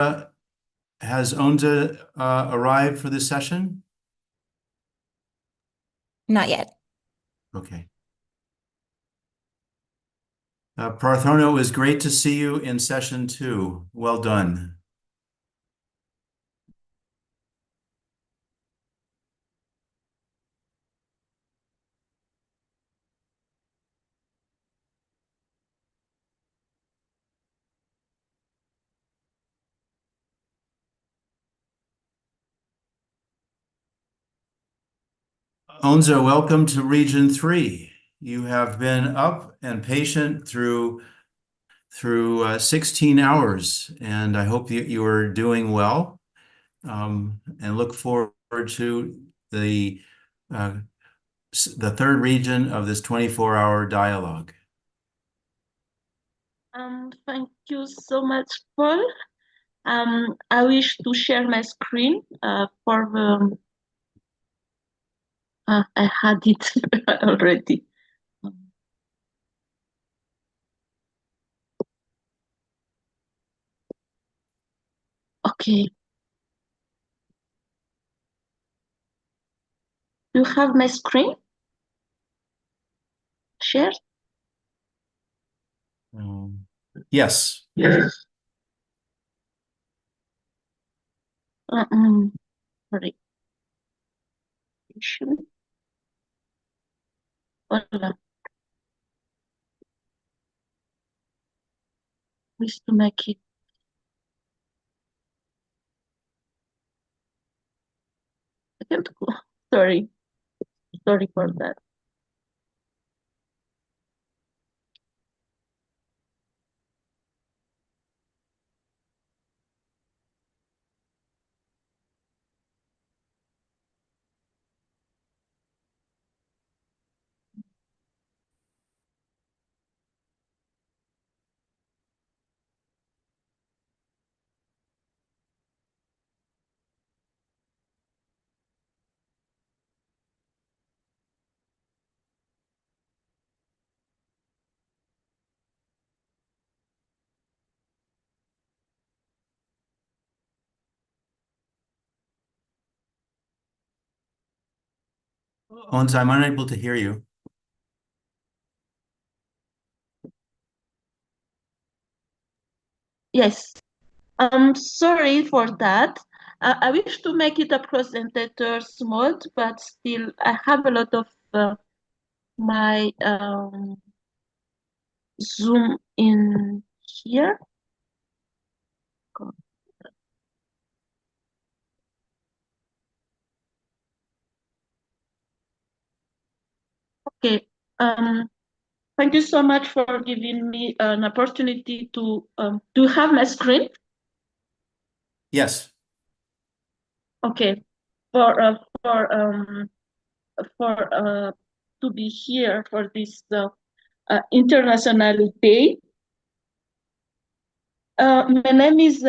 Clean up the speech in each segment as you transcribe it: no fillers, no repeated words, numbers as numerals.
has Onza arrived for this session? Not yet. Okay. Parthono, it was great to see you in session 2. Well done. Onza, welcome to Region 3. You have been up and patient through 16 hours, and I hope that you are doing well, and look forward to the third region of this 24-hour dialogue. Thank you so much, Paul. I wish to share my screen for the. I had it already. Okay. Do you have my screen? Share? Yes. Yes. Sorry. Voilà. Wish to make it. I can't go. Sorry. Sorry for that. Onza, I'm unable to hear you. Yes. I'm sorry for that. I wish to make it a presentator's mode, but still I have a lot of my Zoom in here. Okay. Thank you so much for giving me an opportunity to have my screen. Yes. Okay. For to be here for this International Day. My name is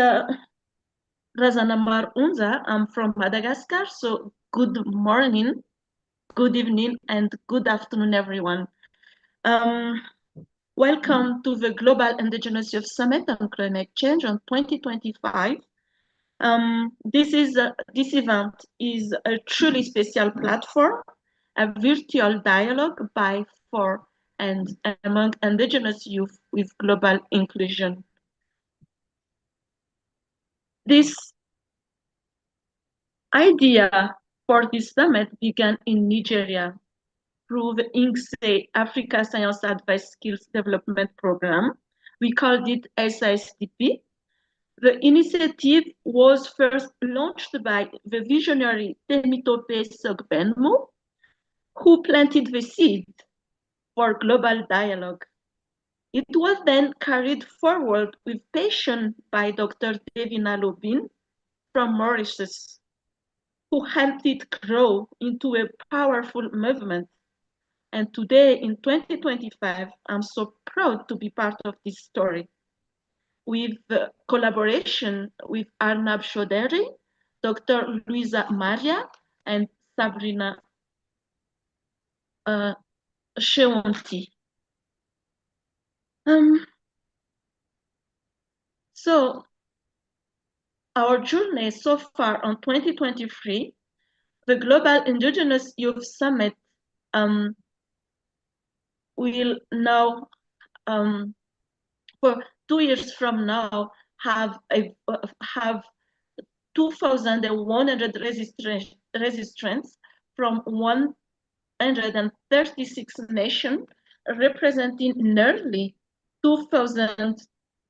Razanamar Unza. I'm from Madagascar. So good morning, good evening, and good afternoon, everyone. Welcome to the Global Indigenous Youth Summit on Climate Change on 2025. This event is a truly special platform, a virtual dialogue by, for, and among Indigenous youth with global inclusion. This idea for this summit began in Nigeria through the INGSE Africa Science Advice Skills Development Program. We called it SISDP. The initiative was first launched by the visionary Temitope Sogbenmu, who planted the seed for global dialogue. It was then carried forward with passion by Dr. Devina Lobin from Mauritius, who helped it grow into a powerful movement. And today, in 2025, I'm so proud to be part of this story. With collaboration with Arnab Chaudhary, Dr. Luisa Maria, and Sabrina Shewonti. So our journey so far on 2023, the Global Indigenous Youth Summit um, will now, for 2 years from now, have 2,100 registrants from 136 nations, representing nearly 2,000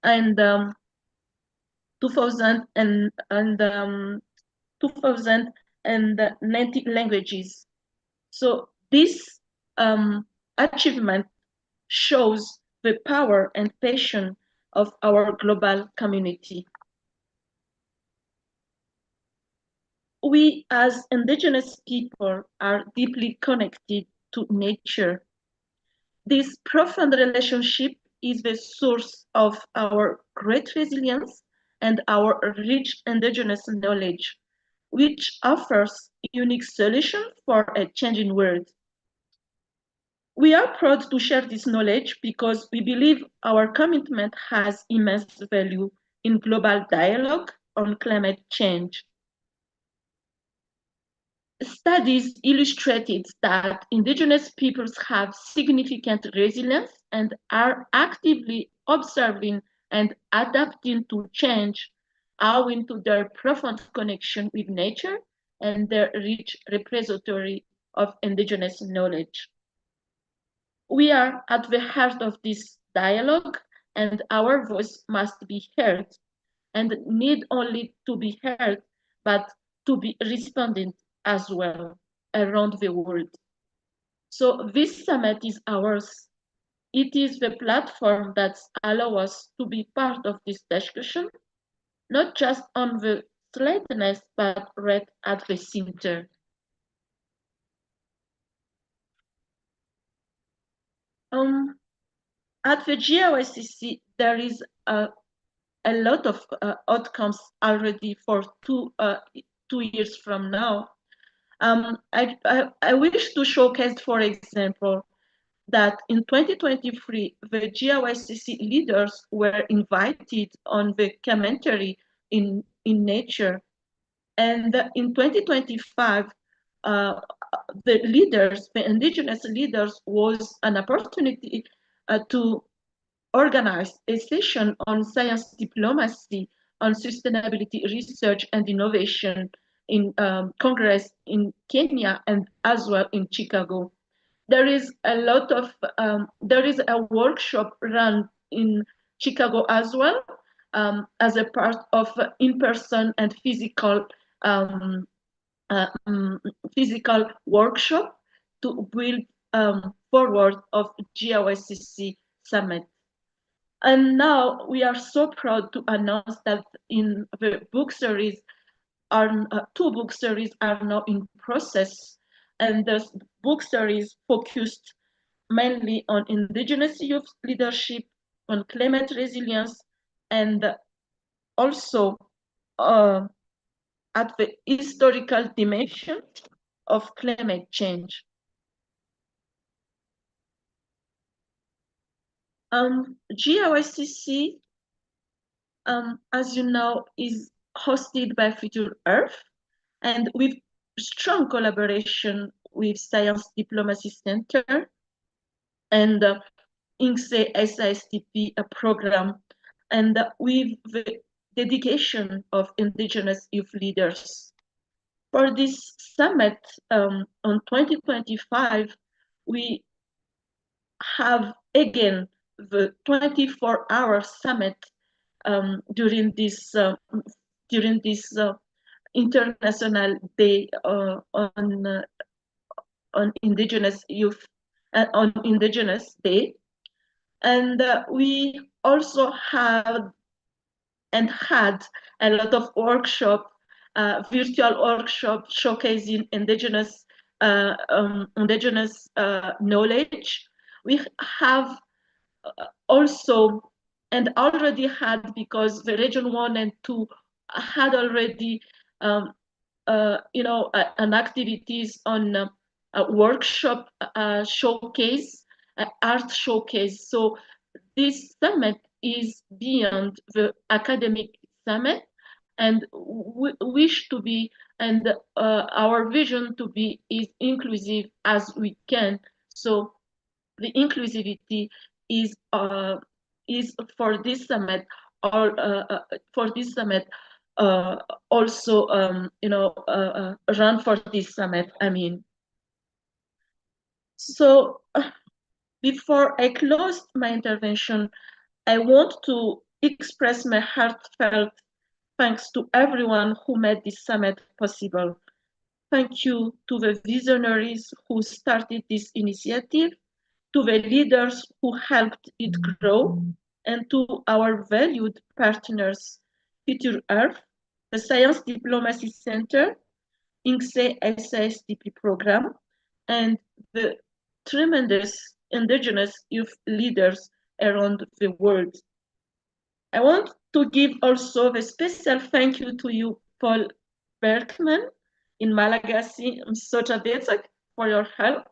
and 2,000 and 2,090 languages. So this achievement shows the power and passion of our global community. We as indigenous people are deeply connected to nature. This profound relationship is the source of our great resilience and our rich indigenous knowledge, which offers unique solutions for a changing world. We are proud to share this knowledge because we believe our commitment has immense value in global dialogue on climate change. Studies illustrated that indigenous peoples have significant resilience and are actively observing and adapting to change owing to their profound connection with nature and their rich repository of indigenous knowledge. We are at the heart of this dialogue, and our voice must be heard, and need only to be heard, but to be responded as well around the world. So this summit is ours. It is the platform that allows us to be part of this discussion, not just on the slightness, but right at the center. At the GIYSCC, there is a lot of outcomes already for 2 years from now. I wish to showcase, for example, that in 2023, the GIYSCC leaders were invited on the commentary in nature. And in 2025, the indigenous leaders, was an opportunity to organize a session on science diplomacy, on sustainability research and innovation in Congress in Kenya and as well in Chicago. There is a workshop run in Chicago as well, as a part of in-person and um, uh, um, physical workshop to build forward of GIYSCC summit. And now we are so proud to announce that in the book series, two book series are now in process, and the book series focused mainly on indigenous youth leadership, on climate resilience, and also uh, at the historical dimension of climate change. GIYSCC, as you know, is hosted by Future Earth, and with strong collaboration with Science Diplomacy Center and INCSE SISTP program, and with the dedication of indigenous youth leaders. For this summit on 2025, we have again the 24-hour summit during this International Day on Indigenous Youth, on Indigenous Day. And we also have and had a lot of virtual workshops showcasing indigenous knowledge. We have also and already had, because the region 1 and 2 had already an activities on a workshop showcase, art showcase. So this summit is beyond the academic summit, and we wish to be, and our vision to be is inclusive as we can. So the inclusivity is uh, is for this summit, or for this summit uh, also run for this summit. I mean, so before I close my intervention, I want to express my heartfelt thanks to everyone who made this summit possible. Thank you to the visionaries who started this initiative, to the leaders who helped it grow, and to our valued partners, Future Earth, the Science Diplomacy Center, INCSE SISDP program, and the tremendous indigenous youth leaders around the world. I want to give also a special thank you to you, Paul Berkman in Malagasy, Msocha, for your help,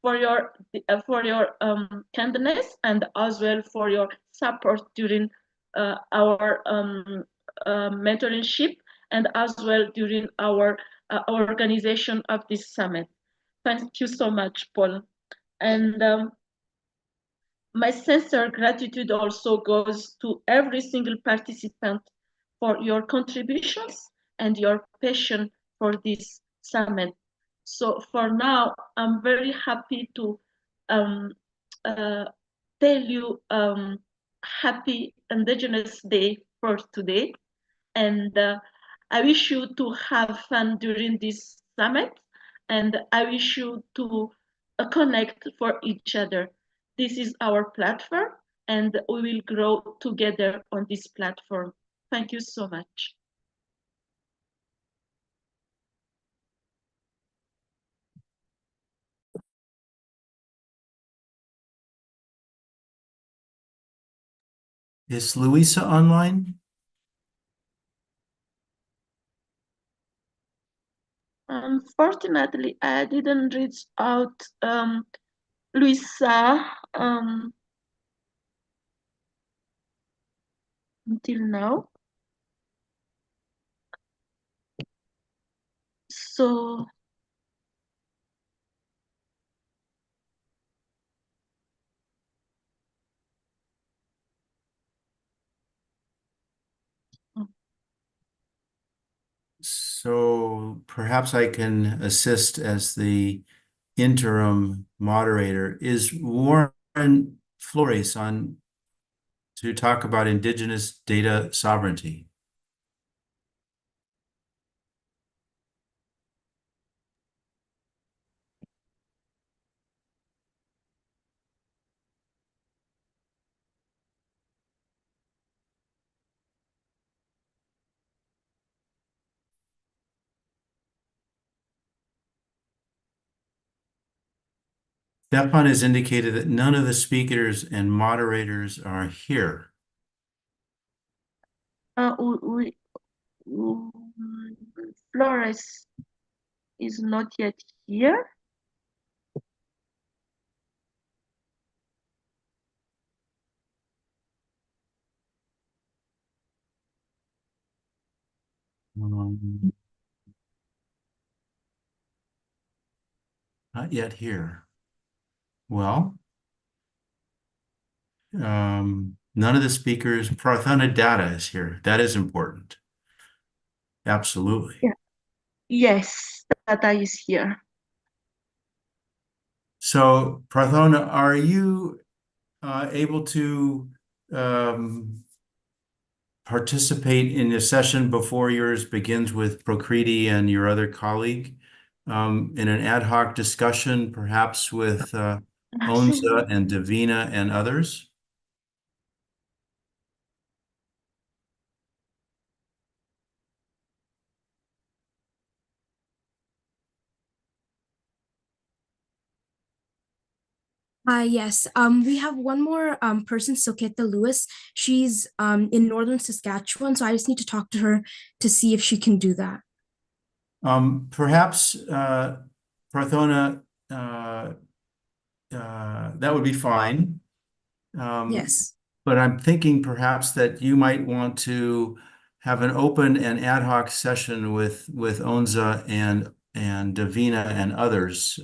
for your kindness, and as well for your support during our mentorship, and as well during our organization of this summit. Thank you so much, Paul. And my sincere gratitude also goes to every single participant for your contributions and your passion for this summit. So for now, I'm very happy to um, uh, tell you happy Indigenous Day for today. And I wish you to have fun during this summit. And I wish you to connect for each other. This is our platform, and we will grow together on this platform. Thank you so much. Is Louisa online? Unfortunately, I didn't reach out Luisa until now. So So perhaps I can assist as the interim moderator. Is Warren Flores on to talk about Indigenous data sovereignty? Stefan has indicated that none of the speakers and moderators are here. we Flores is not yet here. Um, Not yet here. Well, none of the speakers, Prathana Data is here. That is important. Absolutely. Yeah. Yes, Tata is here. So, Prathana, are you able to um, participate in the session before yours begins with Prokriti and your other colleague in an ad hoc discussion, perhaps with Onza and Davina and others? Yes. We have one more person, Soketa Lewis. She's in northern Saskatchewan, so I just need to talk to her to see if she can do that. Perhaps, Prathona, that would be fine. Yes. But I'm thinking perhaps that you might want to have an open and ad hoc session with Onza and Davina and others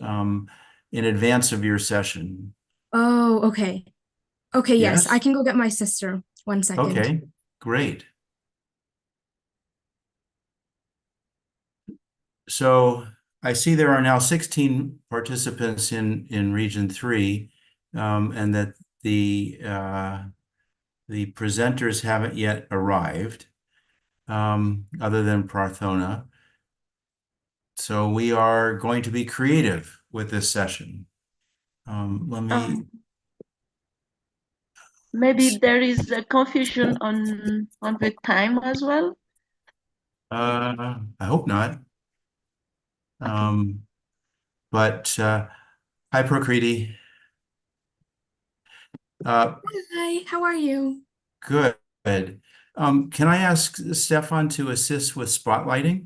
in advance of your session. Oh, okay. Okay, yes, I Yes? can go get my sister. 1 second. Okay, great. So I see there are now 16 participants in Region 3, and that the presenters haven't yet arrived, other than Parthona. So we are going to be creative with this session. Let me. Maybe there is a confusion on the time as well. I hope not. Okay. But hi, Prakriti. Hi, how are you? Good. Can I ask Stefan to assist with spotlighting?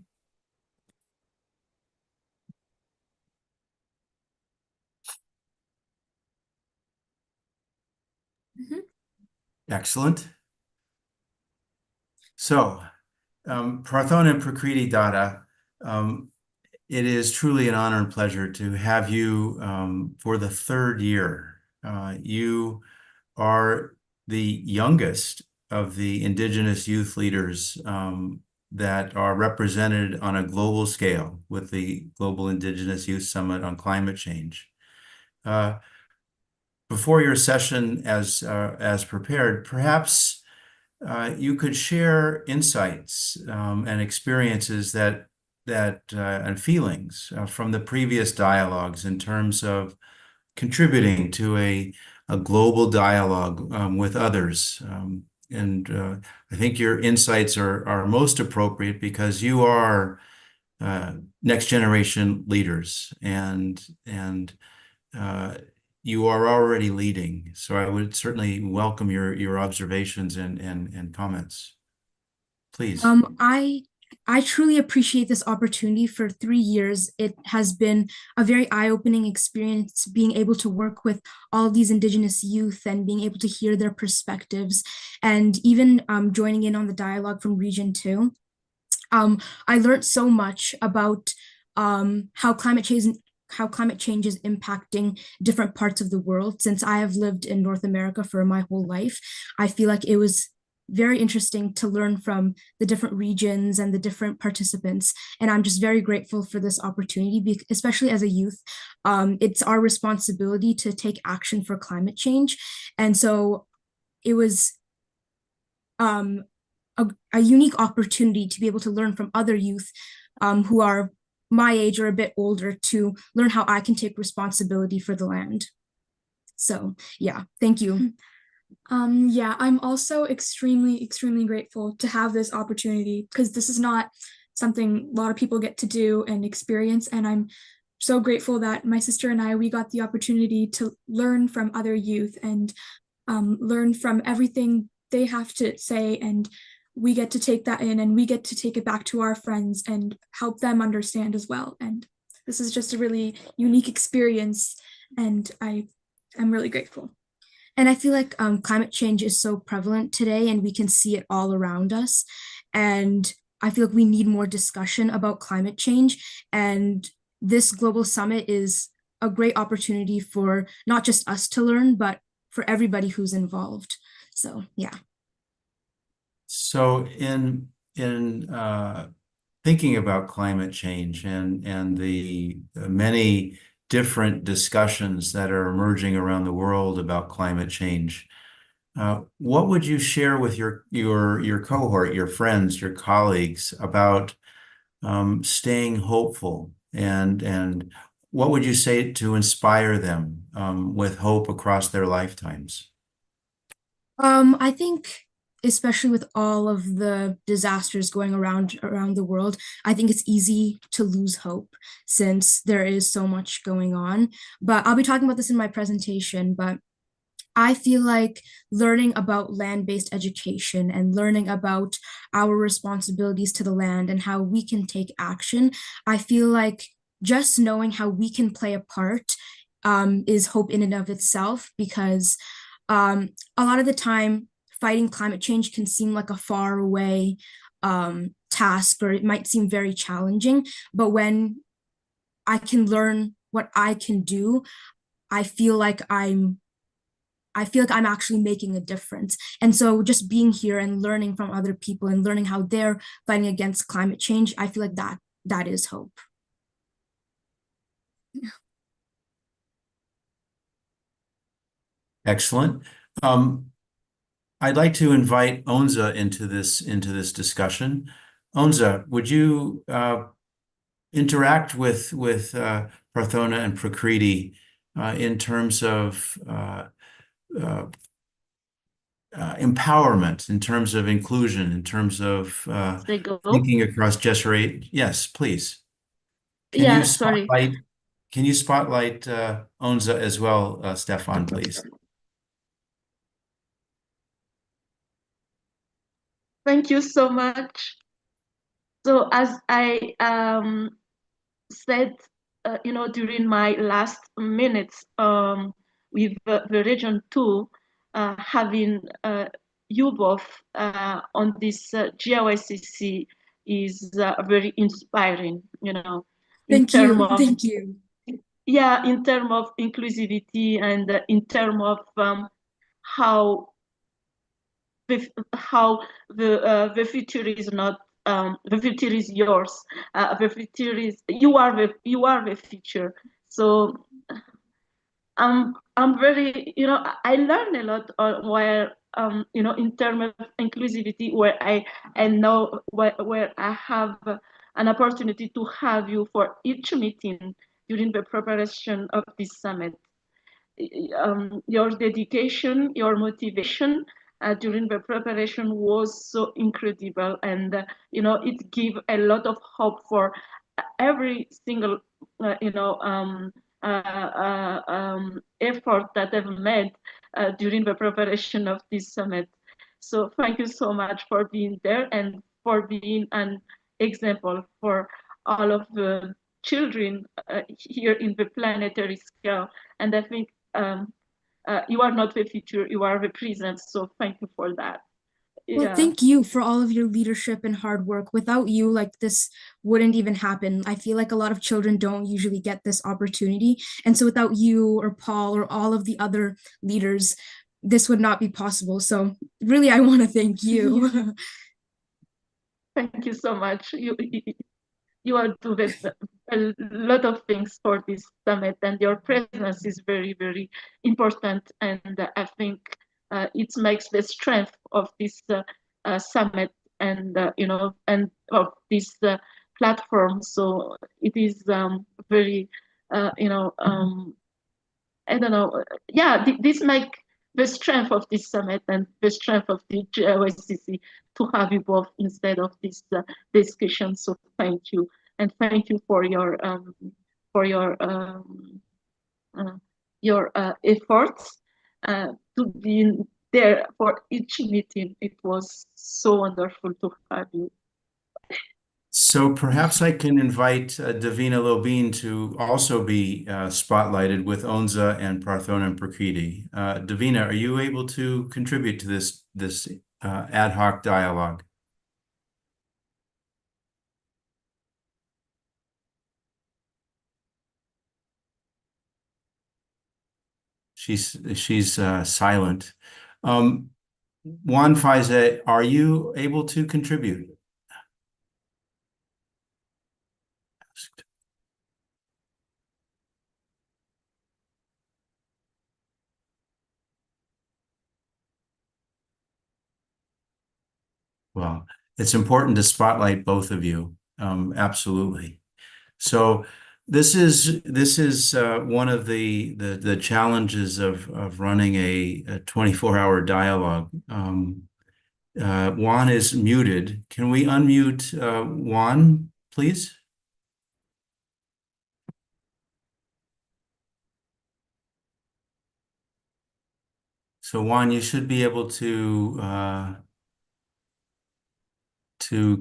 Mhm. Excellent. So, Parthona and Prakriti Dada, it is truly an honor and pleasure to have you for the third year. You are the youngest of the Indigenous youth leaders that are represented on a global scale with the Global Indigenous Youth Summit on Climate Change. Before your session as prepared, perhaps you could share insights and experiences and feelings from the previous dialogues in terms of contributing to a global dialogue with others. And I think your insights are most appropriate because you are next generation leaders and uh, you are already leading. So I would certainly welcome your observations and comments. Please. I truly appreciate this opportunity. For 3 years. It has been a very eye-opening experience being able to work with all these Indigenous youth and being able to hear their perspectives, and even joining in on the dialogue from Region 2. I learned so much about how climate change is impacting different parts of the world. Since I have lived in North America for my whole life, I feel like it was very interesting to learn from the different regions and the different participants. And I'm just very grateful for this opportunity, especially as a youth. It's our responsibility to take action for climate change. And so it was um, a unique opportunity to be able to learn from other youth who are my age or a bit older, to learn how I can take responsibility for the land. So yeah, thank you. Yeah, I'm also extremely grateful to have this opportunity, because this is not something a lot of people get to do and experience. And I'm so grateful that my sister and we got the opportunity to learn from other youth and learn from everything they have to say. And we get to take that in and we get to take it back to our friends and help them understand as well. And this is just a really unique experience. And I am really grateful. And I feel like climate change is so prevalent today and we can see it all around us. And I feel like we need more discussion about climate change. And this global summit is a great opportunity for not just us to learn, but for everybody who's involved. So yeah. So in thinking about climate change and the many different discussions that are emerging around the world about climate change, what would you share with your cohort, your friends, your colleagues about staying hopeful and what would you say to inspire them with hope across their lifetimes? I think especially with all of the disasters going around the world, I think it's easy to lose hope since there is so much going on. But I'll be talking about this in my presentation, but I feel like learning about land-based education and learning about our responsibilities to the land and how we can take action, I feel like just knowing how we can play a part is hope in and of itself, because a lot of the time fighting climate change can seem like a far away task, or it might seem very challenging, but when I can learn what I can do, I feel like I'm actually making a difference. And so just being here and learning from other people and learning how they're fighting against climate change, I feel like that is hope. Excellent. I'd like to invite Onza into this discussion. Onza, would you interact with Prathona and Prakriti in terms of empowerment, in terms of inclusion, in terms of They go. thinking across gender? Yes, please. Yeah, sorry. Can you spotlight Onza as well, Stefan, please? Thank you so much. So as I said, during my last minutes with the region 2, having you both on this GIYSCC is very inspiring, Thank you. Thank you. Yeah, in terms of inclusivity and in terms of how the future is not the future is yours. The future is you are the future. So I'm very, I learn a lot where in terms of inclusivity, where I know where I have an opportunity to have you for each meeting during the preparation of this summit. Your dedication, your motivation during the preparation was so incredible, and it gave a lot of hope for every single effort that I've made during the preparation of this summit. So thank you so much for being there and for being an example for all of the children here in the planetary scale. And I think you are not the future, you are the present. So thank you for that. Well, Yeah. thank you for all of your leadership and hard work. Without you, like, this wouldn't even happen. I feel like a lot of children don't usually get this opportunity. And so without you or Paul or all of the other leaders, this would not be possible. So really, I want to thank you. Thank you so much. You are doing a lot of things for this summit, and your presence is very, very important. And I think it makes the strength of this summit and and of this platform. So it is very, I don't know. Yeah, this make the strength of this summit and the strength of the GIYSCC to have you both instead of this discussion. So thank you, and thank you for for your um, efforts to be there for each meeting. It was so wonderful to have you. So perhaps I can invite Davina Lobine to also be spotlighted with Onza and Parthona and Prakriti. Davina, are you able to contribute to this ad hoc dialogue? She's silent. Juan Faize, are you able to contribute? Well, it's important to spotlight both of you. Absolutely. So this is one of the challenges of running a 24-hour dialogue. Juan is muted. Can we unmute Juan, please? So Juan, you should be able to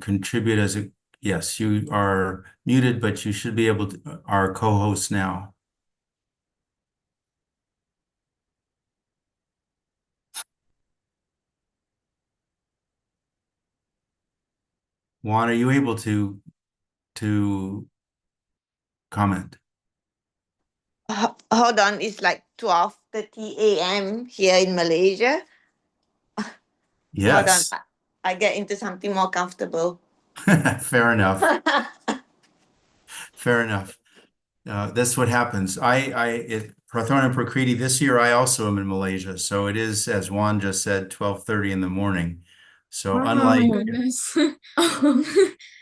contribute as a, yes, you are muted, but you should be able to, our co-host now. Juan, are you able to comment? Hold on, it's like 12:30 a.m. here in Malaysia. Hold on, Yes. I get into something more comfortable. Fair enough. Fair enough. That's what happens. Prathorn and Prakriti, this year I also am in Malaysia. So it is, as Juan just said, 12:30 in the morning. So Wow. Oh my goodness.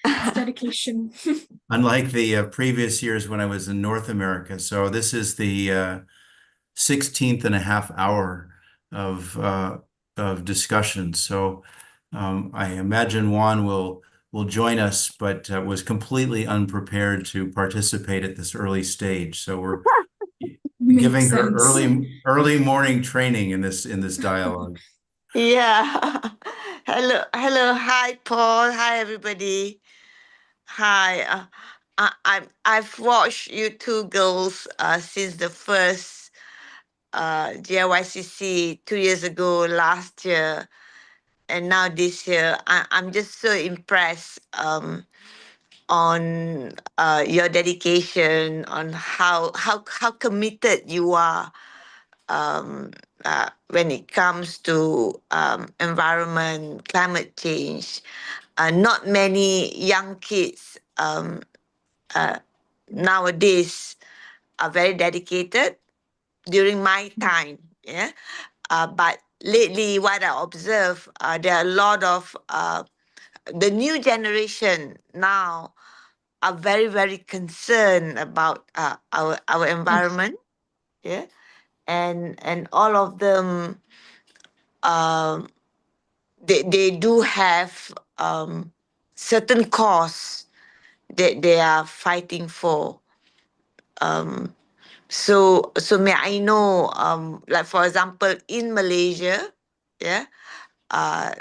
It's dedication. unlike the previous years when I was in North America. So this is the 16th and a half hour of discussion. So I imagine Juan will join us, but was completely unprepared to participate at this early stage. So we're Makes giving her sense. early morning training in this dialogue. Yeah. Hello. Hi, Paul. Hi, everybody. Hi. I've watched you two girls since the first GIYCC 2 years ago, last year, and now this year. I'm just so impressed on your dedication, on how committed you are when it comes to environment, climate change. Not many young kids nowadays are very dedicated during my time. Yeah. But lately, what I observe, there are a lot of the new generation now are very, very concerned about our environment. Yeah. And all of them, um, they do have certain cause that they are fighting for. So may I know, like for example, in Malaysia, yeah,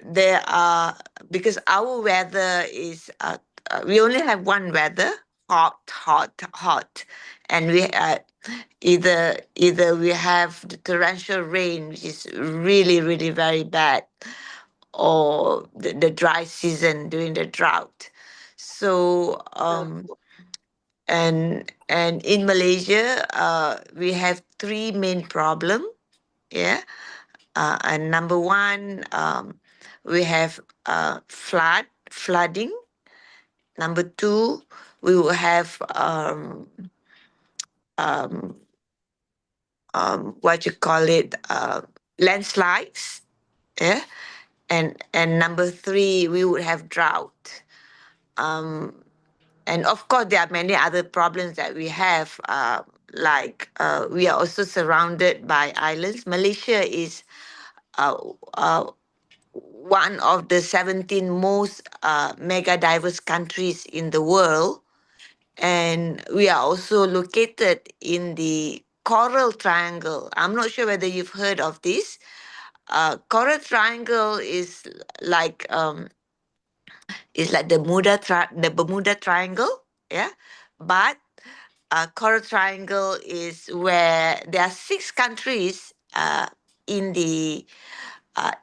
there are, because our weather is we only have one weather, hot, and we either we have the torrential rain, which is really, really very bad, or the dry season during the drought. So and in Malaysia, we have three main problem. Yeah. And number one, we have flooding. Number two, we will have um, what you call it, landslides. Yeah. And number three, we would have drought. And of course, there are many other problems that we have. Like we are also surrounded by islands. Malaysia is uh, uh, one of the 17 most mega diverse countries in the world. And we are also located in the Coral Triangle. I'm not sure whether you've heard of this. Coral Triangle is like the Bermuda Triangle, yeah. But Coral Triangle is where there are 6 countries in the uh,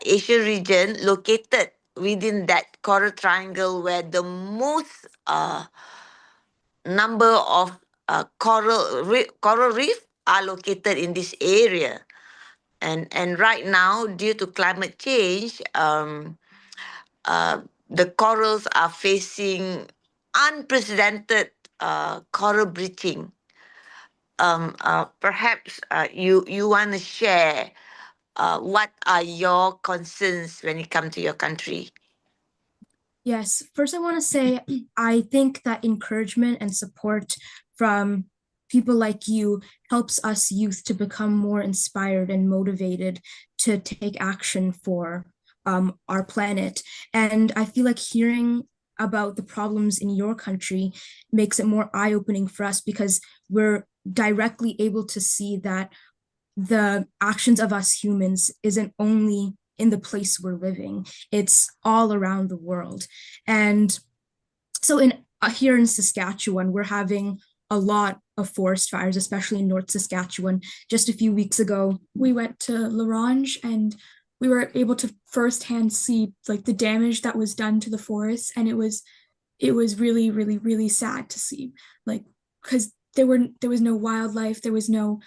Asia region located within that Coral Triangle, where the most number of coral reef are located in this area. And right now, due to climate change, the corals are facing unprecedented coral bleaching. Perhaps you want to share what are your concerns when it comes to your country? Yes, first I want to say I think that encouragement and support from people like you helps us youth to become more inspired and motivated to take action for our planet. And I feel like hearing about the problems in your country makes it more eye-opening for us because we're directly able to see that the actions of us humans isn't only in the place we're living, it's all around the world. And so here in Saskatchewan, we're having a lot of forest fires, especially in North Saskatchewan. Just a few weeks ago, We went to L'Orange and we were able to firsthand see like the damage that was done to the forest, and it was really, really, really sad to see, like, because there was no wildlife, there was no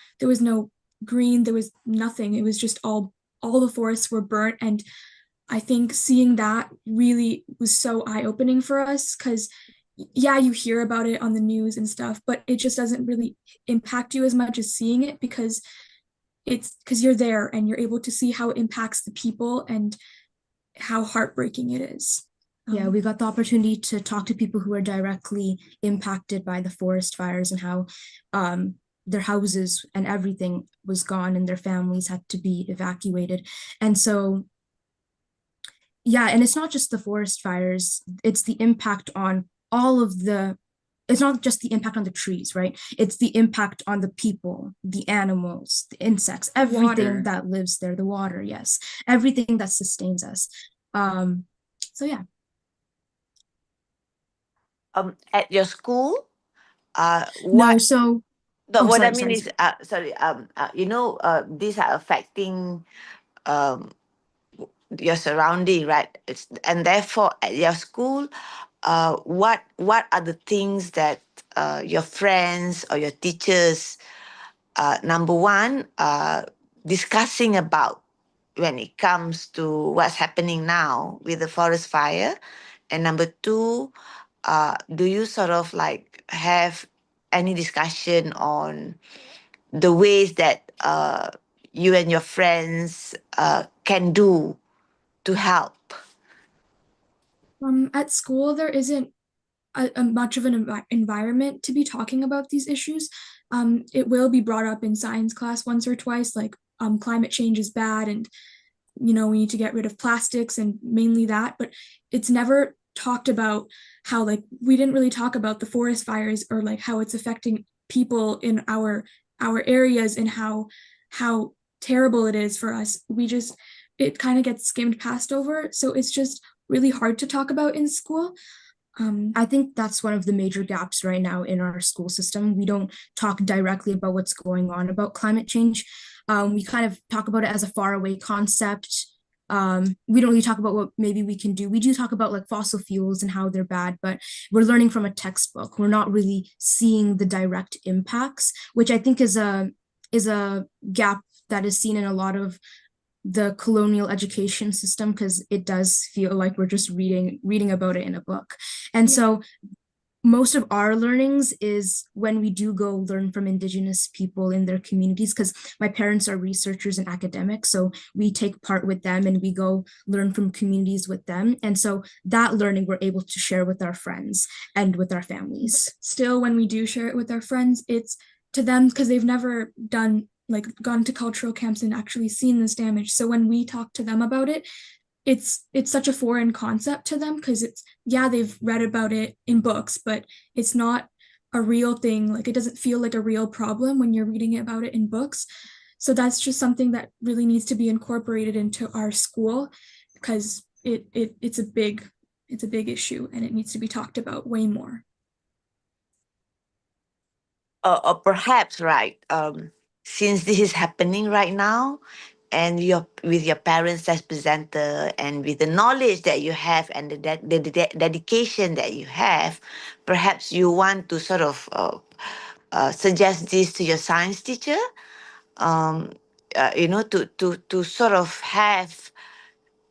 green, there was nothing. It was just all the forests were burnt, and I think seeing that really was so eye-opening for us, because yeah, you hear about it on the news and stuff, but it just doesn't really impact you as much as seeing it, because you're there and you're able to see how it impacts the people and how heartbreaking it is. Yeah, we got the opportunity to talk to people who are directly impacted by the forest fires and how their houses and everything was gone and their families had to be evacuated. And so, yeah, and it's not just the forest fires, it's the impact on all of the, it's not just the impact on the trees, right? It's the impact on the people, the animals, the insects, everything Water. that lives there, the water, yes, everything that sustains us. So yeah. At your school, No, what so no, oh, what I sorry, mean sorry, is, sorry. these are affecting um your surrounding, right? And therefore, at your school, what are the things that your friends or your teachers, number one, discussing about when it comes to what's happening now with the forest fire, and number two, do you sort of like have any discussion on the ways that you and your friends can do to help? At school, there isn't a much of an environment to be talking about these issues. It will be brought up in science class once or twice, like climate change is bad, and we need to get rid of plastics, and mainly that. But it's never talked about how, like, we didn't really talk about the forest fires, or like how it's affecting people in our areas, and how terrible it is for us. It kind of gets skimmed past over, so it's just really hard to talk about in school. I think that's one of the major gaps right now in our school system. We don't talk directly about what's going on about climate change. We kind of talk about it as a faraway concept. We don't really talk about what maybe we can do. We do talk about like fossil fuels and how they're bad, but we're learning from a textbook. We're not really seeing the direct impacts, which I think is a gap that is seen in a lot of the colonial education system, because it does feel like we're just reading about it in a book. And Yeah. so most of our learnings is when we do go learn from Indigenous people in their communities, because my parents are researchers and academics, so we take part with them and we go learn from communities with them. And so that learning we're able to share with our friends and with our families. Still, when we do share it with our friends, it's to them because they've never gone to cultural camps and actually seen this damage. So when we talk to them about it, it's such a foreign concept to them, because they've read about it in books, but it's not a real thing. Like, it doesn't feel like a real problem when you're reading about it in books. So that's just something that really needs to be incorporated into our school, because it's a big issue, and it needs to be talked about way more. Or perhaps, right, since this is happening right now, and you're with your parents as presenter, and with the knowledge that you have, and the dedication that you have, perhaps you want to sort of suggest this to your science teacher, to sort of have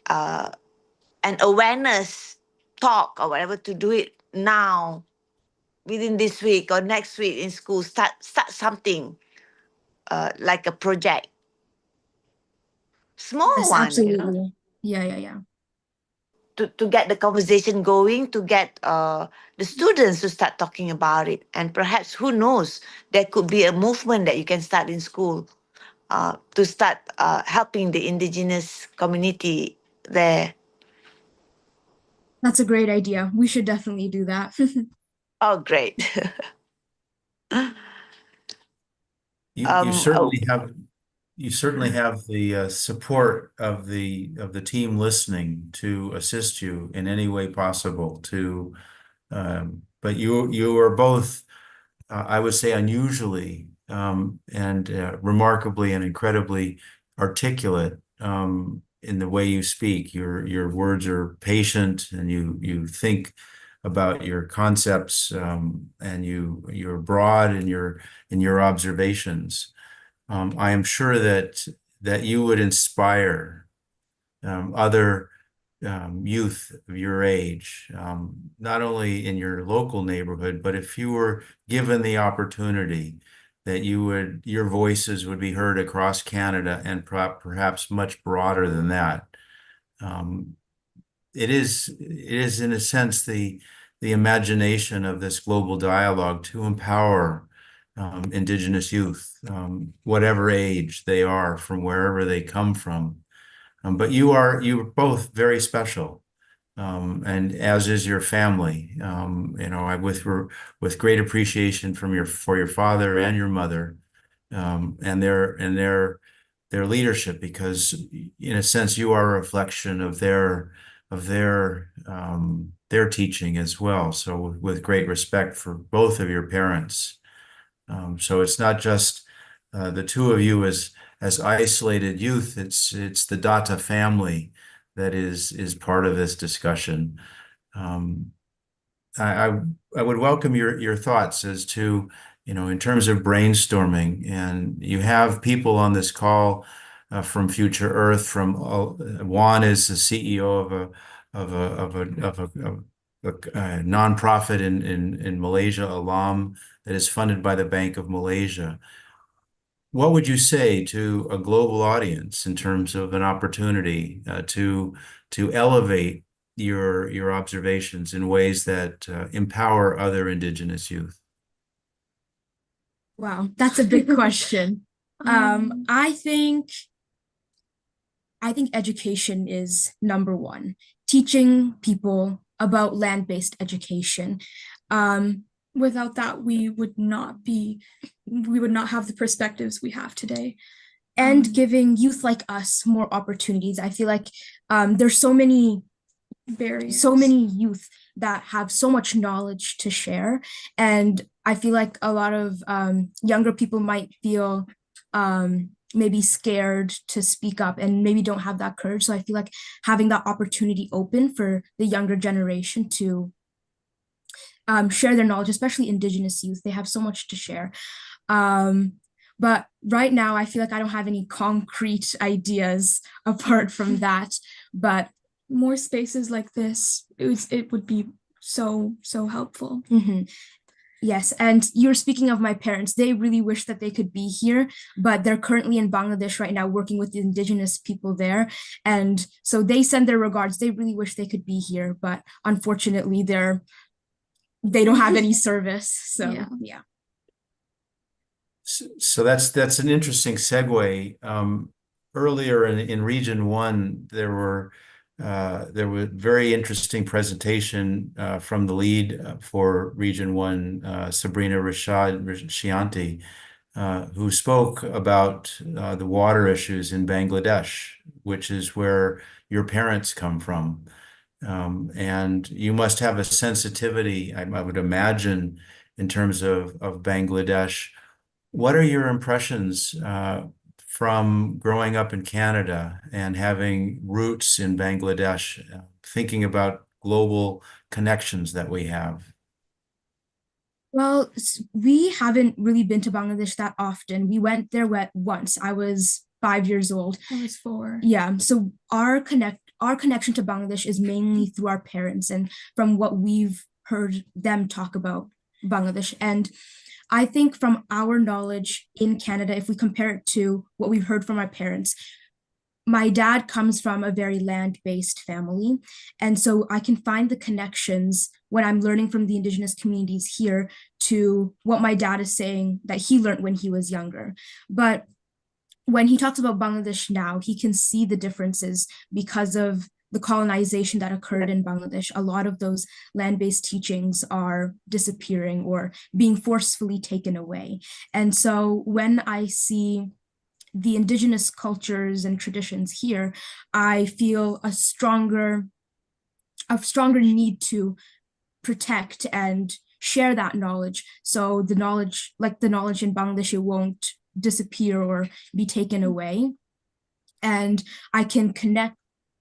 an awareness talk or whatever, to do it now, within this week or next week in school. Start something, like a project, small Yes, one, absolutely. Yeah. to get the conversation going, to get the students to start talking about it. And perhaps, who knows, there could be a movement that you can start in school, to start helping the Indigenous community there. That's a great idea. We should definitely do that. Oh, great. You Oh, certainly have the support of the team listening to assist you in any way possible to but you are both I would say unusually and remarkably and incredibly articulate in the way you speak. Your words are patient, and you think about your concepts, and you're broad in your observations. I am sure that you would inspire other youth of your age, not only in your local neighborhood, but if you were given the opportunity, that your voices would be heard across Canada and perhaps much broader than that. Um, it is in a sense the imagination of this global dialogue to empower Indigenous youth, whatever age they are, from wherever they come from. But you are both very special, and as is your family. I with great appreciation for your father and your mother, and their leadership, because in a sense you are a reflection of their teaching as well. So with great respect for both of your parents. So it's not just the two of you as isolated youth. It's the Datta family that is part of this discussion. Um, I would welcome your thoughts as to, in terms of brainstorming. And you have people on this call from Future Earth. From Juan is the CEO of a nonprofit in Malaysia, Alam, that is funded by the Bank of Malaysia. What would you say to a global audience in terms of an opportunity to elevate your observations in ways that empower other Indigenous youth? Wow, that's a big question. I think education is number one. Teaching people about land-based education. Without that, we would not have the perspectives we have today. And giving youth like us more opportunities. I feel like there's so many youth that have so much knowledge to share, and I feel like a lot of younger people might feel maybe scared to speak up and maybe don't have that courage. So I feel like having that opportunity open for the younger generation to share their knowledge, especially Indigenous youth, they have so much to share. But right now, I feel like I don't have any concrete ideas apart from that. But more spaces like this, it would be so helpful. Yes, and you're speaking of my parents. They really wish that they could be here, but they're currently in Bangladesh right now working with the Indigenous people there. And so they send their regards. They really wish they could be here, but unfortunately, they don't have any service. So yeah. So that's an interesting segue. Earlier in Region 1, there was very interesting presentation from the lead for Region 1, Sabrina Rishianti, who spoke about the water issues in Bangladesh, which is where your parents come from. And you must have a sensitivity, I would imagine, in terms of Bangladesh. What are your impressions from growing up in Canada and having roots in Bangladesh, thinking about global connections that we have? Well, we haven't really been to Bangladesh that often. We went there once. I was 5 years old. I was 4. Yeah, so our connection to Bangladesh is mainly through our parents and from what we've heard them talk about Bangladesh. And I think from our knowledge in Canada, if we compare it to what we've heard from our parents, my dad comes from a very land-based family. And so I can find the connections when I'm learning from the Indigenous communities here to what my dad is saying that he learned when he was younger. But when he talks about Bangladesh now, he can see the differences because of the colonization that occurred in Bangladesh. A lot of those land-based teachings are disappearing or being forcefully taken away. And so when I see the Indigenous cultures and traditions here, I feel a stronger need to protect and share that knowledge. So the knowledge in Bangladesh, it won't disappear or be taken away. And I can connect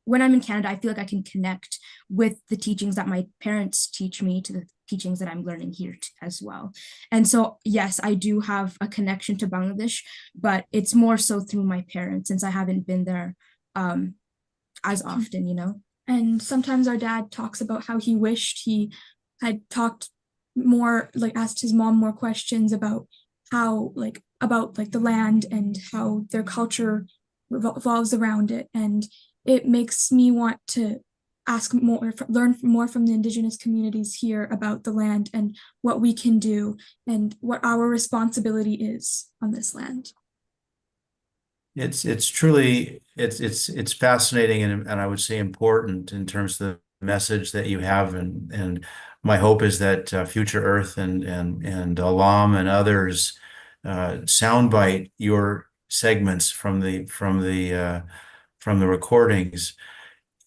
when I'm in Canada. I feel like I can connect with the teachings that my parents teach me to the teachings that I'm learning here as well. And so, yes, I do have a connection to Bangladesh, but it's more so through my parents since I haven't been there as often, you know? And sometimes our dad talks about how he wished he had talked more, like asked his mom more questions about how, like, about like the land and how their culture revolves around it. And it makes me want to ask more, learn more from the indigenous communities here about the land and what we can do and what our responsibility is on this land. It's truly it's fascinating and I would say important in terms of the message that you have, and my hope is that Future Earth and Alam and others soundbite your segments from the recordings.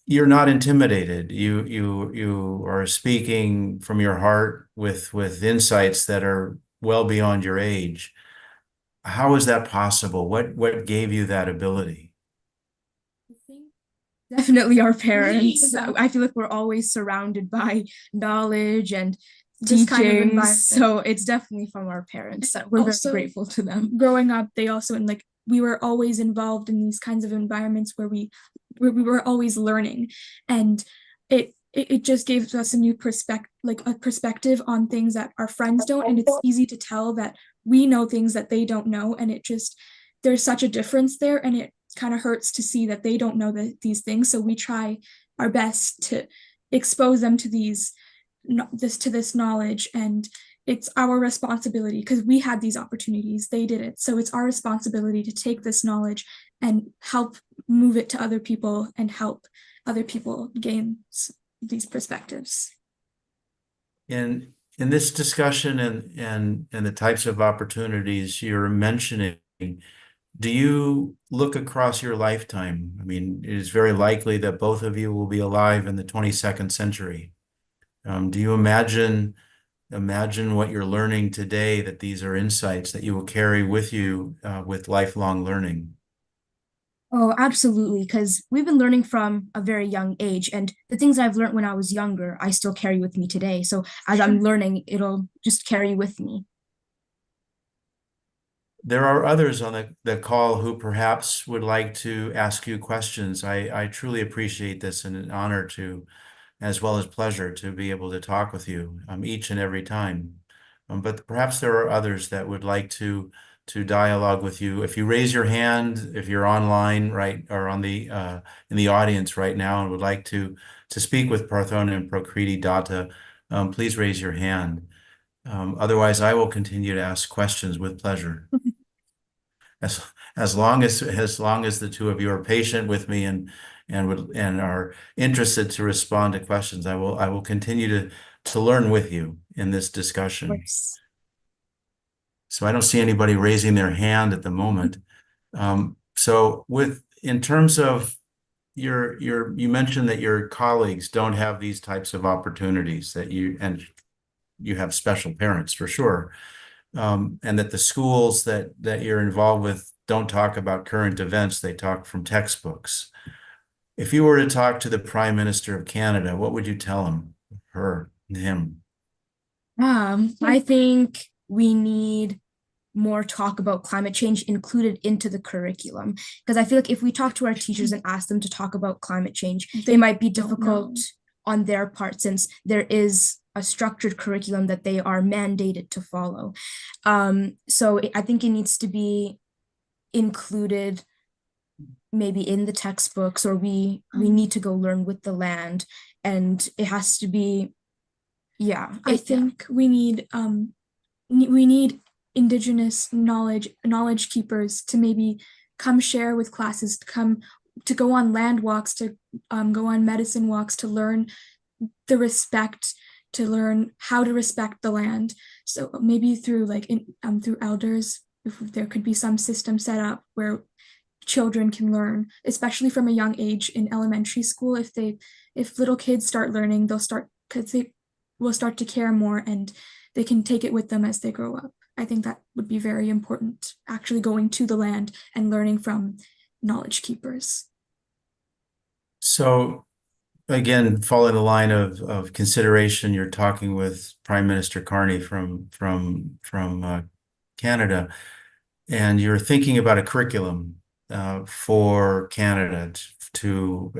You're not intimidated. You are speaking from your heart with insights that are well beyond your age. How is that possible? What gave you that ability? Definitely our parents. I feel like we're always surrounded by knowledge and This kind of teachings. environment. So it's definitely from our parents. We're Also, very grateful to them. Growing up, they also, and like we were always involved in these kinds of environments where we were always learning, and it just gives us a new perspective on things that our friends don't, and it's easy to tell that we know things that they don't know, and it just, there's such a difference there, and it kind of hurts to see that they don't know these things. So we try our best to expose them to this knowledge, and it's our responsibility because we had these opportunities, they didn't. So it's our responsibility to take this knowledge and help move it to other people and help other people gain these perspectives. In this discussion and the types of opportunities you're mentioning, do you look across your lifetime? I mean, it is very likely that both of you will be alive in the 22nd century. Do you imagine what you're learning today, that these are insights that you will carry with you with lifelong learning? Oh, absolutely. Because we've been learning from a very young age. And the things I've learned when I was younger, I still carry with me today. So as I'm learning, it'll just carry with me. There are others on the call who perhaps would like to ask you questions. I truly appreciate this and an honor to, as well as pleasure, to be able to talk with you each and every time. But perhaps there are others that would like to dialogue with you. If you raise your hand, if you're online, right, or on the in the audience right now and would like to speak with Parthona and Prokriti Datta, please raise your hand. Otherwise, I will continue to ask questions with pleasure. As long as the two of you are patient with me and are interested to respond to questions, I will continue to learn with you in this discussion. So I don't see anybody raising their hand at the moment. So in terms of you mentioned that your colleagues don't have these types of opportunities, and you have special parents for sure. And that the schools that you're involved with don't talk about current events, they talk from textbooks. If you were to talk to the Prime Minister of Canada, what would you tell him, him? I think we need more talk about climate change included into the curriculum, because I feel like if we talk to our teachers and ask them to talk about climate change, they might be difficult on their part since there is a structured curriculum that they are mandated to follow. So I think it needs to be included maybe in the textbooks, or we need to go learn with the land, and it has to be, I think we need indigenous knowledge keepers to maybe come share with classes, to go on land walks, to go on medicine walks, to learn to learn how to respect the land. So maybe through through elders, if there could be some system set up where children can learn, especially from a young age in elementary school. If little kids start learning, because they will start to care more, and they can take it with them as they grow up. I think that would be very important, actually going to the land and learning from knowledge keepers. So again, following the line of consideration, you're talking with Prime Minister Carney from Canada, and you're thinking about a curriculum for Canada to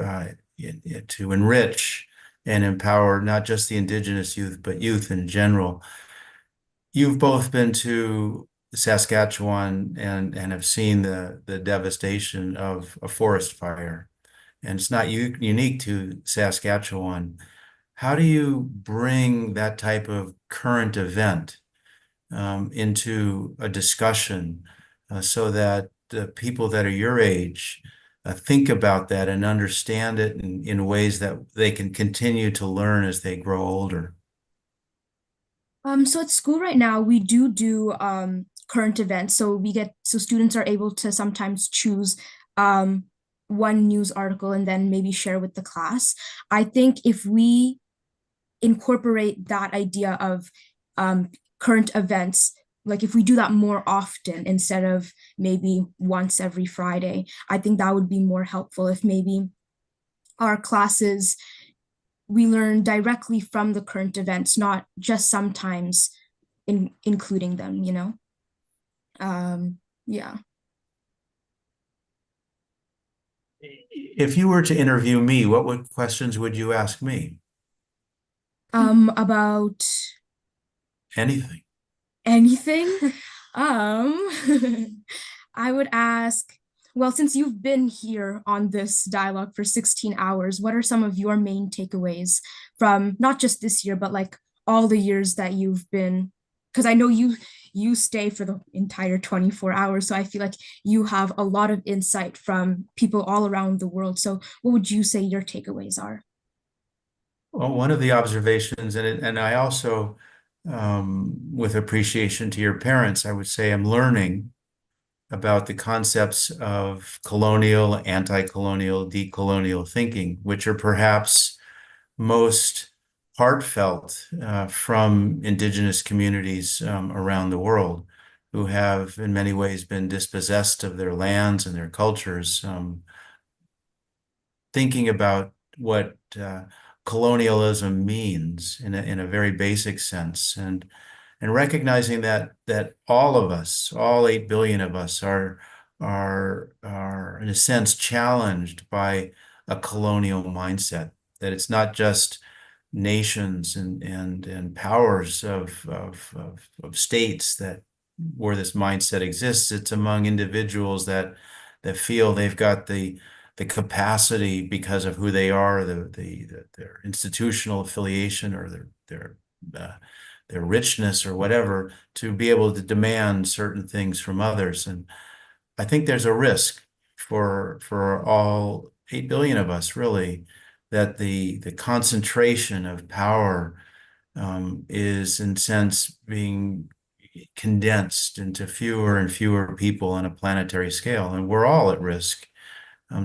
enrich and empower not just the Indigenous youth, but youth in general. You've both been to Saskatchewan and have seen the devastation of a forest fire, and it's not unique to Saskatchewan. How do you bring that type of current event into a discussion so that the people that are your age think about that and understand it in ways that they can continue to learn as they grow older? So at school right now, we do current events. So students are able to sometimes choose um one news article and then maybe share with the class. I think if we incorporate that idea of current events, like if we do that more often instead of maybe once every Friday, I think that would be more helpful. If maybe our classes, we learn directly from the current events, not just sometimes including them, you know? Yeah. If you were to interview me, what questions would you ask me? About Anything. anything. Um, I would ask, well, since you've been here on this dialogue for 16 hours, what are some of your main takeaways from not just this year, but like all the years that you've been, because I know you stay for the entire 24 hours, so I feel like you have a lot of insight from people all around the world. So what would you say your takeaways are? Well, one of the observations, and I also, with appreciation to your parents, I would say I'm learning about the concepts of colonial, anti-colonial, decolonial thinking, which are perhaps most heartfelt from Indigenous communities around the world who have in many ways been dispossessed of their lands and their cultures, thinking about what colonialism means in a very basic sense, and recognizing that all of us, all 8 billion of us, are in a sense challenged by a colonial mindset. That it's not just nations and powers of states that where this mindset exists. It's among individuals that feel they've got the capacity because of who they are, their institutional affiliation or their richness or whatever, to be able to demand certain things from others. And I think there's a risk for all 8 billion of us, really, that the concentration of power is in sense being condensed into fewer and fewer people on a planetary scale, and we're all at risk.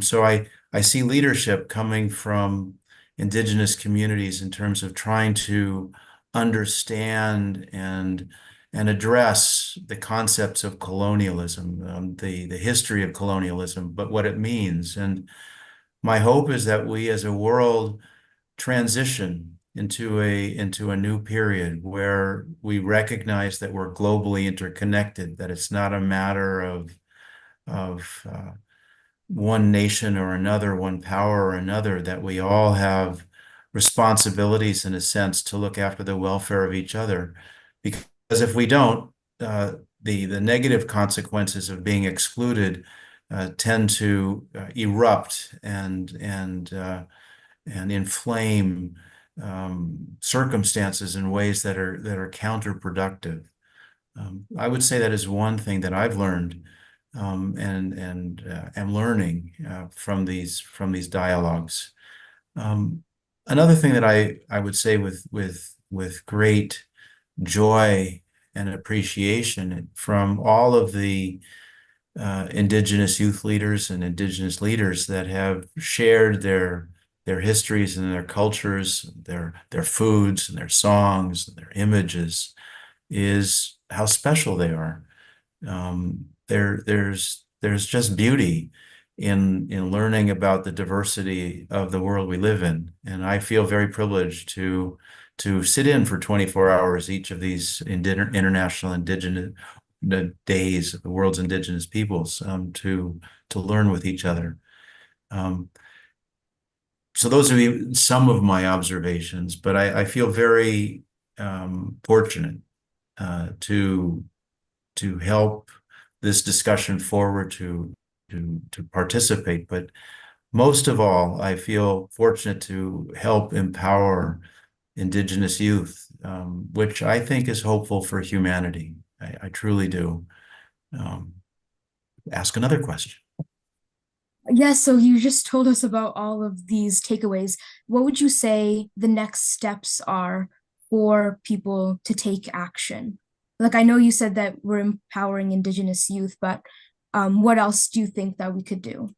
So I see leadership coming from Indigenous communities in terms of trying to understand and address the concepts of colonialism, the history of colonialism, but what it means. And my hope is that we as a world transition into a new period where we recognize that we're globally interconnected, that it's not a matter of one nation or another, one power or another, that we all have responsibilities in a sense to look after the welfare of each other. Because if we don't, the negative consequences of being excluded tend to erupt and inflame circumstances in ways that are counterproductive. I would say that is one thing that I've learned and am learning from these dialogues. Another thing that I would say with great joy and appreciation from all of the Indigenous youth leaders and Indigenous leaders that have shared their histories and their cultures, their foods and their songs and their images, is how special they are. There's just beauty in learning about the diversity of the world we live in. And I feel very privileged to sit in for 24 hours each of these International Indigenous Days of the world's indigenous peoples, to learn with each other. So those are some of my observations, but I feel very fortunate to help this discussion forward, to participate. But most of all, I feel fortunate to help empower Indigenous youth, which I think is hopeful for humanity. I truly do. Ask another question. Yes, so you just told us about all of these takeaways. What would you say the next steps are for people to take action? Like, I know you said that we're empowering Indigenous youth, but what else do you think that we could do?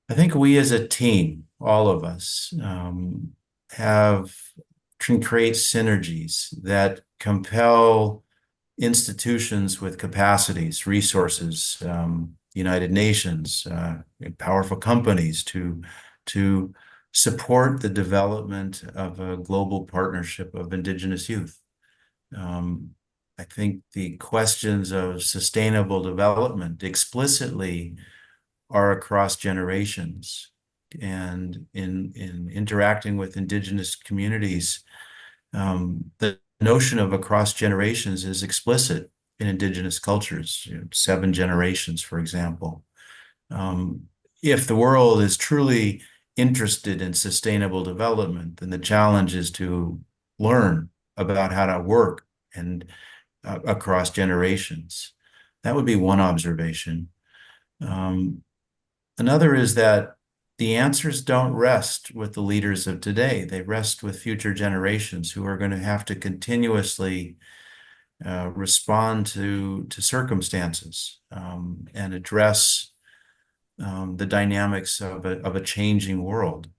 I think we as a team, all of us, can create synergies that compel institutions with capacities, resources, United Nations, powerful companies to support the development of a global partnership of Indigenous youth. I think the questions of sustainable development explicitly are across generations, and in interacting with Indigenous communities, the notion of across generations is explicit in Indigenous cultures, 7 generations, for example. If the world is truly interested in sustainable development, then the challenge is to learn about how to work and across generations. That would be one observation. Another is that the answers don't rest with the leaders of today. They rest with future generations who are going to have to continuously respond to circumstances, and address the dynamics of a changing world.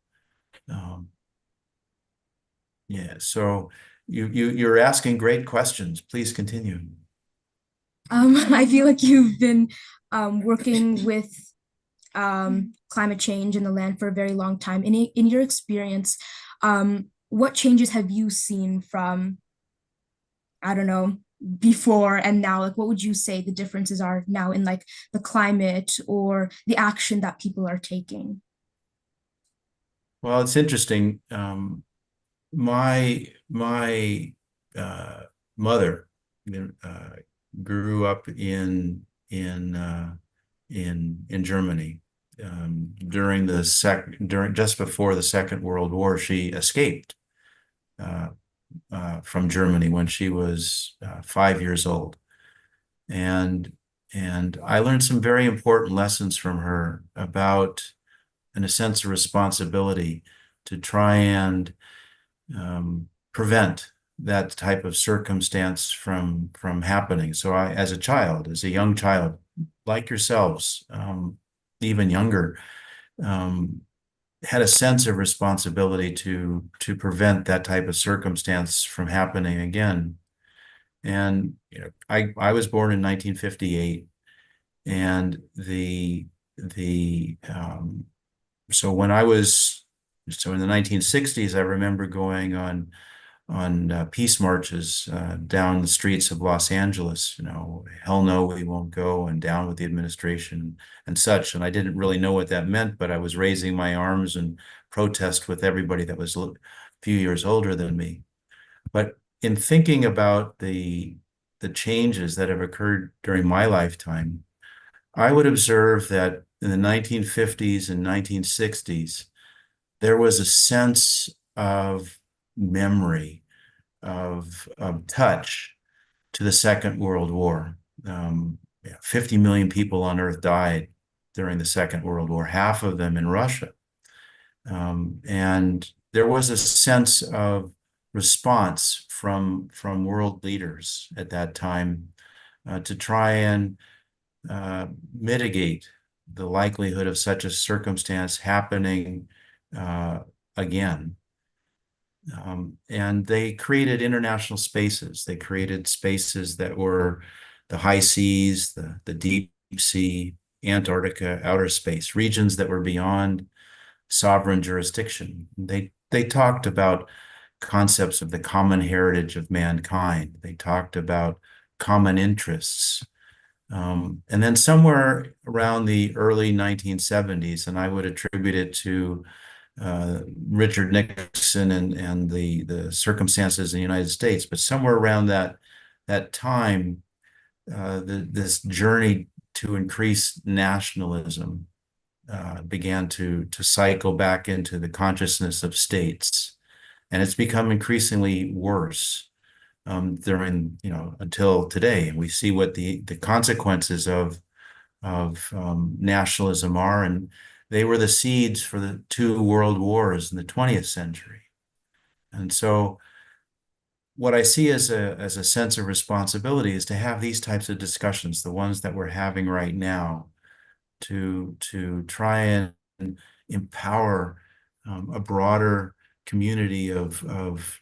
Yeah, so you're asking great questions. Please continue. I feel like you've been working with climate change in the land for a very long time. In your experience, what changes have you seen from, I don't know, before and now? Like, what would you say the differences are now in like the climate or the action that people are taking? Well, it's interesting. My mother grew up in Germany during just before the Second World War. She escaped from Germany when she was 5 years old, and I learned some very important lessons from her about, in a sense, of responsibility to try and prevent that type of circumstance from happening. So I, as a young child, like yourselves, even younger, had a sense of responsibility to prevent that type of circumstance from happening again. And I was born in 1958, and so when I was in the 1960s, I remember going on peace marches down the streets of Los Angeles, hell no, we won't go, and down with the administration and such. And I didn't really know what that meant, but I was raising my arms and protest with everybody that was a few years older than me. But in thinking about the changes that have occurred during my lifetime, I would observe that in the 1950s and 1960s, there was a sense of memory, of touch to the Second World War. 50 million people on Earth died during the Second World War, half of them in Russia. And there was a sense of response from world leaders at that time to try and mitigate the likelihood of such a circumstance happening again. And they created international spaces. They created spaces that were the high seas, the deep sea, Antarctica, outer space, regions that were beyond sovereign jurisdiction. They talked about concepts of the common heritage of mankind. They talked about common interests. And then somewhere around the early 1970s, and I would attribute it to Richard Nixon and the circumstances in the United States, but somewhere around that time, this journey to increase nationalism began to cycle back into the consciousness of states, and it's become increasingly worse during, until today. And we see what the consequences of nationalism are, and they were the seeds for the two world wars in the 20th century. And so what I see as a sense of responsibility is to have these types of discussions, the ones that we're having right now, to try and empower a broader community of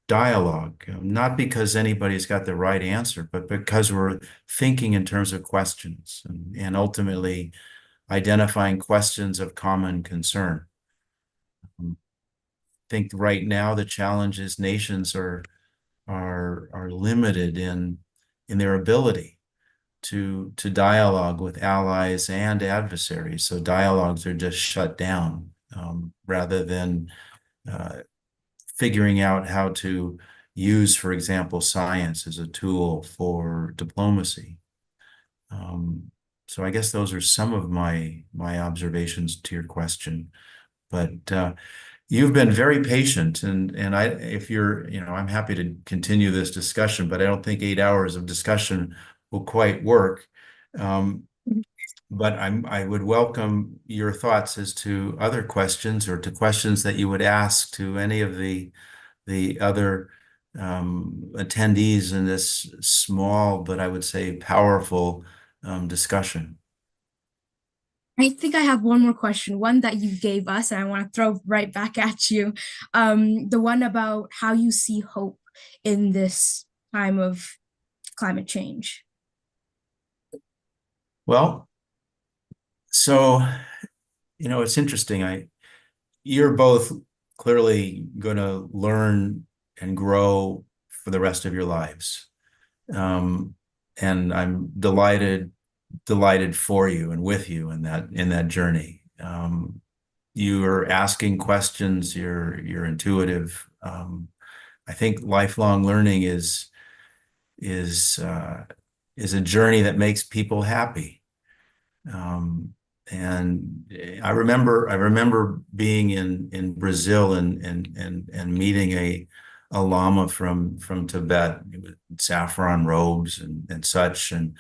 dialogue, not because anybody's got the right answer, but because we're thinking in terms of questions and ultimately identifying questions of common concern. I think right now the challenge is nations are limited in their ability to dialogue with allies and adversaries. So dialogues are just shut down rather than figuring out how to use, for example, science as a tool for diplomacy. So I guess those are some of my observations to your question. But you've been very patient, and if you're, I'm happy to continue this discussion, but I don't think 8 hours of discussion will quite work. But I would welcome your thoughts as to other questions or to questions that you would ask to any of the other attendees in this small, but I would say powerful discussion. I think I have one more question, one that you gave us, and I want to throw right back at you. The one about how you see hope in this time of climate change. Well, so, it's interesting. You're both clearly going to learn and grow for the rest of your lives. And I'm delighted for you and with you in that journey. You are asking questions, you're intuitive. I think lifelong learning is a journey that makes people happy. And I remember being in Brazil and meeting a lama from Tibet with saffron robes and such, and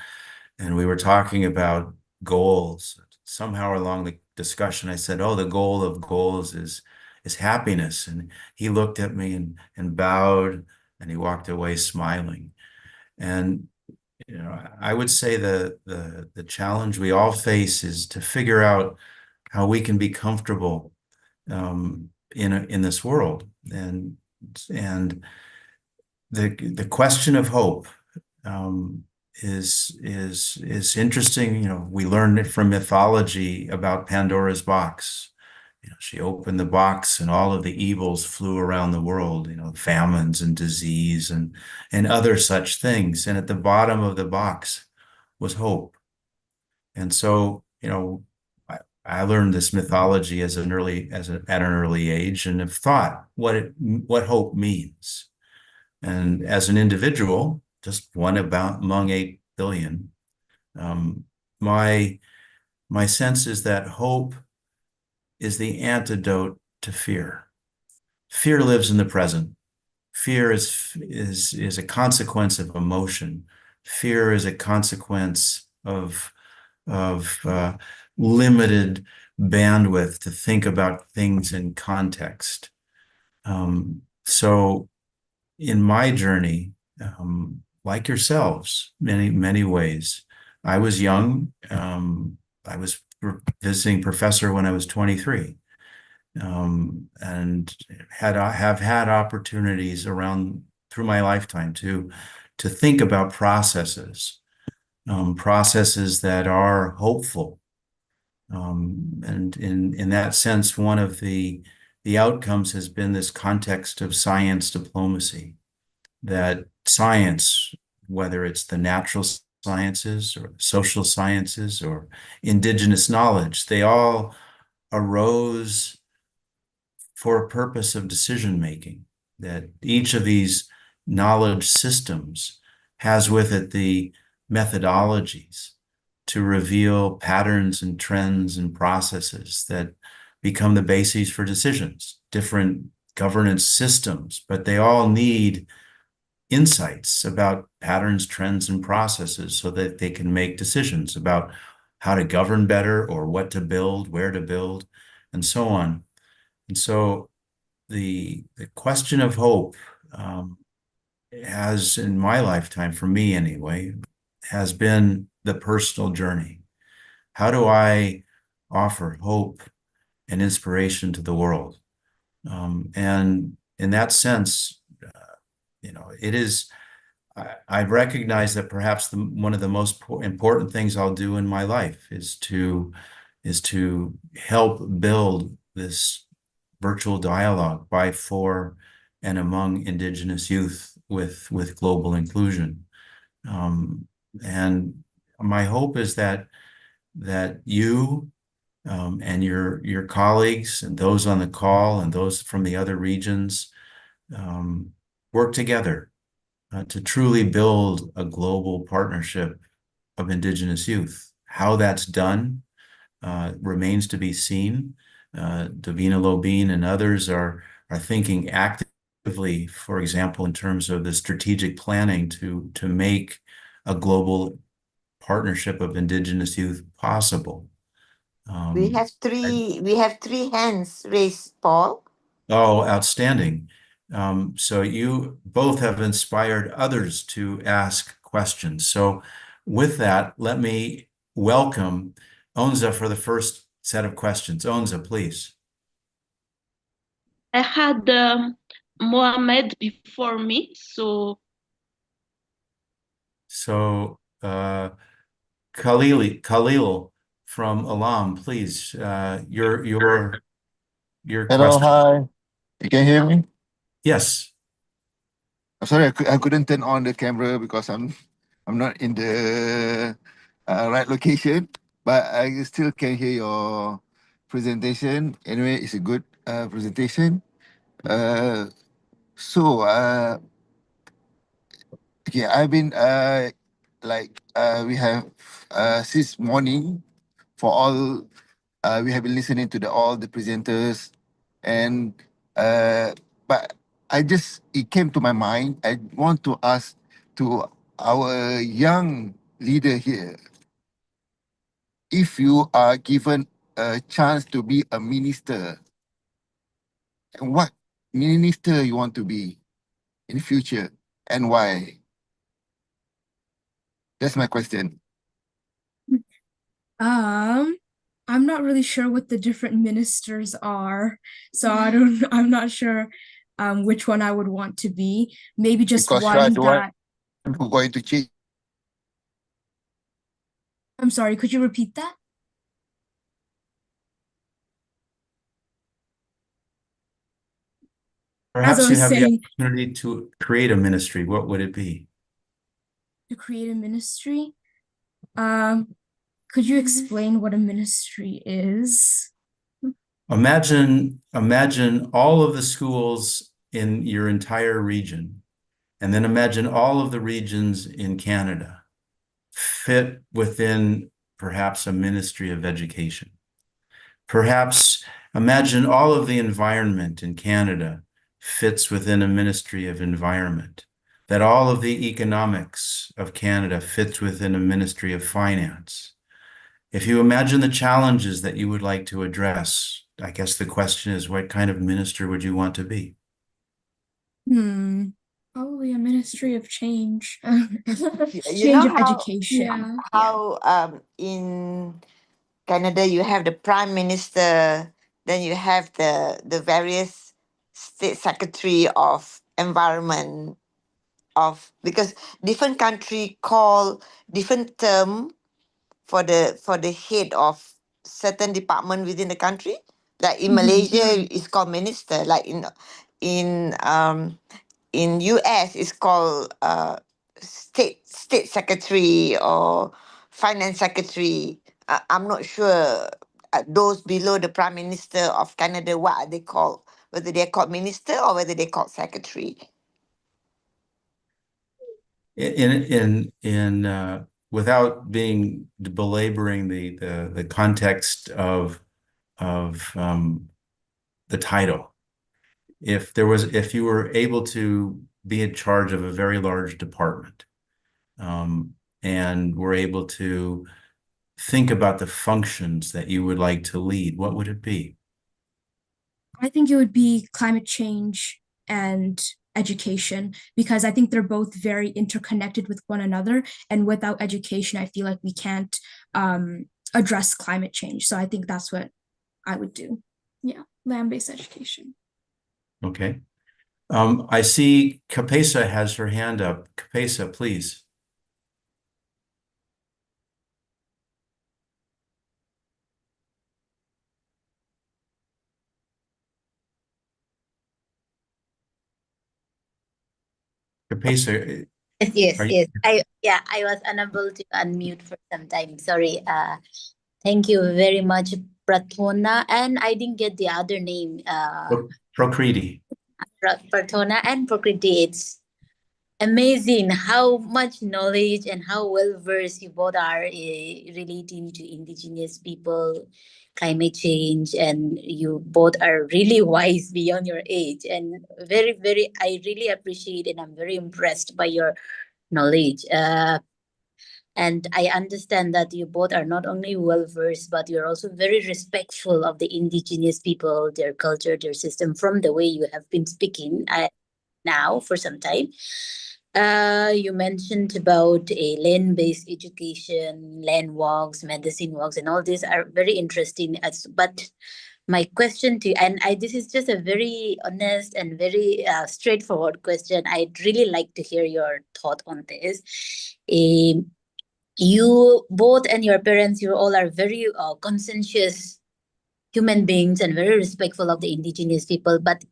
we were talking about goals. Somehow along the discussion, I said, "Oh, the goal of goals is happiness." And he looked at me and bowed, and he walked away smiling. And I would say the challenge we all face is to figure out how we can be comfortable in this world, and the question of hope is interesting. We learned it from mythology about Pandora's box. She opened the box and all of the evils flew around the world, famines and disease and other such things. And at the bottom of the box was hope. And so, I learned this mythology at an early age, and have thought what hope means. And as an individual, just one among 8 billion, my sense is that hope is the antidote to fear. Fear lives in the present. Fear is a consequence of emotion. Fear is a consequence of limited bandwidth to think about things in context. So in my journey, like yourselves, many ways, I was young. I was visiting professor when I was 23, and have had opportunities through my lifetime to think about processes processes that are hopeful. And in that sense, one of the outcomes has been this context of science diplomacy, that science, whether it's the natural sciences or social sciences or indigenous knowledge, they all arose for a purpose of decision making, that each of these knowledge systems has with it the methodologies to reveal patterns and trends and processes that become the bases for decisions, different governance systems, but they all need insights about patterns, trends, and processes so that they can make decisions about how to govern better or what to build, where to build, and so on. And so the question of hope has, in my lifetime, for me anyway, has been the personal journey. How do I offer hope and inspiration to the world? And in that sense, it is, I recognize that perhaps one of the most important things I'll do in my life is to help build this virtual dialogue by, for, and among Indigenous youth with global inclusion. And my hope is that you and your colleagues and those on the call and those from the other regions work together to truly build a global partnership of Indigenous youth. How that's done remains to be seen. Davina Lobine and others are thinking actively, for example, in terms of the strategic planning to make a global partnership of Indigenous youth possible. We have three hands raised, Paul. Oh, outstanding. So you both have inspired others to ask questions. So with that, let me welcome Onza for the first set of questions. Onza, please. I had Mohammed before me, so Khalil from Alam, please. Your Hello, question. hi. You can hear me? Yes. Sorry, I couldn't turn on the camera because I'm not in the right location, but I still can hear your presentation. Anyway, it's a good presentation. So okay, I've been we have since morning for all we have been listening to all the presenters, and but it came to my mind. I want to ask to our young leader here, if you are given a chance to be a minister, what minister you want to be in the future and why? That's my question. I'm not really sure what the different ministers are, so I'm not sure which one I would want to be. Maybe just Because you are one the one that, who going to change. I'm sorry, could you repeat that? As I Perhaps you was have the saying, opportunity to create a ministry. What would it be? to create a ministry. Could you explain what a ministry is? Imagine all of the schools in your entire region, and then imagine all of the regions in Canada fit within perhaps a ministry of education. Perhaps imagine all of the environment in Canada fits within a ministry of environment, that all of the economics of Canada fits within a ministry of finance. If you imagine the challenges that you would like to address, I guess the question is, what kind of minister would you want to be? Probably a ministry of change. You Change know of education. how in Canada you have the prime minister, then you have the various state secretary of environment of, because different country call different term for the head of certain department within the country. Like in Malaysia, it's called minister. Like in US, it's called state secretary or finance secretary. I'm not sure those below the prime minister of Canada, what are they called? Whether they're called minister or whether they're called secretary. Without being belaboring the context of the title, if you were able to be in charge of a very large department, and were able to think about the functions that you would like to lead, what would it be? I think it would be climate change and education, because I think they're both very interconnected with one another. And without education, I feel like we can't address climate change. So I think that's what I would do. Yeah, land-based education. Okay. I see Kapesa has her hand up. Kapesa, please. Kapesa, Yes, are you? yes. I was unable to unmute for some time. Sorry. Thank you very much, Pratona. And I didn't get the other name. Prokriti. Pratona and Prakriti. It's amazing how much knowledge and how well versed you both are relating to indigenous people, climate change, and you both are really wise beyond your age. And I really appreciate and I'm very impressed by your knowledge. And I understand that you both are not only well versed, but you're also very respectful of the indigenous people, their culture, their system, from the way you have been speaking now for some time. You mentioned about a land-based education, land walks, medicine walks, and all these are very interesting. But my question to you, and this is just a very honest and very straightforward question. I'd really like to hear your thought on this. You both and your parents, you all are very conscientious human beings and very respectful of the indigenous people. But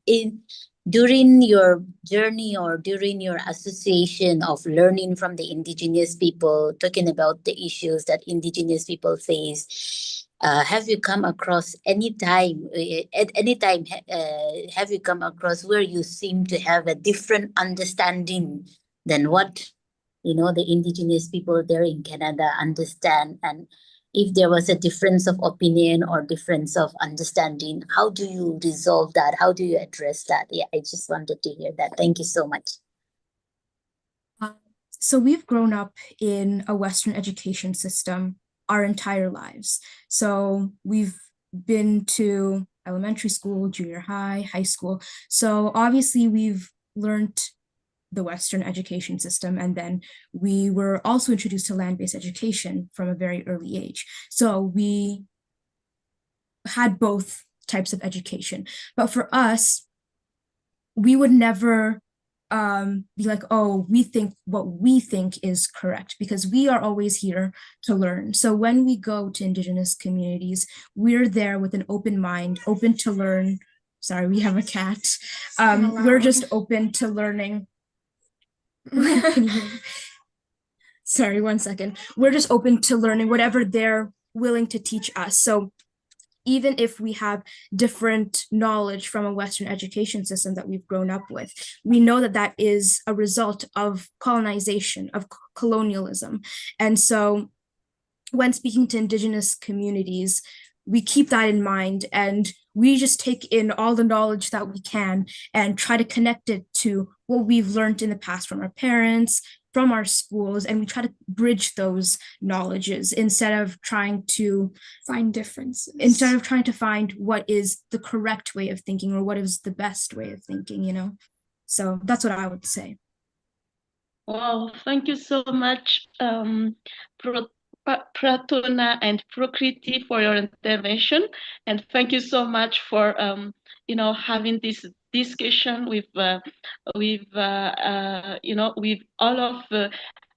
during your journey or during your association of learning from the indigenous people, talking about the issues that indigenous people face, have you come across any time, at any time, have you come across where you seem to have a different understanding than what the indigenous people there in Canada understand? And if there was a difference of opinion or difference of understanding, how do you resolve that? How do you address that? Yeah, I just wanted to hear that. Thank you so much. So we've grown up in a Western education system our entire lives. So we've been to elementary school, junior high, high school. So obviously we've learned the Western education system. And then we were also introduced to land-based education from a very early age. So we had both types of education. But for us, we would never be like, oh, we think what we think is correct, because we are always here to learn. So when we go to Indigenous communities, we're there with an open mind, open to learn. Sorry, we have a cat. We're just open to learning. Sorry, one second. We're just open to learning whatever they're willing to teach us. So even if we have different knowledge from a Western education system that we've grown up with, we know that that is a result of colonization, of colonialism. And so when speaking to Indigenous communities, we keep that in mind, and we just take in all the knowledge that we can and try to connect it to what we've learned in the past from our parents, from our schools, and we try to bridge those knowledges instead of trying to find differences. Instead of trying to find what is the correct way of thinking or what is the best way of thinking, So that's what I would say. Wow, thank you so much, Pratona and Prakriti, for your intervention, and thank you so much for having this discussion with with all of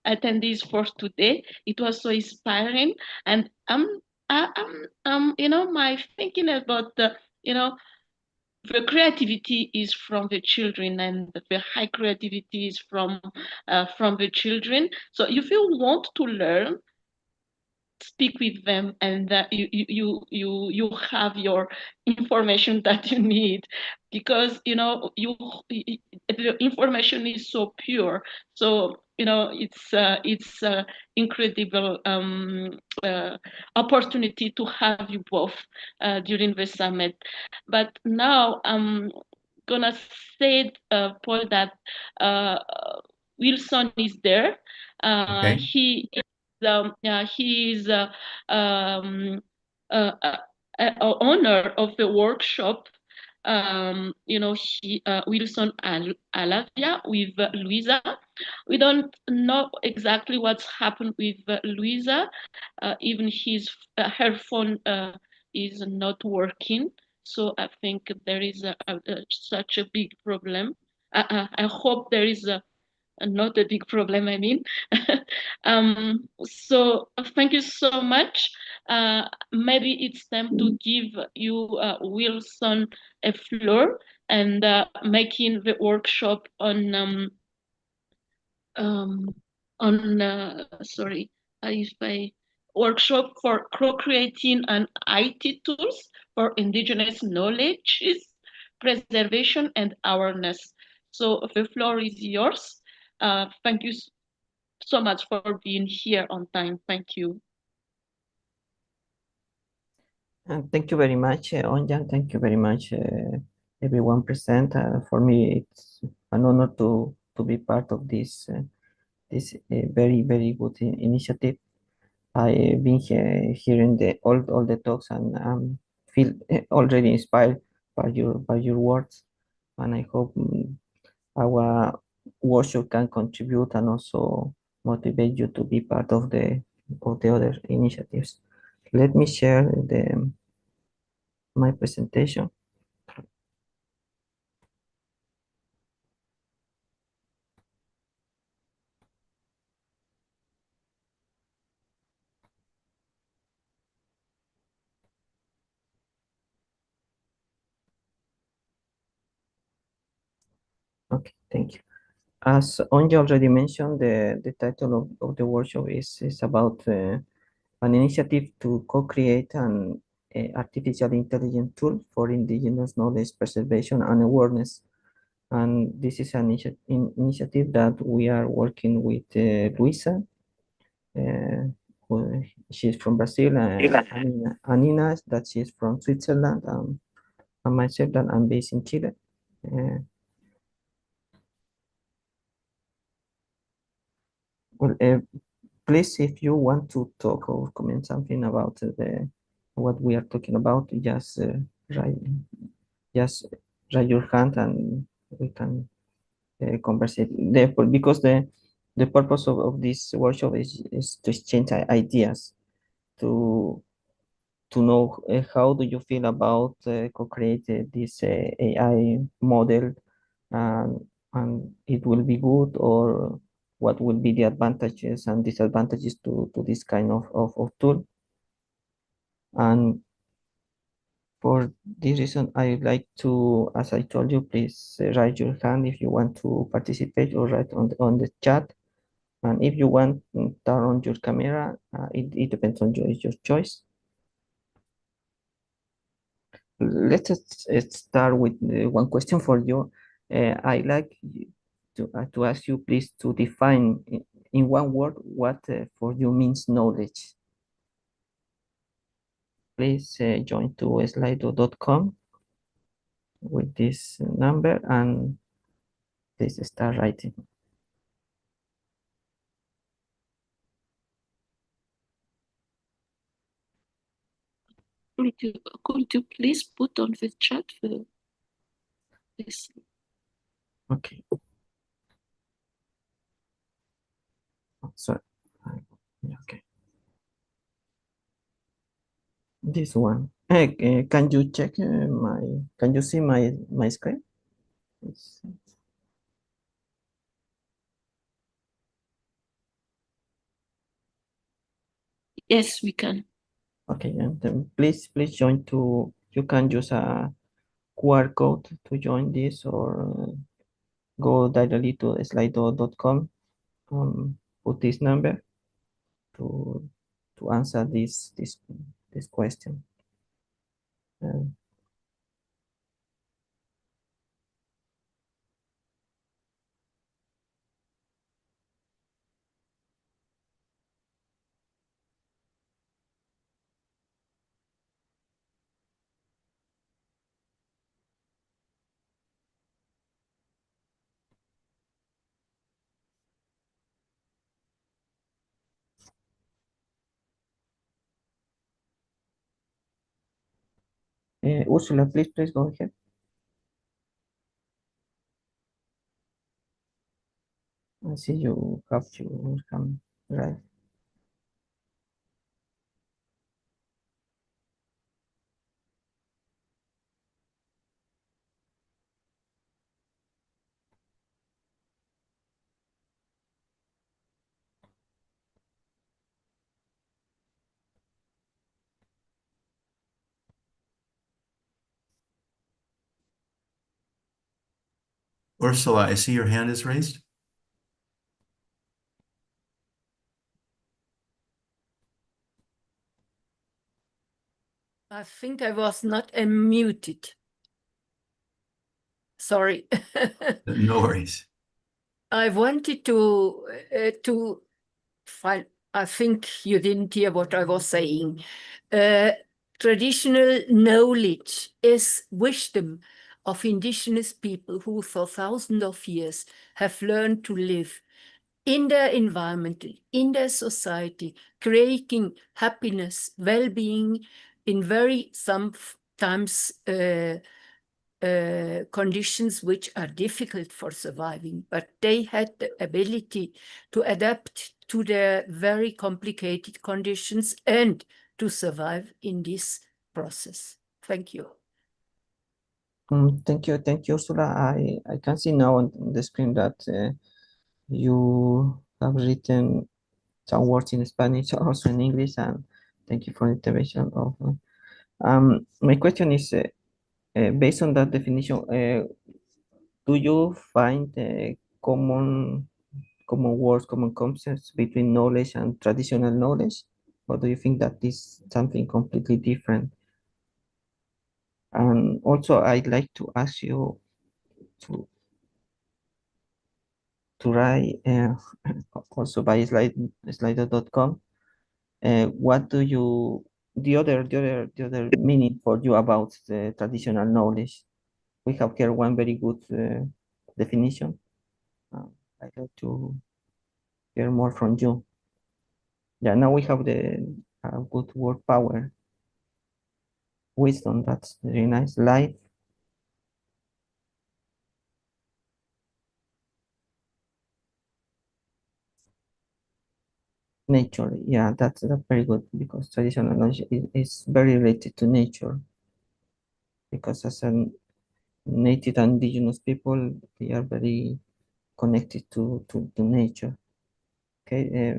attendees for today. It was so inspiring, and my thinking about the creativity is from the children, and the high creativity is from the children. So if you want to learn, speak with them, and you have your information that you need, because the information is so pure. So it's incredible opportunity to have you both during the summit. But now I'm gonna say, Paul, that uh, Wilson is there. Okay. He is um, owner of the workshop. Wilson Alavia with Luisa. We don't know exactly what's happened with Luisa. Even her phone is not working. So I think there is such a big problem. I hope there is not a big problem, I mean. So thank you so much. Maybe it's time to give you, Wilson, a floor, and making the workshop sorry, if I workshop for co-creating an IT tools for indigenous knowledge, preservation and awareness. So the floor is yours. Thank you so much for being here on time. Thank you. Thank you very much, Onjan. Thank you very much, everyone present. For me, it's an honor to be part of this very very good initiative. I've been hearing all the talks and feel already inspired by your words, and I hope our workshop can contribute and also motivate you to be part of the other initiatives. Let me share my presentation. Okay, thank you. As Onja already mentioned, the title of the workshop is about an initiative to co-create an artificial intelligence tool for indigenous knowledge preservation and awareness. And this is an initiative that we are working with Luisa, she's from Brazil, and Anina, that she's from Switzerland, and myself, that I'm based in Chile. Uh, well, please, if you want to talk or comment something about what we are talking about, write just raise your hand and we can converse it. Therefore, because the purpose of this workshop is to exchange ideas, to know how do you feel about co-create this AI model, and it will be good, or what will be the advantages and disadvantages to this kind of tool. And for this reason, I would like to, as I told you, please raise your hand if you want to participate, or write on the chat. And if you want, turn on your camera. It depends on you, it's your choice. Let's start with one question for you. I like to ask you, please, to define in one word what for you means knowledge. Please join to slido.com with this number and please start writing. Could you please put on the chat this? Okay. Oh, sorry. Okay. This one. Can you check can you see my screen? It's, Yes, we can. okay, and please join to. You can use a QR code to join this, or go directly to slido.com. Put this number to answer this question. Uh, Ursula, please go ahead. I see you have your hand right. Ursula, I see your hand is raised. I think I was not unmuted. Sorry. No worries. I wanted to find, I think you didn't hear what I was saying. Traditional knowledge is wisdom of indigenous people who for thousands of years have learned to live in their environment, in their society, creating happiness, well-being in very sometimes conditions which are difficult for surviving, but they had the ability to adapt to their very complicated conditions and to survive in this process. Thank you. Thank you, Ursula. I can see now on the screen that you have written some words in Spanish, also in English, and thank you for the intervention of. My question is, based on that definition, do you find common words, common concepts between knowledge and traditional knowledge, or do you think that is something completely different? And also, I'd like to ask you to write also by slido.com. What do you the other meaning for you about the traditional knowledge? We have here one very good definition. I'd like to hear more from you. Yeah, now we have the good word power, wisdom. That's very nice. Life, nature. Yeah, that's very good because traditional knowledge is very related to nature. Because as a native and indigenous people, they are very connected to nature. Okay,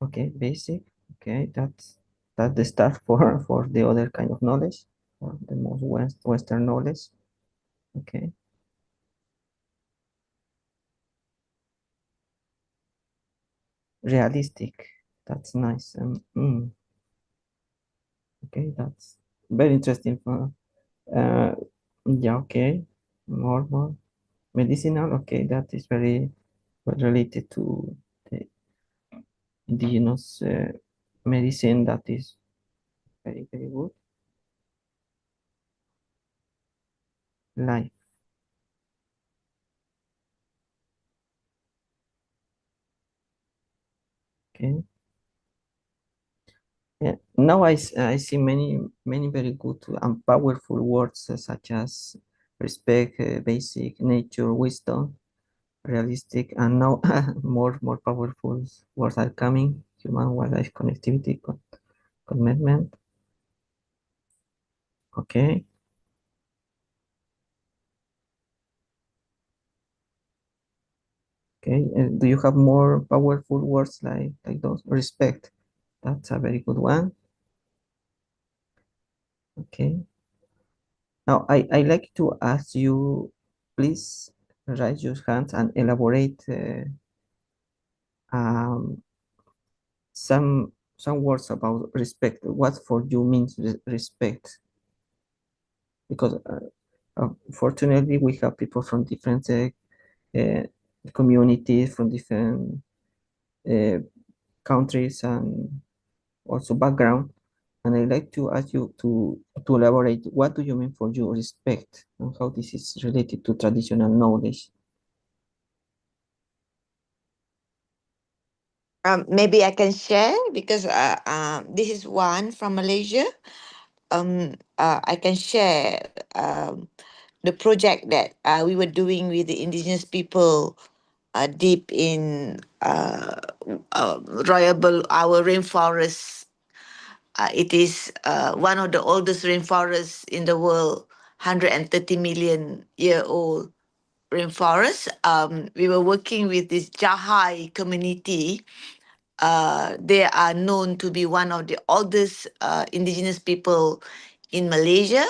okay, basic. Okay, that's the start for the other kind of knowledge, for the most Western knowledge. Okay. Realistic. That's nice. Okay, that's very interesting. Yeah, okay. More medicinal. Okay, that is very related to the indigenous medicine. That is very good. Life. Okay. Yeah. Now I see many very good and powerful words such as respect, basic, nature, wisdom, realistic, and now more powerful words are coming: human, wildlife, connectivity, commitment. Okay. Okay, and do you have more powerful words like those? Respect. That's a very good one. Okay. Now I like to ask you, please raise your hands and elaborate um, some words about respect. What for you means respect? Because fortunately we have people from different uh, communities, from different uh, countries and also background. And I'd like to ask you to elaborate, what do you mean for you respect and how this is related to traditional knowledge? Maybe I can share because this is one from Malaysia. I can share the project that we were doing with the indigenous people deep in our rainforest. It is one of the oldest rainforests in the world, 130 million year old rainforest. We were working with this Jahai community. They are known to be one of the oldest indigenous people in Malaysia.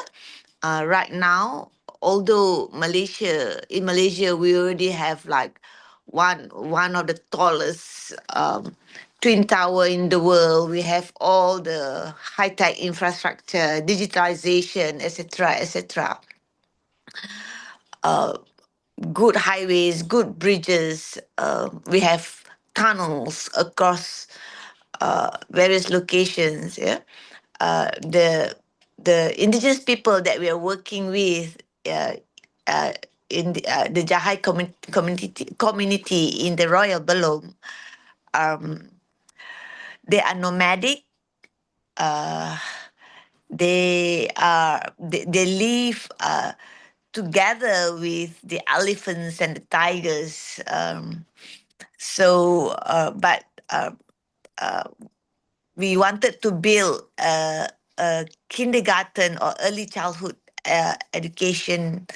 Right now, although in Malaysia, we already have like one of the tallest twin tower in the world. We have all the high tech infrastructure, digitalization, etc., etc. Good highways, good bridges. We have tunnels across various locations. Yeah, the indigenous people that we are working with uh, in the Jahai community in the Royal Belum, they are nomadic. Uh, they live together with the elephants and the tigers. But we wanted to build a kindergarten or early childhood education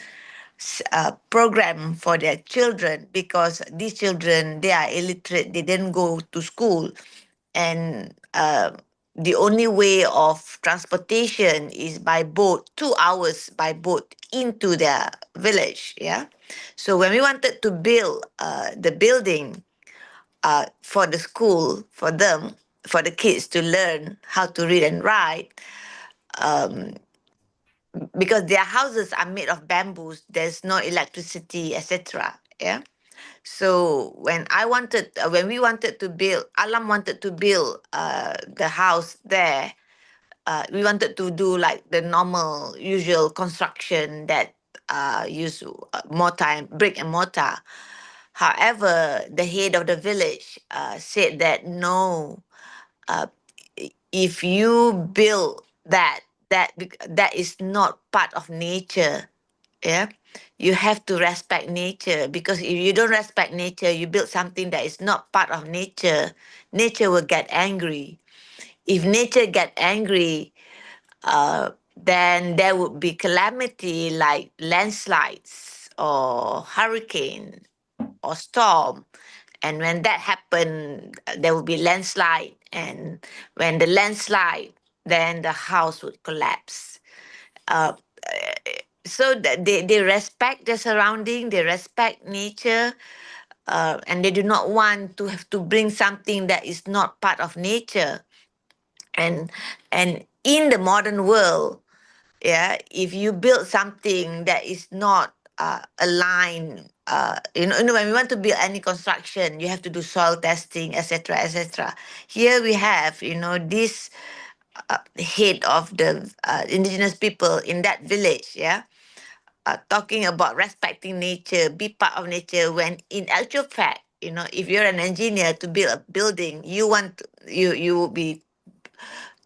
program for their children, because these children, they are illiterate, they didn't go to school, and the only way of transportation is by boat, 2 hours by boat into their village. Yeah, so when we wanted to build the building for the school, for them, for the kids to learn how to read and write, because their houses are made of bamboos, there's no electricity, etc. Yeah. So when we wanted to build, Alam wanted to build the house there. We wanted to do like the normal, usual construction that use mortar, brick and mortar. However, the head of the village said that no, uh, if you build that is not part of nature. Yeah, you have to respect nature, because if you don't respect nature, you build something that is not part of nature, nature will get angry. If nature get angry, then there would be calamity like landslides or hurricane or storm. And when that happen, there will be landslide. And when the landslide, then the house would collapse. Uh, so that they respect their surrounding, they respect nature, and they do not want to have to bring something that is not part of nature. And in the modern world, yeah, if you build something that is not aligned, when we want to build any construction, you have to do soil testing, etc., etc. Here we have, this head of the indigenous people in that village, yeah, talking about respecting nature, be part of nature, when in actual fact, if you're an engineer to build a building, you will be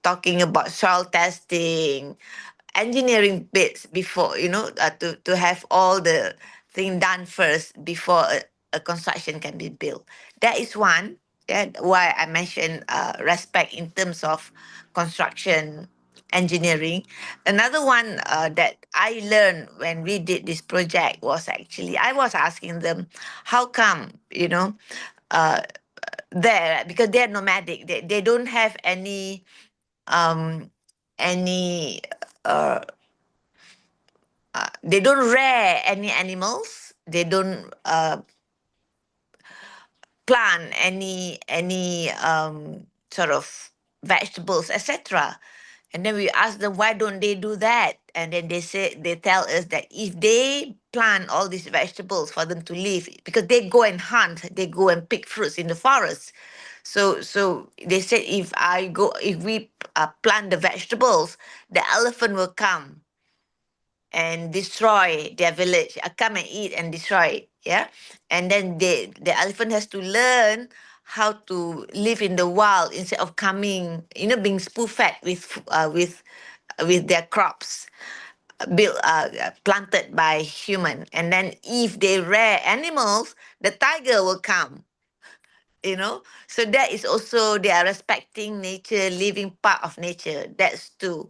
talking about soil testing, engineering bits before, to have all the thing done first before a construction can be built. That is one. Yeah, why I mentioned respect in terms of construction engineering. Another one that I learned when we did this project was actually I was asking them, how come, there, because they're nomadic, they don't have um any uh, they don't rear any animals, they don't plant any sort of vegetables, etc. And then we ask them, why don't they do that? And then they tell us that if they plant all these vegetables for them to live, because they go and hunt, they go and pick fruits in the forest. So they said, if we plant the vegetables, the elephant will come and destroy their village, come and eat and destroy it, yeah. And then the elephant has to learn how to live in the wild instead of coming, being spoon fed with their crops built planted by human. And then if they rear animals, the tiger will come, so that is also, they are respecting nature, living part of nature. That's two.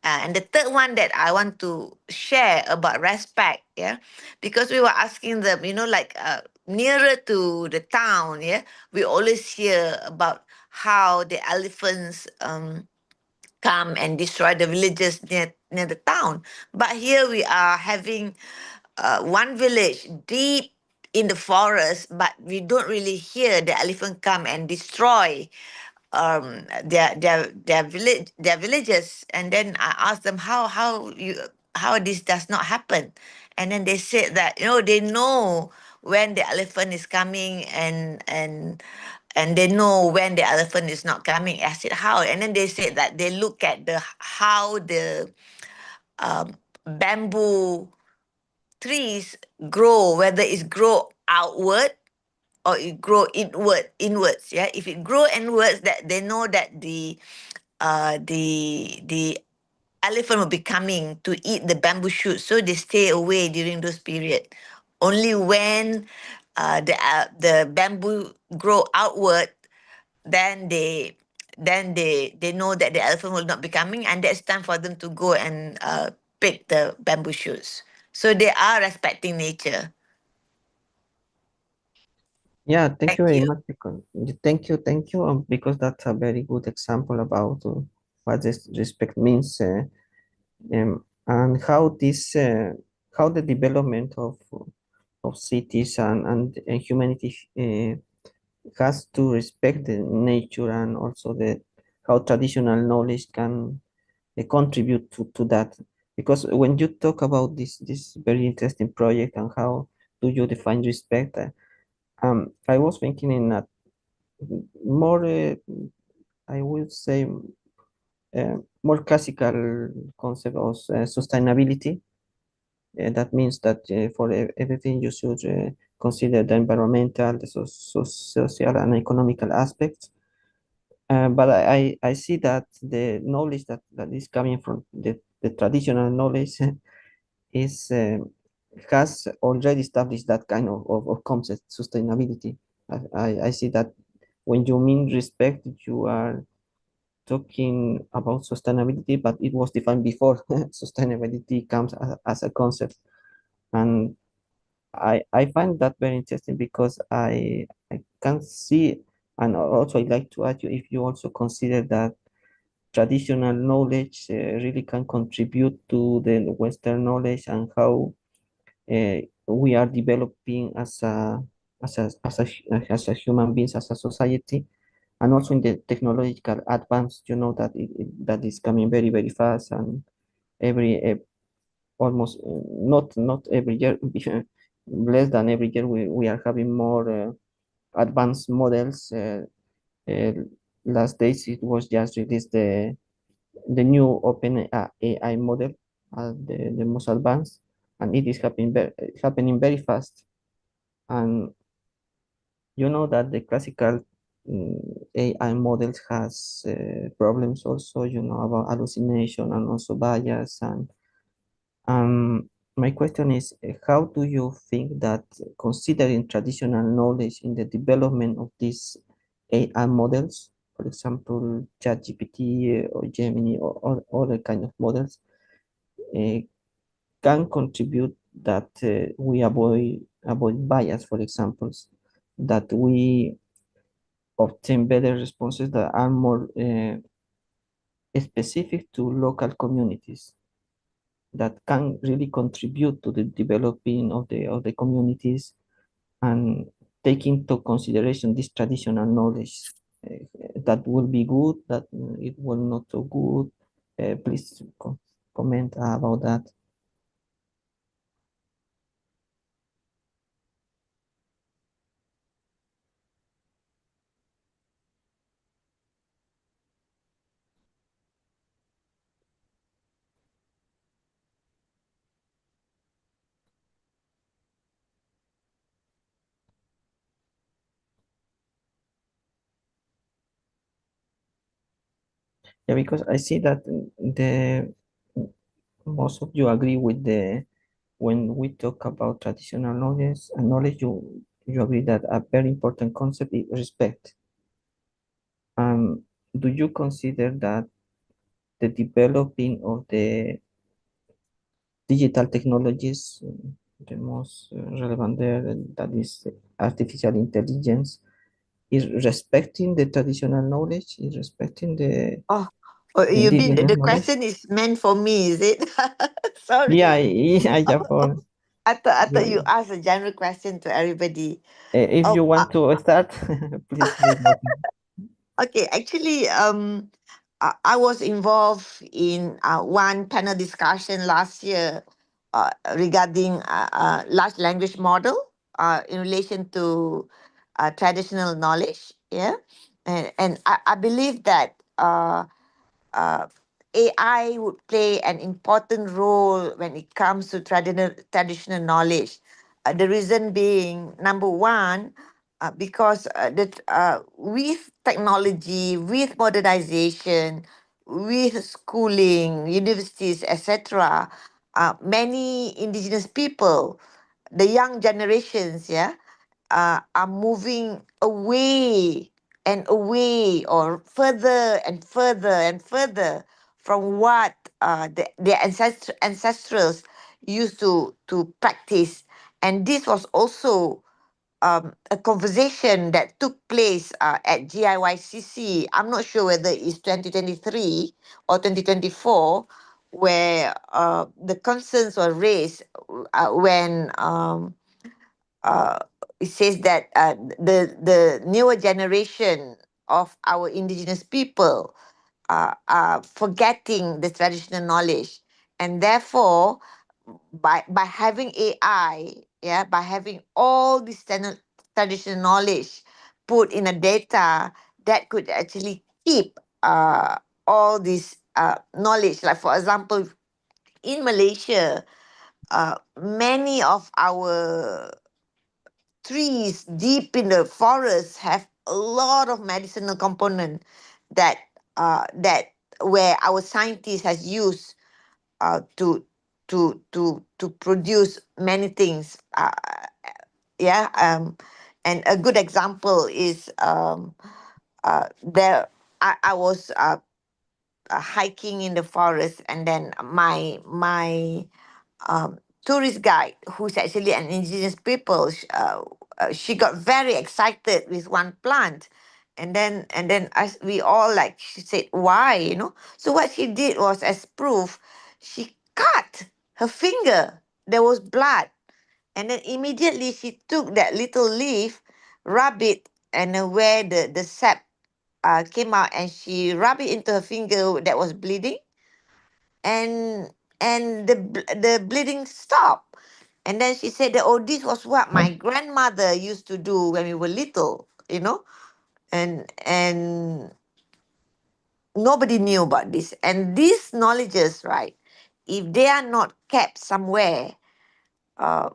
And the third one that I want to share about respect, yeah, because we were asking them, like nearer to the town, yeah, we always hear about how the elephants come and destroy the villages near the town. But here we are having one village deep in the forest, but we don't really hear the elephant come and destroy their villages. And then I asked them how this does not happen. And then they said that they know when the elephant is coming, and they know when the elephant is not coming. I said, how? And then they said that they look at how the bamboo trees grow, whether it's grow outward or it grow inwards. Yeah, if it grow inwards, that they know that the elephant will be coming to eat the bamboo shoots, so they stay away during those period. Only when the bamboo grow outward, then they know that the elephant will not be coming, and that's time for them to go and pick the bamboo shoots. So they are respecting nature. Yeah, thank you Thank very you. much. Because thank you, because that's a very good example about what this respect means, and how the development of cities and humanity has to respect the nature, and also the how traditional knowledge can contribute to that. Because when you talk about this very interesting project and how do you define respect, I was thinking in a more, I would say, more classical concept of sustainability. That means that for everything you should consider the environmental, the social and economical aspects. But I see that the knowledge that is coming from the traditional knowledge is has already established that kind of concept, sustainability. I see that when you mean respect, you are talking about sustainability, but it was defined before sustainability comes as a concept. And I find that very interesting, because I can see, and also I'd like to ask you if you also consider that traditional knowledge really can contribute to the Western knowledge, and how we are developing as a human beings, as a society, and also in the technological advance. You know that that is coming very very fast, and every almost not every year, less than every year, we are having more advanced models. Uh, Last days it was just released the new open AI model, the most advanced, and it is happening very fast. And you know that the classical AI models has problems also, about hallucination and also bias. And my question is, how do you think that, considering traditional knowledge in the development of these AI models, for example, ChatGPT or Gemini or other kind of models, can contribute that we avoid bias, for example, that we obtain better responses that are more specific to local communities, that can really contribute to the developing of the communities, and take into consideration this traditional knowledge, that will be good, that it will not so good. Please comment about that. Yeah, because I see that the most of you agree with the when we talk about traditional knowledge, you agree that a very important concept is respect. Do you consider that the developing of the digital technologies, the most relevant there, that is artificial intelligence, is respecting the traditional knowledge, is respecting the Oh, oh, you mean indigenous the knowledge? question is meant for me, is it? Sorry. Yeah, yeah, yeah, for I thought you you. asked a general question to everybody. If Oh, you want to start, please, please. okay. Actually, I was involved in one panel discussion last year regarding large language model in relation to traditional knowledge. Yeah, and I believe that uh, AI would play an important role when it comes to traditional knowledge. The reason being, number one, because with technology, with modernization, with schooling, universities, etc., many indigenous people, the young generations, yeah, are moving away and away, or further and further and further from what their ancestrals used to practice. And this was also a conversation that took place at GIYCC. I'm not sure whether it's 2023 or 2024, where the concerns were raised when uh, it says that the newer generation of our indigenous people are forgetting the traditional knowledge, and therefore by having AI, yeah, by having all this traditional knowledge put in a data that could actually keep all this knowledge. Like for example, in Malaysia, many of our trees deep in the forest have a lot of medicinal component that that where our scientists has used to produce many things. Yeah. And a good example is there. I was hiking in the forest, and then my tourist guide, who's actually an indigenous people, she got very excited with one plant, and then as we all, like, she said, why, so what she did was, as proof, she cut her finger. There was blood, and then immediately she took that little leaf, rub it, and where the sap came out, and she rubbed it into her finger that was bleeding, and the bleeding stopped. And then she said that, oh, this was what my grandmother used to do when we were little. And nobody knew about this. And these knowledges, right, if they are not kept somewhere, uh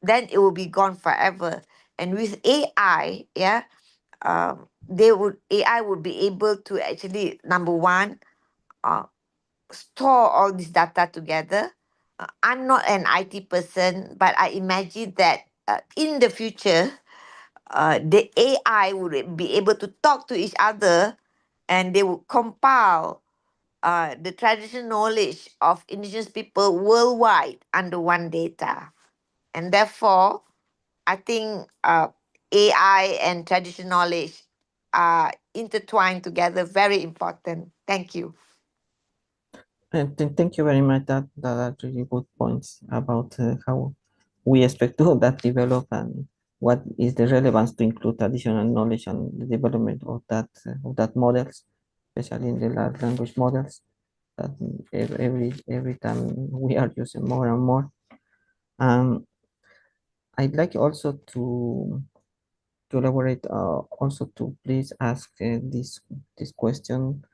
then it will be gone forever. And with AI, yeah, AI would be able to actually, number one, uh, store all this data together. I'm not an IT person, but I imagine that in the future, the AI would be able to talk to each other, and they would compile the traditional knowledge of indigenous people worldwide under one data. And therefore, I think AI and traditional knowledge are intertwined together, very important. Thank you. Thank you very much. That are really good points about how we expect to that develop and what is the relevance to include additional knowledge and the development of that models, especially in the large language models. That every time we are using more and more. I'd like also to elaborate, also to please ask this question.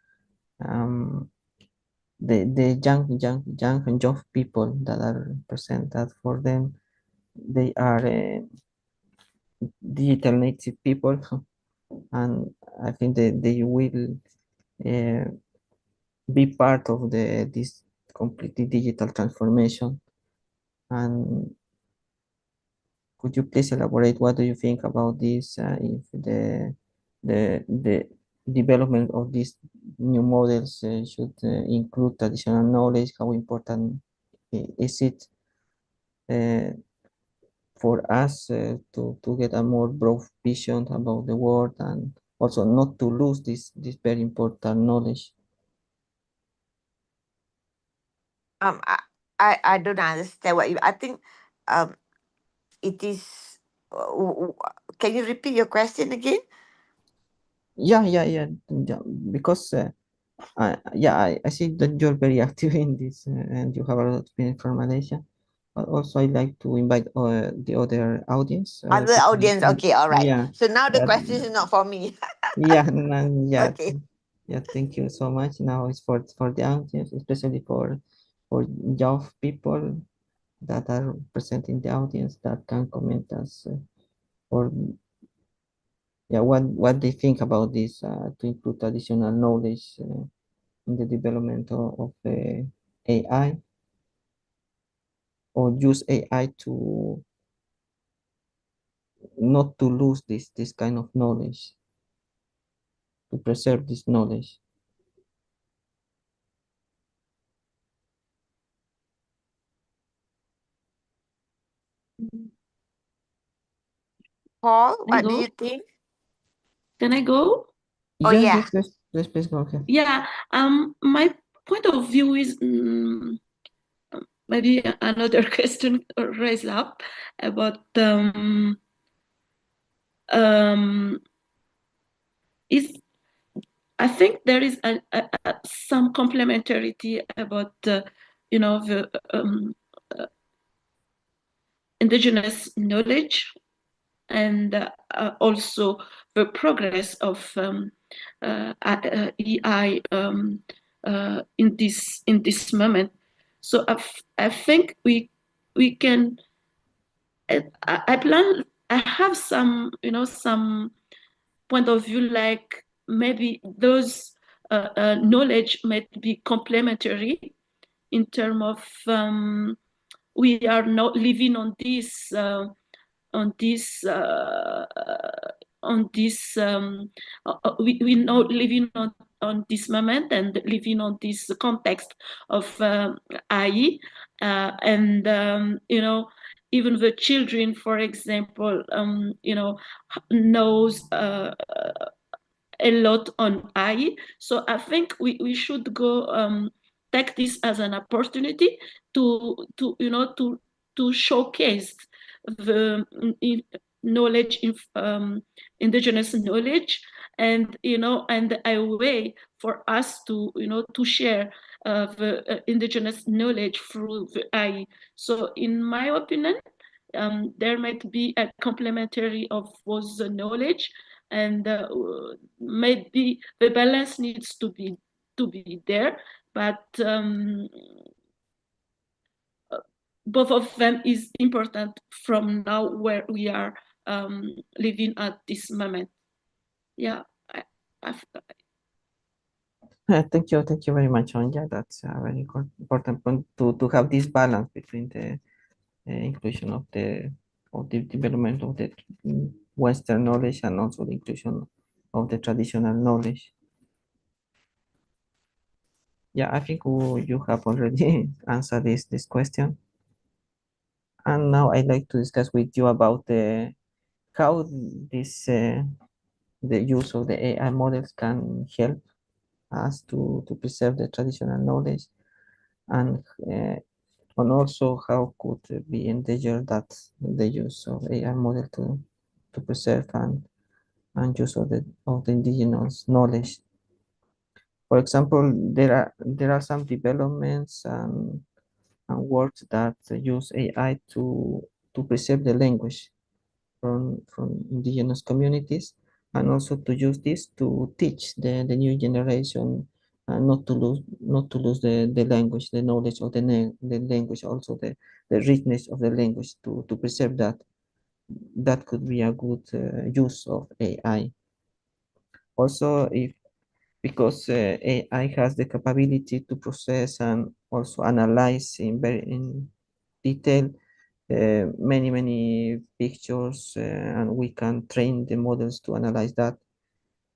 The young and young people that are present, that for them they are digital native people, and I think that they will uh, be part of this completely digital transformation. And could you please elaborate what do you think about this? If the development of these new models should include traditional knowledge, how important is it for us to get a more broad vision about the world, and also not to lose this very important knowledge? I don't understand what you. I think it is. Can you repeat your question again? Yeah. Because I see that you're very active in this and you have a lot of experience from Malaysia. But also, I'd like to invite the other audience. Other People audience. Okay, all right. Yeah, So now the that, question is not for me. yeah, yeah, Okay. yeah. Thank you so much. Now it's for the audience, especially for young people that are present in the audience that can comment us or yeah, what they think about this to include additional knowledge in the development of AI, or use AI to not to lose this kind of knowledge, to preserve this knowledge. Paul, Can I what do go? you think? Can I go? Oh, Yes, yeah. please go ahead. Yeah. My point of view is maybe another question raised up about is I think there is some complementarity about the indigenous knowledge and also the progress of EI in this moment. So I think we can. I plan. I have some some point of view like maybe those knowledge might be complementary in terms of we are not living on this on this uh, on this we not living on this moment and living on this context of AI and even the children, for example, knows a lot on AI. So I think we should go take this as an opportunity to showcase the knowledge, indigenous knowledge, and and a way for us to share the indigenous knowledge through the AI. So in my opinion, there might be a complementary of those knowledge, and maybe the balance needs to be there, but both of them is important from now where we are living at this moment. Yeah, Thank you very much, Anja. That's a very important point to have this balance between the inclusion of the development of the Western knowledge and also the inclusion of the traditional knowledge. Yeah, I think you have already answered this question. And now I'd like to discuss with you about the how this the use of the AI models can help us to preserve the traditional knowledge, and uh, and also how could be endangered that the use of AI model to preserve and use of the indigenous knowledge. For example, there are some developments and works that use AI to preserve the language from indigenous communities, and also to use this to teach the new generation not to lose the language, the knowledge of the language, also the richness of the language, to preserve that. That could be a good use of AI. Also, if because AI has the capability to process and also analyze in very in detail many pictures, and we can train the models to analyze that,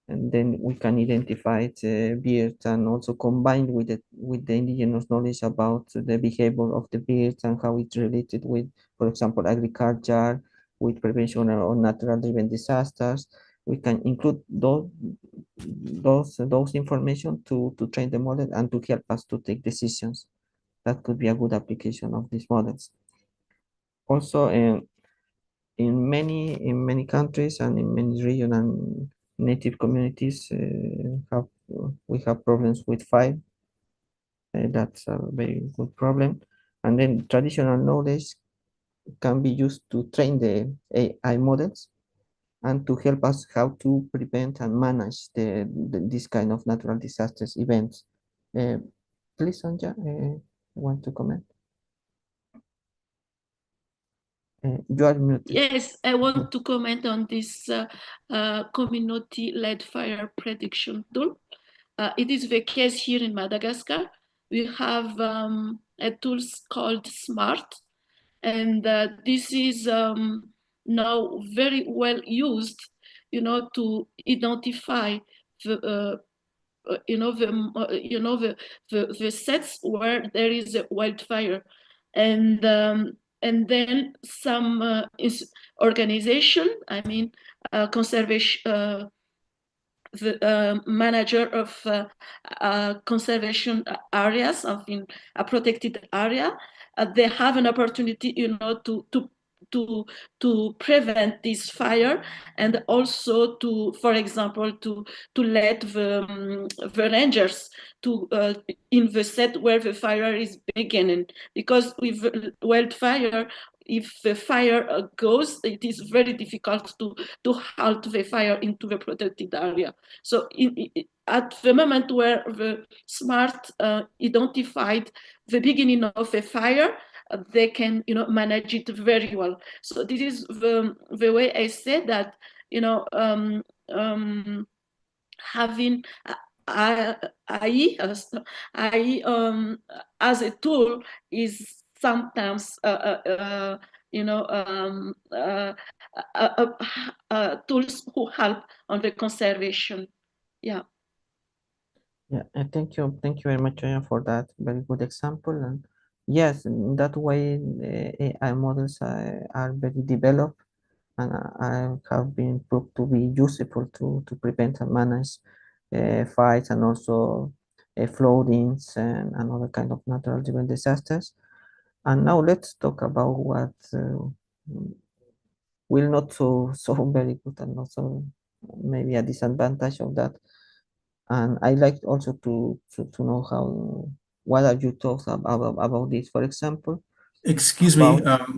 and then we can identify the birds, and also combine with the indigenous knowledge about the behavior of the birds and how it's related with, for example, agriculture, with prevention of natural driven disasters. We can include those information to train the model and to help us to take decisions. That could be a good application of these models. Also, in many countries and in many regions and native communities, have we have problems with fire. That's a very good problem. And then traditional knowledge can be used to train the AI models and to help us how to prevent and manage this kind of natural disasters events. Uh, Please, Sonja, want to comment? You are muted. Yes, I want to comment on this community-led fire prediction tool. It is the case here in Madagascar. We have a tool called SMART, and this is now very well used, to identify the the sets where there is a wildfire, and then some organization, I mean, conservation, the manager of conservation areas, in a protected area, they have an opportunity, to prevent this fire, and also to, for example, to let the rangers to in the set where the fire is beginning, because with wildfire, if the fire goes, it is very difficult to halt the fire into the protected area. So at the moment where the SMART identified the beginning of a fire, they can manage it very well. So this is the way I said that, having AI as a tool is sometimes tools who help on the conservation. Yeah. Yeah, thank you very much, for that very good example. And yes, in that way, the AI models are very developed, and have been proved to be useful to prevent and manage fires, and also floodings and other kind of natural driven disasters. And now let's talk about what will not so very good, and also maybe a disadvantage of that. And I like also to know what are your thoughts about this. For example, Excuse me, about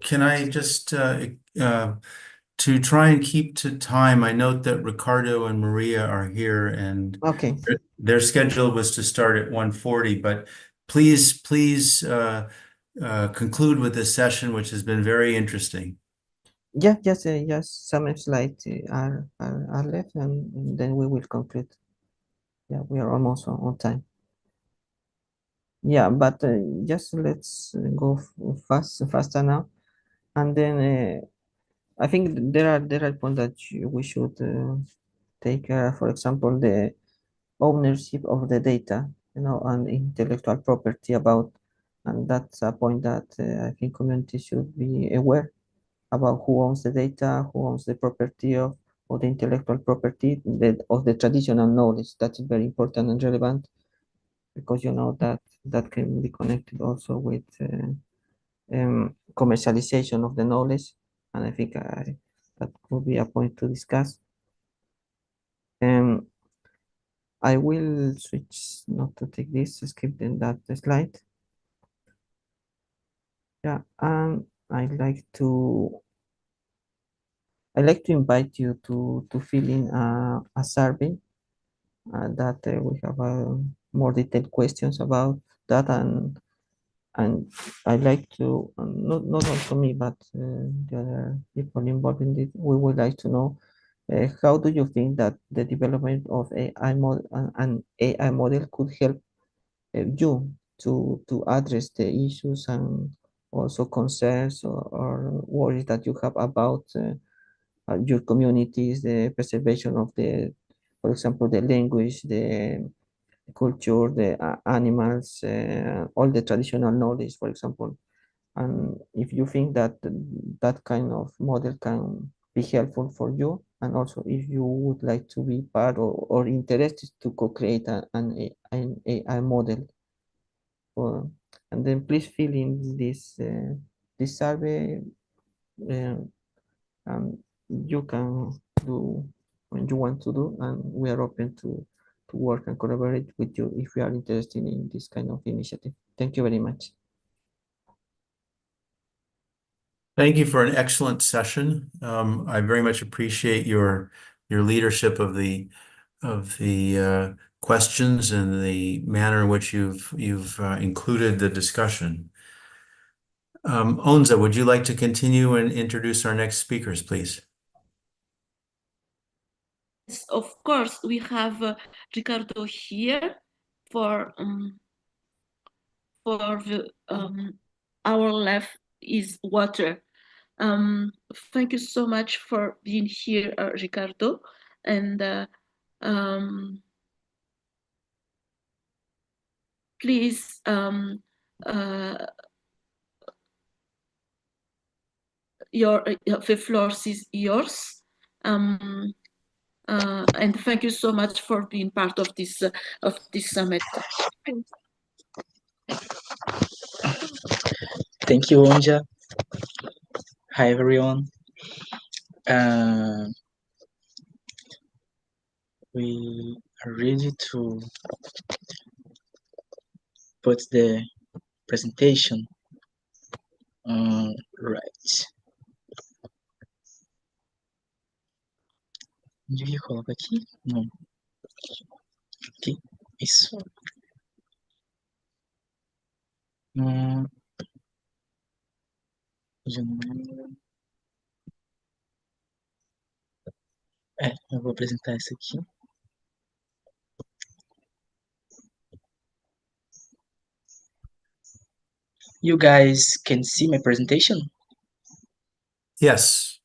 can I just to try and keep to time, I note that Ricardo and Maria are here, and okay. their schedule was to start at 1:40, but please conclude with this session, which has been very interesting. Yeah, just some slides are left, and then we will conclude. Yeah, we are almost on time. Yeah, but just let's go faster now, and then I think there are points that we should take, for example, the ownership of the data, and intellectual property about, and that's a point that I think community should be aware about who owns the data, who owns the property of the intellectual property, of the traditional knowledge. That is very important and relevant because that can be connected also with commercialization of the knowledge, and I think that could be a point to discuss. I will switch not to take this, skip then that slide. Yeah, and I'd like to invite you to fill in a survey that we have more detailed questions about that, and I'd like to not also me but the other people involved in it. We would like to know how do you think that the development of AI model an AI model could help you to address the issues and also concerns or worries that you have about your communities, the preservation of for example, the language, the culture, the animals, all the traditional knowledge, for example. And if you think that that kind of model can be helpful for you, and also if you would like to be part or interested to co-create an AI model, for, and then please fill in this survey. Uh, you can do when you want to do, and we are open to work and collaborate with you if you are interested in this kind of initiative. Thank you very much. Thank you for an excellent session. I very much appreciate your leadership of the questions and the manner in which you've included the discussion. Onza, would you like to continue and introduce our next speakers, please? Yes, of course, we have Ricardo here for our left is water. Thank you so much for being here, Ricardo, and please the floor is yours. And thank you so much for being part of this summit. Thank you, Onja. Hi, everyone. We are ready to put the presentation. Right. Onde que coloca aqui? Não. Aqui. Isso. Já não lembro. Eu vou apresentar essa aqui. You guys can see my presentation? Yes.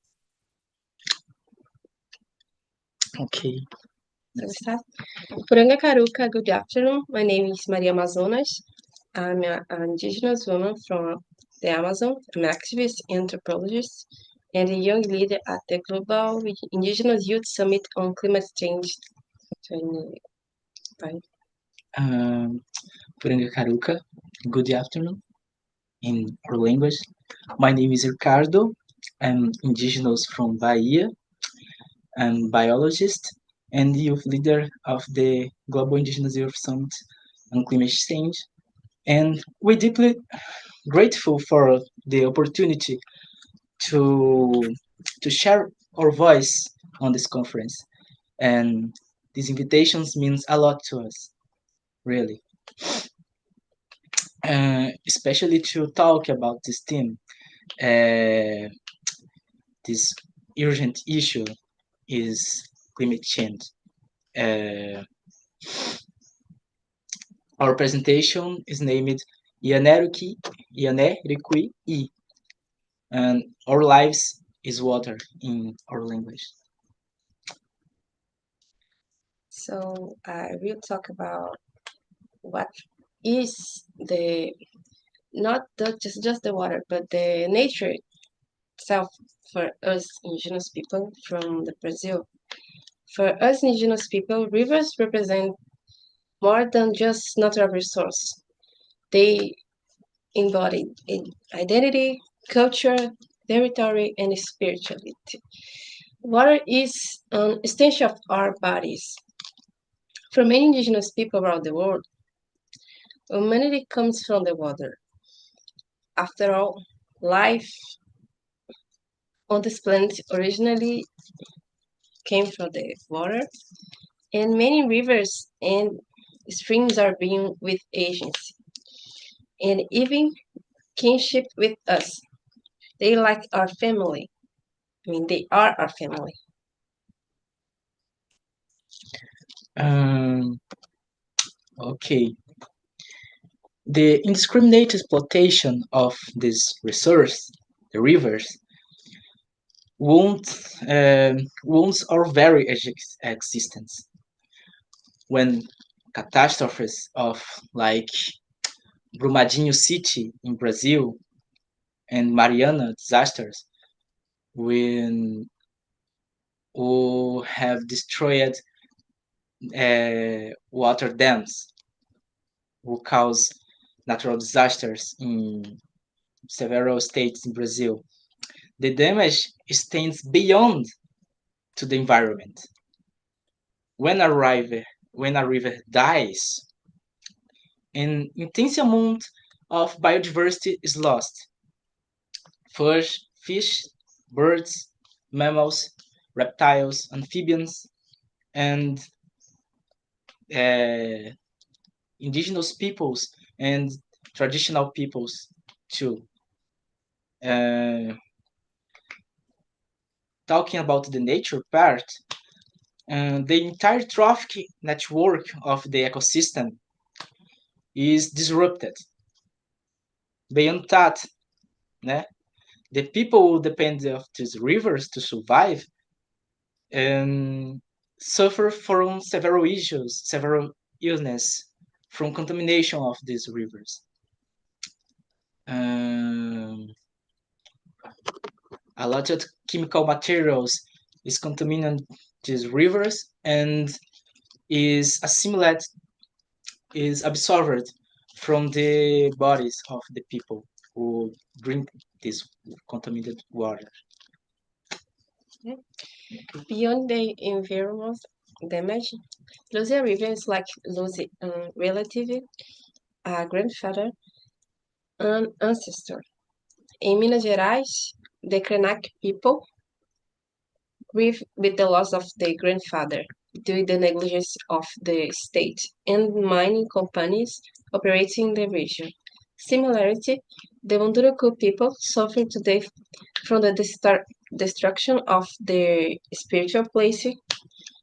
Okay. Puranga Karuka, good afternoon. My name is Maria Amazonas. I'm an indigenous woman from the Amazon. I'm an activist, anthropologist, and a young leader at the Global Indigenous Youth Summit on Climate Change 25. Puranga Karuka, good afternoon in our language. My name is Ricardo. I'm indigenous from Bahia. I'm biologist and youth leader of the Global Indigenous Youth Summit on Climate Change. And we're deeply grateful for the opportunity to share our voice on this conference. And these invitations means a lot to us, really. Especially to talk about this theme, this urgent issue is climate change. Our presentation is named Yanerukui I, and our lives is water in our language? So I will talk about what is the not just the water, but the nature itself for us indigenous people from the Brazil. For us indigenous people, rivers represent more than just natural resource. They embody identity, culture, territory, and spirituality. Water is an extension of our bodies. For many indigenous people around the world, humanity comes from the water. After all, life on this planet originally came from the water, and many rivers and streams are being with agency and even kinship with us. They like our family. I mean, they are our family. Okay. The indiscriminate exploitation of this resource, the rivers, wounds our very existence. When catastrophes of like Brumadinho City in Brazil and Mariana disasters, when who have destroyed water dams, who cause natural disasters in several states in Brazil. The damage extends beyond to the environment. When a river dies, an intense amount of biodiversity is lost. Fish, birds, mammals, reptiles, amphibians, and indigenous peoples and traditional peoples too. Talking about the nature part, the entire trophic network of the ecosystem is disrupted. Beyond that, né, the people who depend of these rivers to survive suffer from several issues, several illness from contamination of these rivers. A lot of chemical materials is contaminating these rivers and is assimilated, is absorbed from the bodies of the people who drink this contaminated water. Beyond the environmental damage, losing a river is like losing a relative, a grandfather, an ancestor. In Minas Gerais, the Krenak people grieve with the loss of their grandfather due to the negligence of the state and mining companies operating in the region. Similarly, the Munduruku people suffer today from the destruction of their spiritual place,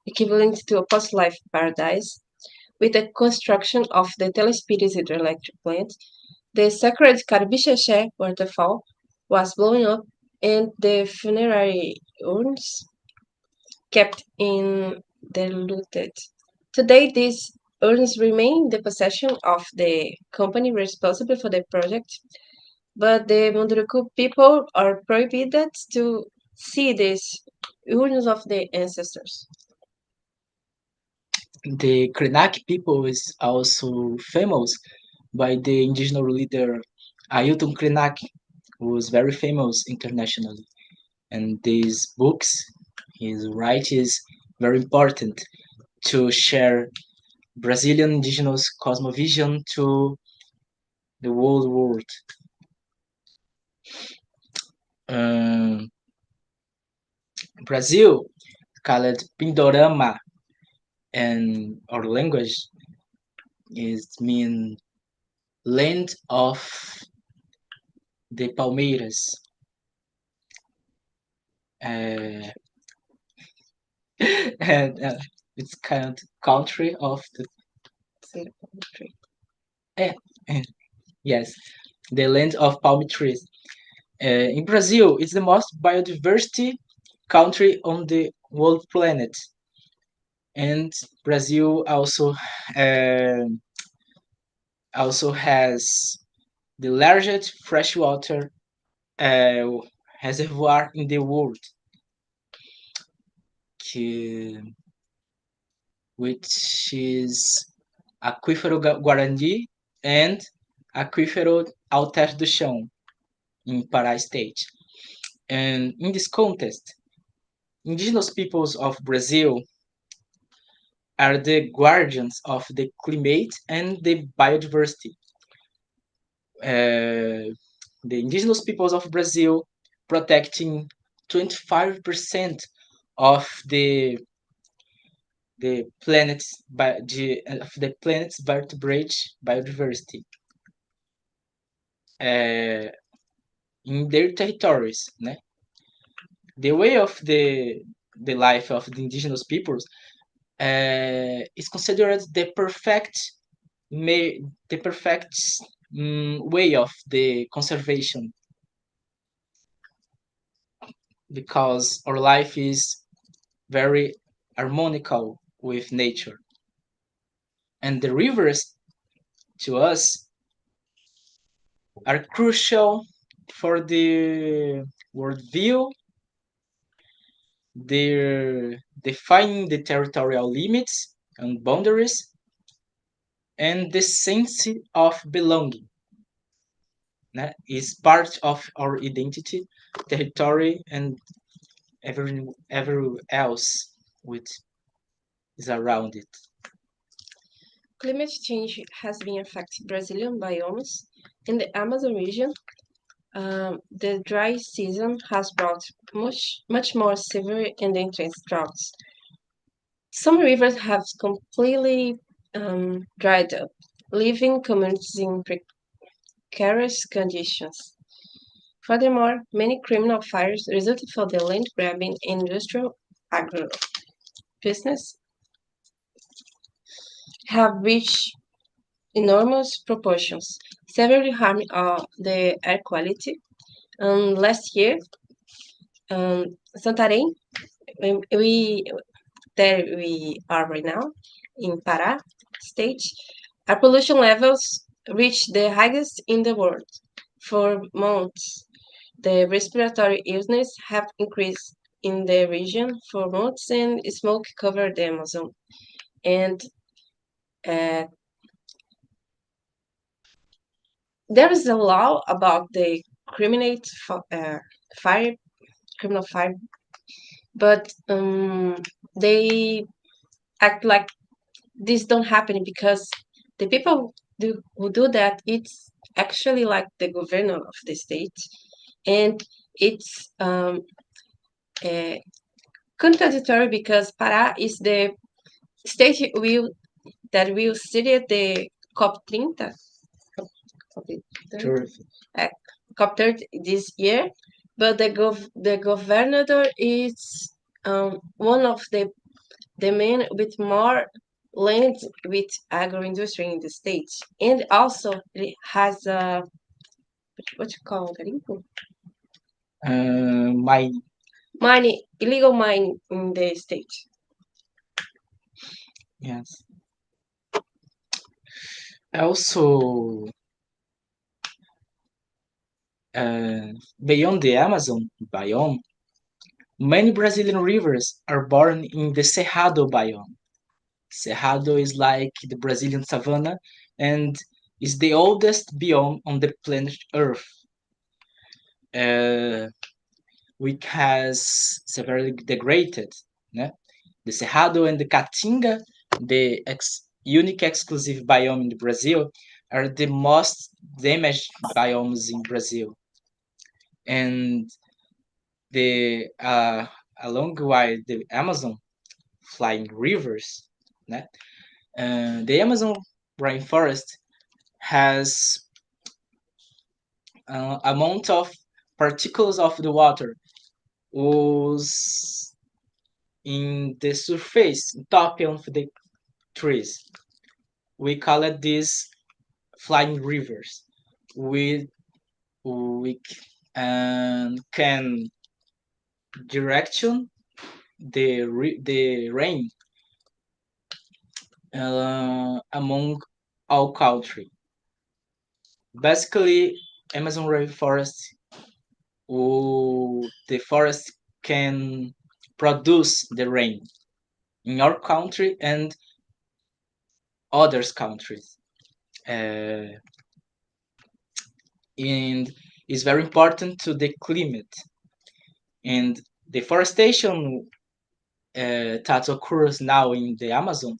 equivalent to a post-life paradise, with the construction of the Telespires hydroelectric plant. The sacred Caribixexé waterfall was blown up and the funerary urns kept in diluted. Today, these urns remain in the possession of the company responsible for the project, but the Munduruku people are prohibited to see these urns of the ancestors. The Krenak people is also famous by the indigenous leader Ailton Krenak, who was very famous internationally. And these books, his writing is very important to share Brazilian indigenous cosmovision to the whole world. Brazil, called Pindorama, and our language is mean land of the palmeiras. And it's kind of country of the yes, the land of palm trees. In Brazil, it's the most biodiversity country on the world planet, and Brazil also has the largest freshwater uh, reservoir in the world, which is Aquífero Guarani and Aquífero Alter do Chão in Pará State. And in this contest, indigenous peoples of Brazil are the guardians of the climate and the biodiversity. The indigenous peoples of Brazil protecting 25% of the planet's vertebrate biodiversity in their territories, né? The way of the life of the indigenous peoples is considered the perfect way of the conservation, because our life is very harmonical with nature, and the rivers to us are crucial for the worldview. They're defining the territorial limits and boundaries and the sense of belonging, né? Is part of our identity, territory, and every else which is around it. Climate change has been affecting Brazilian biomes. In the Amazon region, the dry season has brought much more severe and intense droughts. Some rivers have completely dried up, leaving communities in precarious conditions. Furthermore, many criminal fires resulting from the land grabbing and industrial agribusiness have reached enormous proportions, severely harming the air quality. Last year, Santarém, there we are right now in Pará state, our pollution levels reached the highest in the world. For months, the respiratory illness have increased in the region for months, and smoke covered the Amazon. And there is a law about the criminal fire, but they act like this don't happen because the people who do that, it's actually like the governor of the state, and it's contradictory because Pará is the state that will study the COP30, COP30 this year, but the governor is one of the men with more land with agro industry in the state, and also it has a what you call garimpo? Illegal mine in the state. Yes. Also, beyond the Amazon biome, many Brazilian rivers are born in the Cerrado biome. Cerrado is like the Brazilian savanna and is the oldest biome on the planet Earth, which has severely degraded. Né? The Cerrado and the Caatinga, the unique exclusive biome in Brazil, are the most damaged biomes in Brazil. And the along with the Amazon flying rivers, né? The Amazon rainforest has amount of particles of the water was in the surface, top of the trees. We call it these flying rivers. We and can direction the rain among all country. Basically, Amazon rainforest, the forest can produce the rain in our country and others countries. And is very important to the climate. And deforestation that occurs now in the Amazon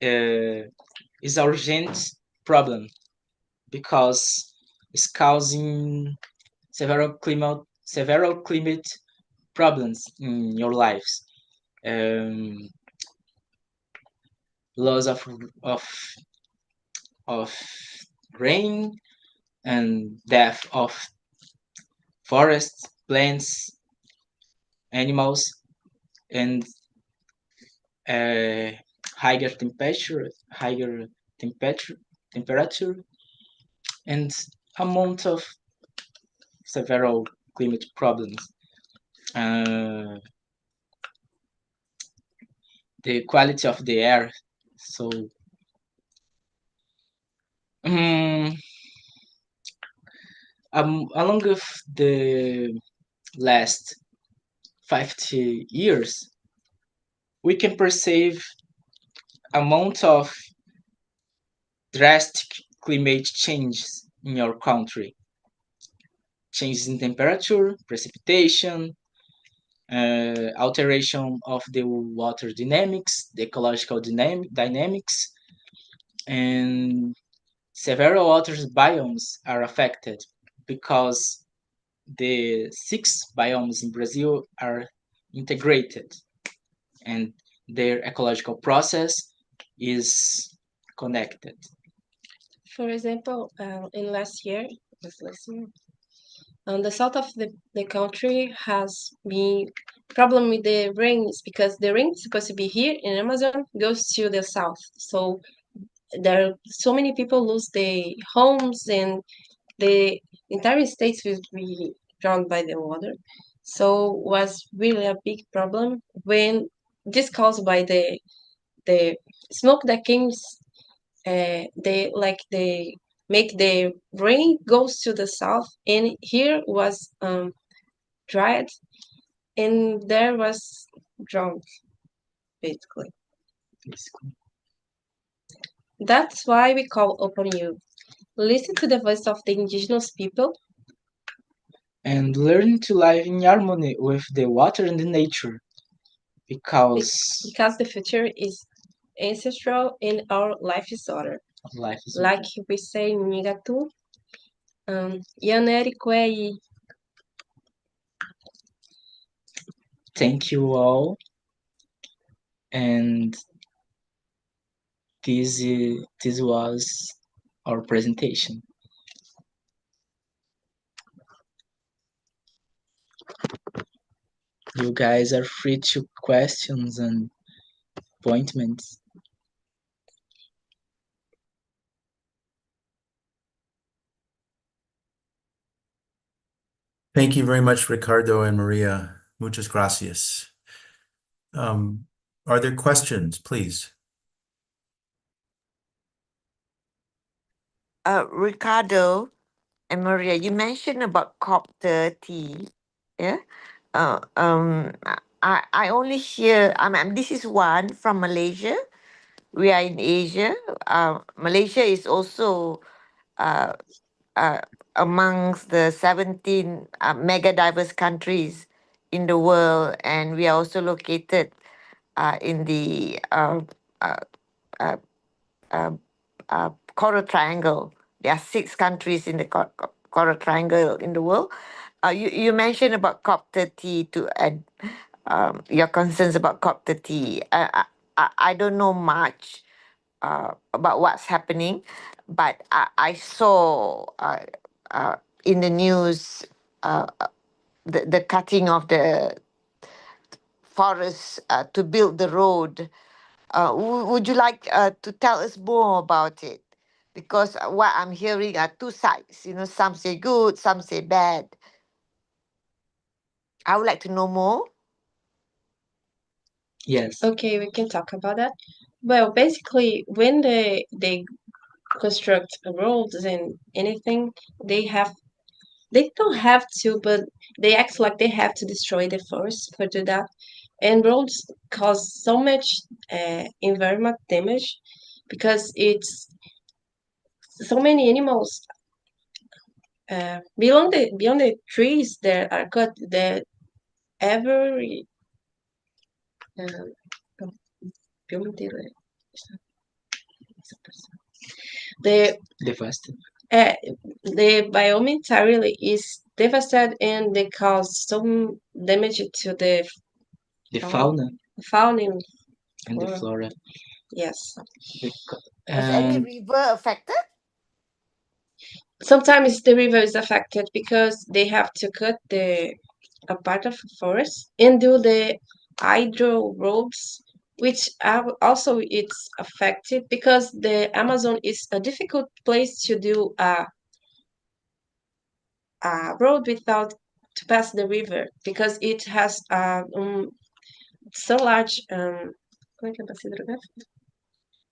is a urgent problem because it's causing several climate problems in your lives. Loss of of rain and death of forests, plants, animals, and higher temperature, and amount of several climate problems. The quality of the air. So, along with the last 50 years, we can perceive amount of drastic climate changes in our country. Changes in temperature, precipitation, alteration of the water dynamics, the ecological dynamics, and several other biomes are affected because the 6 biomes in Brazil are integrated and their ecological process is connected. For example, in last year, the south of the country has been problem with the rains because the rain is supposed to be here in Amazon goes to the south. So there are so many people lose their homes and the entire states will be drowned by the water. So was really a big problem when this caused by the smoke that came they make the rain goes to the south and here was dried and there was drowned basically. That's why we call Open You. Listen to the voice of the indigenous people and learn to live in harmony with the water and the nature because the future is ancestral and our life is order. Like we say in Nigatu, Yaneri Kwei. Thank you all, and this was our presentation. You guys are free to questions and appointments. Thank you very much, Ricardo and Maria. Muchas gracias. Are there questions, please? Ricardo and Maria, you mentioned about COP30. Yeah. I only hear, I mean, this is one from Malaysia. We are in Asia. Malaysia is also amongst the 17 mega diverse countries in the world, and we are also located in the Coral Triangle. There are 6 countries in the Coral Triangle in the world. You mentioned about COP30 to add your concerns about COP30. I don't know much about what's happening, but I saw in the news the cutting of the forests to build the road. Would you like to tell us more about it? Because what I'm hearing are two sides. You know, some say good, some say bad. I would like to know more. Yes. Okay, we can talk about that. Well, basically, when they construct roads and anything, they don't have to, but they act like they have to destroy the forest for do that. And roads cause so much environment damage because it's so many animals beyond the trees that are cut. That every um, the Devastated. uh, the biome entirely is devastated and they cause some damage to the The fauna, fauna fauna and the flora. flora. Yes. Is any And river affected? Sometimes the river is affected because they have to cut a part of the forest and do the hydro roads, which are also it's affected because the Amazon is a difficult place to do a road without to pass the river because it has so large como é que é bacia hidrográfica?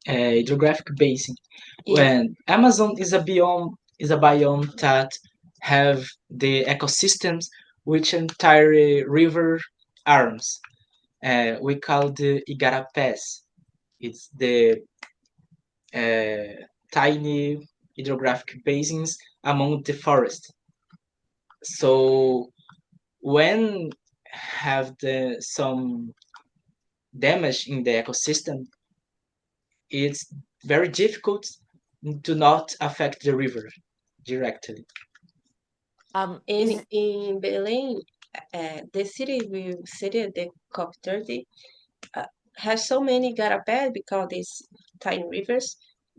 hydrographic basin. Yeah. When Amazon is a biome that have the ecosystems which entire river arms. We call the igarapés. It's the tiny hydrographic basins among the forest. So when have some damage in the ecosystem, it's very difficult to not affect the river directly. In Belém, the city, the COP30, has so many garapés because these tiny rivers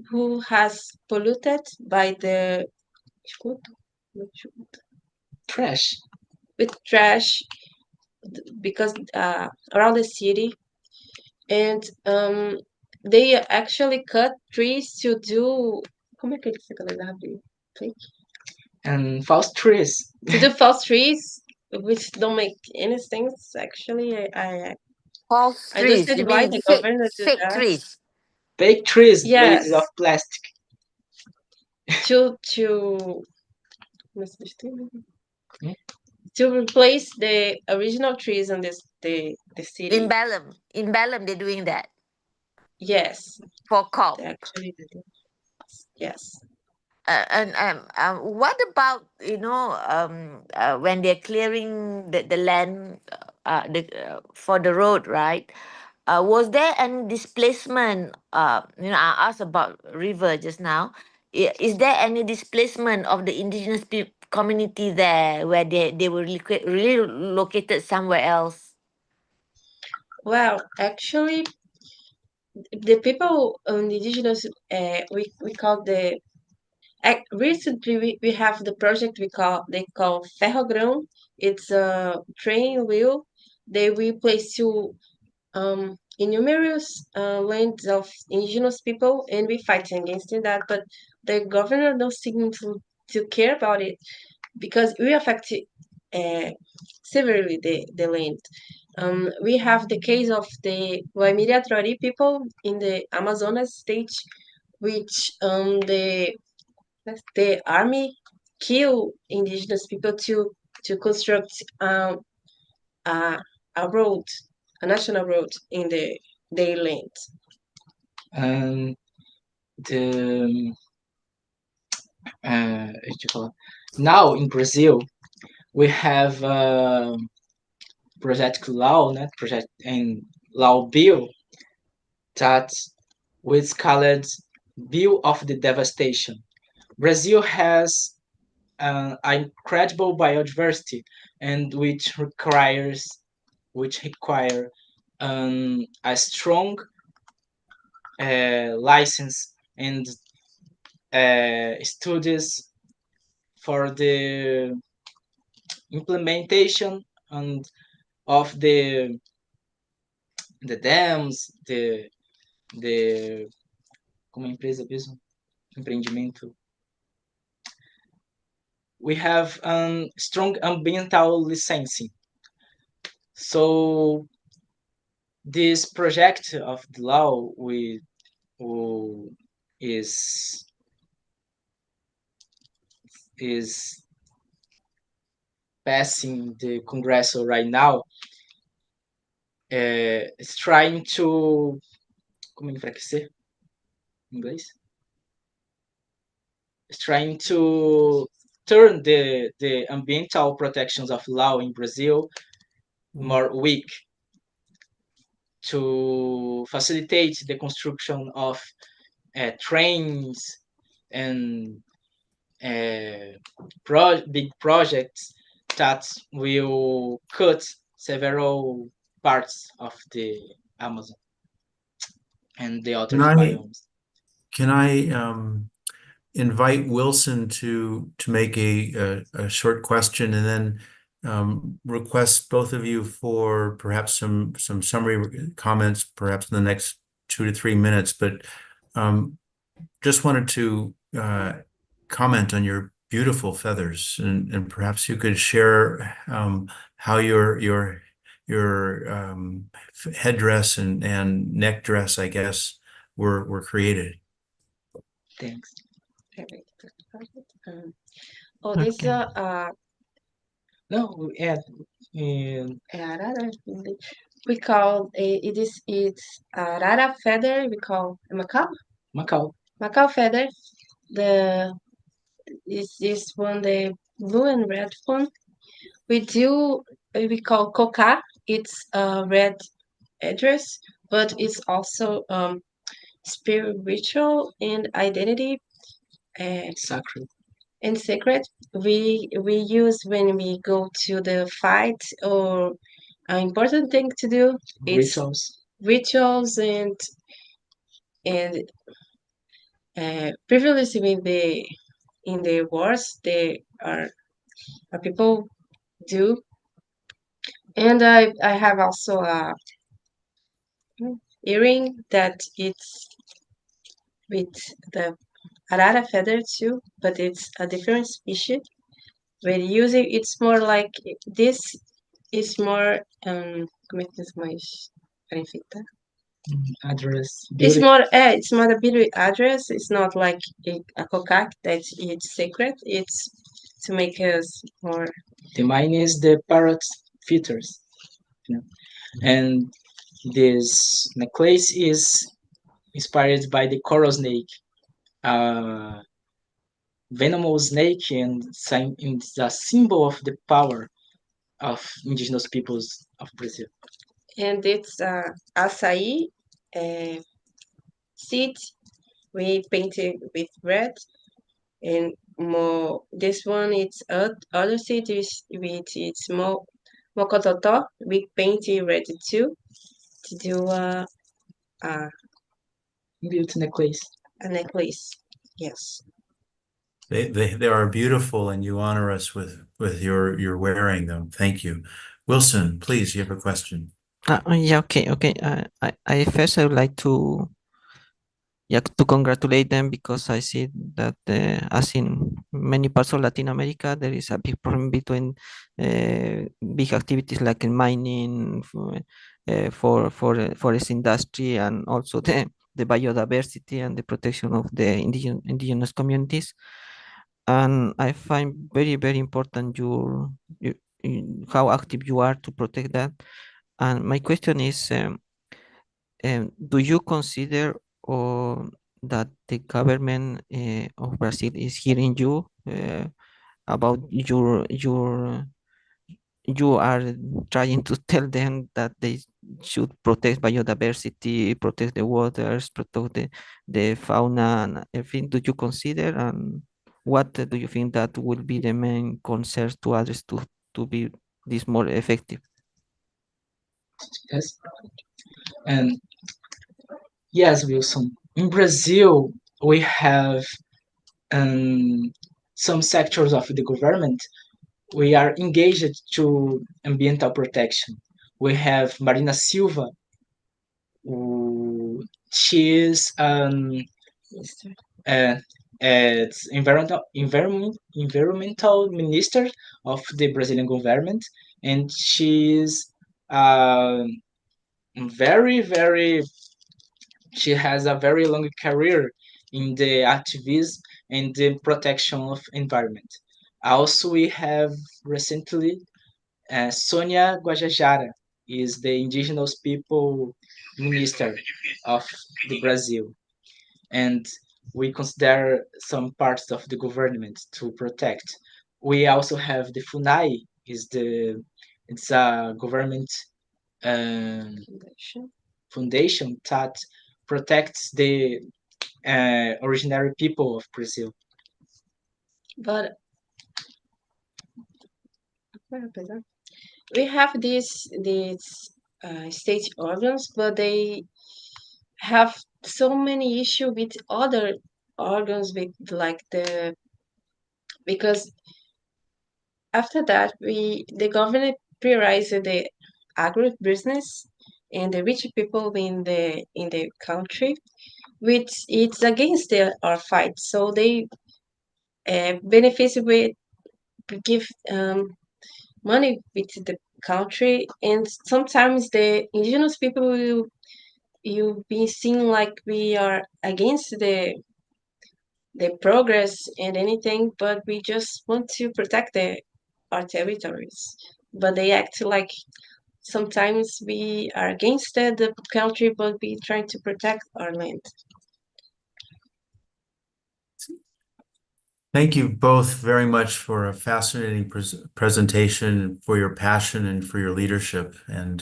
who has polluted by the Trash. with trash because around the city and they actually cut trees to do como é que ele fica legal fake? And false trees. To do false trees which don't make any sense actually. False I don't trees. understand You why mean the fake, government do fake that. trees? Fake trees made Yes. of plastic. to to replace the original trees on the city. In Belém, they're doing that Yes. for COP. They actually did it. Yes. And what about when they're clearing the land for the road, right? Was there any displacement? I asked about river just now. Is there any displacement of the indigenous community there where they were really located somewhere else? Well, actually, the people indigenous we call the recently we have the project they call ferrogrão. It's a train wheel they will place to in numerous lands of indigenous people and we fight against that, but the governor don't seem to care about it because we affect severely the land. We have the case of the Waimiri Atrori people in the Amazonas state, which the army kill indigenous people to construct a road, a national road in their land. And the what you call it? Now in Brazil we have project law, not project and law bill that was called Bill of the Devastation. Brazil has an incredible biodiversity and which require a strong license and studies for the implementation and of the dams, the como é a empresa mesmo? empreendimento. We have strong ambiental licensing. So this project of the law is passing the Congress right now. Is trying to como enfraquecer em inglês? Is trying to turn the ambiental protections of law in Brazil more weak, to facilitate the construction of trains and big projects that will cut several parts of the Amazon and the other biomes. Can I invite Wilson to make a short question, and then request both of you for perhaps some summary comments, perhaps in the next 2 to 3 minutes. But just wanted to comment on your beautiful feathers, and perhaps you could share how your headdress and neck dress, I guess, were created. Thanks. This No, we call it's a rara feather. We call Macau feather. Is this one the blue and red one? We call coca. It's a red address, but it's also spiritual and identity sacred. And sacred. We use when we go to the fight, or an important thing to do. It's rituals and previously in the wars they are people do. And I have also a earring that it's with the arara feather too, but it's a different species. When using it's more like this is more como é que diz mais para enfeitar? Address. It's more a beauty address. It's not like a cocac that it's sacred. It's to make us more. The mine is the parrot feathers, and this necklace is inspired by the coral snake, venomous snake, and it's a symbol of the power of indigenous peoples of Brazil. And it's açaí seed. We painted with red, and more. This one it's other seed is with it's more mocototó. We painted red too to do a beauty necklace. A necklace, yes. They are beautiful, and you honor us with your wearing them. Thank you. Wilson, please, you have a question. Yeah, okay. I first I would like to congratulate them, because I see that as in many parts of Latin America, there is a big problem between big activities like in mining, for forest industry, and also the biodiversity and the protection of the indigenous communities. And I find very important how active you are to protect that. And my question is, do you consider that the government of Brazil is hearing you about you are trying to tell them that they should protect biodiversity, protect the waters, protect the fauna and everything? Do you consider, and what do you think that will be the main concerns to address to be this more effective? Yes. And yes, Wilson. In Brazil, we have some sectors of the government. We are engaged to ambiental protection. We have Marina Silva. She is as environmental minister of the Brazilian government, and she's very, very, she has a very long career in the activism and the protection of environment. Also, we have recently Sonia Guajajara is the indigenous people minister of the Brazil, and we consider some parts of the government to protect. We also have the FUNAI, it's a government foundation that protects the originary people of Brazil. But we have these state organs, but they have so many issue with other organs, with like the because after that the government prioritized the agribusiness and the rich people in the country, which it's against our fight. So they benefit with give money with the country, and sometimes the indigenous people will you be seen like we are against the progress and anything, but we just want to protect our territories. But they act like sometimes we are against the country, but we trying to protect our land. Thank you both very much for a fascinating presentation, for your passion and for your leadership. And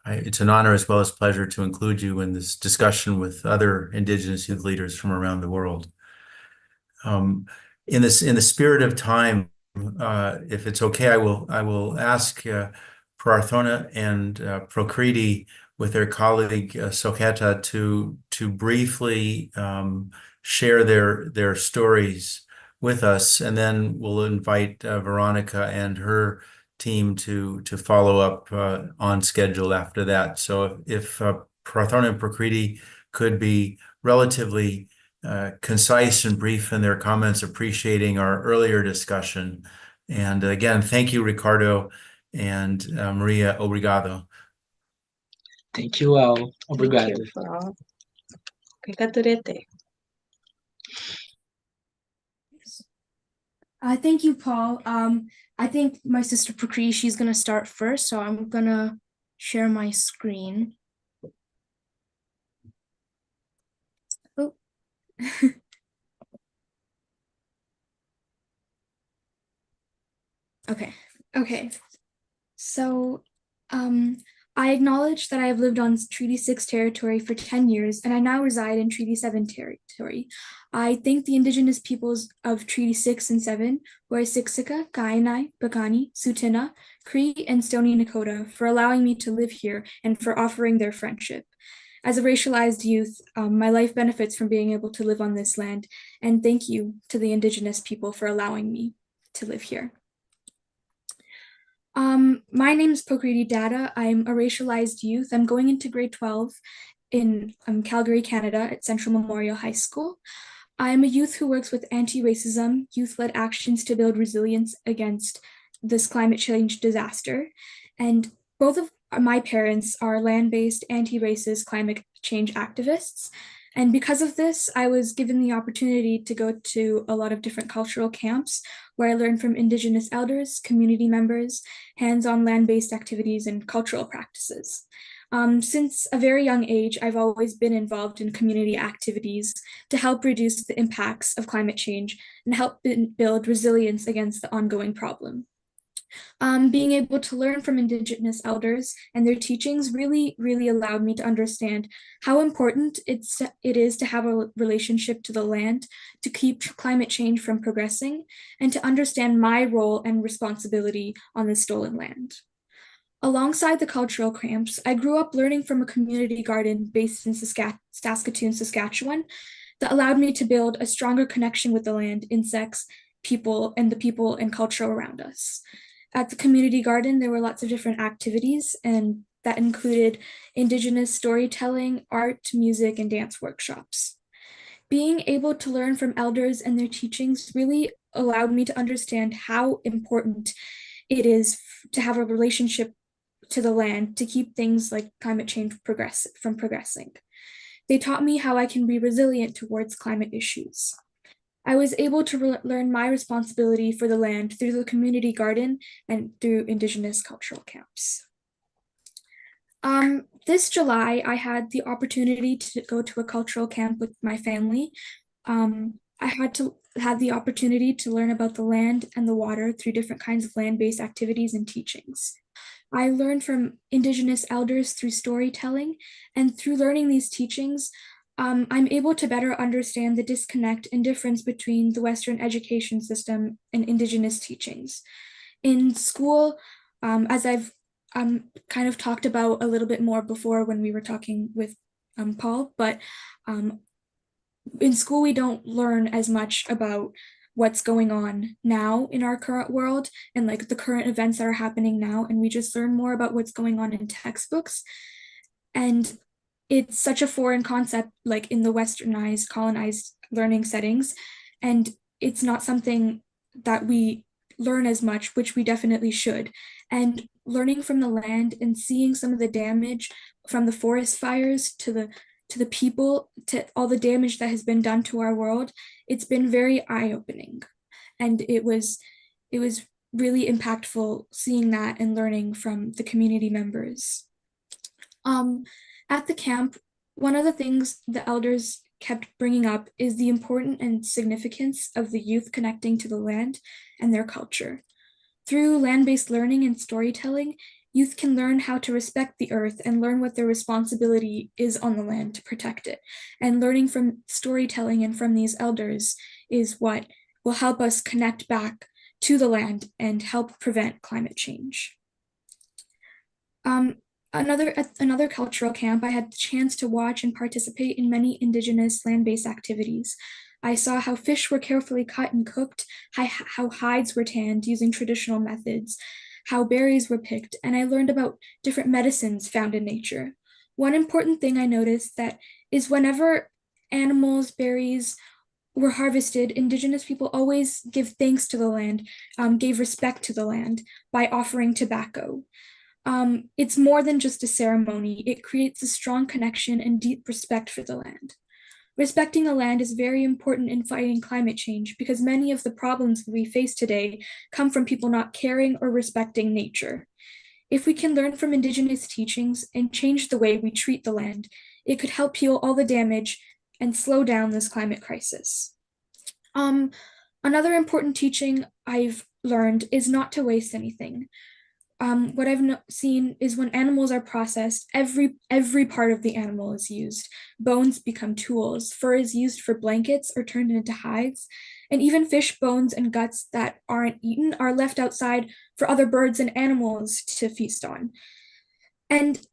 it's an honor as well as pleasure to include you in this discussion with other Indigenous youth leaders from around the world. In the spirit of time, if it's okay, I will ask Prarthona and Prokriti with their colleague Soketa to briefly share their stories with us, and then we'll invite Veronica and her team to follow up on schedule after that. So if Prarthona and Prokriti could be relatively concise and brief in their comments, appreciating our earlier discussion. And again, thank you, Ricardo and Maria. Obrigado. Thank you all. Obrigado. Thank you for all. Kakaturete. Thank you, Paul. I think my sister Prakriti, she's going to start first, so I'm going to share my screen. Oh. Okay. So, I acknowledge that I have lived on Treaty 6 territory for 10 years, and I now reside in Treaty 7 territory. I thank the Indigenous peoples of Treaty 6 and 7, GIYSCC, Kainai, Pagani, Sutina, Cree, and Stony Nakota, for allowing me to live here and for offering their friendship. As a racialized youth, my life benefits from being able to live on this land, and thank you to the Indigenous people for allowing me to live here. My name is Pokriti Dada. I'm a racialized youth. I'm going into grade 12 in Calgary, Canada at Central Memorial High School. I'm a youth who works with anti-racism, youth-led actions to build resilience against this climate change disaster. And both of my parents are land-based anti-racist climate change activists. And because of this, I was given the opportunity to go to a lot of different cultural camps where I learned from Indigenous elders, community members, hands-on land-based activities, and cultural practices. Since a very young age, I've always been involved in community activities to help reduce the impacts of climate change and help build resilience against the ongoing problem. Being able to learn from Indigenous elders and their teachings really allowed me to understand how important it is to have a relationship to the land, to keep climate change from progressing, and to understand my role and responsibility on the stolen land. Alongside the cultural camps, I grew up learning from a community garden based in Saskatoon, Saskatchewan, that allowed me to build a stronger connection with the land, insects, people, and the people and culture around us. At the community garden, there were lots of different activities, and that included Indigenous storytelling, art, music, and dance workshops. Being able to learn from elders and their teachings really allowed me to understand how important it is to have a relationship to the land to keep things like climate change from progressing. They taught me how I can be resilient towards climate issues. I was able to learn my responsibility for the land through the community garden and through Indigenous cultural camps. This July, I had the opportunity to go to a cultural camp with my family. I had the opportunity to learn about the land and the water through different kinds of land-based activities and teachings. I learned from Indigenous elders through storytelling, and through learning these teachings, I'm able to better understand the disconnect and difference between the Western education system and Indigenous teachings. In school, as I've kind of talked about a little bit more before when we were talking with Paul, but in school we don't learn as much about what's going on now in our current world and like the current events that are happening now, and we just learn more about what's going on in textbooks. And it's such a foreign concept, like in the westernized, colonized learning settings, and it's not something that we learn as much, which we definitely should. And learning from the land and seeing some of the damage from the forest fires to the people, to all the damage that has been done to our world, it's been very eye-opening. And it was really impactful seeing that and learning from the community members. At the camp, one of the things the elders kept bringing up is the importance and significance of the youth connecting to the land and their culture. Through land-based learning and storytelling, youth can learn how to respect the earth and learn what their responsibility is on the land to protect it. And learning from storytelling and from these elders is what will help us connect back to the land and help prevent climate change. Another cultural camp, I had the chance to watch and participate in many Indigenous land-based activities. I saw how fish were carefully cut and cooked, how hides were tanned using traditional methods, how berries were picked, and I learned about different medicines found in nature. One important thing I noticed that is whenever animals, berries were harvested, Indigenous people always give thanks to the land, gave respect to the land by offering tobacco. It's more than just a ceremony. It creates a strong connection and deep respect for the land. Respecting the land is very important in fighting climate change because many of the problems we face today come from people not caring or respecting nature. If we can learn from Indigenous teachings and change the way we treat the land, it could help heal all the damage and slow down this climate crisis. Another important teaching I've learned is not to waste anything. What I've seen is when animals are processed, every part of the animal is used. Bones become tools, fur is used for blankets or turned into hides, and even fish bones and guts that aren't eaten are left outside for other birds and animals to feast on. And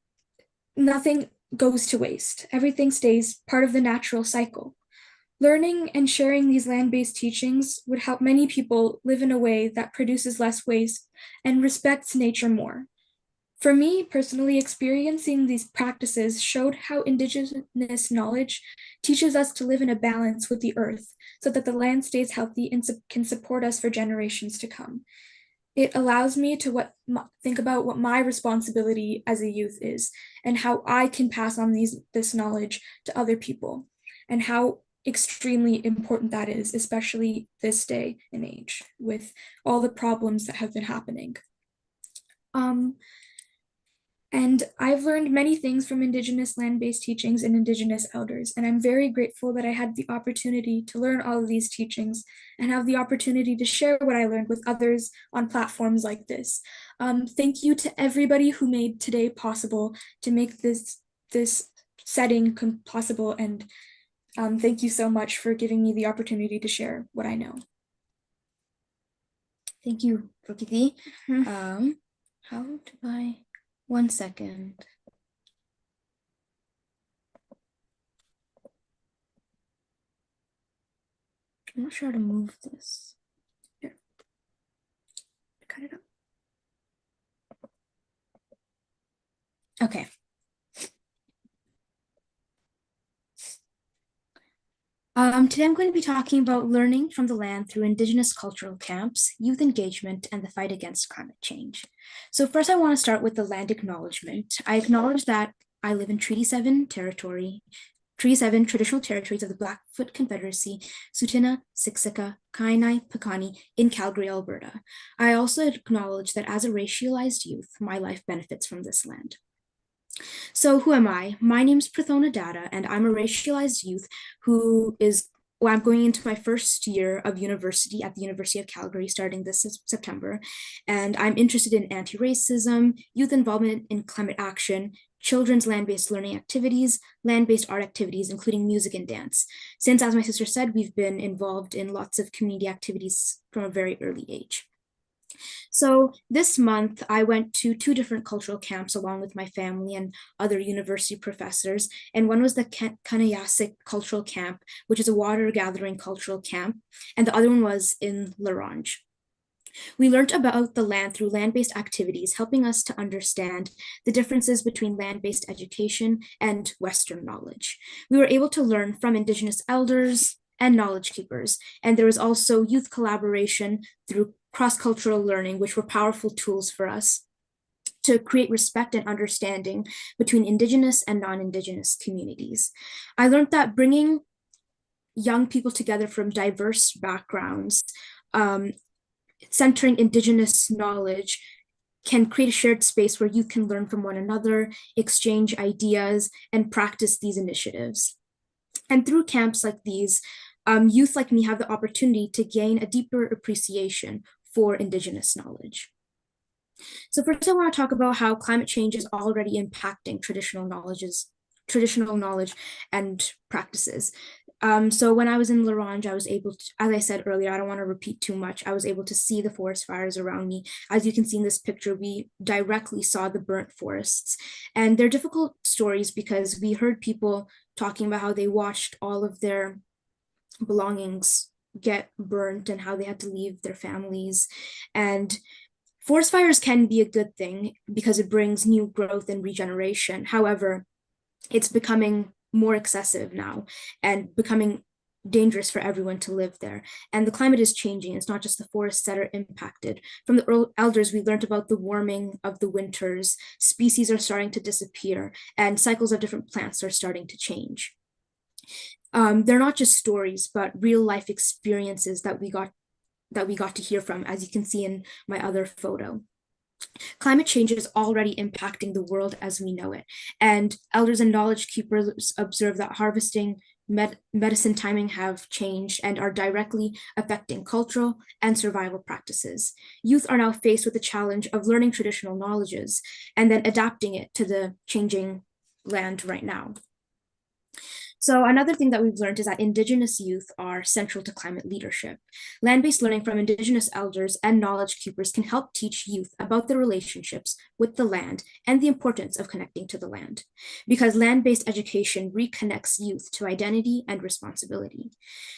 nothing goes to waste. Everything stays part of the natural cycle. Learning and sharing these land-based teachings would help many people live in a way that produces less waste and respects nature more. For me, personally, experiencing these practices showed how Indigenous knowledge teaches us to live in a balance with the earth so that the land stays healthy and can support us for generations to come. It allows me to think about what my responsibility as a youth is and how I can pass on this knowledge to other people and how extremely important that is, especially this day and age with all the problems that have been happening. And I've learned many things from Indigenous land-based teachings and Indigenous elders, and I'm very grateful that I had the opportunity to learn all of these teachings and have the opportunity to share what I learned with others on platforms like this. Thank you to everybody who made today possible to make this setting possible, and thank you so much for giving me the opportunity to share what I know. Thank you, Prokiti. How do I... 1 second. I'm not sure how to move this. Here. Cut it up. Okay. Today I'm going to be talking about learning from the land through Indigenous cultural camps, youth engagement, and the fight against climate change. So first I want to start with the land acknowledgement. I acknowledge that I live in Treaty 7 territory, Treaty 7 traditional territories of the Blackfoot Confederacy, Tsuut'ina, Siksika, Kainai, Piikani in Calgary, Alberta. I also acknowledge that as a racialized youth, my life benefits from this land. So who am I? My name's Prathona Data, and I'm a racialized youth I'm going into my first year of university at the University of Calgary starting this September. And I'm interested in anti-racism, youth involvement in climate action, children's land-based learning activities, land-based art activities, including music and dance. Since, as my sister said, we've been involved in lots of community activities from a very early age. So this month, I went to 2 different cultural camps along with my family and other university professors. And one was the GIYSCC Cultural Camp, which is a water gathering cultural camp. And the other one was in La Ronge. We learned about the land through land-based activities, helping us to understand the differences between land-based education and Western knowledge. We were able to learn from Indigenous elders and knowledge keepers. And there was also youth collaboration through cross-cultural learning, which were powerful tools for us to create respect and understanding between Indigenous and non-Indigenous communities. I learned that bringing young people together from diverse backgrounds, centering Indigenous knowledge, can create a shared space where youth can learn from one another, exchange ideas, and practice these initiatives. And through camps like these, youth like me have the opportunity to gain a deeper appreciation for Indigenous knowledge. So first I want to talk about how climate change is already impacting traditional knowledge and practices. So when I was in La Ronge, I was able to, as I said earlier, I don't want to repeat too much, I was able to see the forest fires around me. As you can see in this picture, we directly saw the burnt forests. And they're difficult stories because we heard people talking about how they watched all of their belongings get burnt and how they had to leave their families. And forest fires can be a good thing because it brings new growth and regeneration. However, it's becoming more excessive now and becoming dangerous for everyone to live there. And the climate is changing. It's not just the forests that are impacted. From the elders, we learned about the warming of the winters. Species are starting to disappear and cycles of different plants are starting to change. They're not just stories, but real life experiences that we got to hear from, as you can see in my other photo. Climate change is already impacting the world as we know it, and elders and knowledge keepers observe that harvesting, medicine timing have changed and are directly affecting cultural and survival practices. Youth are now faced with the challenge of learning traditional knowledges and then adapting it to the changing land right now. So another thing that we've learned is that Indigenous youth are central to climate leadership. Land-based learning from Indigenous elders and knowledge keepers can help teach youth about their relationships with the land and the importance of connecting to the land, because land-based education reconnects youth to identity and responsibility.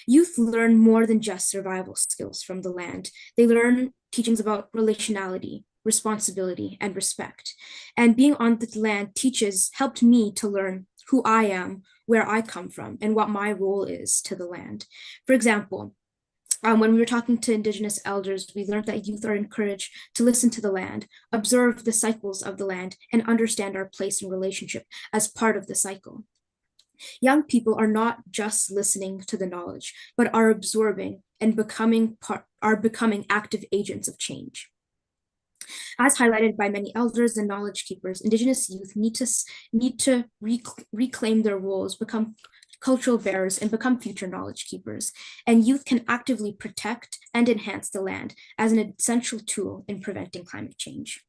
Youth learn more than just survival skills from the land. They learn teachings about relationality, responsibility, and respect. And being on the land helped me to learn who I am, where I come from, and what my role is to the land. For example, when we were talking to Indigenous elders, we learned that youth are encouraged to listen to the land, observe the cycles of the land, and understand our place and relationship as part of the cycle. Young people are not just listening to the knowledge, but are absorbing and becoming active agents of change. As highlighted by many elders and knowledge keepers, Indigenous youth need to reclaim their roles, become cultural bearers, and become future knowledge keepers. And youth can actively protect and enhance the land as an essential tool in preventing climate change.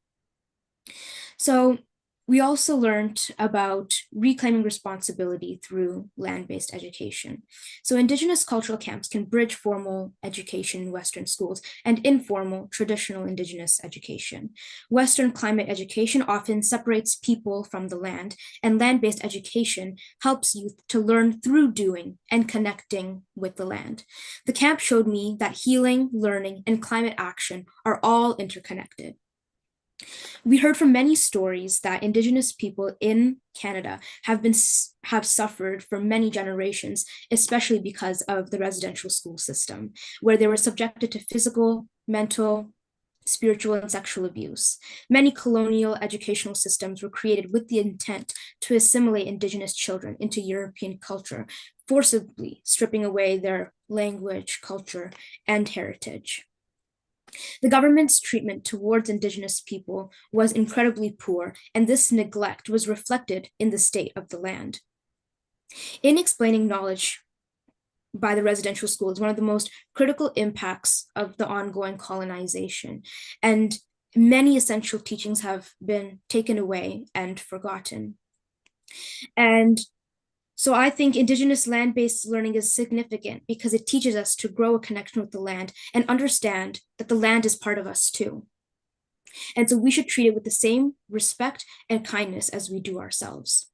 So we also learned about reclaiming responsibility through land-based education. So Indigenous cultural camps can bridge formal education in Western schools and informal traditional Indigenous education. Western climate education often separates people from the land, and land-based education helps youth to learn through doing and connecting with the land. The camp showed me that healing, learning, and climate action are all interconnected. We heard from many stories that Indigenous people in Canada have suffered for many generations, especially because of the residential school system, where they were subjected to physical, mental, spiritual, and sexual abuse. Many colonial educational systems were created with the intent to assimilate Indigenous children into European culture, forcibly stripping away their language, culture, and heritage. The government's treatment towards Indigenous people was incredibly poor, and this neglect was reflected in the state of the land. In explaining knowledge by the residential school is one of the most critical impacts of the ongoing colonization, and many essential teachings have been taken away and forgotten. And so I think Indigenous land-based learning is significant because it teaches us to grow a connection with the land and understand that the land is part of us too. And so we should treat it with the same respect and kindness as we do ourselves.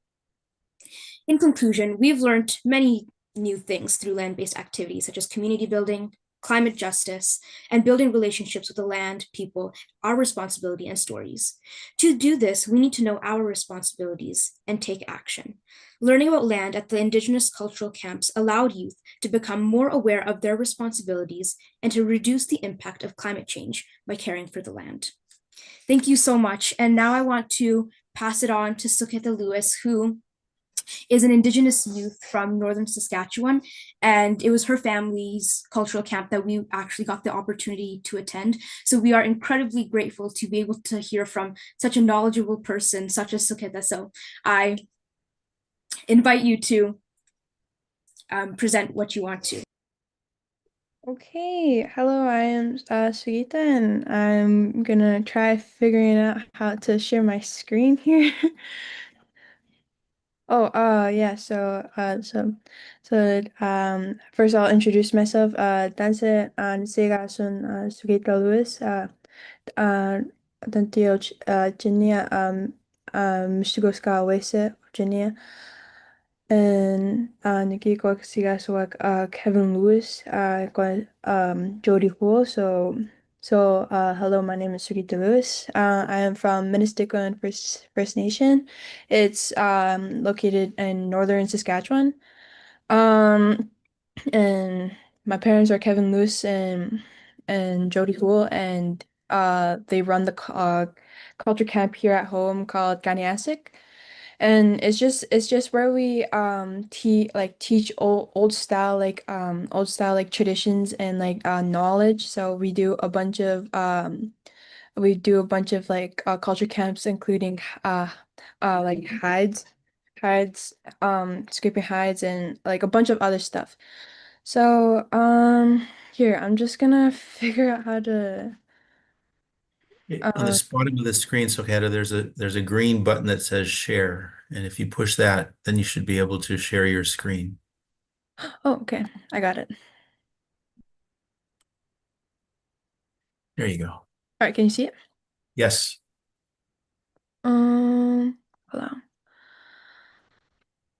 In conclusion, we've learned many new things through land-based activities such as community building, climate justice, and building relationships with the land, people, our responsibility, and stories. To do this, we need to know our responsibilities and take action. Learning about land at the Indigenous cultural camps allowed youth to become more aware of their responsibilities and to reduce the impact of climate change by caring for the land. Thank you so much. And now I want to pass it on to Suketa Lewis, who is an Indigenous youth from Northern Saskatchewan. And it was her family's cultural camp that we actually got the opportunity to attend. So we are incredibly grateful to be able to hear from such a knowledgeable person such as Suketa. So I invite you to present what you want to. Okay, hello, I am Sugita, and I'm gonna try figuring out how to share my screen here. Oh, yeah, first I'll introduce myself. Danse and Sega son Sugita Lewis. Tantio Jinia Michigoska Wese, Jinia. And Nikki Sigaswak Kevin Lewis Jody Hool. Hello, my name is Sugita Lewis. I am from Minnesota First Nation. It's located in northern Saskatchewan. And my parents are Kevin Lewis and Jody Hool, and they run the culture camp here at home called GIYSCC. And it's just where we teach old style like traditions and like knowledge. So we do a bunch of like culture camps, including like hides, scraping hides, and like a bunch of other stuff. So here I'm just gonna figure out how to On the bottom of the screen, so Heather, there's a green button that says share. And if you push that, then you should be able to share your screen. oh, okay, I got it. There you go. All right, can you see it? Yes. Hold on.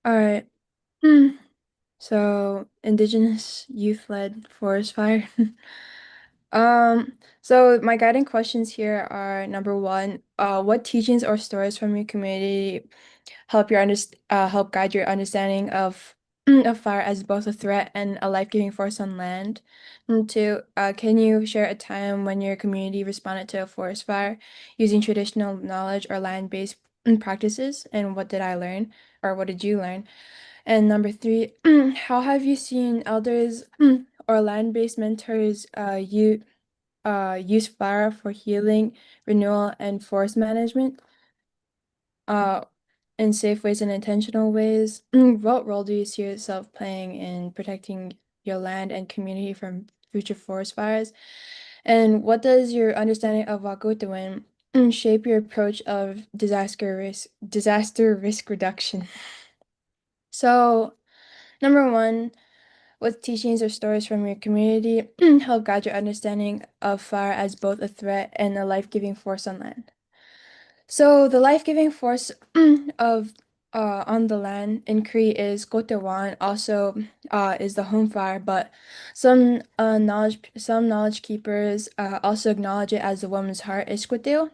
All right. So, Indigenous youth-led forest fire. So my guiding questions here are number one, what teachings or stories from your community help guide your understanding of of fire as both a threat and a life-giving force on land? And two, can you share a time when your community responded to a forest fire using traditional knowledge or land-based practices? And what did I learn, or what did you learn? And number three, how have you seen elders or land-based mentors use fire for healing, renewal, and forest management uh, in safe ways and intentional ways? What role do you see yourself playing in protecting your land and community from future forest fires? And what does your understanding of Wakutawin shape your approach of disaster risk reduction? So, number one, what teachings or stories from your community help guide your understanding of fire as both a threat and a life-giving force on land? So the life-giving force of on the land in Cree is Kotewan, also is the home fire, but some knowledge keepers also acknowledge it as the woman's heart, Iskoteo.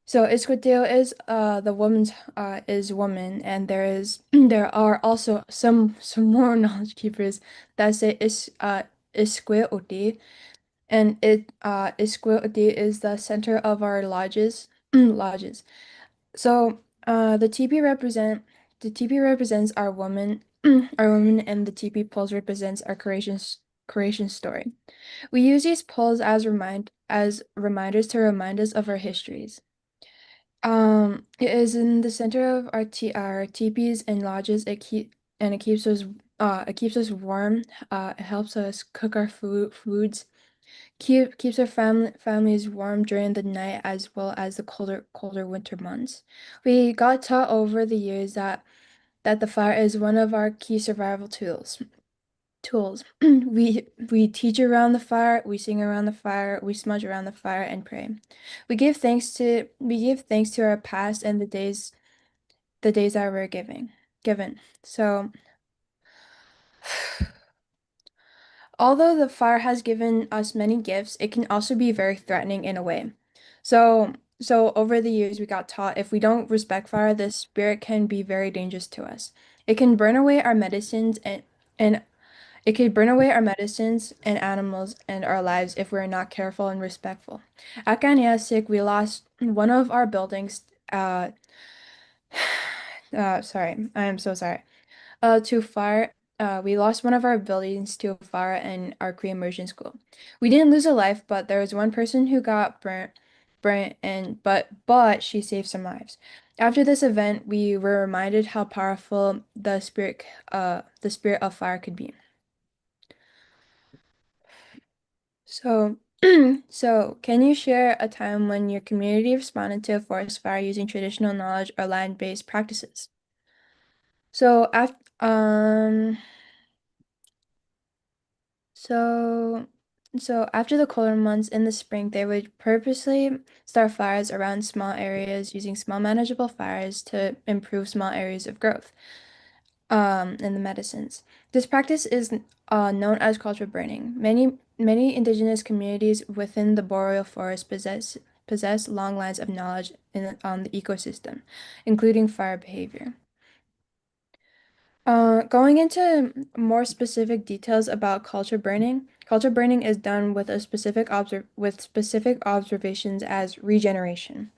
So Escoteo is the woman's is woman, and there are also some more knowledge keepers that say Isque and Isque is the center of our lodges lodges. So the TP represents our woman our woman, and the TP poles represents our creation story. We use these poles as reminders to remind us of our histories. It is in the center of our teepees and lodges. It keeps us warm. It helps us cook our foods. Keeps our families warm during the night as well as the colder winter months. We got taught over the years that the fire is one of our key survival tools. We teach around the fire, we sing around the fire, we smudge around the fire and pray. We give thanks to our past and the days that we're given. So although the fire has given us many gifts, it can also be very threatening in a way. So over the years we got taught if we don't respect fire, the spirit can be very dangerous to us. It can burn away our medicines and it could burn away our medicines and animals and our lives if we're not careful and respectful. At GIYSCC, we lost one of our buildings. Sorry, I am so sorry. To fire. We lost one of our buildings to a fire in our pre-immersion school. We didn't lose a life, but there was one person who got burnt, and but she saved some lives. After this event, we were reminded how powerful the spirit of fire could be. So, so can you share a time when your community responded to a forest fire using traditional knowledge or land-based practices? So, after so so after the colder months in the spring, they would purposely start fires around small areas using small manageable fires to improve small areas of growth. In the medicines. This practice is known as culture burning. Many indigenous communities within the boreal forest possess long lines of knowledge on the ecosystem, including fire behavior. Going into more specific details about culture burning. Culture burning is done with specific observations as regeneration.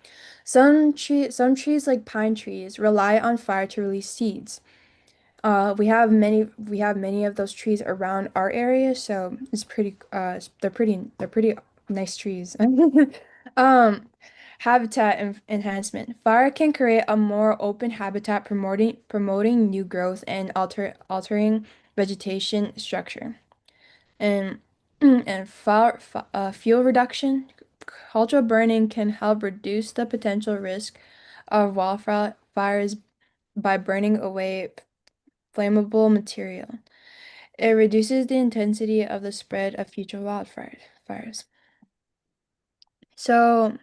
Some trees like pine trees rely on fire to release seeds. We have many of those trees around our area, so it's they're pretty nice trees. Um, enhancement. Fire can create a more open habitat, promoting new growth and altering vegetation structure. And fuel reduction. Cultural burning can help reduce the potential risk of wildfires by burning away flammable material. It reduces the intensity of the spread of future wildfires. So,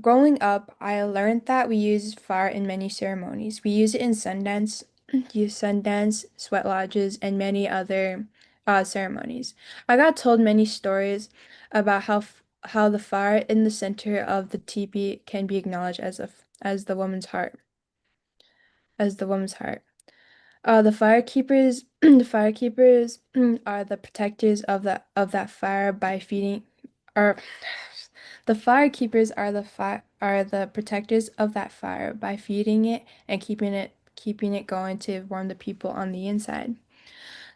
growing up, I learned that we use fire in many ceremonies. We use it in Sundance, sweat lodges, and many other ceremonies. I got told many stories about how the fire in the center of the teepee can be acknowledged as the woman's heart, as the woman's heart. The firekeepers, the firekeepers are the protectors of that fire by feeding. Are the firekeepers are the protectors of that fire by feeding it and keeping it going to warm the people on the inside.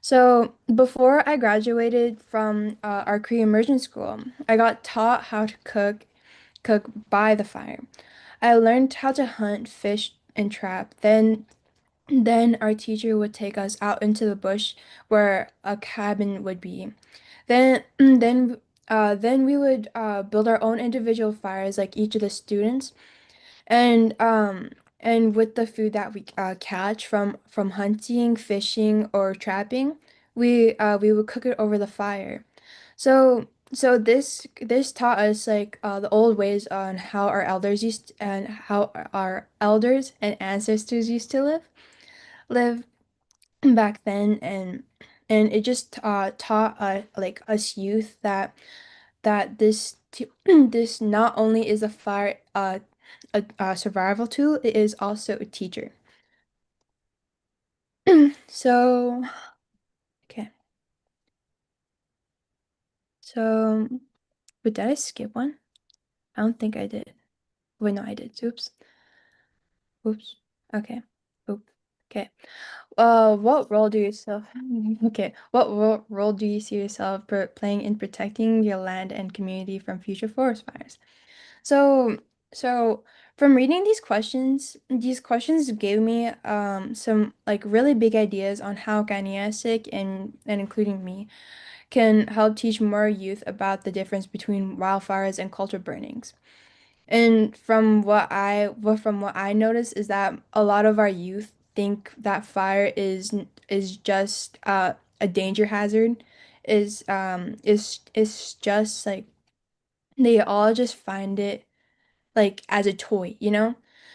So before I graduated from our Korean immersion school, I got taught how to cook by the fire. I learned how to hunt, fish, and trap. Then our teacher would take us out into the bush where a cabin would be. Then we would build our own individual fires, like each of the students, and with the food that we catch from hunting, fishing, or trapping, we would cook it over the fire. So this taught us like the old ways on how our elders used and how our elders and ancestors used to live back then, and it just taught like us youth that this not only is a fire a survival tool, it is also a teacher. So, okay. So, but did I skip one? I don't think I did. Wait, no, I did. Oops. Oops. Okay. Oop. Okay. What role do you yourself? Okay. What role do you see yourself playing in protecting your land and community from future forest fires? So, so from reading these questions gave me some like really big ideas on how GIYSCC and including me can help teach more youth about the difference between wildfires and culture burnings. And from what I noticed is that a lot of our youth think that fire is just a danger hazard, is just like they all just find it like as a toy, you know?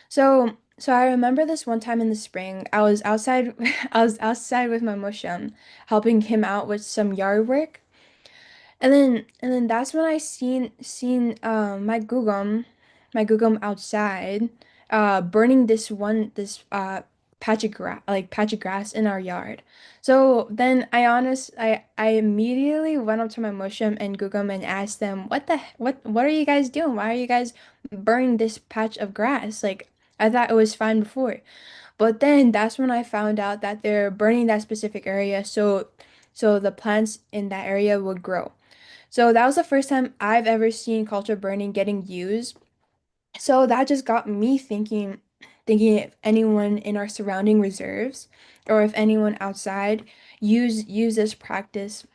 So I remember this one time in the spring, I was outside I was outside with my musham, helping him out with some yard work. And then that's when I seen my gugum outside burning this patch of grass in our yard. So then I immediately went up to my mushroom and gugum and asked them what are you guys doing? Why are you guys burning this patch of grass? Like I thought it was fine before. But then that's when I found out that they're burning that specific area so the plants in that area would grow. So that was the first time I've ever seen culture burning getting used. So that just got me thinking if anyone in our surrounding reserves or if anyone outside use this practice.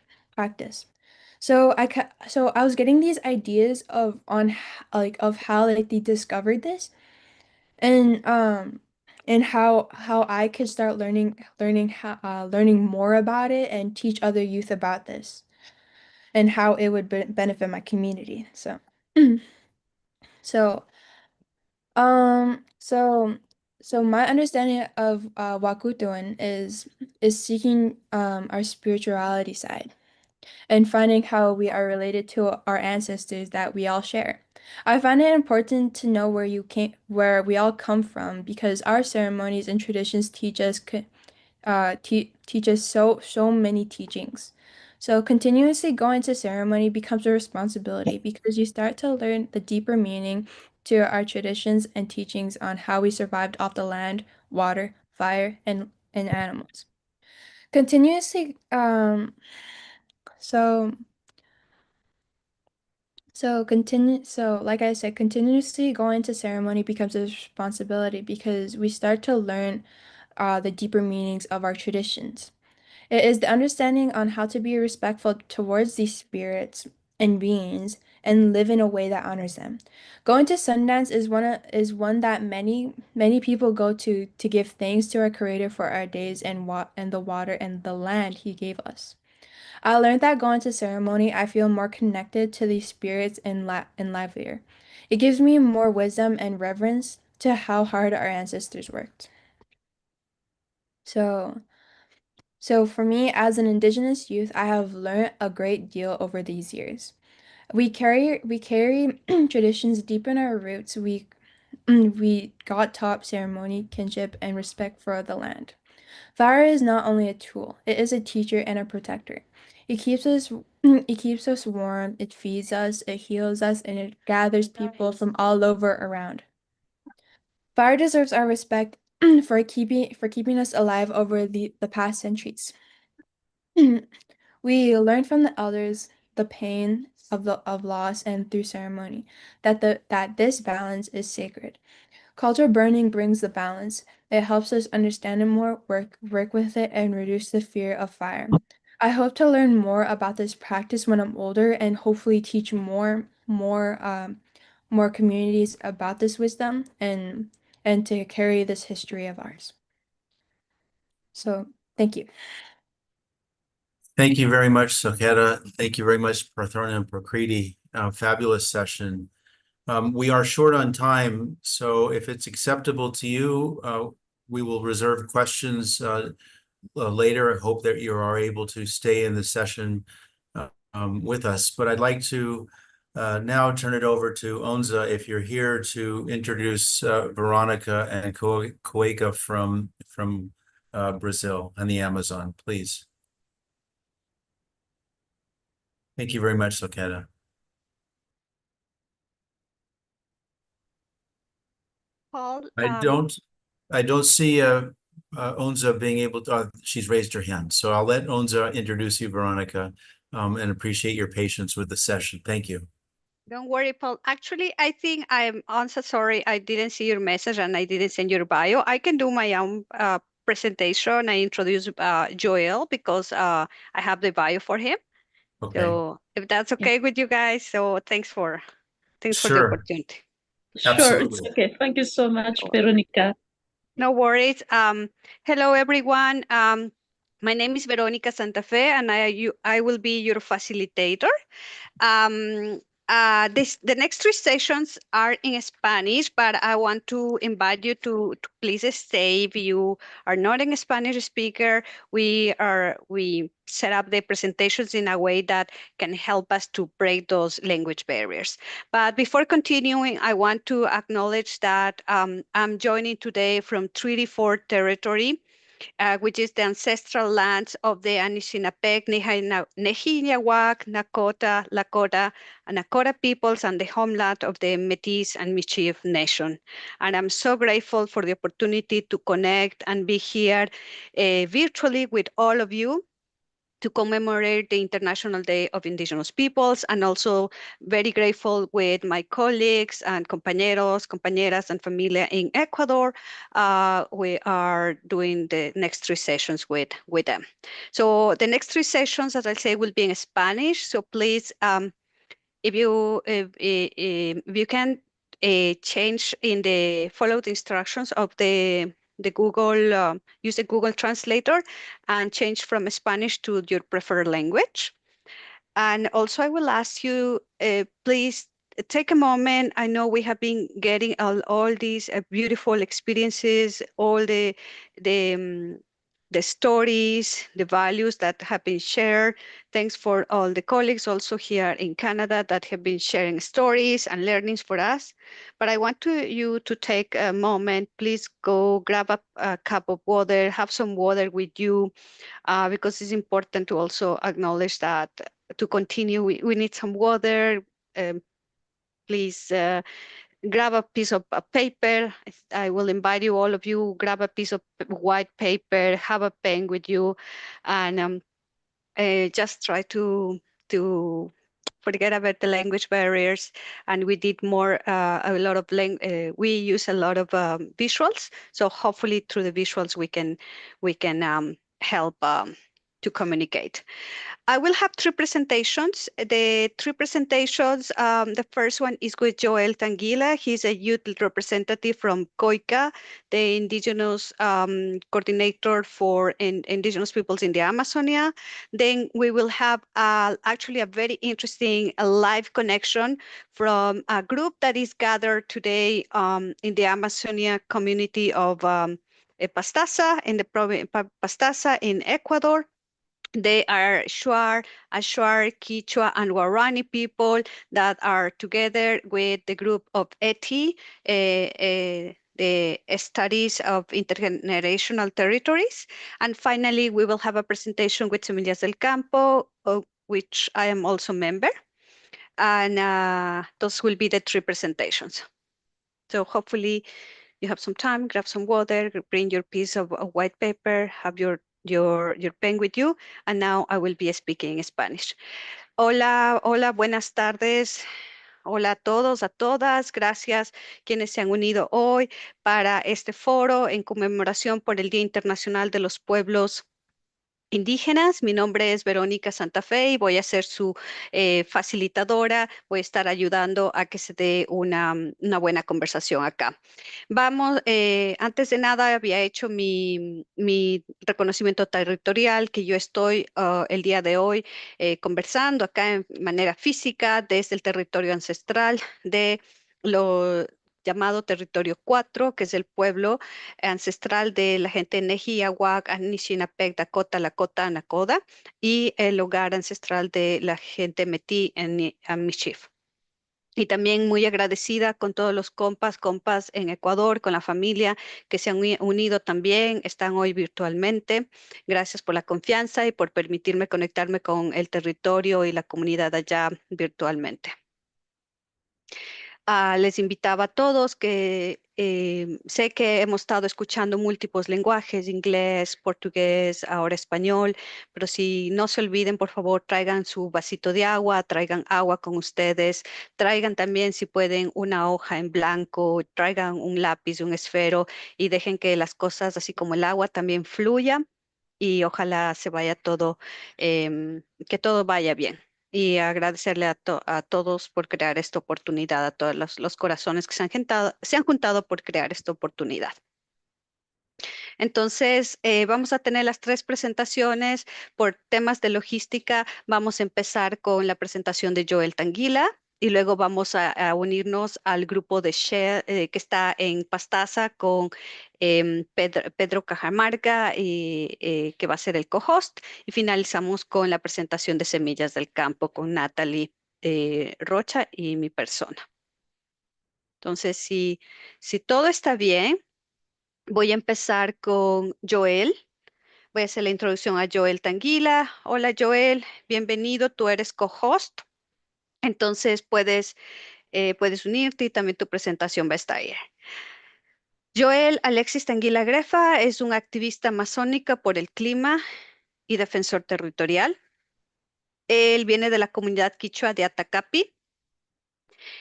So I was getting these ideas of how like they discovered this and how I could start learning more about it and teach other youth about this and how it would benefit my community. So, um, so, so my understanding of Wakutuan is seeking our spirituality side and finding how we are related to our ancestors that we all share. I find it important to know where we all come from because our ceremonies and traditions teach us so many teachings. So continuously going to ceremony becomes a responsibility because you start to learn the deeper meaning to our traditions and teachings on how we survived off the land, water, fire, and animals. Continuously, so like I said, continuously going to ceremony becomes a responsibility because we start to learn the deeper meanings of our traditions. It is the understanding on how to be respectful towards these spirits and beings and live in a way that honors them. Going to Sundance is one that many people go to give thanks to our Creator for our days and the water and the land He gave us. I learned that going to ceremony, I feel more connected to these spirits and livelier. It gives me more wisdom and reverence to how hard our ancestors worked. So. So for me, as an Indigenous youth, I have learned a great deal over these years. We carry traditions deep in our roots. We got taught ceremony, kinship, and respect for the land. Fire is not only a tool; it is a teacher and a protector. It keeps us it keeps us warm. It feeds us. It heals us, and it gathers people from all over around. Fire deserves our respect for keeping us alive over the past centuries. We learn from the elders the pain of loss and through ceremony that this balance is sacred. Culture burning brings the balance. It helps us understand it more, work with it, and reduce the fear of fire. I hope to learn more about this practice when I'm older and hopefully teach more communities about this wisdom and to carry this history of ours. So thank you. Thank you very much, Soketa. Thank you very much, Prathorna and Prakriti. Fabulous session. We are short on time, so if it's acceptable to you, we will reserve questions later. I hope that you are able to stay in the session with us. But I'd like to now turn it over to Onza if you're here to introduce Veronica and Kueka from Brazil and the Amazon, please. Thank you very much, Loketa. Paul, I don't see Onza being able to, she's raised her hand. So I'll let Onza introduce you, Veronica, and appreciate your patience with the session. Thank you. don't worry, Paul. Actually, I think I'm also sorry I didn't see your message and I didn't send your bio. I can do my own presentation. I introduce Joel because I have the bio for him. Okay. So if that's okay with you guys, so thanks for the Sure. opportunity. Sure, it's Absolutely. okay. Thank you so much, Veronica. No worries. Hello, everyone. My name is Veronica Santa Fe, and I will be your facilitator. The next three sessions are in Spanish, but I want to invite you to please stay if you are not a Spanish speaker. We set up the presentations in a way that can help us to break those language barriers. But before continuing, I want to acknowledge that I'm joining today from Treaty 4 territory, which is the ancestral lands of the Anishinaabeg, Nehiyahuac, Nakota, Lakota, and Nakota peoples, and the homeland of the Métis and Michif Nation. And I'm so grateful for the opportunity to connect and be here virtually with all of you to commemorate the International Day of Indigenous Peoples, and also very grateful with my colleagues and compañeras, and familia in Ecuador. We are doing the next three sessions with them. So the next three sessions, as I say, will be in Spanish. So please, if you can change in the follow the instructions of the Google, use the Google Translator and change from Spanish to your preferred language. And also I will ask you, please take a moment. I know we have been getting all these beautiful experiences, all the stories, the values that have been shared. Thanks for all the colleagues also here in Canada that have been sharing stories and learnings for us. But I want you to take a moment. Please go grab a cup of water, have some water with you, because it's important to also acknowledge that to continue, we need some water. Please grab a piece of paper. I will invite you, all of you, grab a piece of white paper, have a pen with you, and just try to forget about the language barriers. And we did a lot of we use a lot of visuals. So hopefully through the visuals we can help to communicate. I will have three presentations. The three presentations, the first one is with Joel Tanguila. He's a youth representative from COICA, the Indigenous coordinator for Indigenous peoples in the Amazonia. Then we will have actually a very interesting live connection from a group that is gathered today in the Amazonia community of Pastaza, in the province Pastaza in Ecuador. They are Shuar, Ashuar, Quichua, and Guarani people that are together with the group of ETI, the studies of intergenerational territories. And finally, we will have a presentation with Semillas del Campo, which I am also member. And those will be the three presentations. So hopefully you have some time, grab some water, bring your piece of white paper, have your pen with you, and now I will be speaking in Spanish. Hola, hola, buenas tardes. Hola a todos, a todas. Gracias quienes se han unido hoy para este foro en conmemoración por el Día Internacional de los Pueblos Indígenas. Mi nombre es Verónica Santa Fe y voy a ser su facilitadora. Voy a estar ayudando a que se dé una buena conversación acá. Vamos, antes de nada había hecho mi reconocimiento territorial, que yo estoy el día de hoy conversando acá en manera física desde el territorio ancestral de lo llamado Territorio 4, que es el pueblo ancestral de la gente Nehiyahuac, Anishinaabe, Dakota, Lakota, Nakoda, y el hogar ancestral de la gente Métis en Michif. Y también muy agradecida con todos los compas en Ecuador, con la familia que se han unido también, están hoy virtualmente. Gracias por la confianza y por permitirme conectarme con el territorio y la comunidad allá virtualmente. Les invitaba a todos que sé que hemos estado escuchando múltiples lenguajes, inglés, portugués, ahora español, pero si no se olviden, por favor, traigan su vasito de agua, traigan agua con ustedes, traigan también, si pueden, una hoja en blanco, traigan un lápiz, un esfero y dejen que las cosas, así como el agua, también fluya y ojalá se vaya todo, que todo vaya bien y agradecerle a todos por crear esta oportunidad, a todos los corazones que se han juntado por crear esta oportunidad. Entonces, vamos a tener las tres presentaciones por temas de logística. Vamos a empezar con la presentación de Joel Tanguila y luego vamos a unirnos al grupo de Share que está en Pastaza con Pedro Cajamarca, que va a ser el co-host. Y finalizamos con la presentación de Semillas del Campo con Natalie Rocha y mi persona. Entonces, si todo está bien, voy a empezar con Joel. Voy a hacer la introducción a Joel Tanguila. Hola Joel, bienvenido, tú eres co-host. Entonces puedes unirte y también tu presentación va a estar ahí. Joel Alexis Tanguila Grefa es un activista amazónica por el clima y defensor territorial. Él viene de la comunidad quichua de Atacapi.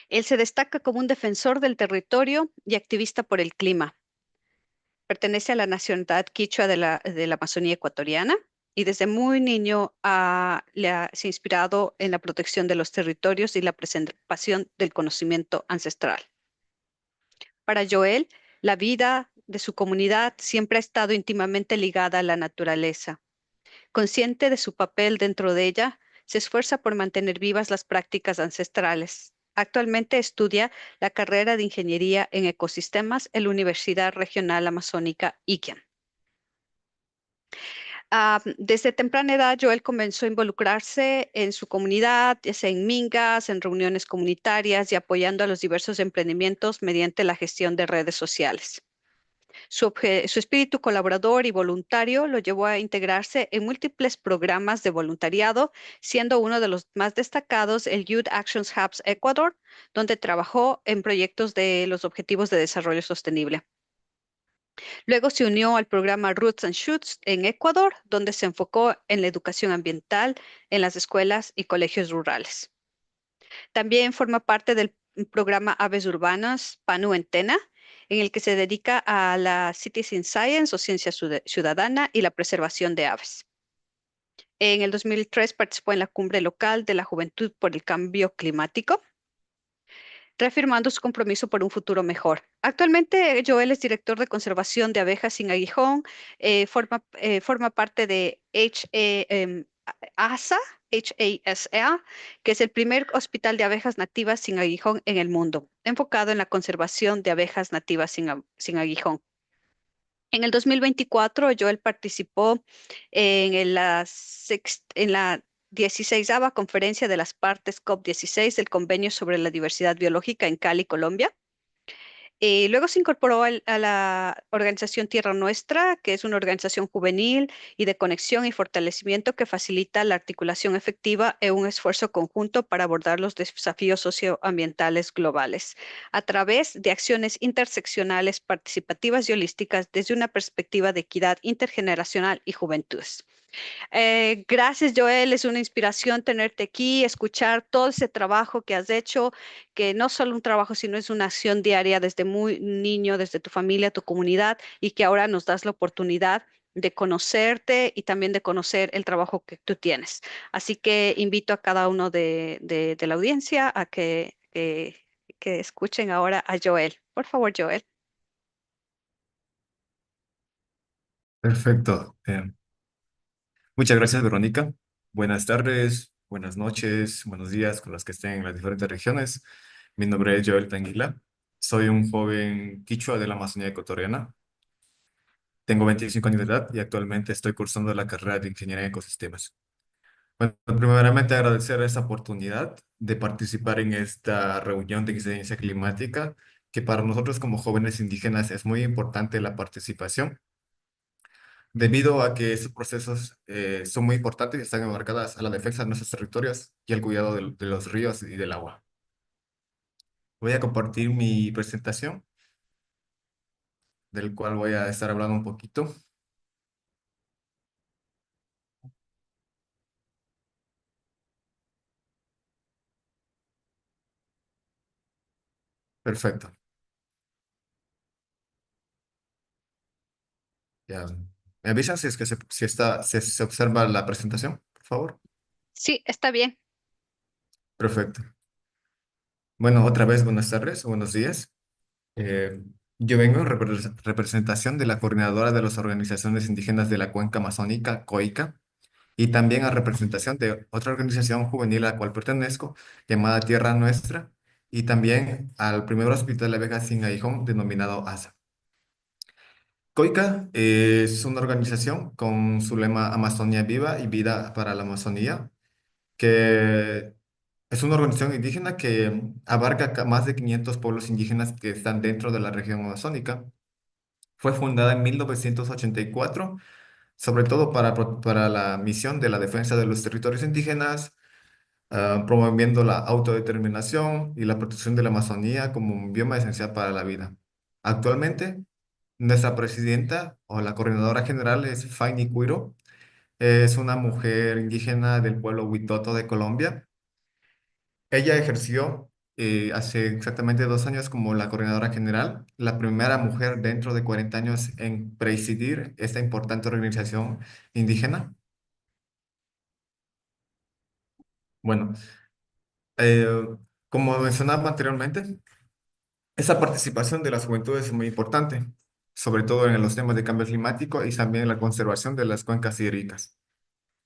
Él se destaca como un defensor del territorio y activista por el clima. Pertenece a la nacionalidad quichua de la Amazonía ecuatoriana y desde muy niño se ha inspirado en la protección de los territorios y la preservación del conocimiento ancestral. Para Joel, la vida de su comunidad siempre ha estado íntimamente ligada a la naturaleza. Consciente de su papel dentro de ella, se esfuerza por mantener vivas las prácticas ancestrales. Actualmente estudia la carrera de Ingeniería en Ecosistemas en la Universidad Regional Amazónica ICANN. Desde temprana edad, Joel comenzó a involucrarse en su comunidad, ya sea en mingas, en reuniones comunitarias y apoyando a los diversos emprendimientos mediante la gestión de redes sociales. Su espíritu colaborador y voluntario lo llevó a integrarse en múltiples programas de voluntariado, siendo uno de los más destacados el Youth Actions Hubs Ecuador, donde trabajó en proyectos de los Objetivos de Desarrollo Sostenible. Luego se unió al programa Roots and Shoots en Ecuador, donde se enfocó en la educación ambiental en las escuelas y colegios rurales. También forma parte del programa Aves Urbanas PANU en Tena, en el que se dedica a la Citizen Science o ciencia ciudadana y la preservación de aves. En el 2003 participó en la cumbre local de la Juventud por el Cambio Climático, reafirmando su compromiso por un futuro mejor. Actualmente, Joel es director de conservación de abejas sin aguijón, forma parte de HASA, HASA, que es el primer hospital de abejas nativas sin aguijón en el mundo, enfocado en la conservación de abejas nativas sin aguijón. En el 2024, Joel participó en la 16ª Conferencia de las Partes COP16 del Convenio sobre la Diversidad Biológica en Cali, Colombia. Luego se incorporó a la organización Tierra Nuestra, que es una organización juvenil y de conexión y fortalecimiento que facilita la articulación efectiva en un esfuerzo conjunto para abordar los desafíos socioambientales globales a través de acciones interseccionales, participativas y holísticas desde una perspectiva de equidad intergeneracional y juventudes. Gracias, Joel. Es una inspiración tenerte aquí, escuchar todo ese trabajo que has hecho, que no solo un trabajo, sino es una acción diaria desde muy niño, desde tu familia, tu comunidad, y que ahora nos das la oportunidad de conocerte y también de conocer el trabajo que tú tienes. Así que invito a cada uno de la audiencia a que escuchen ahora a Joel. Por favor, Joel. Perfecto. Muchas gracias, Verónica. Buenas tardes, buenas noches, buenos días con los que estén en las diferentes regiones. Mi nombre es Joel Tanguila. Soy un joven quichua de la Amazonía ecuatoriana. Tengo 25 años de edad y actualmente estoy cursando la carrera de Ingeniería en Ecosistemas. Bueno, primeramente agradecer esta oportunidad de participar en esta reunión de incidencia climática, que para nosotros como jóvenes indígenas es muy importante la participación, debido a que estos procesos son muy importantes y están enmarcadas a la defensa de nuestros territorios y al cuidado de los ríos y del agua. Voy a compartir mi presentación, del cual voy a estar hablando un poquito. Perfecto. Ya. ¿Me avisan si es que se observa la presentación, por favor? Sí, está bien. Perfecto. Bueno, otra vez buenas tardes o buenos días. Eh, yo vengo en representación de la coordinadora de las organizaciones indígenas de la Cuenca Amazónica, COICA, y también a representación de otra organización juvenil a la cual pertenezco, llamada Tierra Nuestra, y también al primer hospital de Vega Sin Aijón, denominado ASA. COICA es una organización con su lema Amazonía Viva y Vida para la Amazonía, que es una organización indígena que abarca más de 500 pueblos indígenas que están dentro de la región amazónica. Fue fundada en 1984, sobre todo para la misión de la defensa de los territorios indígenas, promoviendo la autodeterminación y la protección de la Amazonía como un bioma esencial para la vida. Actualmente, nuestra presidenta o la coordinadora general es Faini Cuiro. Es una mujer indígena del pueblo Huitoto de Colombia. Ella ejerció hace exactamente 2 años como la coordinadora general, la primera mujer dentro de 40 años en presidir esta importante organización indígena. Bueno, eh, como mencionaba anteriormente, esa participación de las juventudes es muy importante, sobre todo en los temas de cambio climático y también la conservación de las cuencas hídricas.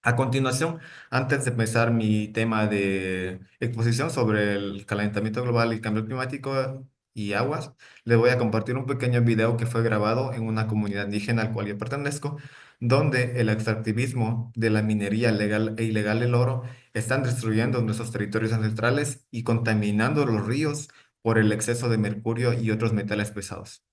A continuación, antes de empezar mi tema de exposición sobre el calentamiento global y cambio climático y aguas, les voy a compartir un pequeño video que fue grabado en una comunidad indígena al cual yo pertenezco, donde el extractivismo de la minería legal e ilegal del oro están destruyendo nuestros territorios ancestrales y contaminando los ríos por el exceso de mercurio y otros metales pesados.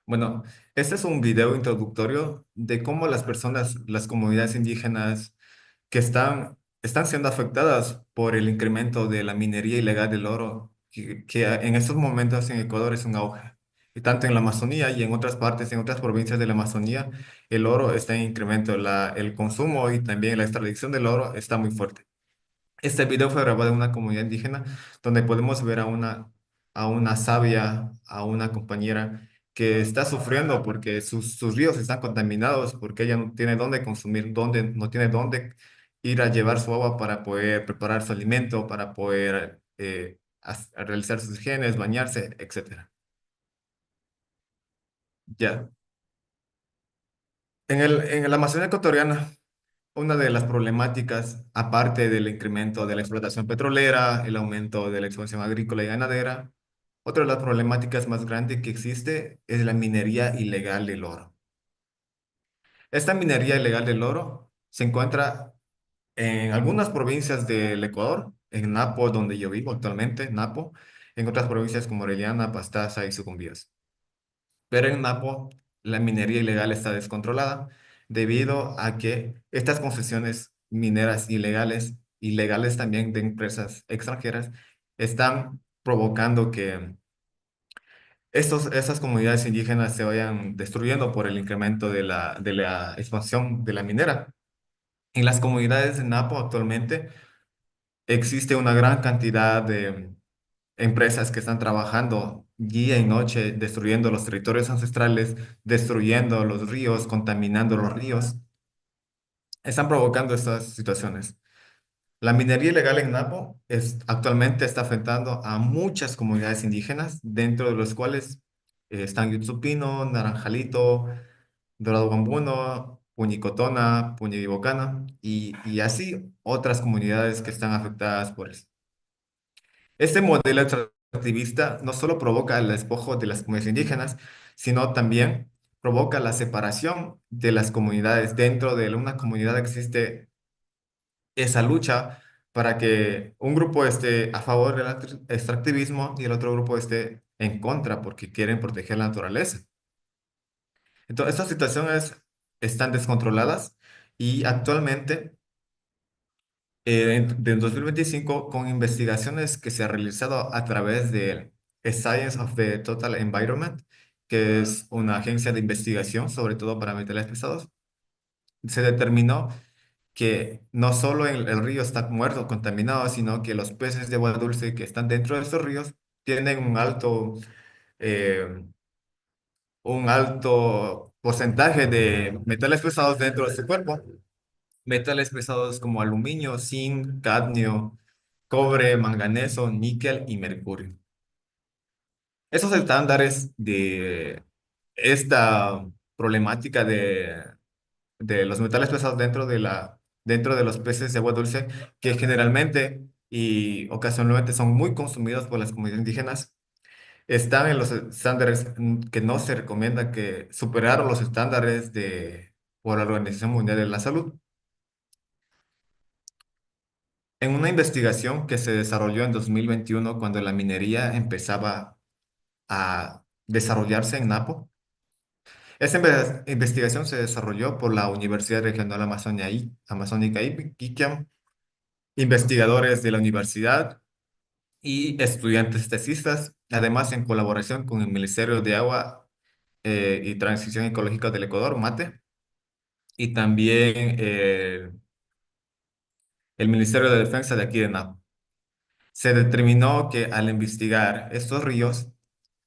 Bueno, este es un video introductorio de cómo las personas, las comunidades indígenas que están siendo afectadas por el incremento de la minería ilegal del oro, que en estos momentos en Ecuador es un auge. Y tanto en la Amazonía y en otras partes, en otras provincias de la Amazonía, el oro está en incremento. El consumo y también la extracción del oro está muy fuerte. Este video fue grabado en una comunidad indígena donde podemos ver a una sabia, a una compañera que está sufriendo porque sus ríos están contaminados, porque ella no tiene dónde consumir, no tiene dónde ir a llevar su agua para poder preparar su alimento, para poder a realizar sus higienes, bañarse, etcétera. Ya. En la Amazonía ecuatoriana, una de las problemáticas, aparte del incremento de la explotación petrolera, el aumento de la expansión agrícola y ganadera, otra de las problemáticas más grandes que existe es la minería ilegal del oro. Esta minería ilegal del oro se encuentra en algunas provincias del Ecuador, en Napo, donde yo vivo actualmente, Napo, en otras provincias como Orellana, Pastaza y Sucumbíos. Pero en Napo la minería ilegal está descontrolada debido a que estas concesiones mineras ilegales, ilegales también de empresas extranjeras, están provocando que esas comunidades indígenas se vayan destruyendo por el incremento de la expansión de la minera. En las comunidades de Napo actualmente existe una gran cantidad de empresas que están trabajando día y noche, destruyendo los territorios ancestrales, destruyendo los ríos, contaminando los ríos. Están provocando estas situaciones. La minería ilegal en Napo actualmente está afectando a muchas comunidades indígenas, dentro de los cuales están Yutsupino, Naranjalito, Dorado Guambuno, Puñicotona, Puñibocana y así otras comunidades que están afectadas por eso. Este modelo extractivista no solo provoca el despojo de las comunidades indígenas, sino también provoca la separación de las comunidades. Dentro de una comunidad existe esa lucha para que un grupo esté a favor del extractivismo y el otro grupo esté en contra porque quieren proteger la naturaleza. Entonces, estas situaciones están descontroladas y actualmente, en 2025, con investigaciones que se han realizado a través de Science of the Total Environment, que es una agencia de investigación, sobre todo para metales pesados, se determinó que no solo el río está muerto, contaminado, sino que los peces de agua dulce que están dentro de estos ríos tienen eh, un alto porcentaje de metales pesados dentro de su cuerpo. Metales pesados como aluminio, zinc, cadmio, cobre, manganeso, níquel y mercurio. Esos estándares de esta problemática de los metales pesados dentro de los peces de agua dulce, que generalmente y ocasionalmente son muy consumidos por las comunidades indígenas, están en los estándares que no se recomienda que superar los estándares por la Organización Mundial de la Salud. En una investigación que se desarrolló en 2021, cuando la minería empezaba a desarrollarse en Napo, esa investigación se desarrolló por la Universidad Regional Amazónica Iquiam, investigadores de la universidad y estudiantes tesistas, además en colaboración con el Ministerio de Agua y Transición Ecológica del Ecuador, MATE, y también el Ministerio de Defensa de aquí de Napo. Se determinó que al investigar estos ríos,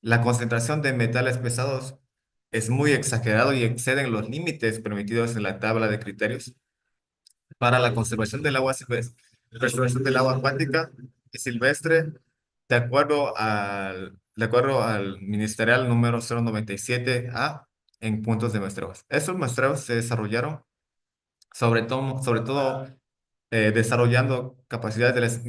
la concentración de metales pesados es muy exagerado y exceden los límites permitidos en la tabla de criterios para la conservación del agua silvestre, conservación del agua acuática y silvestre, de acuerdo al ministerial número 097A en puntos de muestreos. Estos muestreos se desarrollaron sobre todo desarrollando capacidades de las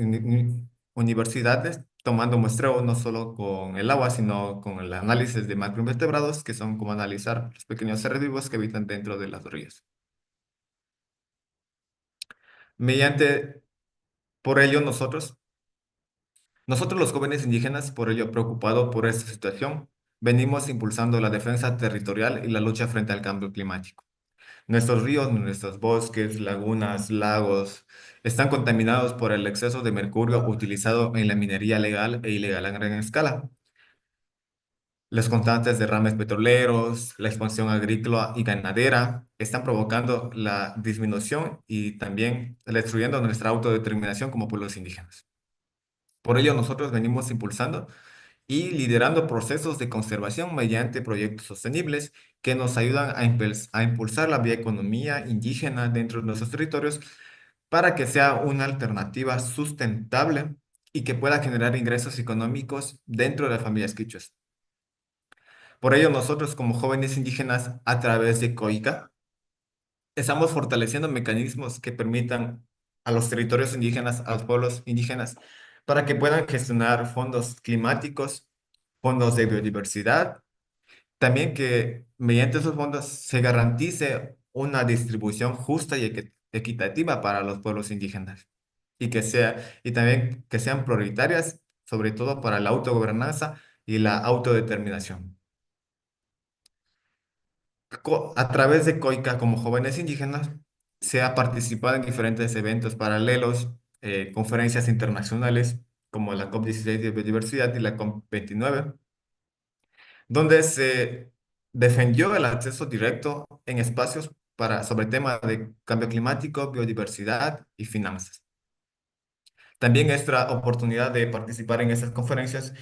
universidades, tomando muestreo no solo con el agua, sino con el análisis de macroinvertebrados, que son como analizar los pequeños seres vivos que habitan dentro de las ríos. Mediante, por ello, nosotros los jóvenes indígenas, por ello preocupados por esta situación, venimos impulsando la defensa territorial y la lucha frente al cambio climático. Nuestros ríos, nuestros bosques, lagunas, lagos están contaminados por el exceso de mercurio utilizado en la minería legal e ilegal a gran escala. Los constantes derrames petroleros, la expansión agrícola y ganadera están provocando la disminución y también destruyendo nuestra autodeterminación como pueblos indígenas. Por ello, nosotros venimos impulsando y liderando procesos de conservación mediante proyectos sostenibles que nos ayudan a impulsar la bioeconomía indígena dentro de nuestros territorios para que sea una alternativa sustentable y que pueda generar ingresos económicos dentro de las familias quichuas. Por ello, nosotros como jóvenes indígenas, a través de COICA, estamos fortaleciendo mecanismos que permitan a los territorios indígenas, a los pueblos indígenas, para que puedan gestionar fondos climáticos, fondos de biodiversidad, también que mediante esos fondos se garantice una distribución justa y equitativa para los pueblos indígenas y también que sean prioritarias, sobre todo para la autogobernanza y la autodeterminación. A través de COICA como jóvenes indígenas se ha participado en diferentes eventos paralelos, conferencias internacionales como la COP16 de biodiversidad y la COP29, donde se defendió el acceso directo en espacios sobre temas de cambio climático, biodiversidad y finanzas. También esta oportunidad de participar en esas conferencias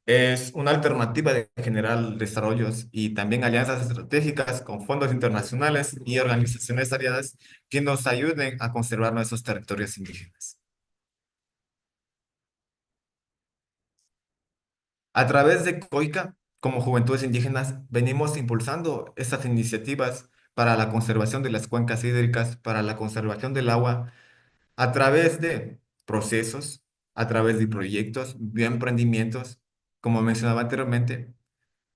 es una alternativa de generar desarrollos y también alianzas estratégicas con fondos internacionales y organizaciones aliadas que nos ayuden a conservar nuestros territorios indígenas. A través de COICA, como Juventudes Indígenas, venimos impulsando estas iniciativas para la conservación de las cuencas hídricas, para la conservación del agua, a través de procesos, a través de proyectos, bioemprendimientos, como mencionaba anteriormente,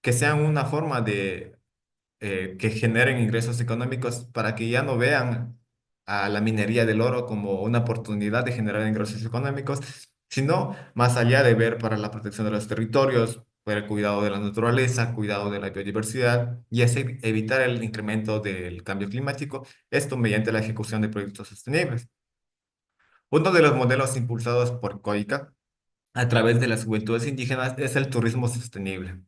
que sean una forma de que generen ingresos económicos para que ya no vean a la minería del oro como una oportunidad de generar ingresos económicos, sino más allá de ver para la protección de los territorios, para el cuidado de la naturaleza, cuidado de la biodiversidad y así evitar el incremento del cambio climático, esto mediante la ejecución de proyectos sostenibles. Uno de los modelos impulsados por COICA a través de las juventudes indígenas es el turismo sostenible.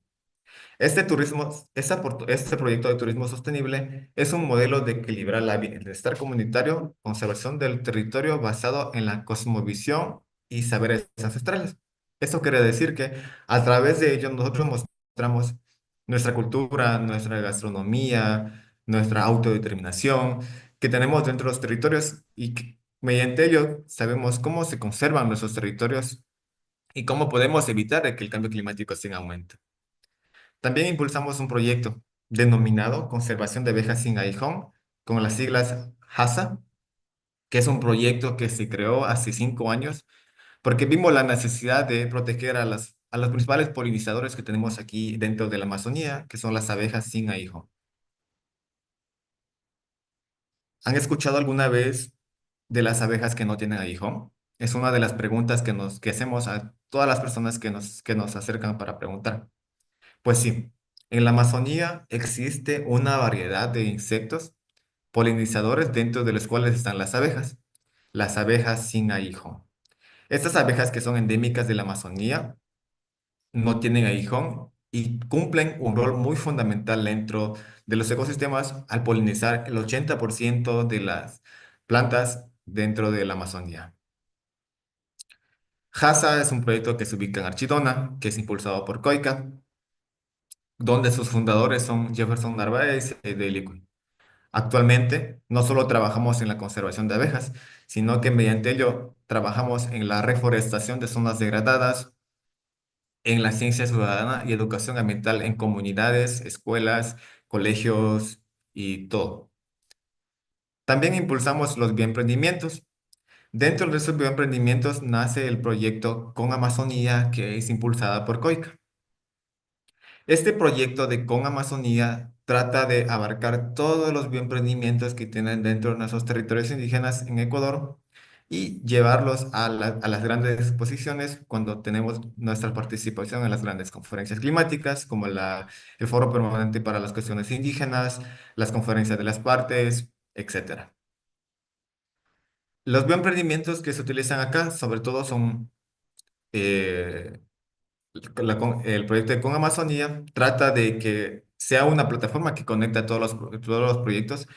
Este proyecto de turismo sostenible es un modelo de equilibrar el bienestar comunitario, conservación del territorio basado en la cosmovisión y saberes ancestrales. Esto quiere decir que a través de ello nosotros mostramos nuestra cultura, nuestra gastronomía, nuestra autodeterminación que tenemos dentro de los territorios y que mediante ello sabemos cómo se conservan nuestros territorios y cómo podemos evitar de que el cambio climático esté en aumento. También impulsamos un proyecto denominado Conservación de Abejas sin Aguijón, con las siglas HASA, que es un proyecto que se creó hace 5 años porque vimos la necesidad de proteger a los principales polinizadores que tenemos aquí dentro de la Amazonía, que son las abejas sin aguijón. ¿Han escuchado alguna vez de las abejas que no tienen aguijón? Es una de las preguntas que hacemos a todas las personas que nos acercan para preguntar. Pues sí, en la Amazonía existe una variedad de insectos polinizadores dentro de los cuales están las abejas sin aguijón. Estas abejas que son endémicas de la Amazonía no tienen aguijón y cumplen un rol muy fundamental dentro de los ecosistemas al polinizar el 80% de las plantas dentro de la Amazonía. HASA es un proyecto que se ubica en Archidona, que es impulsado por COICA, donde sus fundadores son Jefferson Narváez y Delicuy. Actualmente, no solo trabajamos en la conservación de abejas, sino que mediante ello trabajamos en la reforestación de zonas degradadas, en la ciencia ciudadana y educación ambiental en comunidades, escuelas, colegios y todo. También impulsamos los bioemprendimientos. Dentro de esos bioemprendimientos nace el proyecto Con Amazonía, que es impulsada por COICA. Este proyecto de Con Amazonía trata de abarcar todos los bioemprendimientos que tienen dentro de nuestros territorios indígenas en Ecuador y llevarlos a las grandes exposiciones cuando tenemos nuestra participación en las grandes conferencias climáticas, como el Foro Permanente para las Cuestiones Indígenas, las conferencias de las partes, etcétera. Los bioemprendimientos que se utilizan acá, sobre todo, son eh, el proyecto de Con Amazonía trata de que sea una plataforma que conecta todos los proyectos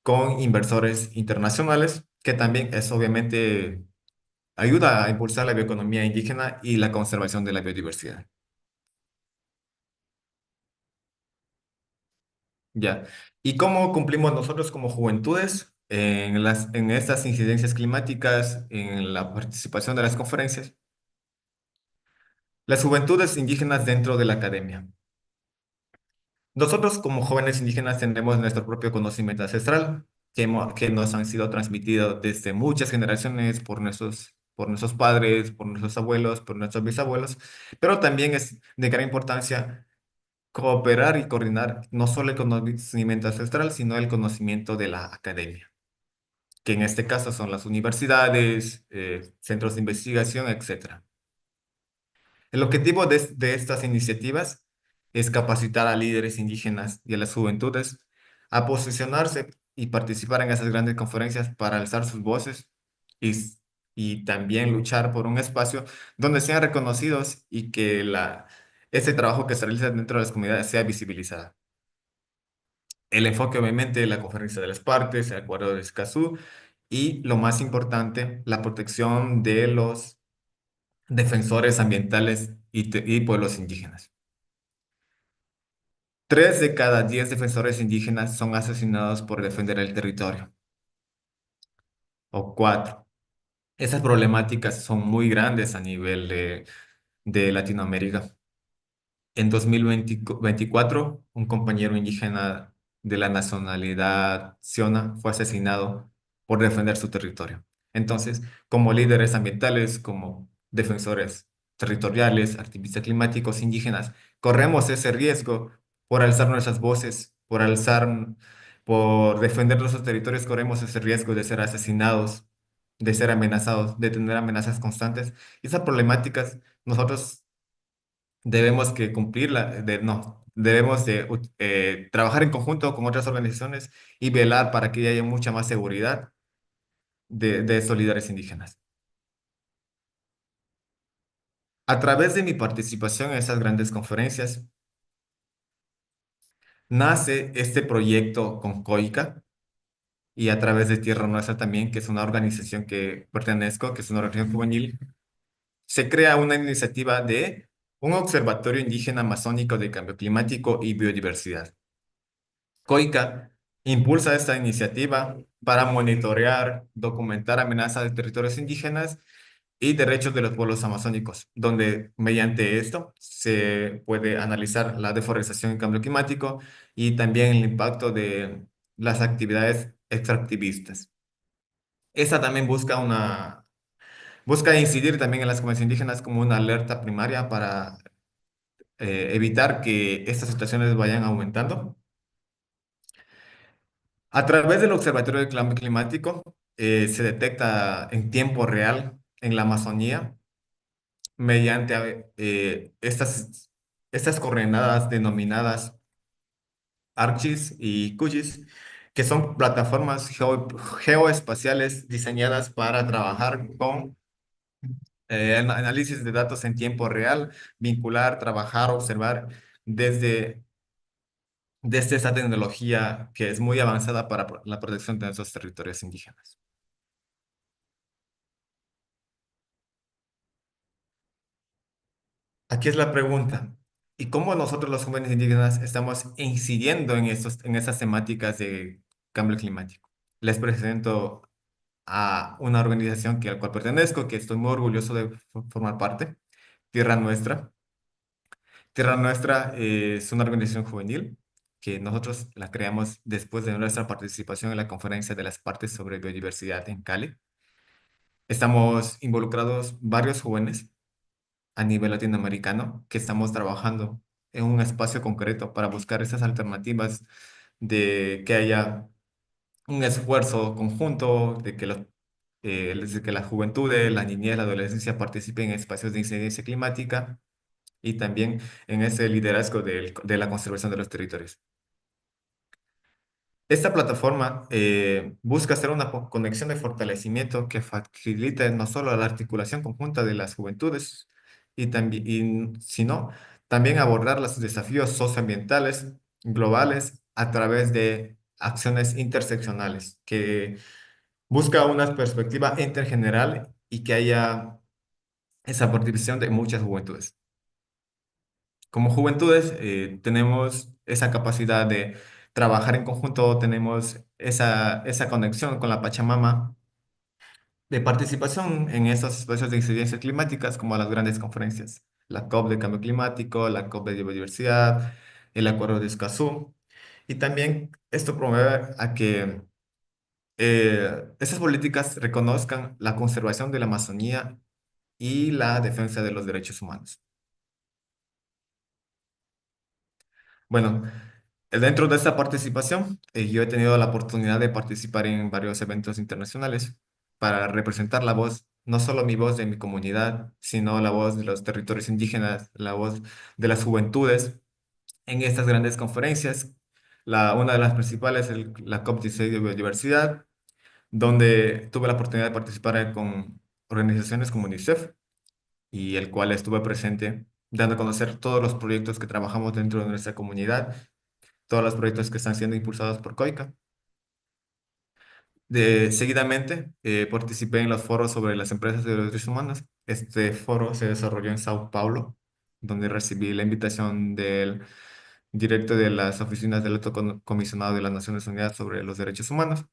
con inversores internacionales, que también es obviamente ayuda a impulsar la bioeconomía indígena y la conservación de la biodiversidad. Ya. ¿Y cómo cumplimos nosotros como juventudes en estas incidencias climáticas, en la participación de las conferencias? Las juventudes indígenas dentro de la academia. Nosotros como jóvenes indígenas tenemos nuestro propio conocimiento ancestral que nos han sido transmitidos desde muchas generaciones por nuestros padres, por nuestros abuelos, por nuestros bisabuelos, pero también es de gran importancia cooperar y coordinar no solo el conocimiento ancestral, sino el conocimiento de la academia, que en este caso son las universidades, centros de investigación, etcétera. El objetivo de estas iniciativas es capacitar a líderes indígenas y a las juventudes a posicionarse y participar en esas grandes conferencias para alzar sus voces y, y también luchar por un espacio donde sean reconocidos y que ese trabajo que se realiza dentro de las comunidades sea visibilizado. El enfoque, obviamente, de la conferencia de las partes, el acuerdo de Escazú y, lo más importante, la protección de los defensores ambientales y pueblos indígenas. 3 de cada 10 defensores indígenas son asesinados por defender el territorio, o 4. Esas problemáticas son muy grandes a nivel de Latinoamérica. En 2024, un compañero indígena de la nacionalidad Siona fue asesinado por defender su territorio. Entonces, como líderes ambientales, como defensores territoriales, activistas climáticos indígenas, corremos ese riesgo por alzar nuestras voces, por defender nuestros territorios, corremos ese riesgo de ser asesinados, de ser amenazados, de tener amenazas constantes. Y esas problemáticas nosotros debemos que cumplirla, no, debemos de trabajar en conjunto con otras organizaciones y velar para que haya mucha más seguridad de estos líderes indígenas. A través de mi participación en esas grandes conferencias, nace este proyecto con COICA y a través de Tierra Nuestra también, que es una organización que pertenezco, que es una organización juvenil, se crea una iniciativa de un observatorio indígena amazónico de cambio climático y biodiversidad. COICA impulsa esta iniciativa para monitorear, documentar amenazas de territorios indígenas y derechos de los pueblos amazónicos, donde mediante esto se puede analizar la deforestación y cambio climático y también el impacto de las actividades extractivistas. Esta también busca incidir también en las comunidades indígenas como una alerta primaria para evitar que estas situaciones vayan aumentando. A través del Observatorio del Cambio Climático se detecta en tiempo real en la Amazonía mediante estas coordenadas denominadas ARCHIS y QGIS, que son plataformas geoespaciales diseñadas para trabajar con análisis de datos en tiempo real, vincular, trabajar, observar desde, desde esta tecnología que es muy avanzada para la protección de nuestros territorios indígenas. Aquí es la pregunta. ¿Y cómo nosotros los jóvenes indígenas estamos incidiendo en esas temáticas de cambio climático? Les presento a una organización a la cual pertenezco, que estoy muy orgulloso de formar parte, Tierra Nuestra. Tierra Nuestra es una organización juvenil que nosotros la creamos después de nuestra participación en la conferencia de las partes sobre biodiversidad en Cali. Estamos involucrados varios jóvenes a nivel latinoamericano que estamos trabajando en un espacio concreto para buscar esas alternativas de que haya un esfuerzo conjunto, de que la juventud, la niñez, la adolescencia participen en espacios de incidencia climática y también en ese liderazgo de la conservación de los territorios. Esta plataforma busca hacer una conexión de fortalecimiento que facilite no solo la articulación conjunta de las juventudes, sino también abordar los desafíos socioambientales globales a través de acciones interseccionales, que busca una perspectiva intergeneral y que haya esa participación de muchas juventudes. Como juventudes tenemos esa capacidad de trabajar en conjunto, tenemos esa conexión con la Pachamama, de participación en estos espacios de incidencias climáticas como las grandes conferencias, la COP de cambio climático, la COP de biodiversidad, el Acuerdo de Escazú. Y también esto promueve a que esas políticas reconozcan la conservación de la Amazonía y la defensa de los derechos humanos. Bueno, dentro de esta participación, yo he tenido la oportunidad de participar en varios eventos internacionales para representar la voz, no solo mi voz de mi comunidad, sino la voz de los territorios indígenas, la voz de las juventudes en estas grandes conferencias. Una de las principales, la COP16 de biodiversidad, donde tuve la oportunidad de participar con organizaciones como UNICEF, y el cual estuve presente dando a conocer todos los proyectos que trabajamos dentro de nuestra comunidad, todos los proyectos que están siendo impulsados por COICA. Seguidamente, participé en los foros sobre las empresas de los derechos humanos. Este foro se desarrolló en Sao Paulo, donde recibí la invitación del director de las oficinas del Alto Comisionado de las Naciones Unidas sobre los Derechos Humanos,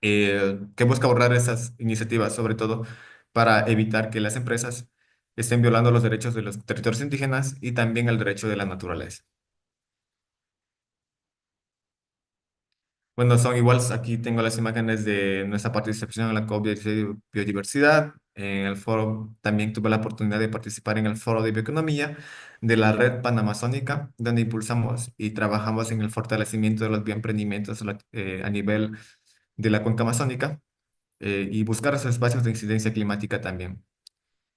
que busca abordar esas iniciativas, sobre todo para evitar que las empresas estén violando los derechos de los territorios indígenas y también el derecho de la naturaleza. Bueno, son iguales. Aquí tengo las imágenes de nuestra participación en la COP16 de biodiversidad. En el foro también tuve la oportunidad de participar en el foro de bioeconomía de la Red Panamazónica, donde impulsamos y trabajamos en el fortalecimiento de los bioemprendimientos a nivel de la cuenca amazónica, y buscar esos espacios de incidencia climática también.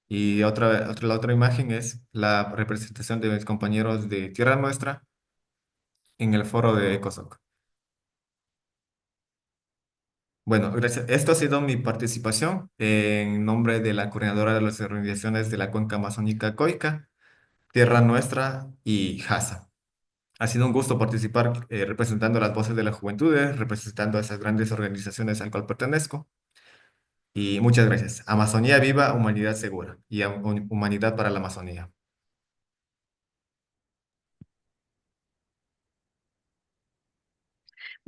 Y la otra imagen es la representación de mis compañeros de Tierra Nuestra en el foro de ECOSOC. Bueno, gracias. Esto ha sido mi participación en nombre de la coordinadora de las organizaciones de la Cuenca Amazónica COICA, Tierra Nuestra y JASA. Ha sido un gusto participar, representando las voces de las juventudes, representando a esas grandes organizaciones al cual pertenezco. Y muchas gracias. Amazonía viva, humanidad segura y humanidad para la Amazonía.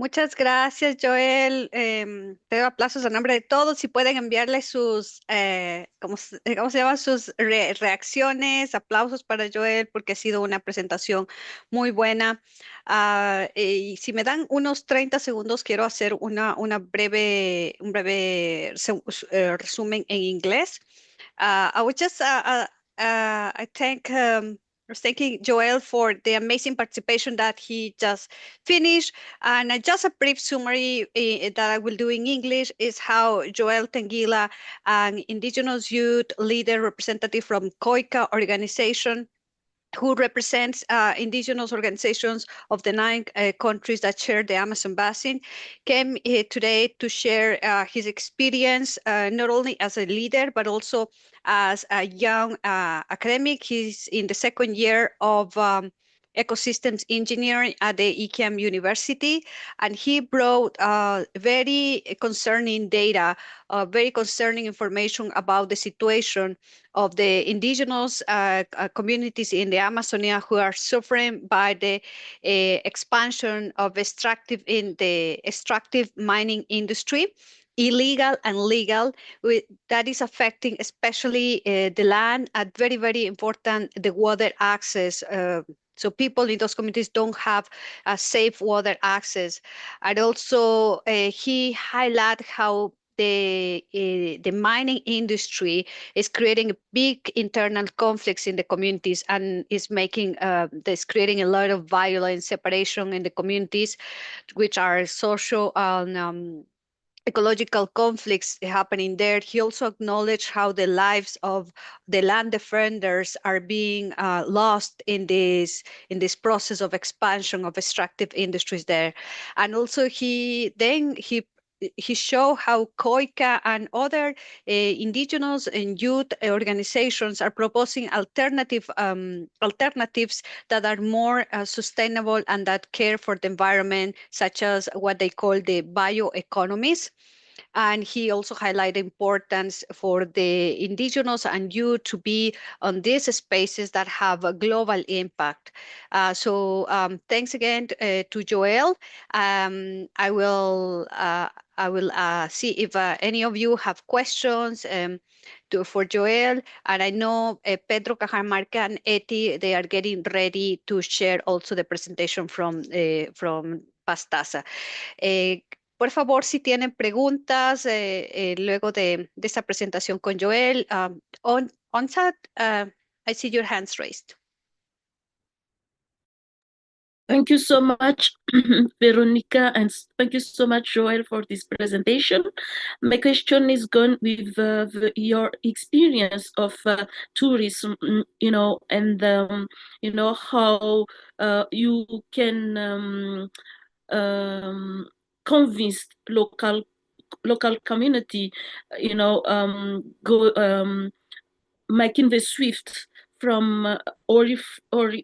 Muchas gracias, Joel. Te doy aplausos a nombre de todos. Si pueden enviarle sus, ¿cómo se llama? Sus reacciones, aplausos para Joel, porque ha sido una presentación muy buena. Y si me dan unos 30 segundos, quiero hacer un breve resumen en inglés. I would just, I was thanking Joel for the amazing participation that he just finished. And just a brief summary that I will do in English is how Joel Tenguila, an indigenous youth leader representative from COICA organization, who represents indigenous organizations of the 9 countries that share the Amazon basin, came here today to share his experience, not only as a leader, but also as a young academic. He's in the second year of ecosystems engineering at the IKEM University, and he brought very concerning data, very concerning information about the situation of the indigenous communities in the Amazonia who are suffering by the expansion of extractive mining industry, illegal and legal, that is affecting especially the land, and very, very important, the water access. So people in those communities don't have safe water access. And also he highlighted how the mining industry is creating big internal conflicts in the communities, and is making this creating a lot of violence, separation in the communities, which are social and ecological conflicts happening there. He also acknowledged how the lives of the land defenders are being lost in this process of expansion of extractive industries there. And also he showed how COICA and other indigenous and youth organizations are proposing alternatives that are more sustainable and that care for the environment, such as what they call the bioeconomies. And he also highlighted importance for the indigenous and you to be on these spaces that have a global impact. Thanks again to Joel. I will see if any of you have questions for Joel. And I know Pedro Cajamarca and Eti, they are getting ready to share also the presentation from Pastaza. Por favor, si tienen preguntas luego de esta presentación con Joel, on chat, I see your hands raised. Thank you so much, Veronica, and thank you so much, Joel, for this presentation. My question is going with your experience of tourism, and how you can convince local community, go making the swift from auriferous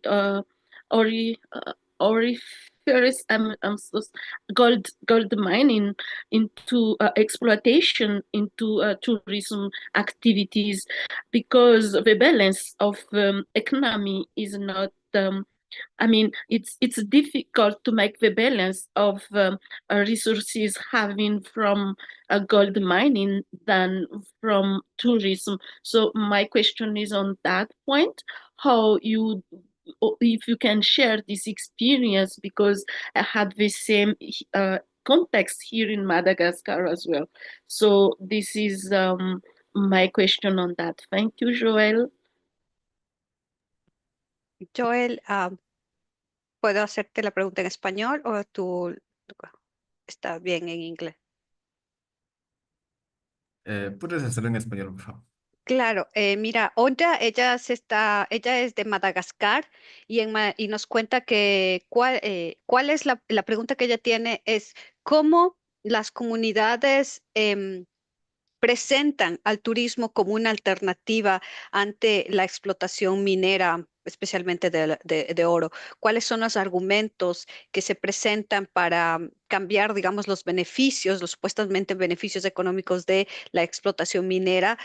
gold mining into exploitation into tourism activities, because the balance of economy is not it's difficult to make the balance of resources having from gold mining than from tourism. So my question is on that point, how you, if you can share this experience, because I had the same context here in Madagascar as well. So this is my question on that. Thank you, Joel. Joel, ¿puedo hacerte la pregunta en español o tú está bien en inglés? ¿Puedes hacerlo en español, por favor? Claro, mira, Oya, ella es de Madagascar y nos cuenta que cuál es la pregunta que ella tiene es cómo las comunidades presentan al turismo como una alternativa ante la explotación minera, especialmente de oro. ¿Cuáles son los argumentos que se presentan para cambiar, digamos, los beneficios, los supuestamente beneficios económicos de la explotación minera?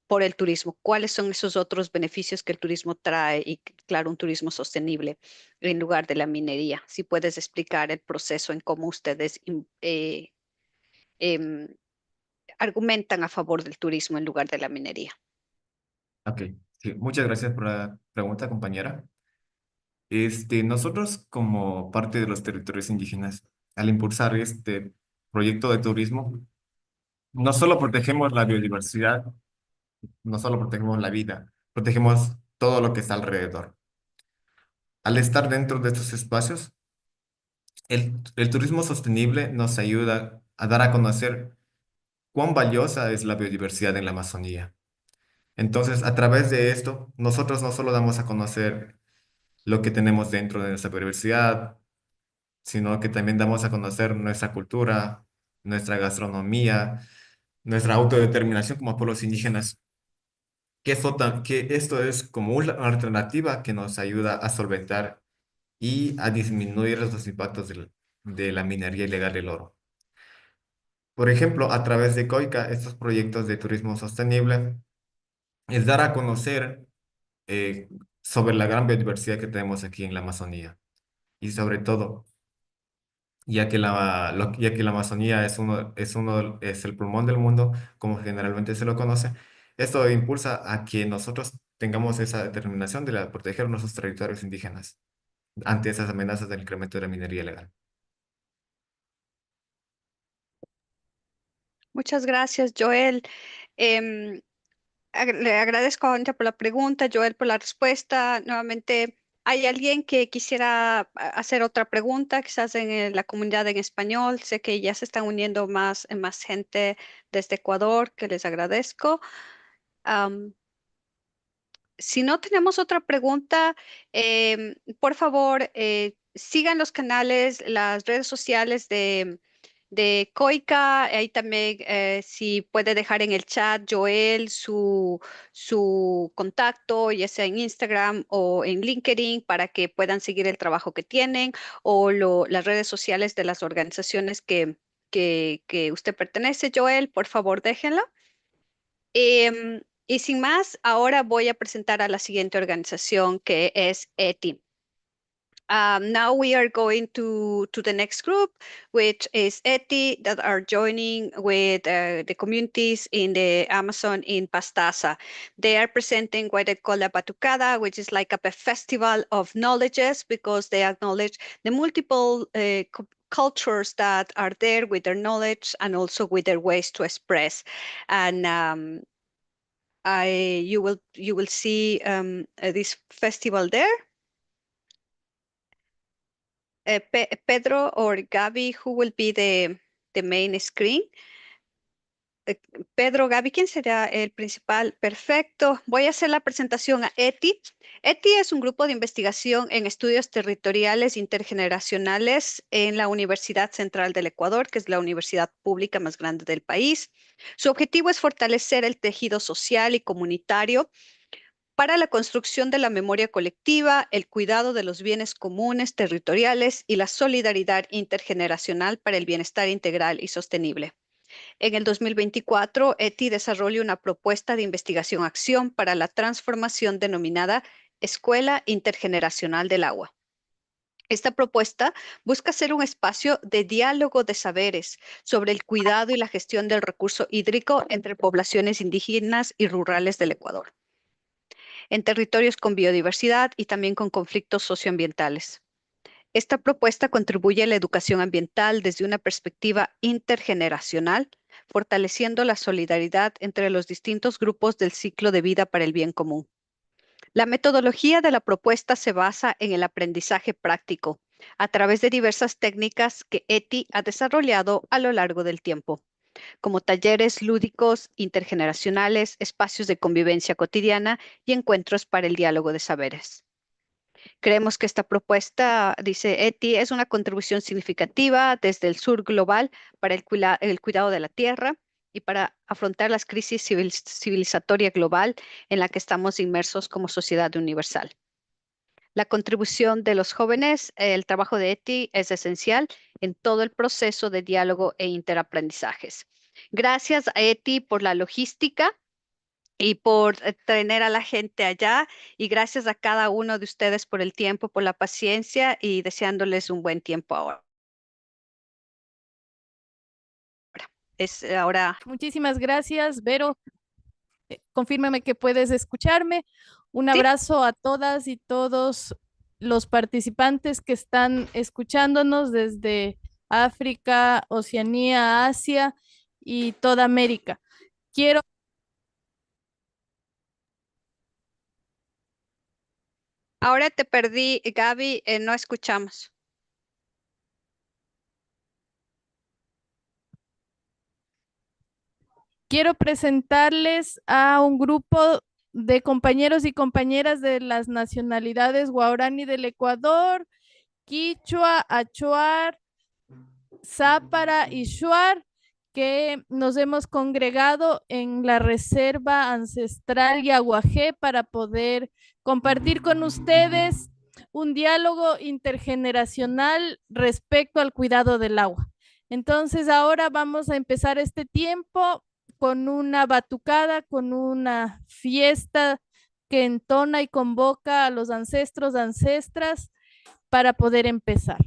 Por el turismo. ¿Cuáles son esos otros beneficios que el turismo trae? Y claro, un turismo sostenible en lugar de la minería. Si puedes explicar el proceso en cómo ustedes em, argumentan a favor del turismo en lugar de la minería. Ok, sí, muchas gracias por la pregunta, compañera. Nosotros, como parte de los territorios indígenas, al impulsar este proyecto de turismo, no solo protegemos la biodiversidad, no solo protegemos la vida, protegemos todo lo que está alrededor. Al estar dentro de estos espacios, el turismo sostenible nos ayuda a dar a conocer cuán valiosa es la biodiversidad en la Amazonía. Entonces, a través de esto, nosotros no solo damos a conocer lo que tenemos dentro de nuestra biodiversidad, sino que también damos a conocer nuestra cultura, nuestra gastronomía, nuestra autodeterminación como pueblos indígenas, que esto es como una alternativa que nos ayuda a solventar y a disminuir los impactos de la minería ilegal del oro. Por ejemplo, a través de COICA, estos proyectos de turismo sostenible es dar a conocer eh, sobre la gran biodiversidad que tenemos aquí en la Amazonía. Y sobre todo, ya que la Amazonía es el pulmón del mundo, como generalmente se lo conoce, esto impulsa a que nosotros tengamos esa determinación de proteger nuestros territorios indígenas ante esas amenazas del incremento de la minería ilegal. Muchas gracias, Joel. Em, Le agradezco a Ancha por la pregunta, Joel por la respuesta. Nuevamente, ¿hay alguien que quisiera hacer otra pregunta, quizás en la comunidad en español? Sé que ya se están uniendo más gente desde Ecuador, que les agradezco. Si no tenemos otra pregunta, por favor, sigan los canales, las redes sociales de COICA. Ahí también, si puede dejar en el chat, Joel, su contacto, ya sea en Instagram o en LinkedIn, para que puedan seguir el trabajo que tienen, o las redes sociales de las organizaciones que usted pertenece. Joel, por favor, déjenlo. Y sin más, ahora voy a presentar a la siguiente organización, que es ETI. Now we are going to the next group, which is ETI, that are joining with the communities in the Amazon in Pastaza. They are presenting what they call a batucada, which is like a festival of knowledges, because they acknowledge the multiple cultures that are there with their knowledge and also with their ways to express. And you will see this festival there. Pedro or Gabi, who will be the main screen? Pedro, Gaby, ¿quién será el principal? Perfecto. Voy a hacer la presentación a ETI. ETI es un grupo de investigación en estudios territoriales intergeneracionales en la Universidad Central del Ecuador, que es la universidad pública más grande del país. Su objetivo es fortalecer el tejido social y comunitario para la construcción de la memoria colectiva, el cuidado de los bienes comunes territoriales y la solidaridad intergeneracional para el bienestar integral y sostenible. En el 2024, ETI desarrolla una propuesta de investigación-acción para la transformación denominada Escuela Intergeneracional del Agua. Esta propuesta busca ser un espacio de diálogo de saberes sobre el cuidado y la gestión del recurso hídrico entre poblaciones indígenas y rurales del Ecuador, en territorios con biodiversidad y también con conflictos socioambientales. Esta propuesta contribuye a la educación ambiental desde una perspectiva intergeneracional, fortaleciendo la solidaridad entre los distintos grupos del ciclo de vida para el bien común. La metodología de la propuesta se basa en el aprendizaje práctico, a través de diversas técnicas que ETI ha desarrollado a lo largo del tiempo, como talleres lúdicos, intergeneracionales, espacios de convivencia cotidiana y encuentros para el diálogo de saberes. Creemos que esta propuesta, dice ETI, es una contribución significativa desde el sur global para el cuidado de la tierra y para afrontar las crisis civilizatoria global en la que estamos inmersos como sociedad universal. La contribución de los jóvenes, el trabajo de ETI es esencial en todo el proceso de diálogo e interaprendizajes. Gracias a ETI por la logística y por tener a la gente allá. Y gracias a cada uno de ustedes por el tiempo, por la paciencia y deseándoles un buen tiempo ahora. Ahora. Muchísimas gracias, Vero. Confírmame que puedes escucharme. Un abrazo a todas y todos los participantes que están escuchándonos desde África, Oceanía, Asia y toda América. Quiero Ahora te perdí, Gaby, no escuchamos. Quiero presentarles a un grupo de compañeros y compañeras de las nacionalidades guaraní del Ecuador, quichua, achuar, zápara y shuar, que nos hemos congregado en la Reserva Ancestral Yaguajé para poder compartir con ustedes un diálogo intergeneracional respecto al cuidado del agua. Entonces, ahora vamos a empezar este tiempo con una batucada, con una fiesta que entona y convoca a los ancestros, ancestras, para poder empezar.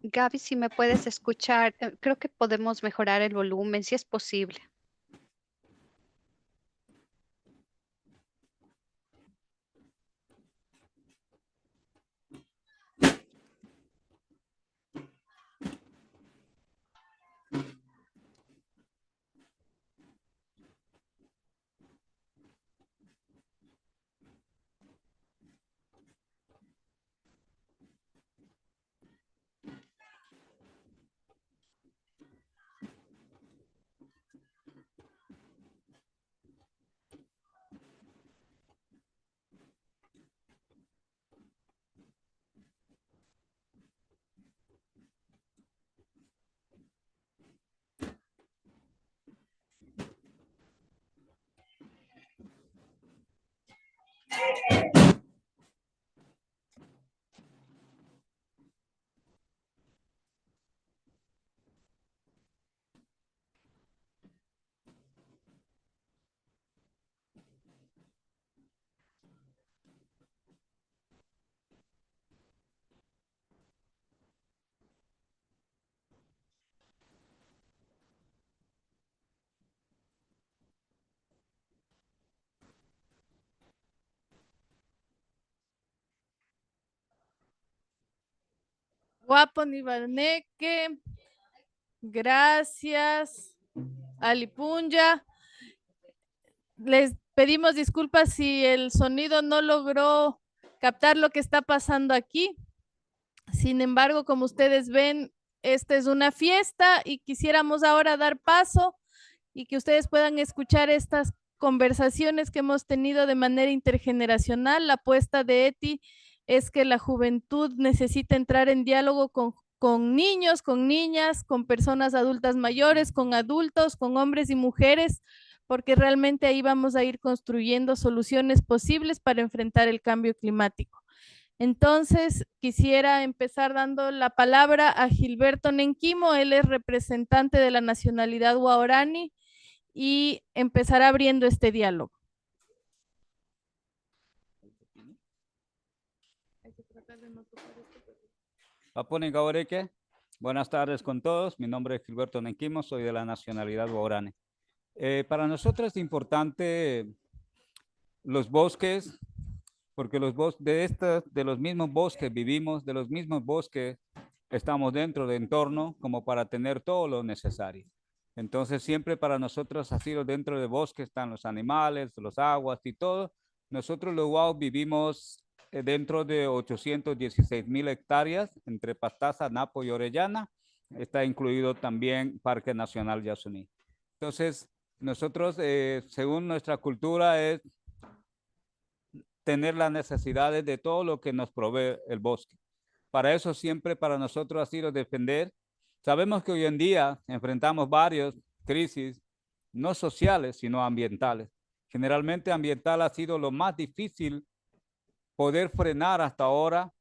Gaby, si me puedes escuchar, creo que podemos mejorar el volumen, si es posible. Guapo Nibarneque. Gracias. Alipunja. Les pedimos disculpas si el sonido no logró captar lo que está pasando aquí. Sin embargo, como ustedes ven, esta es una fiesta y quisiéramos ahora dar paso y que ustedes puedan escuchar estas conversaciones que hemos tenido de manera intergeneracional. La apuesta de Eti es que la juventud necesita entrar en diálogo con niños, con niñas, con personas adultas mayores, con adultos, con hombres y mujeres, porque realmente ahí vamos a ir construyendo soluciones posibles para enfrentar el cambio climático. Entonces, quisiera empezar dando la palabra a Gilberto Nenquimo. Él es representante de la nacionalidad guaraní y empezar abriendo este diálogo. Papone Gaboreque, buenas tardes con todos. Mi nombre es Gilberto Nenquimo, soy de la nacionalidad guaraní. Para nosotros es importante los bosques, porque de los mismos bosques vivimos, de los mismos bosques estamos dentro de entorno como para tener todo lo necesario. Entonces siempre para nosotros ha sido dentro de bosques están los animales, los aguas y todo. Nosotros los guau vivimos dentro de 816,000 hectáreas entre Pastaza, Napo y Orellana. Está incluido también Parque Nacional Yasuní. Entonces nosotros, según nuestra cultura, es tener las necesidades de todo lo que nos provee el bosque. Para eso siempre para nosotros ha sido defender. Sabemos que hoy en día enfrentamos varias crisis, no sociales, sino ambientales. Generalmente ambiental ha sido lo más difícil poder frenar hasta ahora.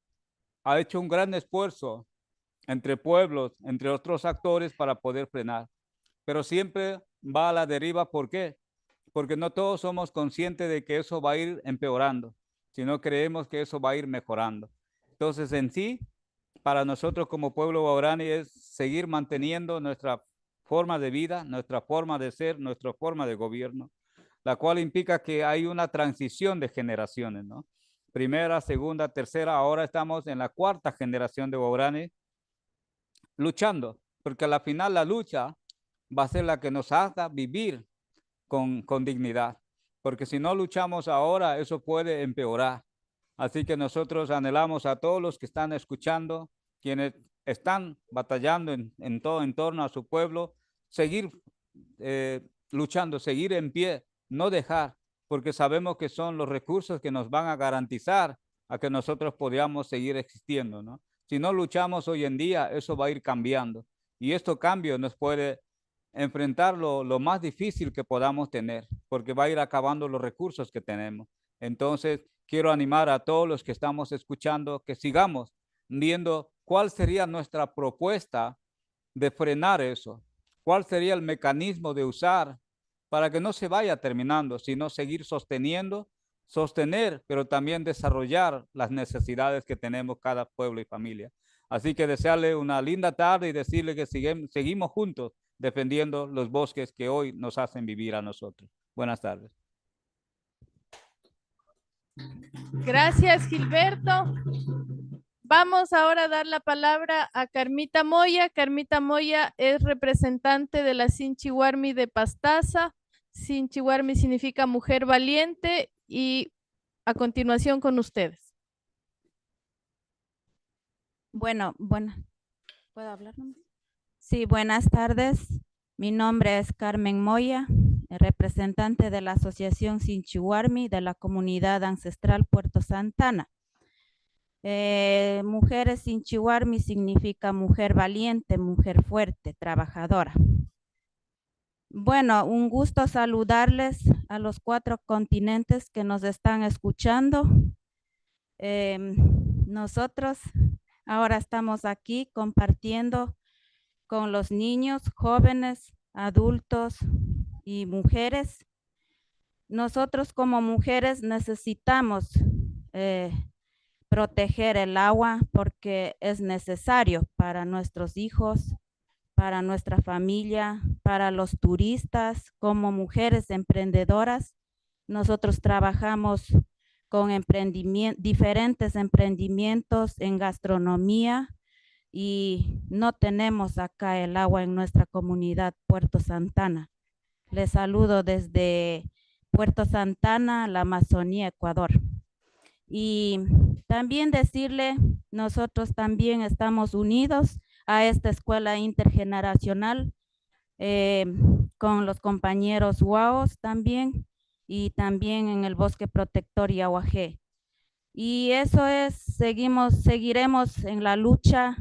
Ha hecho un gran esfuerzo entre pueblos, entre otros actores para poder frenar. Pero siempre va a la deriva. ¿Por qué? Porque no todos somos conscientes de que eso va a ir empeorando, sino creemos que eso va a ir mejorando. Entonces, en sí, para nosotros como pueblo guaraní es seguir manteniendo nuestra forma de vida, nuestra forma de ser, nuestra forma de gobierno, la cual implica que hay una transición de generaciones, ¿no? Primera, segunda, tercera, ahora estamos en la cuarta generación de guaraní luchando, porque a la final la lucha va a ser la que nos haga vivir con dignidad, porque si no luchamos ahora, eso puede empeorar. Así que nosotros anhelamos a todos los que están escuchando, quienes están batallando en todo en torno a su pueblo, seguir luchando, seguir en pie, no dejar, porque sabemos que son los recursos que nos van a garantizar a que nosotros podamos seguir existiendo, ¿no? Si no luchamos hoy en día, eso va a ir cambiando. Y estos cambios nos puede enfrentar lo más difícil que podamos tener, porque va a ir acabando los recursos que tenemos. Entonces, quiero animar a todos los que estamos escuchando que sigamos viendo cuál sería nuestra propuesta de frenar eso, cuál sería el mecanismo de usar para que no se vaya terminando, sino seguir sosteniendo, sostener, pero también desarrollar las necesidades que tenemos cada pueblo y familia. Así que desearle una linda tarde y decirle que seguimos juntos defendiendo los bosques que hoy nos hacen vivir a nosotros. Buenas tardes. Gracias, Gilberto. Vamos ahora a dar la palabra a Carmita Moya. Carmita Moya es representante de la Sinchiwarmi de Pastaza. Sinchiwarmi significa mujer valiente y a continuación con ustedes. Bueno, ¿puedo hablar? Sí, buenas tardes. Mi nombre es Carmen Moya, representante de la Asociación Sinchiwarmi de la Comunidad Ancestral Puerto Santana. Mujeres Sinchiwarmi significa mujer valiente, mujer fuerte, trabajadora. Bueno, un gusto saludarles a los 4 continentes que nos están escuchando. Nosotros ahora estamos aquí compartiendo con los niños, jóvenes, adultos y mujeres. Nosotros como mujeres necesitamos proteger el agua porque es necesario para nuestros hijos, para nuestra familia, para los turistas. Como mujeres emprendedoras, nosotros trabajamos con diferentes emprendimientos en gastronomía, y no tenemos acá el agua en nuestra comunidad, Puerto Santana. Les saludo desde Puerto Santana, la Amazonía, Ecuador. Y también decirle, nosotros también estamos unidos a esta escuela intergeneracional con los compañeros Huaos también y también en el Bosque Protector Yaguajé. Y eso es, seguiremos en la lucha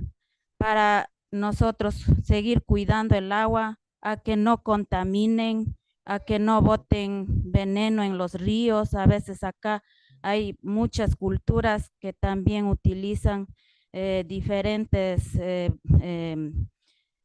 para nosotros seguir cuidando el agua, a que no contaminen, a que no boten veneno en los ríos. A veces acá hay muchas culturas que también utilizan diferentes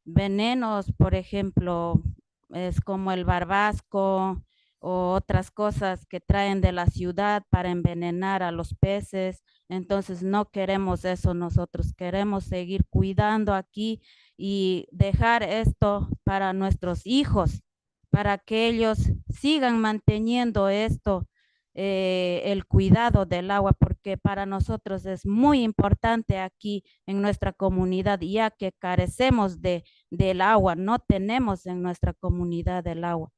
venenos, por ejemplo, es como el barbasco o otras cosas que traen de la ciudad para envenenar a los peces. Entonces no queremos eso, nosotros queremos seguir cuidando aquí y dejar esto para nuestros hijos, para que ellos sigan manteniendo esto, el cuidado del agua, porque para nosotros es muy importante aquí en nuestra comunidad, ya que carecemos del agua, no tenemos en nuestra comunidad el agua.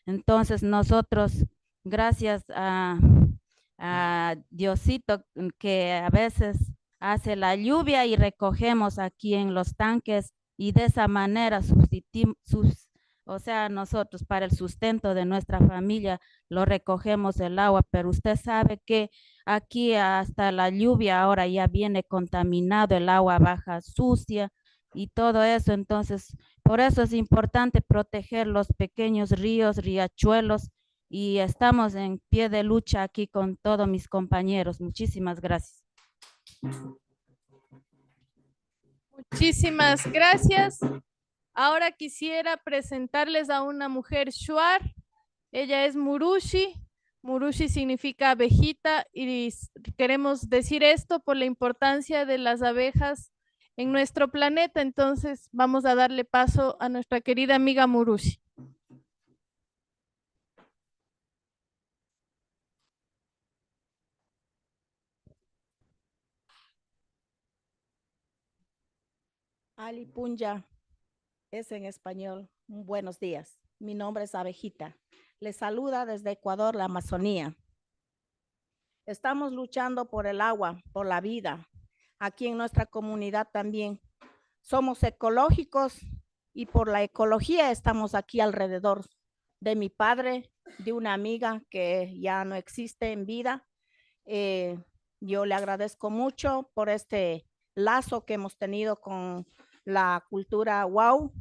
Entonces nosotros, gracias a Diosito, que a veces hace la lluvia y recogemos aquí en los tanques y de esa manera o sea, nosotros para el sustento de nuestra familia lo recogemos el agua, pero usted sabe que aquí hasta la lluvia ahora ya viene contaminado, el agua baja sucia y todo eso. Entonces, por eso es importante proteger los pequeños ríos, riachuelos, y estamos en pie de lucha aquí con todos mis compañeros. Muchísimas gracias. Muchísimas gracias. Ahora quisiera presentarles a una mujer shuar. Ella es Murushi. Murushi significa abejita y queremos decir esto por la importancia de las abejas en nuestro planeta. Entonces vamos a darle paso a nuestra querida amiga Murushi. Ali Punja es en español. Buenos días. Mi nombre es Abejita. Les saluda desde Ecuador, la Amazonía. Estamos luchando por el agua, por la vida. Aquí en nuestra comunidad también. Somos ecológicos y por la ecología estamos aquí alrededor de mi padre, de una amiga que ya no existe en vida. Yo le agradezco mucho por este lazo que hemos tenido con la cultura Wow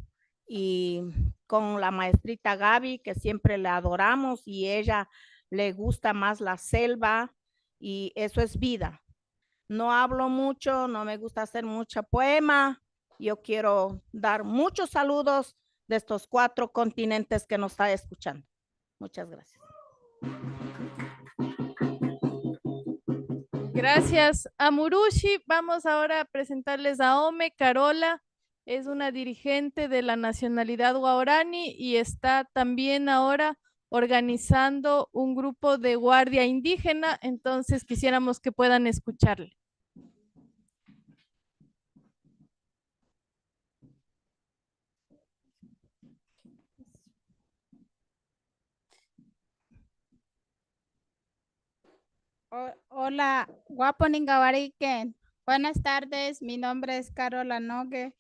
y con la maestrita Gaby, que siempre le adoramos y ella le gusta más la selva y eso es vida. No hablo mucho, no me gusta hacer mucho poema. Yo quiero dar muchos saludos de estos 4 continentes que nos está escuchando. Muchas gracias. Gracias a Murushi. Vamos ahora a presentarles a Ome Carola. Es una dirigente de la nacionalidad guaraní y está también ahora organizando un grupo de guardia indígena. Entonces quisiéramos que puedan escucharle. Hola, guapo Ningawariken. Buenas tardes, mi nombre es Carola Nogue,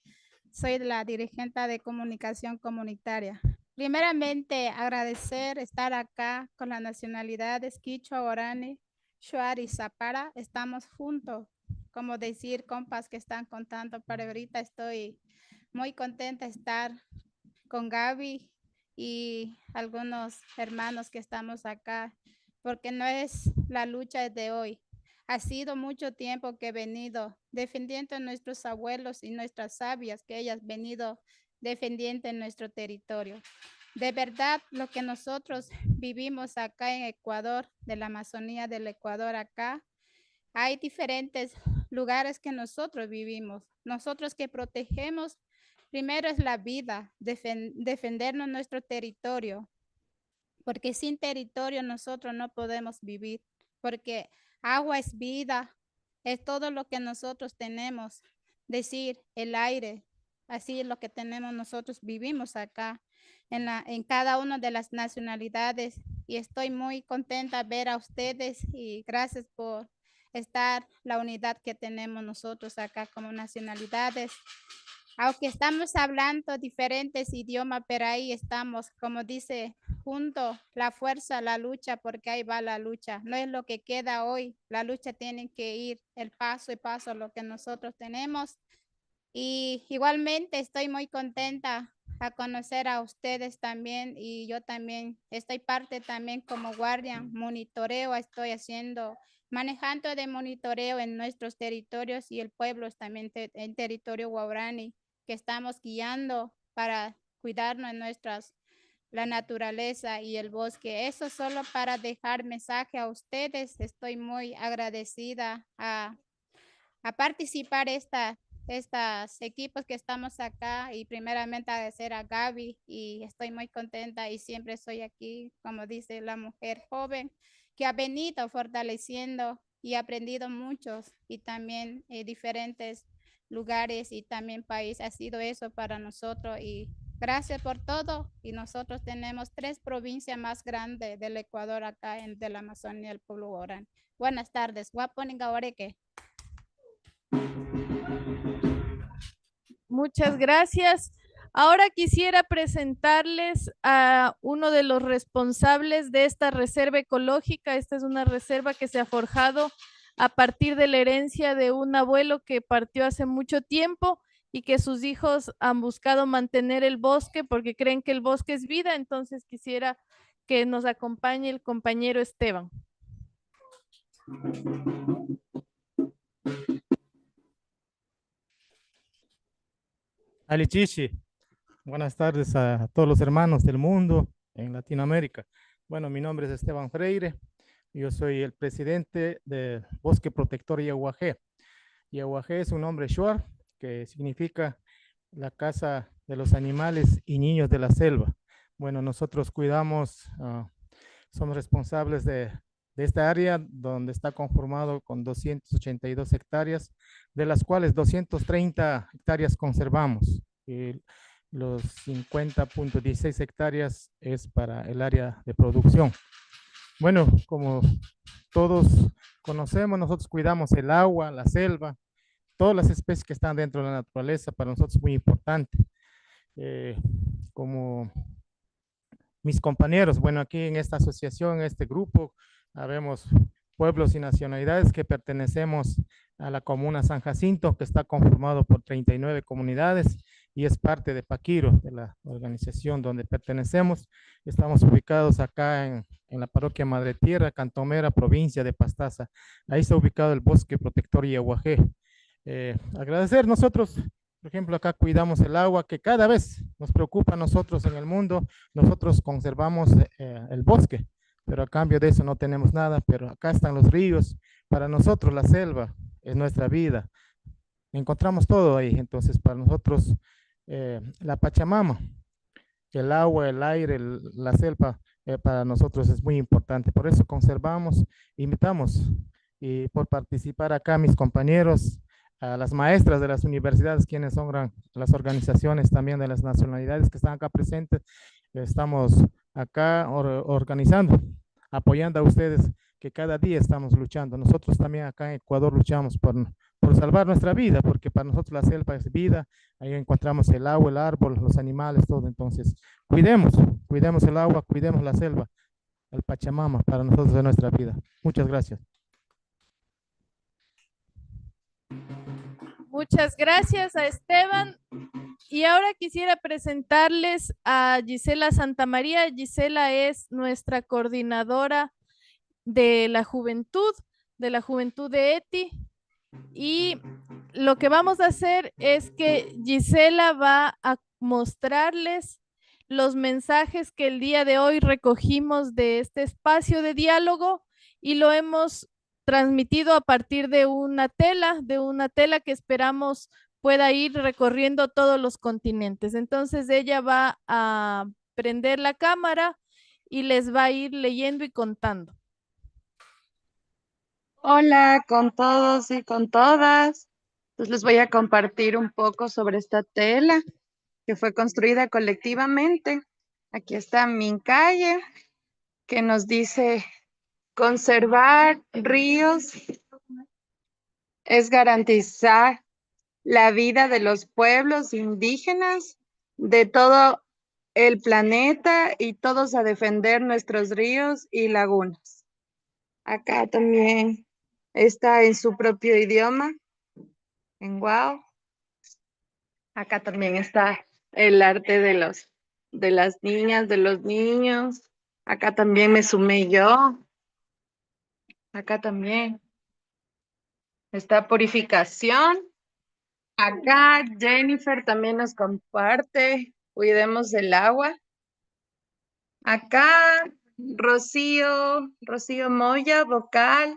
soy la dirigente de comunicación comunitaria. Primeramente, agradecer estar acá con la nacionalidad de Quichua, Orani, Shuar y Zapara. Estamos juntos, como decir compas que están contando, pero ahorita estoy muy contenta de estar con Gaby y algunos hermanos que estamos acá, porque no es la lucha de hoy. Ha sido mucho tiempo que he venido defendiendo a nuestros abuelos y nuestras sabias, que ellas han venido defendiendo en nuestro territorio. De verdad, lo que nosotros vivimos acá en Ecuador, de la Amazonía del Ecuador acá, hay diferentes lugares que nosotros vivimos. Nosotros que protegemos, primero es la vida, defendernos nuestro territorio, porque sin territorio nosotros no podemos vivir, porque agua es vida, es todo lo que nosotros tenemos. decir el aire. Así es lo que tenemos nosotros, vivimos acá en cada una de las nacionalidades y estoy muy contenta de ver a ustedes y gracias por estar la unidad que tenemos nosotros acá como nacionalidades. Aunque estamos hablando diferentes idiomas, pero ahí estamos, como dice, junto, la fuerza, la lucha, porque ahí va la lucha. No es lo que queda hoy, la lucha tiene que ir el paso y paso lo que nosotros tenemos. Y igualmente estoy muy contenta a conocer a ustedes también y yo también estoy parte también como guardián, monitoreo estoy haciendo, manejando de monitoreo en nuestros territorios y el pueblo es también en territorio guaraní que estamos guiando para cuidarnos en la naturaleza y el bosque. Eso solo para dejar mensaje a ustedes. Estoy muy agradecida a participar estas equipos que estamos acá y primeramente agradecer a Gaby y estoy muy contenta y siempre estoy aquí, como dice la mujer joven, que ha venido fortaleciendo y aprendido muchos y también diferentes lugares y también país. Ha sido eso para nosotros y gracias por todo. Y nosotros tenemos 3 provincias más grandes del Ecuador acá de la Amazonía, el pueblo guarani. Buenas tardes. Guaponingawareque. Muchas gracias. Ahora quisiera presentarles a uno de los responsables de esta reserva ecológica. Esta es una reserva que se ha forjado a partir de la herencia de un abuelo que partió hace mucho tiempo y que sus hijos han buscado mantener el bosque porque creen que el bosque es vida. Entonces quisiera que nos acompañe el compañero Esteban. Alichichi, buenas tardes a todos los hermanos del mundo en Latinoamérica. Bueno, mi nombre es Esteban Freire, yo soy el presidente del Bosque Protector Yaguajé. Yaguajé es un nombre shuar que significa la casa de los animales y niños de la selva. Bueno, nosotros cuidamos, somos responsables de esta área donde está conformado con 282 hectáreas, de las cuales 230 hectáreas conservamos. Y los 50.16 hectáreas es para el área de producción. Bueno, como todos conocemos, nosotros cuidamos el agua, la selva, todas las especies que están dentro de la naturaleza, para nosotros es muy importante. Como mis compañeros, bueno, aquí en esta asociación, en este grupo, habemos pueblos y nacionalidades que pertenecemos a la comuna San Jacinto, que está conformado por 39 comunidades y es parte de Paquiro, de la organización donde pertenecemos. Estamos ubicados acá en la parroquia Madre Tierra, Cantomera, provincia de Pastaza. Ahí está ubicado el bosque protector Yaguajé. Agradecer nosotros, por ejemplo, acá cuidamos el agua que cada vez nos preocupa a nosotros en el mundo. Nosotros conservamos el bosque, pero a cambio de eso no tenemos nada, pero acá están los ríos. Para nosotros la selva es nuestra vida. Encontramos todo ahí, entonces para nosotros la Pachamama, el agua, el aire, la selva, para nosotros es muy importante. Por eso conservamos, invitamos y por participar acá mis compañeros, a las maestras de las universidades, quienes son las organizaciones también de las nacionalidades que están acá presentes. Estamos acá organizando, apoyando a ustedes que cada día estamos luchando. Nosotros también acá en Ecuador luchamos por salvar nuestra vida, porque para nosotros la selva es vida. Ahí encontramos el agua, el árbol, los animales, todo. Entonces, cuidemos el agua, cuidemos la selva, el Pachamama, para nosotros es nuestra vida. Muchas gracias. Muchas gracias a Esteban. Y ahora quisiera presentarles a Gisela Santamaría. Gisela es nuestra coordinadora de la juventud de ETI. Y lo que vamos a hacer es que Gisela va a mostrarles los mensajes que el día de hoy recogimos de este espacio de diálogo y lo hemos transmitido a partir de una tela que esperamos pueda ir recorriendo todos los continentes. Entonces ella va a prender la cámara y les va a ir leyendo y contando. Hola con todos y con todas. Entonces les voy a compartir un poco sobre esta tela que fue construida colectivamente. Aquí está Mincaye, que nos dice: conservar ríos es garantizar la vida de los pueblos indígenas de todo el planeta y todos a defender nuestros ríos y lagunas. Acá también está en su propio idioma, en Guau. Acá también está el arte de las niñas, de los niños. Acá también me sumé yo. Acá también está purificación. Acá Jennifer también nos comparte, cuidemos el agua. Acá Rocío Moya, vocal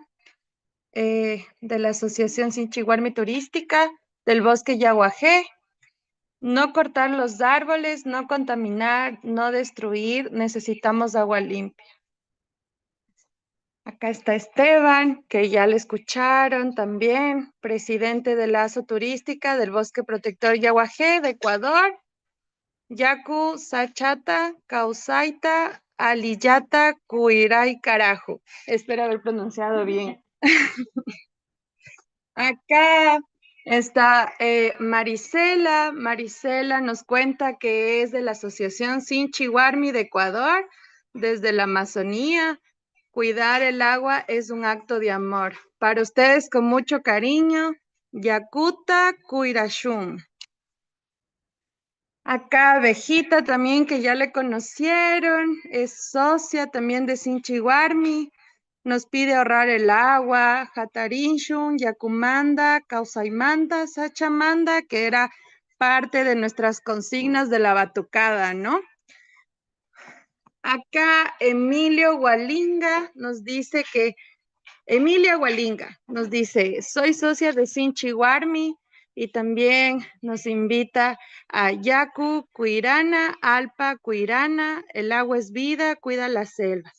de la Asociación Sinchihuarmi Turística del Bosque Yaguajé. No cortar los árboles, no contaminar, no destruir, necesitamos agua limpia. Acá está Esteban, que ya le escucharon también, presidente de la ASO Turística del Bosque Protector Yaguajé de Ecuador. Yaku, Sachata, Causaita, Aliyata, Cuiray, Carajo. Espero haber pronunciado bien. Acá está Marisela. Marisela nos cuenta que es de la Asociación Sinchihuarmi de Ecuador, desde la Amazonía. Cuidar el agua es un acto de amor. Para ustedes, con mucho cariño, Yakuta Cuirashun. Acá Abejita también, que ya le conocieron, es socia también de Sinchihuarmi. Nos pide ahorrar el agua, Jatarinshun, Yakumanda, Causaimanda, Sachamanda, que era parte de nuestras consignas de la batucada, ¿no? Acá Emilio Gualinga nos dice que, Emilia Gualinga nos dice: soy socia de Sinchihuarmi, y también nos invita a Yaku, Cuirana, Alpa, Cuirana, el agua es vida, cuida la selva.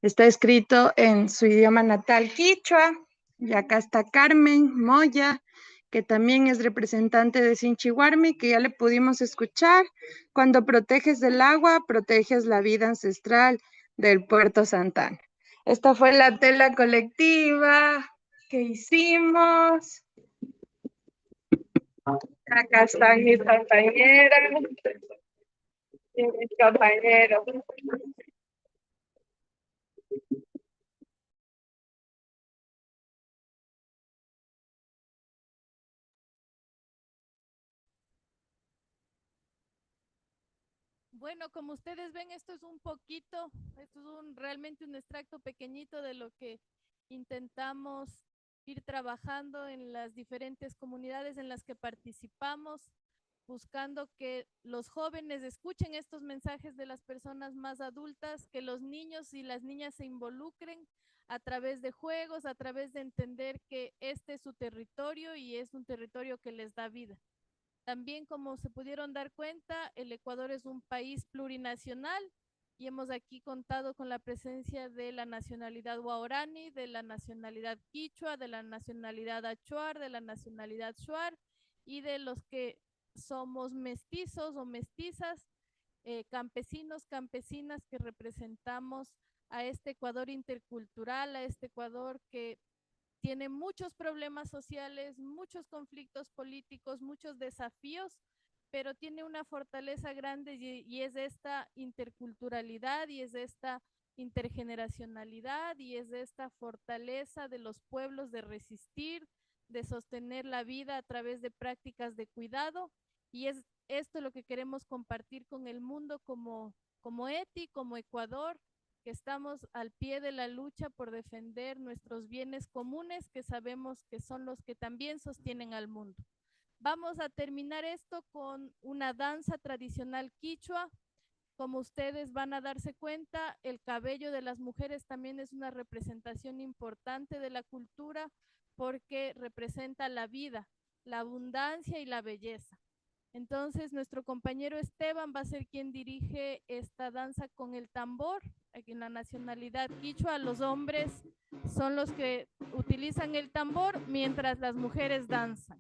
Está escrito en su idioma natal quichua. Y acá está Carmen Moya, que también es representante de Sinchihuarmi, que ya le pudimos escuchar. Cuando proteges el agua, proteges la vida ancestral del Puerto Santana. Esta fue la tela colectiva que hicimos. Acá están mis compañeras y mis compañeros. Bueno, como ustedes ven, esto es un poquito, esto es realmente un extracto pequeñito de lo que intentamos ir trabajando en las diferentes comunidades en las que participamos, buscando que los jóvenes escuchen estos mensajes de las personas más adultas, que los niños y las niñas se involucren a través de juegos, a través de entender que este es su territorio y es un territorio que les da vida. También, como se pudieron dar cuenta, el Ecuador es un país plurinacional y hemos aquí contado con la presencia de la nacionalidad guaraní, de la nacionalidad quichua, de la nacionalidad achuar, de la nacionalidad shuar y de los que somos mestizos o mestizas, campesinos, campesinas que representamos a este Ecuador intercultural, a este Ecuador que tiene muchos problemas sociales, muchos conflictos políticos, muchos desafíos, pero tiene una fortaleza grande y es esta interculturalidad y es esta intergeneracionalidad y es esta fortaleza de los pueblos de resistir, de sostener la vida a través de prácticas de cuidado, y es esto lo que queremos compartir con el mundo como ETI, como Ecuador, que estamos al pie de la lucha por defender nuestros bienes comunes, que sabemos que son los que también sostienen al mundo. Vamos a terminar esto con una danza tradicional quichua. Como ustedes van a darse cuenta, el cabello de las mujeres también es una representación importante de la cultura porque representa la vida, la abundancia y la belleza. Entonces, nuestro compañero Esteban va a ser quien dirige esta danza con el tambor. Aquí en la nacionalidad quichua, los hombres son los que utilizan el tambor mientras las mujeres danzan.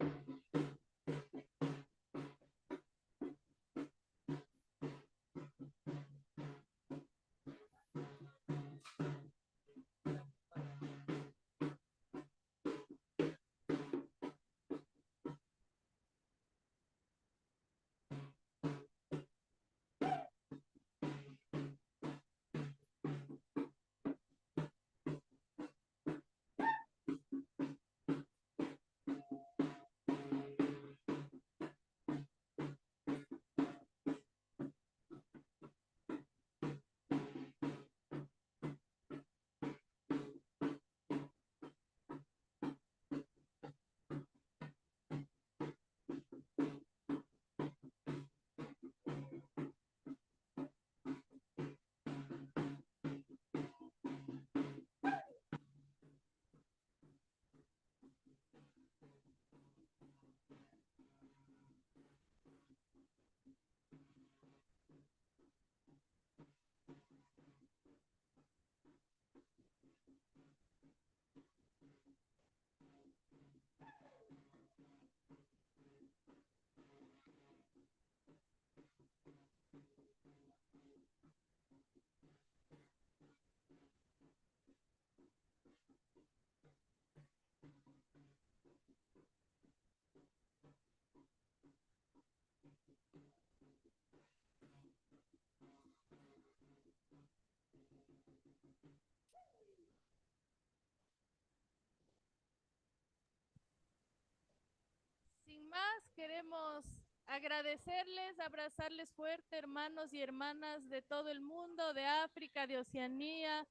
queremos agradecerles, abrazarles fuerte, hermanos y hermanas de todo el mundo, de África, de Oceanía,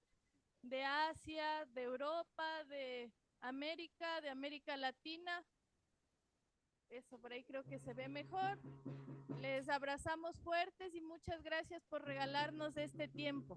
de Asia, de Europa, de América Latina. Eso por ahí creo que se ve mejor. Les abrazamos fuertes y muchas gracias por regalarnos este tiempo.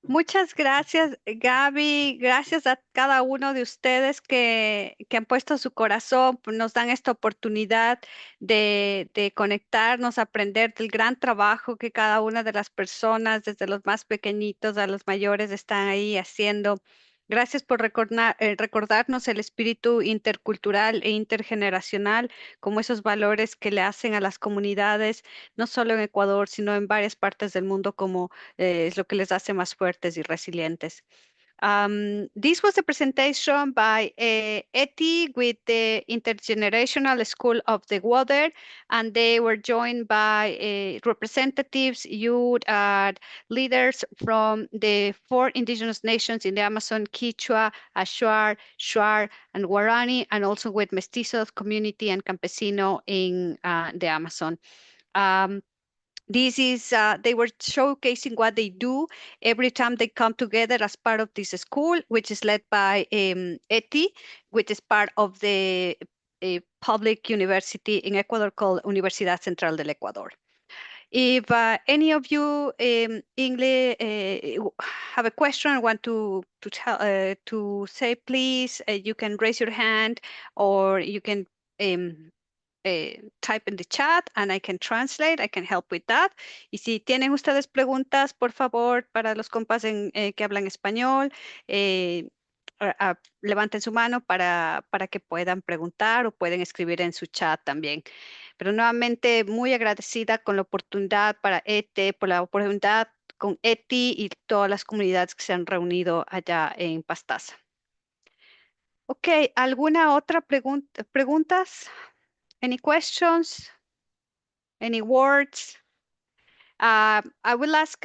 Muchas gracias, Gaby. Gracias a cada uno de ustedes que han puesto su corazón, pues, nos dan esta oportunidad de conectarnos, aprender del gran trabajo que cada una de las personas, desde los más pequeñitos a los mayores, están ahí haciendo. Gracias por recordarnos el espíritu intercultural e intergeneracional, como esos valores que le hacen a las comunidades, no solo en Ecuador, sino en varias partes del mundo, como es lo que les hace más fuertes y resilientes. This was a presentation by Eti with the Intergenerational School of the Water, and they were joined by representatives, youth, leaders from the 4 indigenous nations in the Amazon: Quechua, Achuar, Shuar, and Guarani, and also with Mestizos community and Campesino in the Amazon. This is, they were showcasing what they do every time they come together as part of this school, which is led by ETI, which is part of the public university in Ecuador called Universidad Central del Ecuador. If any of you English have a question or want to say, please, you can raise your hand, or you can type in the chat and I can translate, I can help with that. Y si tienen ustedes preguntas, por favor, para los compas que hablan español, levanten su mano para que puedan preguntar o pueden escribir en su chat también. Pero nuevamente muy agradecida con la oportunidad para ETE, por la oportunidad con ETI y todas las comunidades que se han reunido allá en Pastaza. Ok, ¿alguna otra preguntas? Any questions? Any words? I will ask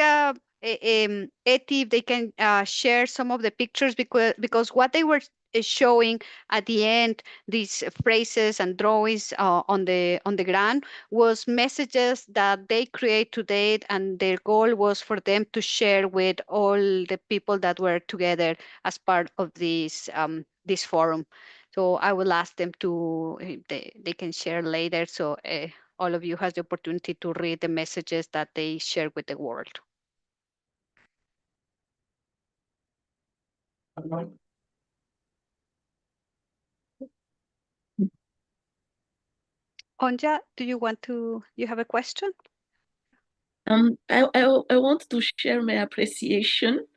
Eti if they can share some of the pictures, because what they were showing at the end, these phrases and drawings on the ground, was messages that they create to date, and their goal was for them to share with all the people that were together as part of this this forum. So I will ask them to, they can share later, so all of you has the opportunity to read the messages that they share with the world. Onja, do you want to, you have a question? I want to share my appreciation.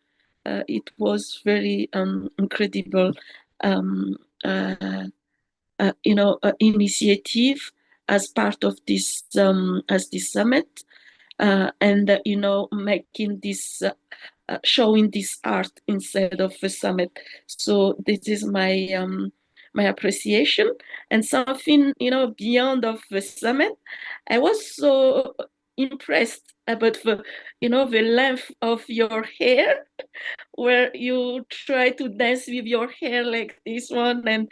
It was very incredible, initiative as part of this summit, and making this showing this art instead of a summit. So this is my my appreciation. And something beyond of the summit, I was so impressed about the the length of your hair, where you try to dance with your hair like this one, and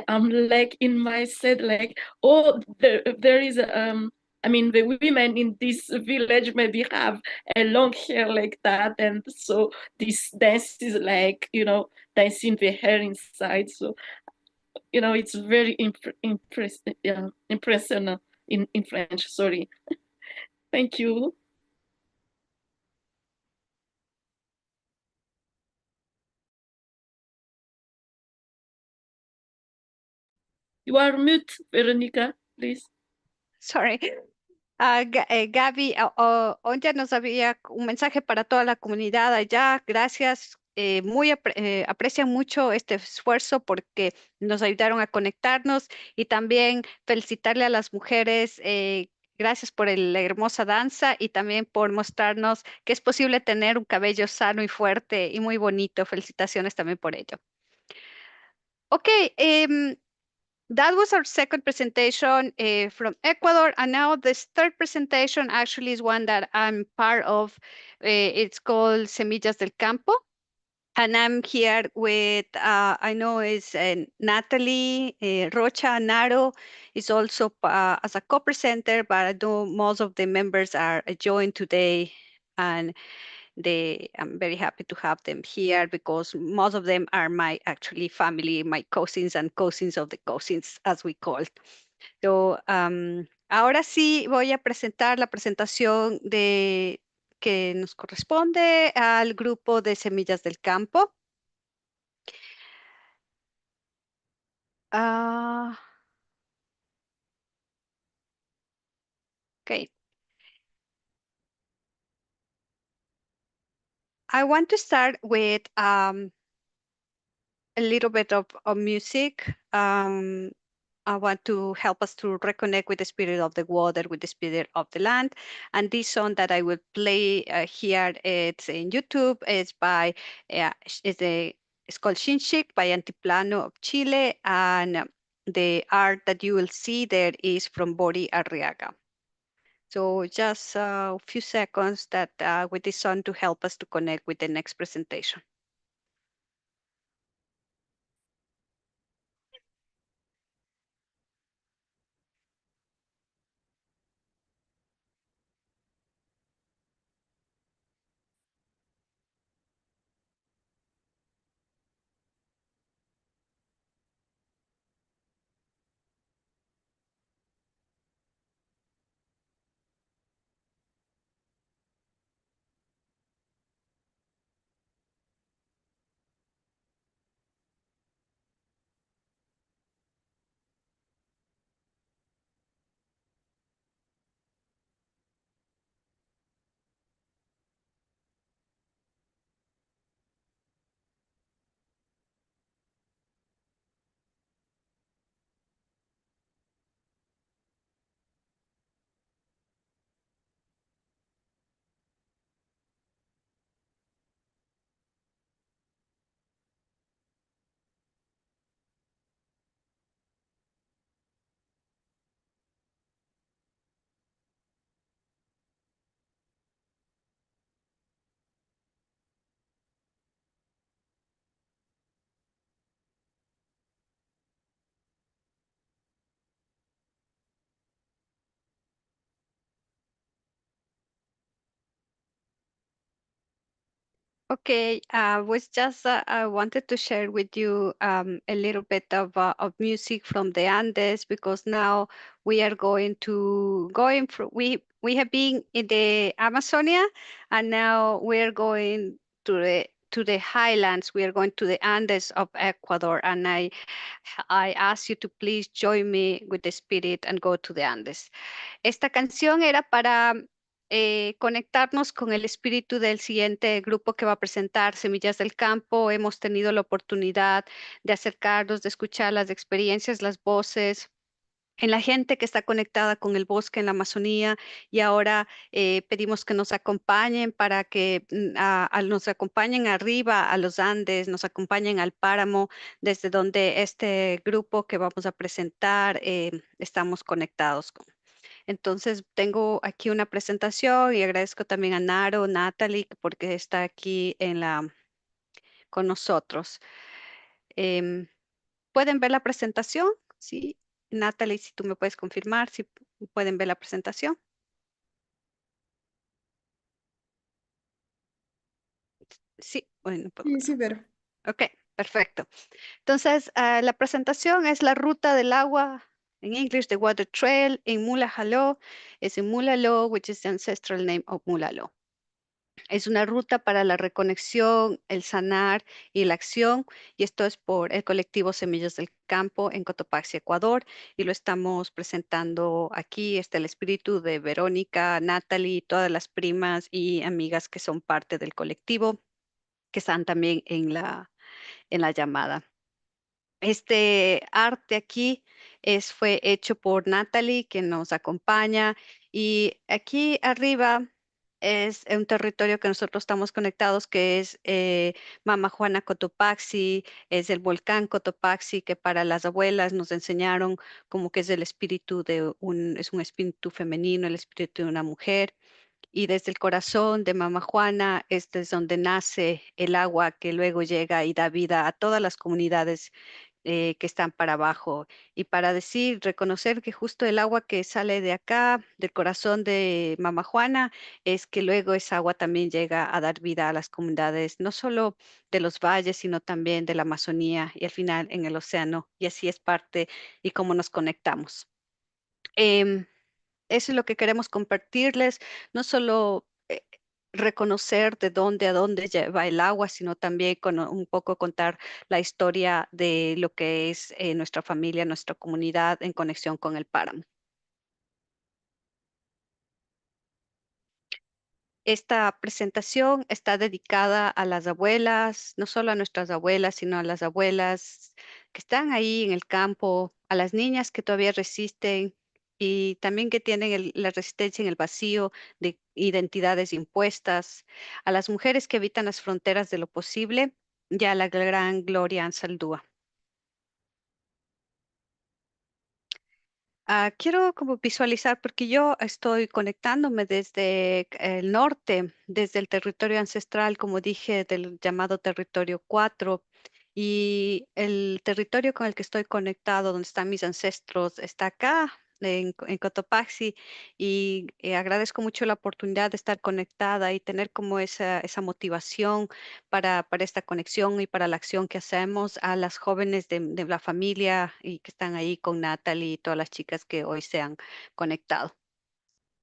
I'm like in my set like, oh, there is I mean, the women in this village maybe have a long hair like that, and so this dance is like dancing the hair inside. So it's very impressive in French. Sorry. Thank you. You are mute, Veronica, please. Sorry. Gaby, Onja nos había un mensaje para toda la comunidad allá. Gracias. Aprecian mucho este esfuerzo porque nos ayudaron a conectarnos, y también felicitarle a las mujeres. Gracias por la hermosa danza y también por mostrarnos que es posible tener un cabello sano y fuerte y muy bonito. Felicitaciones también por ello. Ok, that was our second presentation from Ecuador, and now this third presentation actually is one that I'm part of. It's called Semillas del Campo. And I'm here with, I know is Natalie Rocha Naro is also as a co-presenter, but I know most of the members are joined today, and I'm very happy to have them here because most of them are my actually family, my cousins and cousins of the cousins, as we call. So, ahora sí voy a presentar la presentación que nos corresponde al grupo de Semillas del Campo. Okay. I want to start with a little bit of music. I want to help us to reconnect with the spirit of the water, with the spirit of the land. And this song that I will play here, it's in YouTube. It's by, it's called Shinshik by Antiplano of Chile. And the art that you will see there is from Bori Arriaga. So just a few seconds that with this song to help us to connect with the next presentation. Okay, was just I wanted to share with you a little bit of music from the Andes because now we are going from we have been in the Amazonia and now we are going to the highlands. We are going to the Andes of Ecuador, and I ask you to please join me with the spirit and go to the Andes. Esta canción era para conectarnos con el espíritu del siguiente grupo que va a presentar, Semillas del Campo. Hemos tenido la oportunidad de acercarnos, de escuchar las experiencias, las voces en la gente que está conectada con el bosque en la Amazonía y ahora pedimos que nos acompañen para que nos acompañen arriba a los Andes, nos acompañen al páramo, desde donde este grupo que vamos a presentar estamos conectados con. Entonces, tengo aquí una presentación y agradezco también a Naro, Natalie, porque está aquí con nosotros. ¿Pueden ver la presentación? Sí. Natalie, si tú me puedes confirmar si pueden ver la presentación. Sí, bueno, Sí, pero. ok, perfecto. Entonces, la presentación es la ruta del agua, en English, the water trail, en Mulalo. Es en Mulalo, which is the ancestral name of Mulalo. Es una ruta para la reconexión, el sanar y la acción, y esto es por el colectivo Semillas del Campo en Cotopaxi, Ecuador, y lo estamos presentando aquí. Está el espíritu de Verónica, Natalie, todas las primas y amigas que son parte del colectivo, que están también en la llamada. Este arte aquí fue hecho por Natalie, que nos acompaña, y aquí arriba es un territorio que nosotros estamos conectados, que es Mama Juana Cotopaxi, es el volcán Cotopaxi, que para las abuelas nos enseñaron como que es el espíritu es un espíritu femenino, el espíritu de una mujer. y desde el corazón de Mama Juana este es donde nace el agua que luego llega y da vida a todas las comunidades que están para abajo. Y para decir, reconocer que justo el agua que sale de acá, del corazón de Mama Juana, es que luego esa agua también llega a dar vida a las comunidades, no solo de los valles, sino también de la Amazonía y al final en el océano. Y así es parte y cómo nos conectamos. Em, Eso es lo que queremos compartirles, no solo reconocer de dónde a dónde va el agua, sino también un poco contar la historia de lo que es nuestra familia, nuestra comunidad en conexión con el páramo. Esta presentación está dedicada a las abuelas, no solo a nuestras abuelas, sino a las abuelas que están ahí en el campo, a las niñas que todavía resisten y también que tienen la resistencia en el vacío de identidades impuestas, a las mujeres que habitan las fronteras de lo posible y a la gran Gloria Ansaldúa. Quiero como visualizar, porque yo estoy conectándome desde el norte, desde el territorio ancestral, como dije, del llamado territorio 4, y el territorio con el que estoy conectado, donde están mis ancestros, está acá, en Cotopaxi, y agradezco mucho la oportunidad de estar conectada y tener como esa motivación para esta conexión y para la acción que hacemos a las jóvenes de la familia y que están ahí con Natalie y todas las chicas que hoy se han conectado.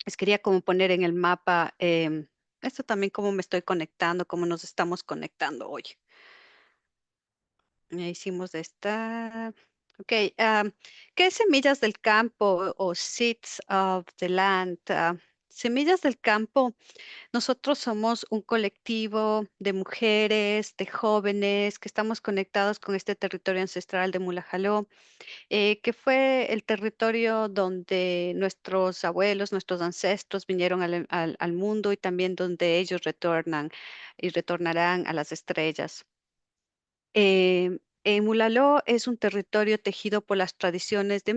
Les quería como poner en el mapa esto también, cómo me estoy conectando, cómo nos estamos conectando hoy. Ya hicimos esta. Ok, ¿qué es semillas del campo o seeds of the land? Semillas del campo. Nosotros somos un colectivo de mujeres, de jóvenes que estamos conectados con este territorio ancestral de Mulajaló, que fue el territorio donde nuestros abuelos, nuestros ancestros vinieron al mundo y también donde ellos retornan y retornarán a las estrellas. Mulaló es un territorio tejido por las tradiciones de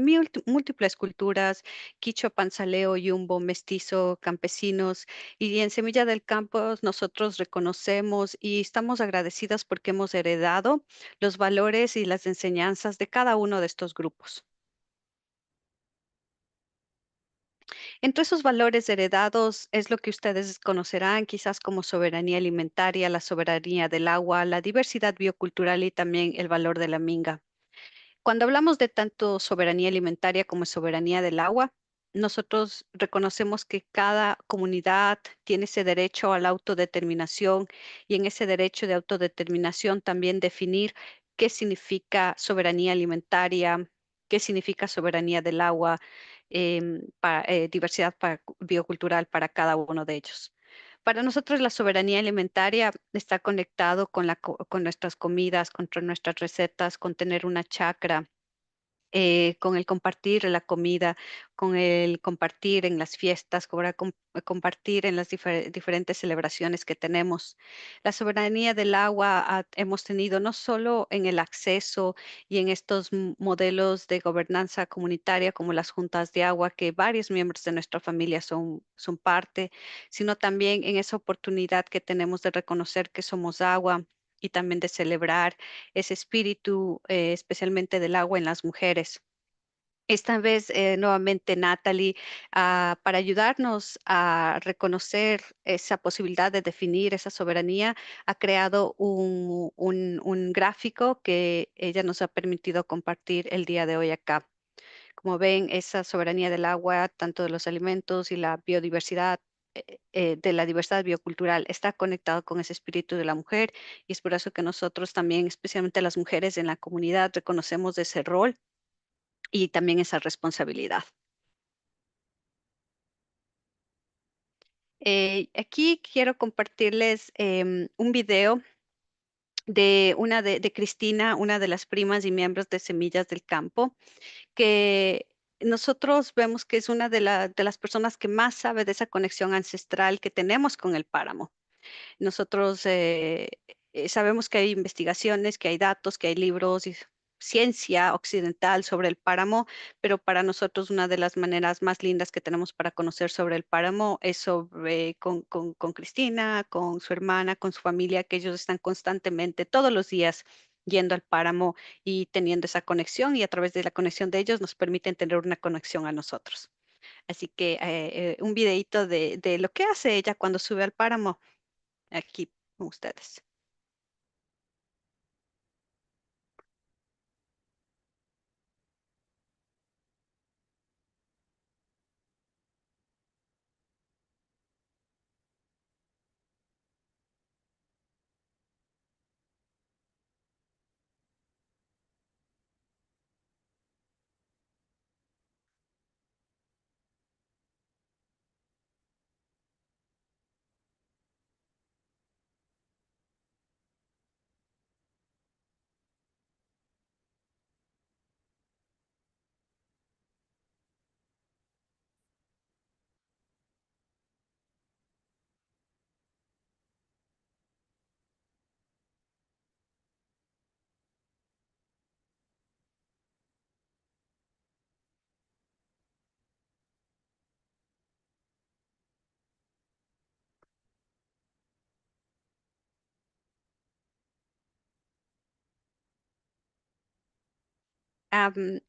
múltiples culturas, quichua, panzaleo, yumbo, mestizo, campesinos, y en Semilla del Campo nosotros reconocemos y estamos agradecidas porque hemos heredado los valores y las enseñanzas de cada uno de estos grupos. Entre esos valores heredados es lo que ustedes conocerán quizás como soberanía alimentaria, la soberanía del agua, la diversidad biocultural y también el valor de la minga. Cuando hablamos de tanto soberanía alimentaria como soberanía del agua, nosotros reconocemos que cada comunidad tiene ese derecho a la autodeterminación y en ese derecho de autodeterminación también definir qué significa soberanía alimentaria, qué significa soberanía del agua, diversidad biocultural para cada uno de ellos. Para nosotros la soberanía alimentaria está conectado con con nuestras comidas, con nuestras recetas, con tener una chacra, con el compartir la comida, con el compartir en las fiestas, compartir en las diferentes celebraciones que tenemos. La soberanía del agua hemos tenido no solo en el acceso y en estos modelos de gobernanza comunitaria como las juntas de agua, que varios miembros de nuestra familia son parte, sino también en esa oportunidad que tenemos de reconocer que somos agua y también de celebrar ese espíritu, especialmente del agua en las mujeres. Esta vez, nuevamente, Natalie, para ayudarnos a reconocer esa posibilidad de definir esa soberanía, ha creado un gráfico que ella nos ha permitido compartir el día de hoy acá. Como ven, esa soberanía del agua, tanto de los alimentos y la biodiversidad, de la diversidad biocultural, está conectado con ese espíritu de la mujer y es por eso que nosotros también, especialmente las mujeres en la comunidad, reconocemos ese rol y también esa responsabilidad. Aquí quiero compartirles un video de Cristina, una de las primas y miembros de Semillas del Campo, que nosotros vemos que es una de las personas que más sabe de esa conexión ancestral que tenemos con el páramo. Nosotros sabemos que hay investigaciones, que hay datos, que hay libros ciencia occidental sobre el páramo, pero para nosotros una de las maneras más lindas que tenemos para conocer sobre el páramo es con Cristina, con su hermana, con su familia, que ellos están constantemente, todos los días, yendo al páramo y teniendo esa conexión, y a través de la conexión de ellos nos permiten tener una conexión a nosotros. Así que un videito de lo que hace ella cuando sube al páramo aquí con ustedes.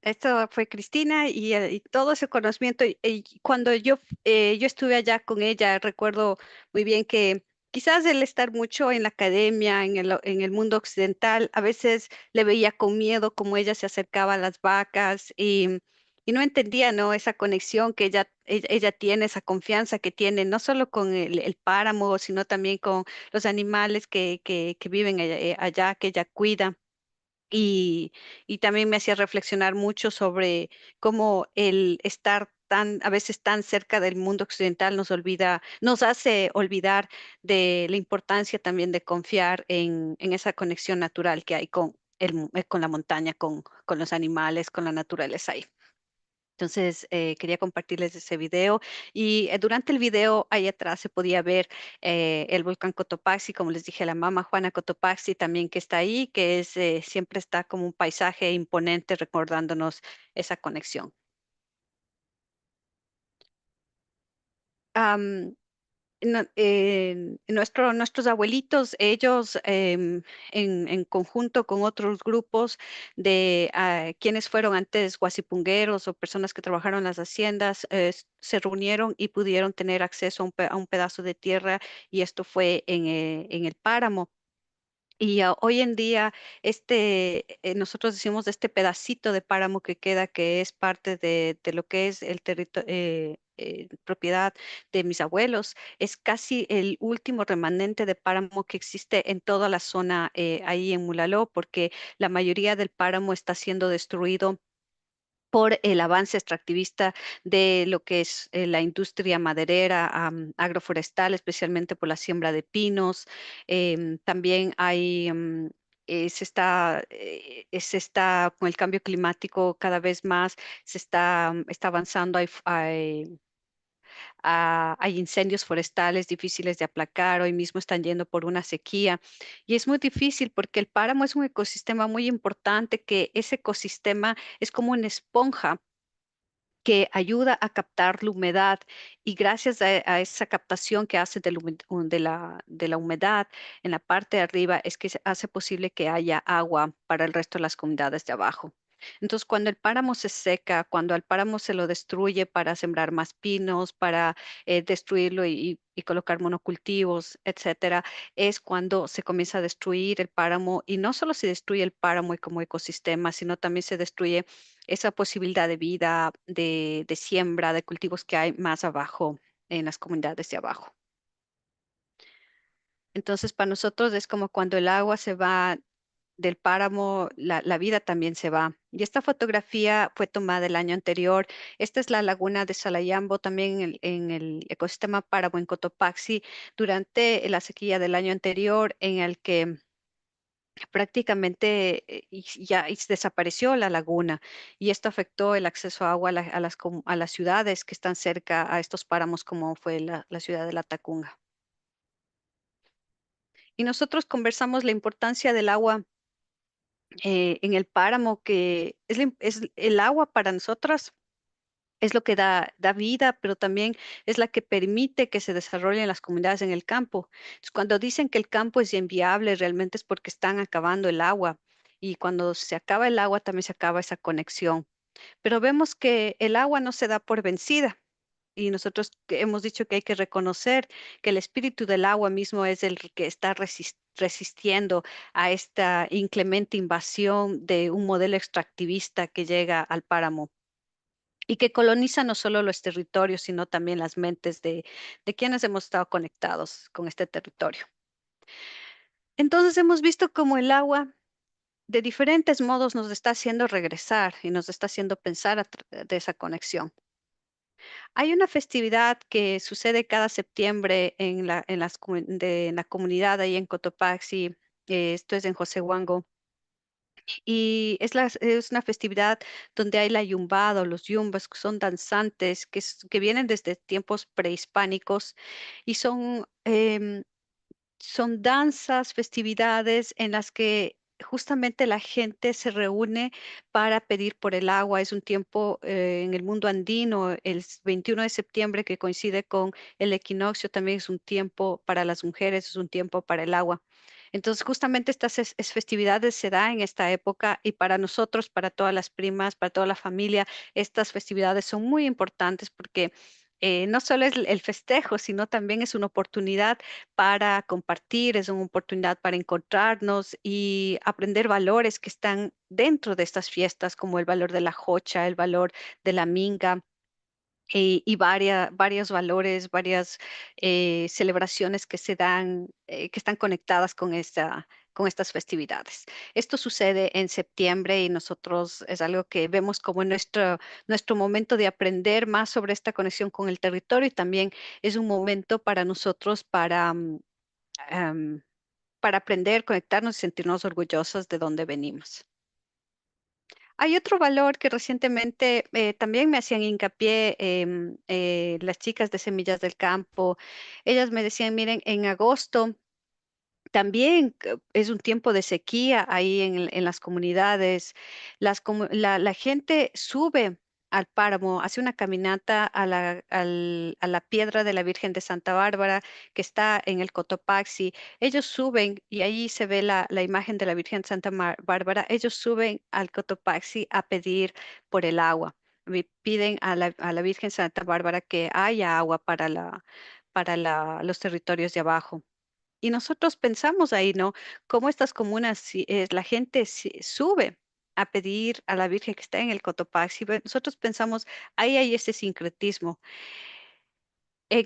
Esto fue Cristina y todo ese conocimiento. Y cuando yo estuve allá con ella, recuerdo muy bien que quizás el estar mucho en la academia, en el mundo occidental, a veces le veía con miedo cómo ella se acercaba a las vacas y no entendía, ¿no? Esa conexión que ella tiene, esa confianza que tiene, no solo con el páramo, sino también con los animales que viven allá, que ella cuida. Y también me hacía reflexionar mucho sobre cómo el estar a veces tan cerca del mundo occidental nos hace olvidar de la importancia también de confiar en esa conexión natural que hay con la montaña, con los animales, con la naturaleza ahí. Entonces, quería compartirles ese video y durante el video ahí atrás se podía ver el volcán Cotopaxi, como les dije, la mamá Juana Cotopaxi también que está ahí, que siempre está como un paisaje imponente recordándonos esa conexión. Am, nuestros abuelitos, ellos en conjunto con otros grupos de quienes fueron antes guasipungueros o personas que trabajaron en las haciendas, se reunieron y pudieron tener acceso a un pedazo de tierra, y esto fue en el páramo. Y hoy en día, nosotros decimos de este pedacito de páramo que queda, que es parte de lo que es el territorio, propiedad de mis abuelos, es casi el último remanente de páramo que existe en toda la zona ahí en Mulaló, porque la mayoría del páramo está siendo destruido por el avance extractivista de lo que es la industria maderera, agroforestal, especialmente por la siembra de pinos. También se está con el cambio climático cada vez más, está avanzando, hay incendios forestales difíciles de aplacar, hoy mismo están yendo por una sequía y es muy difícil porque el páramo es un ecosistema muy importante, que ese ecosistema es como una esponja que ayuda a captar la humedad, y gracias a esa captación que hace de la humedad en la parte de arriba es que se hace posible que haya agua para el resto de las comunidades de abajo. Entonces, cuando el páramo se seca, cuando al páramo se lo destruye para sembrar más pinos, para destruirlo y colocar monocultivos, etcétera, es cuando se comienza a destruir el páramo, y no solo se destruye el páramo como ecosistema, sino también se destruye esa posibilidad de vida, de siembra, de cultivos que hay más abajo en las comunidades de abajo. Entonces, para nosotros es como cuando el agua se va del páramo, la vida también se va. Y esta fotografía fue tomada el año anterior. Esta es la laguna de Salayambo, también en el ecosistema páramo en Cotopaxi, durante la sequía del año anterior, en el que prácticamente desapareció la laguna, y esto afectó el acceso a agua a las ciudades que están cerca a estos páramos, como fue la ciudad de La Tacunga. Y nosotros conversamos la importancia del agua en el páramo, que es el agua para nosotras. Es lo que da vida, pero también es la que permite que se desarrollen las comunidades en el campo. Entonces, cuando dicen que el campo es inviable, realmente es porque están acabando el agua. Y cuando se acaba el agua, también se acaba esa conexión. Pero vemos que el agua no se da por vencida. Y nosotros hemos dicho que hay que reconocer que el espíritu del agua mismo es el que está resistiendo a esta inclemente invasión de un modelo extractivista que llega al páramo y que coloniza no solo los territorios, sino también las mentes de quienes hemos estado conectados con este territorio. Entonces hemos visto cómo el agua de diferentes modos nos está haciendo regresar y nos está haciendo pensar de esa conexión. Hay una festividad que sucede cada septiembre en la comunidad ahí en Cotopaxi, esto es en José Huango, y es una festividad donde hay la yumbada o los yumbas, que son danzantes que vienen desde tiempos prehispánicos y son danzas, festividades en las que justamente la gente se reúne para pedir por el agua. Es un tiempo en el mundo andino, el 21 de septiembre que coincide con el equinoccio, también es un tiempo para las mujeres, es un tiempo para el agua. Entonces, justamente estas festividades se dan en esta época y para nosotros, para todas las primas, para toda la familia, estas festividades son muy importantes porque no solo es el festejo, sino también es una oportunidad para compartir, es una oportunidad para encontrarnos y aprender valores que están dentro de estas fiestas, como el valor de la jocha, el valor de la minga. Y varios valores, varias celebraciones que se dan, que están conectadas con estas festividades. Esto sucede en septiembre y nosotros es algo que vemos como nuestro momento de aprender más sobre esta conexión con el territorio y también es un momento para nosotros am, para aprender, conectarnos y sentirnos orgullosos de dónde venimos. Hay otro valor que recientemente también me hacían hincapié las chicas de Semillas del Campo. Ellas me decían, miren, en agosto también es un tiempo de sequía ahí en las comunidades. La gente sube al páramo, hace una caminata a la piedra de la Virgen de Santa Bárbara que está en el Cotopaxi. Ellos suben y ahí se ve la imagen de la Virgen de Santa Bárbara. Ellos suben al Cotopaxi a pedir por el agua. Piden a la Virgen Santa Bárbara que haya agua para los territorios de abajo. Y nosotros pensamos ahí, ¿no? Cómo estas comunas, la gente sube a pedir a la Virgen que está en el Cotopaxi. Nosotros pensamos, ahí hay ese sincretismo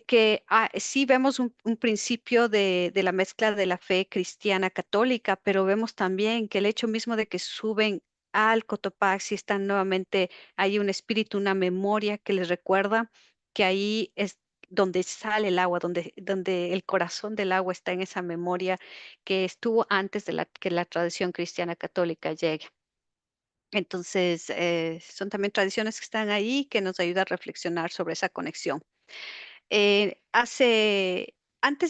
que sí vemos un principio de la mezcla de la fe cristiana católica, pero vemos también que el hecho mismo de que suben al Cotopaxi están nuevamente, hay un espíritu, una memoria que les recuerda que ahí es donde sale el agua, donde el corazón del agua está en esa memoria que estuvo antes de que la tradición cristiana católica llegue. Entonces, son también tradiciones que están ahí que nos ayudan a reflexionar sobre esa conexión. Antes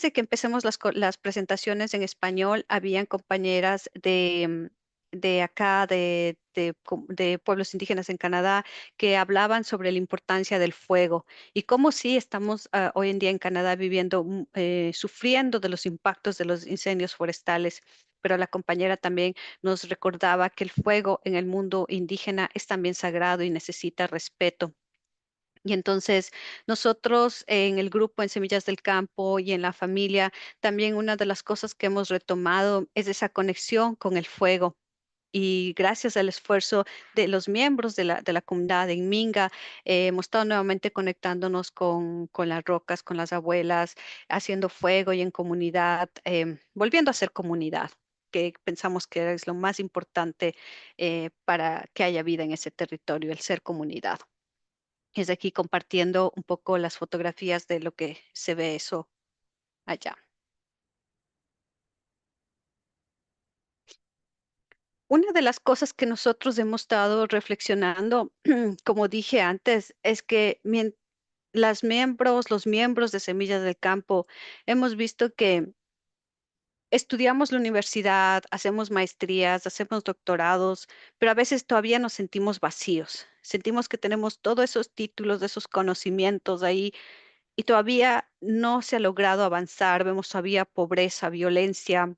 de que empecemos las presentaciones en español, habían compañeras de acá, de pueblos indígenas en Canadá, que hablaban sobre la importancia del fuego y cómo sí estamos hoy en día en Canadá viviendo, sufriendo de los impactos de los incendios forestales. Pero la compañera también nos recordaba que el fuego en el mundo indígena es también sagrado y necesita respeto. Y entonces nosotros en el grupo en Semillas del Campo y en la familia, también una de las cosas que hemos retomado es esa conexión con el fuego. Y gracias al esfuerzo de los miembros de la comunidad en Minga, hemos estado nuevamente conectándonos con las rocas, con las abuelas, haciendo fuego y en comunidad, volviendo a ser comunidad, que pensamos que es lo más importante para que haya vida en ese territorio, el ser comunidad. Es aquí compartiendo un poco las fotografías de lo que se ve eso allá. Una de las cosas que nosotros hemos estado reflexionando, como dije antes, es que los miembros de Semillas del Campo, hemos visto que estudiamos la universidad, hacemos maestrías, hacemos doctorados, pero a veces todavía nos sentimos vacíos. Sentimos que tenemos todos esos títulos, esos conocimientos ahí y todavía no se ha logrado avanzar. Vemos todavía pobreza, violencia,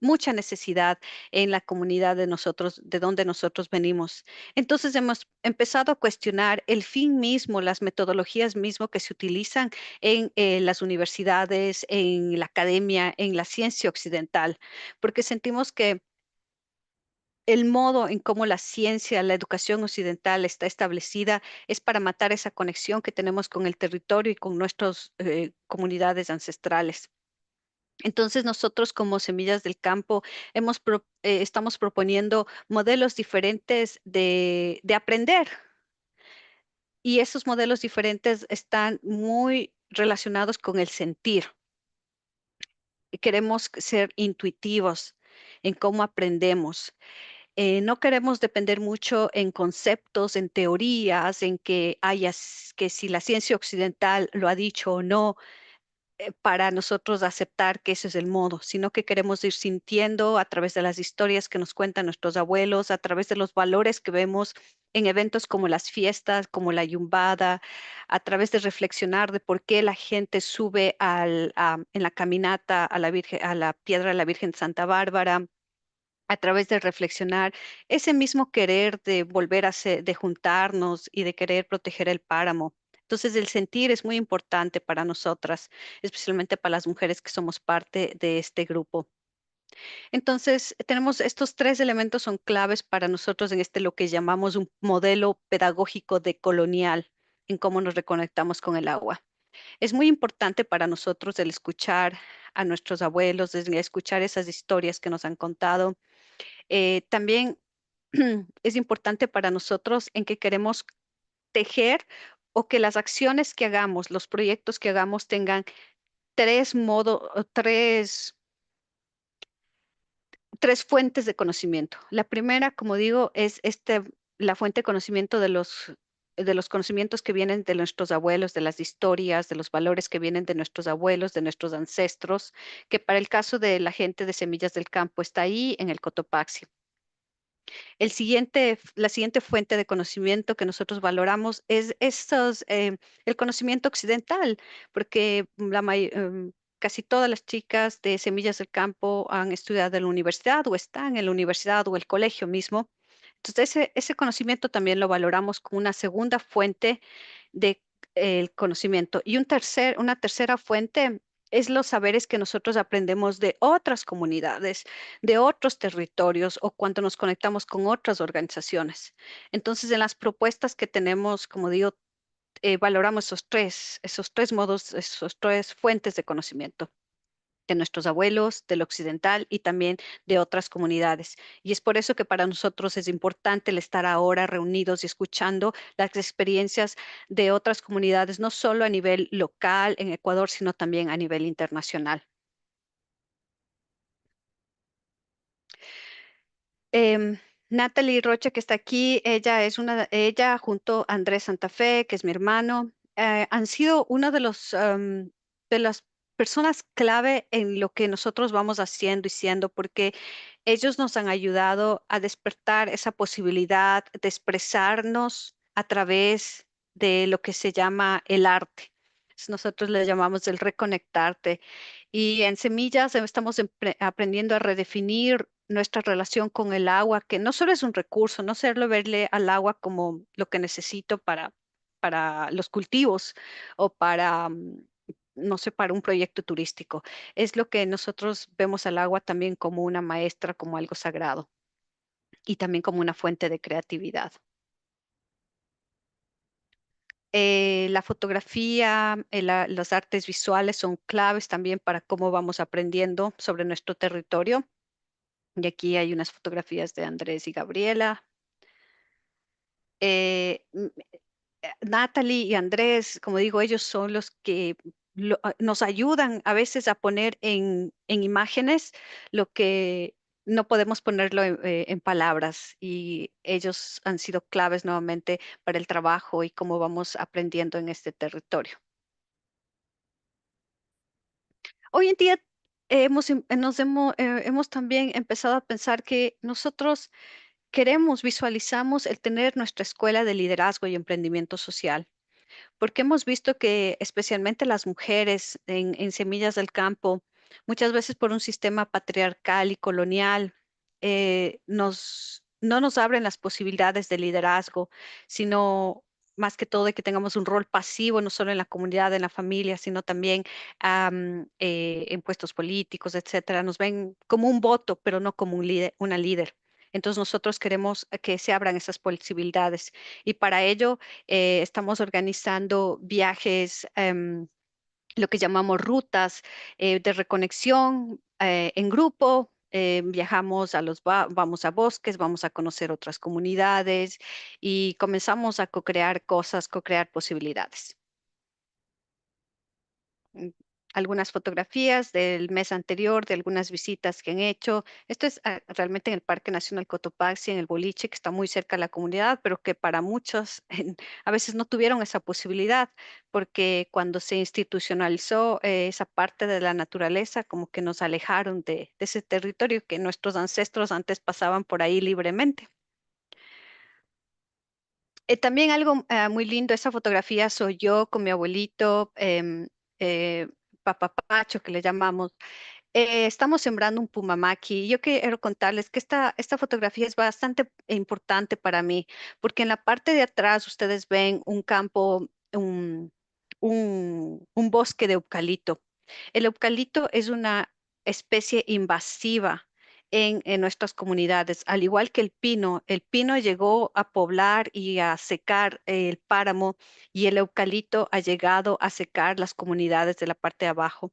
mucha necesidad en la comunidad de nosotros, de donde nosotros venimos. Entonces hemos empezado a cuestionar el fin mismo, las metodologías mismo que se utilizan en las universidades, en la academia, en la ciencia occidental, porque sentimos que el modo en cómo la ciencia, la educación occidental está establecida es para matar esa conexión que tenemos con el territorio y con nuestras comunidades ancestrales. Entonces nosotros como Semillas del Campo estamos proponiendo modelos diferentes de aprender y esos modelos diferentes están muy relacionados con el sentir. Queremos ser intuitivos en cómo aprendemos. No queremos depender mucho en conceptos, en teorías, en que que si la ciencia occidental lo ha dicho o no, para nosotros aceptar que ese es el modo, sino que queremos ir sintiendo a través de las historias que nos cuentan nuestros abuelos, a través de los valores que vemos en eventos como las fiestas, como la yumbada, a través de reflexionar de por qué la gente sube en la caminata a la Virgen, a la piedra de la Virgen Santa Bárbara, a través de reflexionar, ese mismo querer de volver de juntarnos y de querer proteger el páramo. Entonces, el sentir es muy importante para nosotras, especialmente para las mujeres que somos parte de este grupo. Entonces, tenemos estos tres elementos son claves para nosotros en lo que llamamos un modelo pedagógico decolonial, en cómo nos reconectamos con el agua. Es muy importante para nosotros el escuchar a nuestros abuelos, el escuchar esas historias que nos han contado. También es importante para nosotros en que queremos tejer o que las acciones que hagamos, los proyectos que hagamos tengan tres fuentes de conocimiento. La primera, como digo, es la fuente de conocimiento de los conocimientos que vienen de nuestros abuelos, de las historias, de los valores que vienen de nuestros abuelos, de nuestros ancestros, que para el caso de la gente de Semillas del Campo está ahí en el Cotopaxi. La siguiente fuente de conocimiento que nosotros valoramos es el conocimiento occidental, porque casi todas las chicas de Semillas del Campo han estudiado en la universidad o están en la universidad o el colegio mismo. Entonces, ese conocimiento también lo valoramos como una segunda fuente de el conocimiento. Y una tercera fuente es los saberes que nosotros aprendemos de otras comunidades, de otros territorios o cuando nos conectamos con otras organizaciones. Entonces, en las propuestas que tenemos, como digo, valoramos esos tres modos, esos tres fuentes de conocimiento de nuestros abuelos, del occidental y también de otras comunidades. Y es por eso que para nosotros es importante el estar ahora reunidos y escuchando las experiencias de otras comunidades, no solo a nivel local en Ecuador, sino también a nivel internacional. Natalie Rocha, que está aquí, ella junto a Andrés Santa Fe, que es mi hermano, han sido uno de las personas clave en lo que nosotros vamos haciendo y siendo, porque ellos nos han ayudado a despertar esa posibilidad de expresarnos a través de lo que se llama el arte. Nosotros le llamamos el reconectarte. Y en Semillas estamos aprendiendo a redefinir nuestra relación con el agua, que no solo es un recurso, no solo verle al agua como lo que necesito para los cultivos o para, no sé, para un proyecto turístico. Es lo que nosotros vemos al agua también como una maestra, como algo sagrado y también como una fuente de creatividad. La fotografía, los artes visuales son claves también para cómo vamos aprendiendo sobre nuestro territorio. Y aquí hay unas fotografías de Andrés y Gabriela. Natalie y Andrés, como digo, ellos son los que nos ayudan a veces a poner en imágenes lo que no podemos ponerlo en palabras. Y ellos han sido claves nuevamente para el trabajo y cómo vamos aprendiendo en este territorio. Hoy en día hemos también empezado a pensar que nosotros visualizamos el tener nuestra escuela de liderazgo y emprendimiento social, porque hemos visto que especialmente las mujeres en Semillas del Campo, muchas veces por un sistema patriarcal y colonial, no nos abren las posibilidades de liderazgo, sino más que todo de que tengamos un rol pasivo, no solo en la comunidad, en la familia, sino también en puestos políticos, etcétera. Nos ven como un voto, pero no como un líder, una líder. Entonces nosotros queremos que se abran esas posibilidades y para ello estamos organizando viajes, lo que llamamos rutas de reconexión en grupo. Viajamos vamos a bosques, vamos a conocer otras comunidades y comenzamos a co-crear cosas, co-crear posibilidades. mm, Algunas fotografías del mes anterior, de algunas visitas que han hecho. Esto es realmente en el Parque Nacional Cotopaxi, en el boliche, que está muy cerca de la comunidad, pero que para muchos a veces no tuvieron esa posibilidad, porque cuando se institucionalizó esa parte de la naturaleza, como que nos alejaron de ese territorio que nuestros ancestros antes pasaban por ahí libremente. También algo muy lindo, esa fotografía soy yo con mi abuelito, eh, papapacho, que le llamamos. Estamos sembrando un pumamaki. Yo quiero contarles que esta fotografía es bastante importante para mí, porque en la parte de atrás ustedes ven un campo, un bosque de eucalipto. El eucalipto es una especie invasiva en nuestras comunidades, al igual que el pino. El pino llegó a poblar y a secar el páramo y el eucalipto ha llegado a secar las comunidades de la parte de abajo.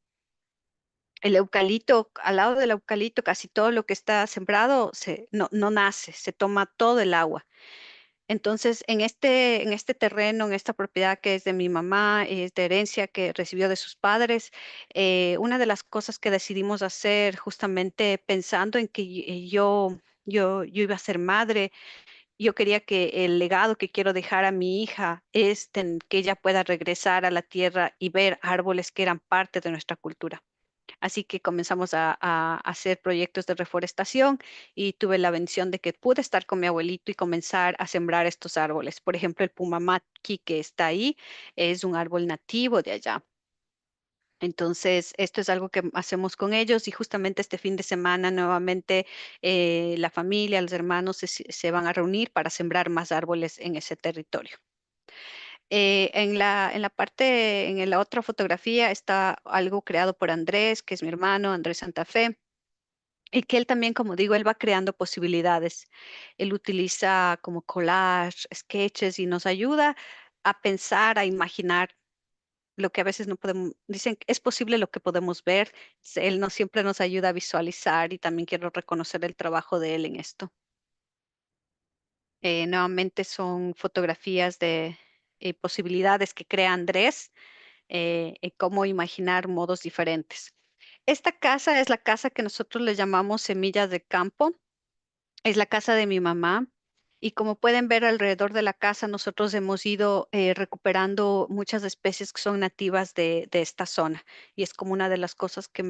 El eucalipto, al lado del eucalipto, casi todo lo que está sembrado no nace, se toma todo el agua. Entonces, en este terreno, en esta propiedad que es de mi mamá, es de herencia que recibió de sus padres, una de las cosas que decidimos hacer justamente pensando en que yo iba a ser madre, yo quería que el legado que quiero dejar a mi hija es que ella pueda regresar a la tierra y ver árboles que eran parte de nuestra cultura. Así que comenzamos a hacer proyectos de reforestación y tuve la bendición de que pude estar con mi abuelito y comenzar a sembrar estos árboles. Por ejemplo, el pumamaki que está ahí es un árbol nativo de allá. Entonces, esto es algo que hacemos con ellos y justamente este fin de semana nuevamente la familia, los hermanos se van a reunir para sembrar más árboles en ese territorio. En la parte, en la otra fotografía está algo creado por Andrés, que es mi hermano, Andrés Santa Fe, y que él también, como digo, él va creando posibilidades. Él utiliza como collage, sketches y nos ayuda a pensar, a imaginar lo que a veces no podemos, dicen que es posible lo que podemos ver. Él no siempre nos ayuda a visualizar y también quiero reconocer el trabajo de él en esto. Nuevamente son fotografías de posibilidades que crea Andrés cómo imaginar modos diferentes. Esta casa es la casa que nosotros le llamamos semillas de campo. Es la casa de mi mamá. Y como pueden ver alrededor de la casa, nosotros hemos ido recuperando muchas especies que son nativas de esta zona. Y es como una de las cosas que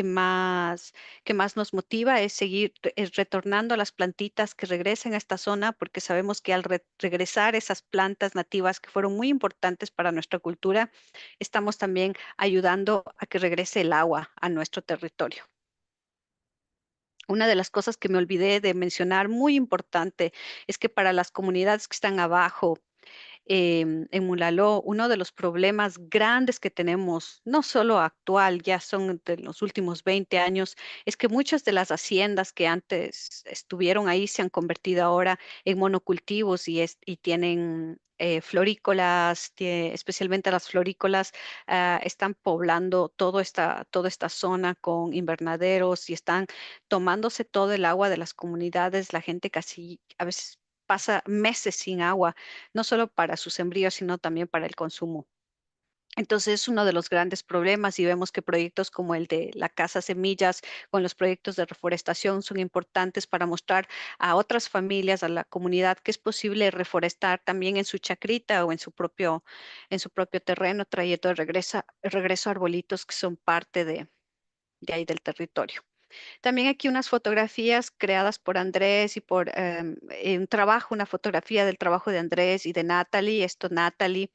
más, que más nos motiva es seguir retornando a las plantitas que regresen a esta zona, porque sabemos que al regresar esas plantas nativas que fueron muy importantes para nuestra cultura, estamos también ayudando a que regrese el agua a nuestro territorio. Una de las cosas que me olvidé de mencionar, muy importante, es que para las comunidades que están abajo, en Mulaló, uno de los problemas grandes que tenemos, no solo actual, ya son de los últimos 20 años, es que muchas de las haciendas que antes estuvieron ahí se han convertido ahora en monocultivos y tienen florícolas, especialmente las florícolas, están poblando toda esta zona con invernaderos y están tomándose todo el agua de las comunidades. La gente casi a veces pasa meses sin agua, no solo para sus sembríos, sino también para el consumo. Entonces es uno de los grandes problemas y vemos que proyectos como el de la Casa Semillas con los proyectos de reforestación son importantes para mostrar a otras familias, a la comunidad, que es posible reforestar también en su chacrita o en su propio terreno, trayendo de regreso arbolitos que son parte de ahí del territorio. También aquí unas fotografías creadas por Andrés y por un trabajo, una fotografía del trabajo de Andrés y de Natalie. Esto Natalie,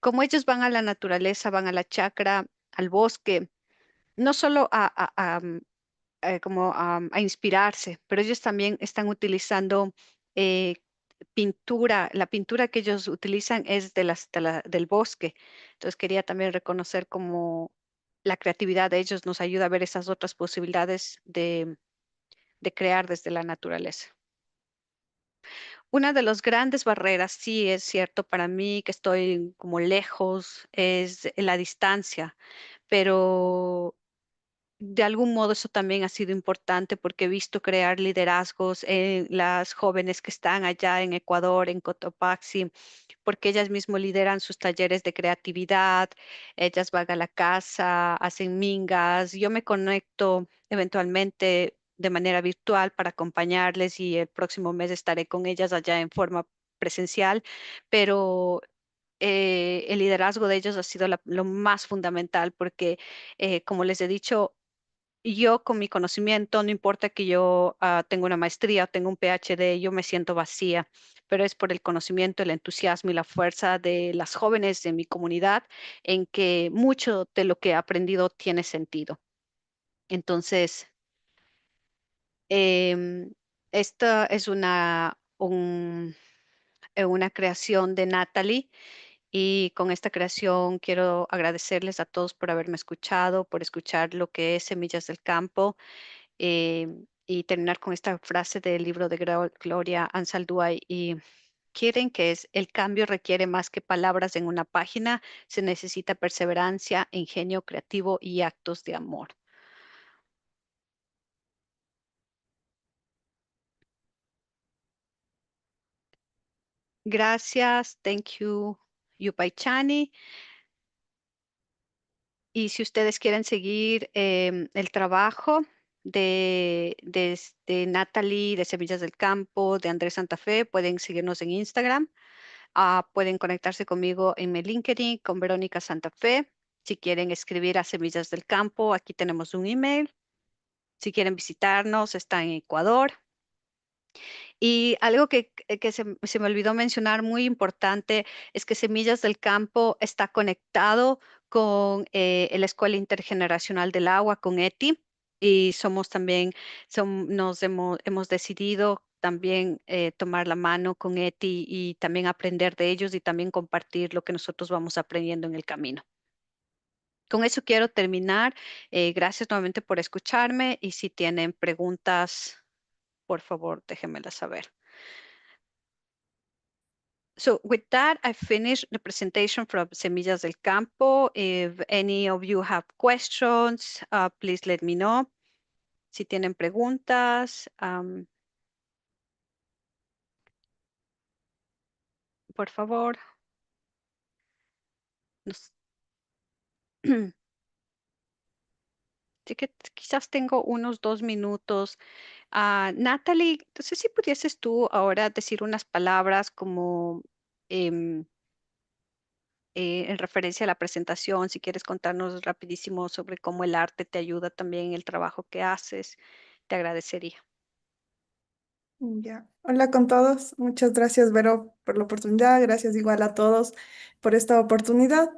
como ellos van a la naturaleza, van a la chacra, al bosque, no solo como a inspirarse, pero ellos también están utilizando eh, pintura. La pintura que ellos utilizan es del bosque. Entonces quería también reconocer cómo la creatividad de ellos nos ayuda a ver esas otras posibilidades de crear desde la naturaleza. Una de las grandes barreras, sí es cierto para mí que estoy como lejos, es la distancia, pero de algún modo eso también ha sido importante porque he visto crear liderazgos en las jóvenes que están allá en Ecuador, en Cotopaxi, porque ellas mismas lideran sus talleres de creatividad, ellas van a la casa, hacen mingas, yo me conecto eventualmente de manera virtual para acompañarles y el próximo mes estaré con ellas allá en forma presencial, pero el liderazgo de ellos ha sido lo más fundamental porque, como les he dicho, yo con mi conocimiento, no importa que yo tenga una maestría, tenga un PhD, yo me siento vacía, pero es por el conocimiento, el entusiasmo y la fuerza de las jóvenes de mi comunidad en que mucho de lo que he aprendido tiene sentido. Entonces, em, esta es una creación de Natalie. Y con esta creación quiero agradecerles a todos por haberme escuchado, por escuchar lo que es Semillas del Campo, y terminar con esta frase del libro de Gloria Anzaldúa y quieren que es el cambio requiere más que palabras en una página, se necesita perseverancia, ingenio creativo y actos de amor. Gracias, thank you, Yupaichani. Y si ustedes quieren seguir el trabajo de Natalie, de Semillas del Campo, de Andrés Santa Fe, pueden seguirnos en Instagram. Pueden conectarse conmigo en mi LinkedIn con Verónica Santa Fe. Si quieren escribir a Semillas del Campo, aquí tenemos un email. Si quieren visitarnos, está en Ecuador. Y algo que se me olvidó mencionar muy importante es que Semillas del Campo está conectado con la Escuela Intergeneracional del Agua, con ETI, y somos también, hemos decidido también tomar la mano con ETI y también aprender de ellos y también compartir lo que nosotros vamos aprendiendo en el camino. Con eso quiero terminar. Gracias nuevamente por escucharme y si tienen preguntas, por favor, déjenmelas saber. So with that, I finished the presentation from Semillas del Campo. If any of you have questions, please let me know. Si tienen preguntas, por favor. Sí que quizás tengo unos 2 minutos. Natalie, no sé si pudieses tú ahora decir unas palabras como em, en referencia a la presentación, si quieres contarnos rapidísimo sobre cómo el arte te ayuda también en el trabajo que haces, te agradecería. Ya. Hola con todos. Muchas gracias, Vero, por la oportunidad. Gracias igual a todos por esta oportunidad.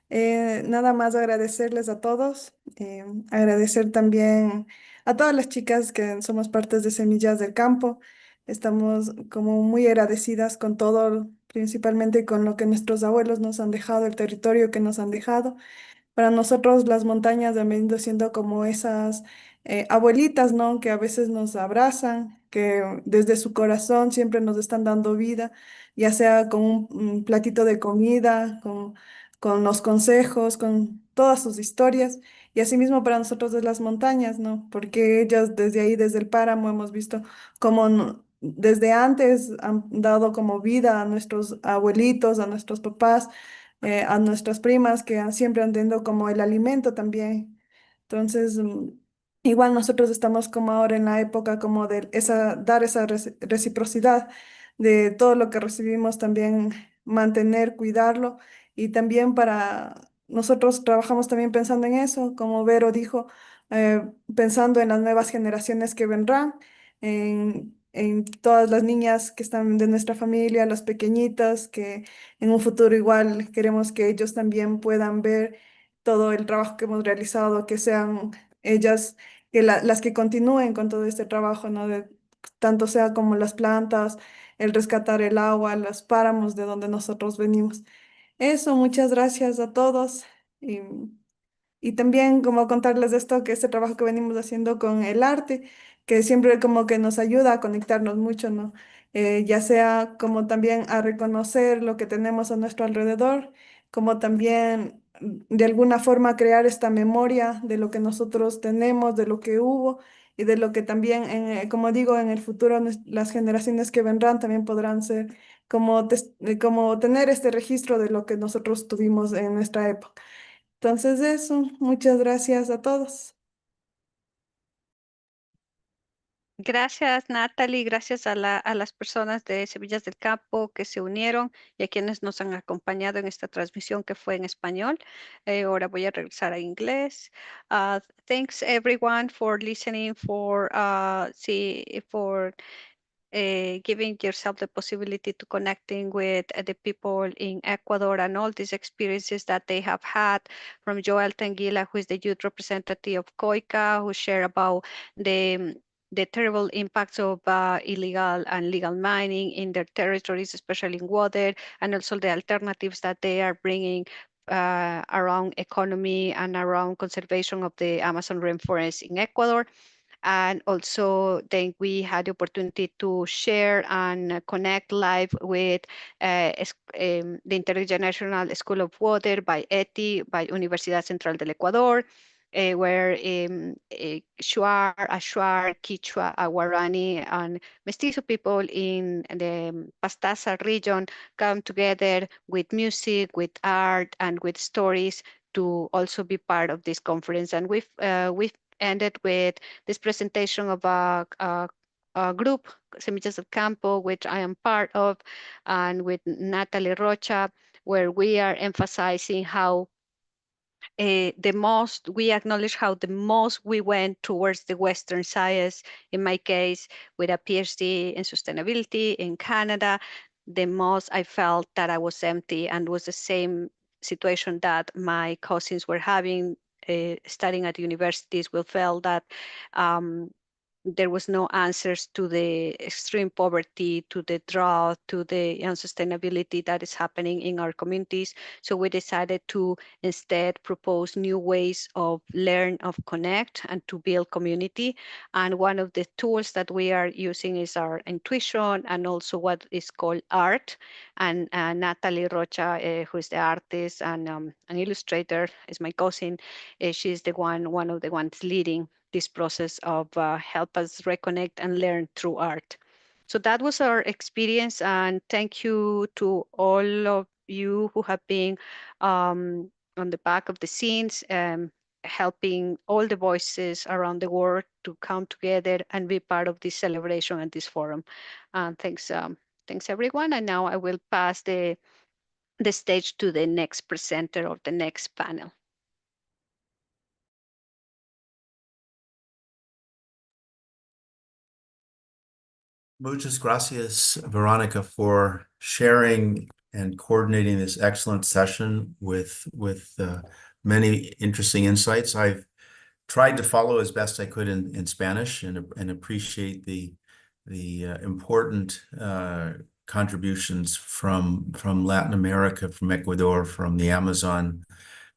Nada más agradecerles a todos. Agradecer también a todas las chicas que somos partes de Semillas del Campo. Estamos como muy agradecidas con todo, principalmente con lo que nuestros abuelos nos han dejado, el territorio que nos han dejado. Para nosotros las montañas han venido siendo como esas abuelitas, ¿no? Que a veces nos abrazan, que desde su corazón siempre nos están dando vida, ya sea con un platito de comida, con los consejos, con todas sus historias. Y asimismo para nosotros es las montañas, ¿no? Porque ellas desde ahí, desde el páramo, hemos visto cómo desde antes han dado como vida a nuestros abuelitos, a nuestros papás, a nuestras primas que siempre han tenido como el alimento también. Entonces, igual nosotros estamos como ahora en la época como de dar esa reciprocidad de todo lo que recibimos también mantener, cuidarlo y también para nosotros trabajamos también pensando en eso, como Vero dijo, pensando en las nuevas generaciones que vendrán, en todas las niñas que están de nuestra familia, las pequeñitas, que en un futuro igual queremos que ellos también puedan ver todo el trabajo que hemos realizado, que sean ellas las que continúen con todo este trabajo, ¿no? Tanto sea como las plantas, el rescatar el agua, los páramos de donde nosotros venimos. Eso, muchas gracias a todos. Y también como contarles de esto, que este trabajo que venimos haciendo con el arte, que siempre como que nos ayuda a conectarnos mucho, ¿no? Ya sea como también a reconocer lo que tenemos a nuestro alrededor, como también de alguna forma crear esta memoria de lo que nosotros tenemos, de lo que hubo y de lo que también, como digo, en el futuro las generaciones que vendrán también podrán ser como, como tener este registro de lo que nosotros tuvimos en nuestra época. Entonces eso, muchas gracias a todos. Gracias, Natalie. Gracias a las personas de Semillas del Campo que se unieron y a quienes nos han acompañado en esta transmisión que fue en español. Ahora voy a regresar a inglés. Thanks everyone for listening, for giving yourself the possibility to connecting with the people in Ecuador and all these experiences that they have had, from Joel Tanguila, who is the youth representative of COICA, who share about the terrible impacts of illegal and legal mining in their territories, especially in water, and also the alternatives that they are bringing around economy and around conservation of the Amazon rainforest in Ecuador. And also then we had the opportunity to share and connect live with the Intergenerational School of Water by ETI, by Universidad Central del Ecuador, where Shuar, Ashuar, Quichua, Guarani, and Mestizo people in the Pastaza region come together with music, with art, and with stories to also be part of this conference. And we've ended with this presentation of a group, Semillas del Campo, which I am part of, and with Natalie Rocha, where we are emphasizing how we acknowledge how the most we went towards the Western science. In my case, with a PhD in sustainability in Canada, the most I felt that I was empty, and was the same situation that my cousins were having, studying at universities, will felt that there was no answers to the extreme poverty, to the drought, to the unsustainability that is happening in our communities. So we decided to instead propose new ways of learn, of connect, and to build community. And one of the tools that we are using is our intuition, and also what is called art. And Natalie Rocha, who is the artist and an illustrator, is my cousin. She's one of the ones leading this process of help us reconnect and learn through art. So that was our experience, and thank you to all of you who have been on the back of the scenes, helping all the voices around the world to come together and be part of this celebration and this forum. Thanks, thanks everyone. And now I will pass the stage to the next presenter of the next panel. Muchas gracias, Veronica, for sharing and coordinating this excellent session with many interesting insights. I've tried to follow as best I could in Spanish, and appreciate the important contributions from Latin America, from Ecuador, from the Amazon,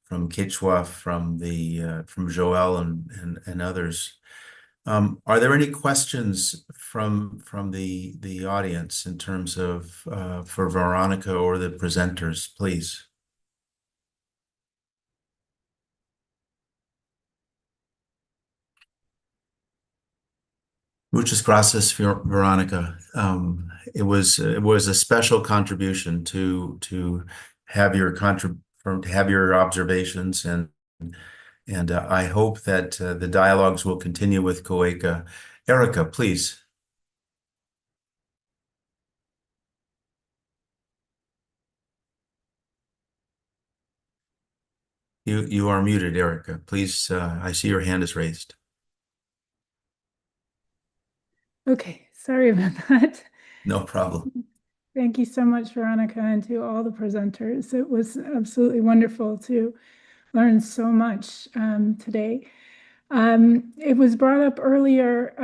from Quechua, from Joel and others. Are there any questions from the audience in terms of for Veronica or the presenters, please? Muchas gracias, Veronica. It was a special contribution to have your observations, and I hope that the dialogues will continue with COECA. Erica, please. You are muted, Erica. Please, I see your hand is raised. Okay, sorry about that. No problem. Thank you so much, Veronica, and to all the presenters. It was absolutely wonderful to learn so much today. It was brought up earlier,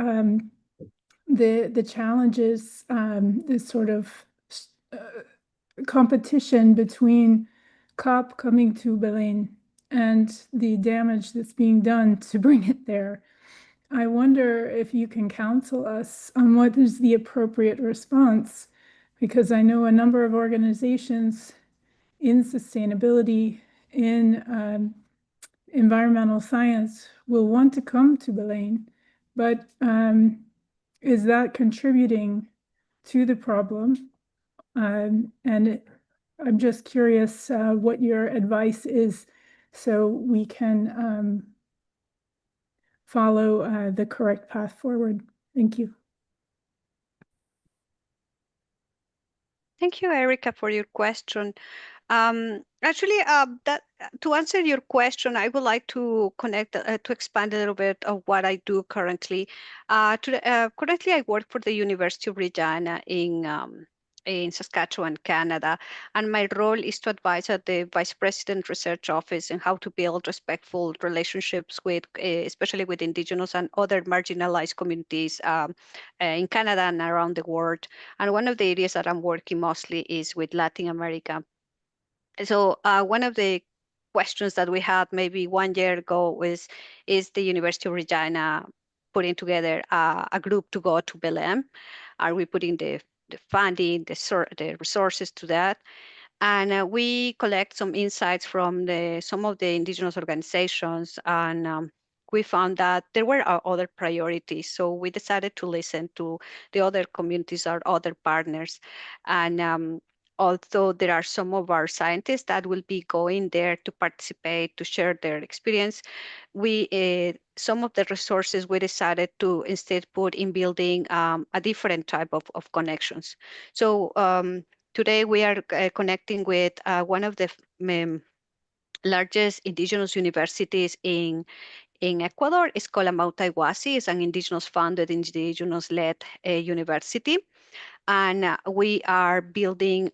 the challenges, this sort of competition between COP coming to Belém and the damage that's being done to bring it there. I wonder if you can counsel us on what is the appropriate response, because I know a number of organizations in sustainability, in environmental science will want to come to Belém, but is that contributing to the problem? I'm just curious what your advice is so we can follow the correct path forward. Thank you. Thank you, Erica, for your question. Actually, to answer your question, I would like to connect to expand a little bit of what I do currently. Currently, I work for the University of Regina in Saskatchewan, Canada, and my role is to advise at the Vice President Research Office on how to build respectful relationships with, especially with Indigenous and other marginalized communities in Canada and around the world. And one of the areas that I'm working mostly is with Latin America. So one of the questions that we had maybe 1 year ago is the University of Regina putting together a group to go to Belém? Are we putting the funding, the resources to that? And we collect some insights from some of the Indigenous organizations, and we found that there were other priorities. So we decided to listen to the other communities, our other partners. And although there are some of our scientists that will be going there to participate, to share their experience, some of the resources we decided to instead put in building a different type of connections. So today we are connecting with one of the largest indigenous universities in Ecuador. It's called GIYSCC. It's an indigenous-founded, indigenous-led university. And we are building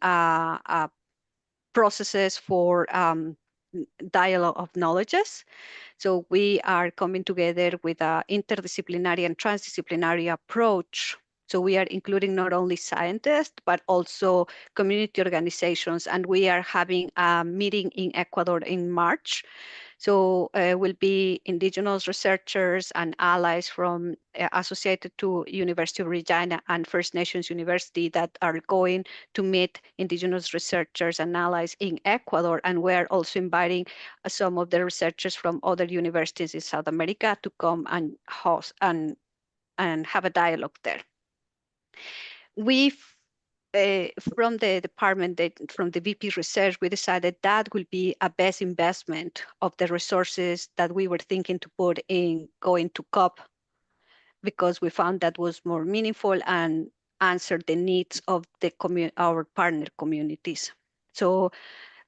processes for dialogue of knowledges. So we are coming together with an interdisciplinary and transdisciplinary approach. So we are including not only scientists, but also community organizations. And we are having a meeting in Ecuador in March. So will be indigenous researchers and allies from associated to University of Regina and First Nations University that are going to meet indigenous researchers and allies in Ecuador. And we're also inviting some of the researchers from other universities in South America to come and host and have a dialogue there. From the department, from the VP Research, we decided that will be a best investment of the resources that we were thinking to put in going to COP, because we found that was more meaningful and answered the needs of our partner communities. So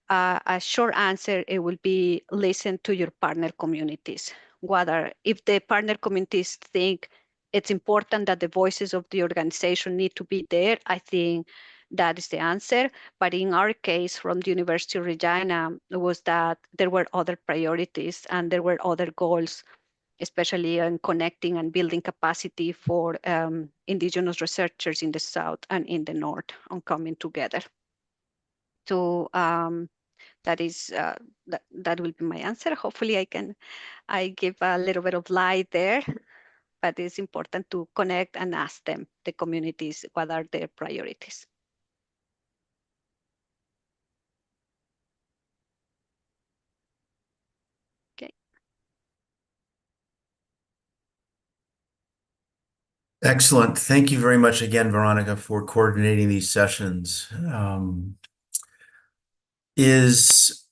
a short answer, it will be listen to your partner communities. If the partner communities think it's important that the voices of the organization need to be there, I think that is the answer. But in our case, from the University of Regina, was that there were other priorities and there were other goals, especially in connecting and building capacity for indigenous researchers in the South and in the North on coming together. So that is that will be my answer. Hopefully I give a little bit of light there, but it's important to connect and ask them, the communities, what are their priorities. Okay. Excellent. Thank you very much again, Veronica, for coordinating these sessions. Is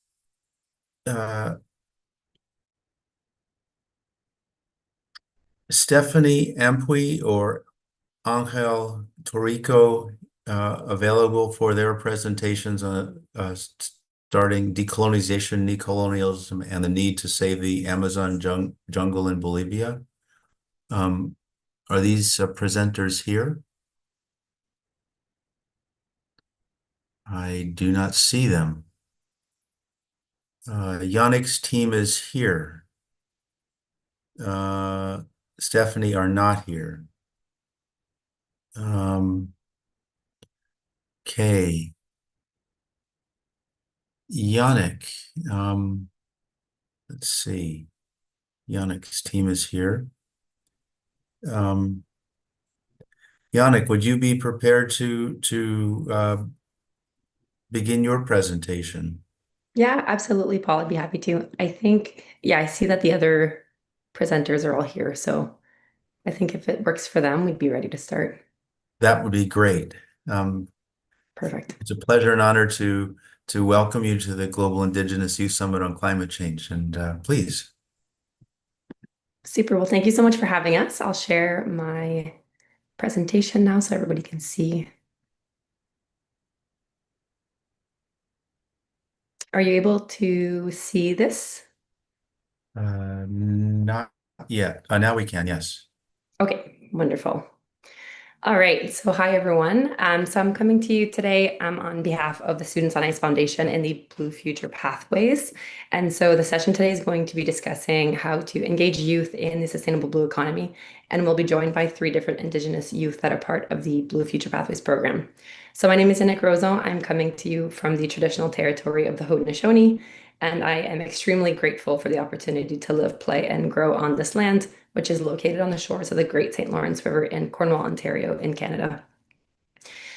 Stephanie Ampui or Angel Torrico available for their presentations on starting decolonization, neocolonialism, and the need to save the Amazon jungle in Bolivia. Are these presenters here? I do not see them. Yannick's team is here. Stephanie are not here. Okay. Yannick, let's see. Yannick's team is here. Yannick, would you be prepared to begin your presentation? Yeah, absolutely, Paul. I'd be happy to. I think, yeah, I see that the other presenters are all here. So I think if it works for them, we'd be ready to start. That would be great. Perfect. It's a pleasure and honor to welcome you to the Global Indigenous Youth Summit on Climate Change. And please. Super. Well, thank you so much for having us. I'll share my presentation now so everybody can see. Are you able to see this? Not yet. Now we can, yes. Okay, wonderful. All right, so hi everyone. So I'm coming to you today on behalf of the Students on Ice Foundation and the Blue Future Pathways. And so the session today is going to be discussing how to engage youth in the sustainable blue economy. And we'll be joined by 3 different Indigenous youth that are part of the Blue Future Pathways program. So my name is Inik Rozo. I'm coming to you from the traditional territory of the Haudenosaunee, and I am extremely grateful for the opportunity to live, play, and grow on this land, which is located on the shores of the Great St. Lawrence River in Cornwall, Ontario, in Canada.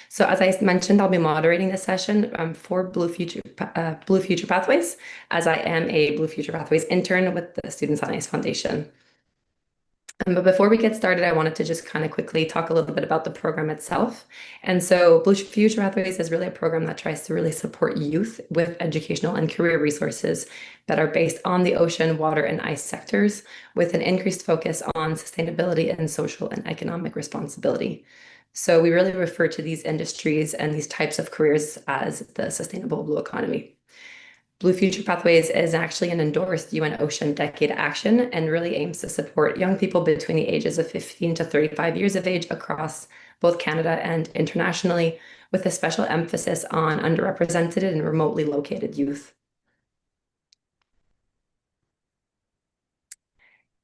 So as I mentioned, I'll be moderating this session for Blue Future Pathways, as I am a Blue Future Pathways intern with the Students on Ice Foundation. But before we get started, I wanted to just kind of quickly talk a little bit about the program itself. And so Blue Future Pathways is really a program that tries to really support youth with educational and career resources that are based on the ocean, water, and ice sectors, with an increased focus on sustainability and social and economic responsibility. So we really refer to these industries and these types of careers as the sustainable blue economy. Blue Future Pathways is actually an endorsed UN Ocean Decade Action and really aims to support young people between the ages of 15 to 35 years of age across both Canada and internationally, with a special emphasis on underrepresented and remotely located youth.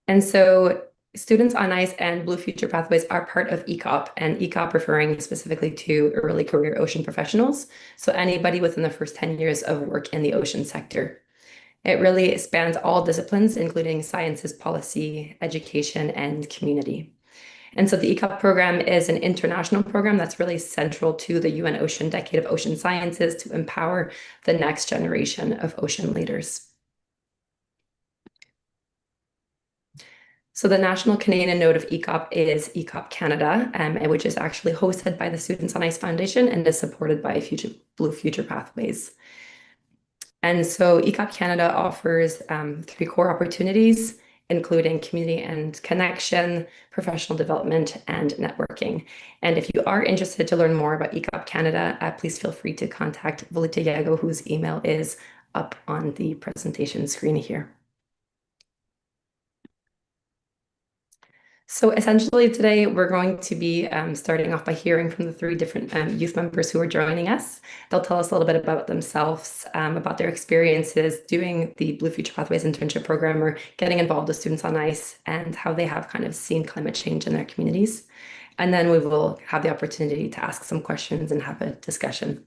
And so Students on Ice and Blue Future Pathways are part of ECOP, and ECOP referring specifically to early career ocean professionals, so anybody within the first 10 years of work in the ocean sector. It really spans all disciplines, including sciences, policy, education, and community. And so the ECOP program is an international program that's really central to the UN Ocean Decade of Ocean Sciences to empower the next generation of ocean leaders. So the national Canadian node of ECOP is ECOP Canada, which is actually hosted by the Students on Ice Foundation and is supported by Blue Future Pathways. And so ECOP Canada offers 3 core opportunities, including community and connection, professional development, and networking. And if you are interested to learn more about ECOP Canada, please feel free to contact Volita Yago, whose email is up on the presentation screen here. So essentially today we're going to be starting off by hearing from the 3 different youth members who are joining us. They'll tell us a little bit about themselves, about their experiences doing the Blue Future Pathways internship program or getting involved with Students on Ice, and how they have kind of seen climate change in their communities. And then we will have the opportunity to ask some questions and have a discussion.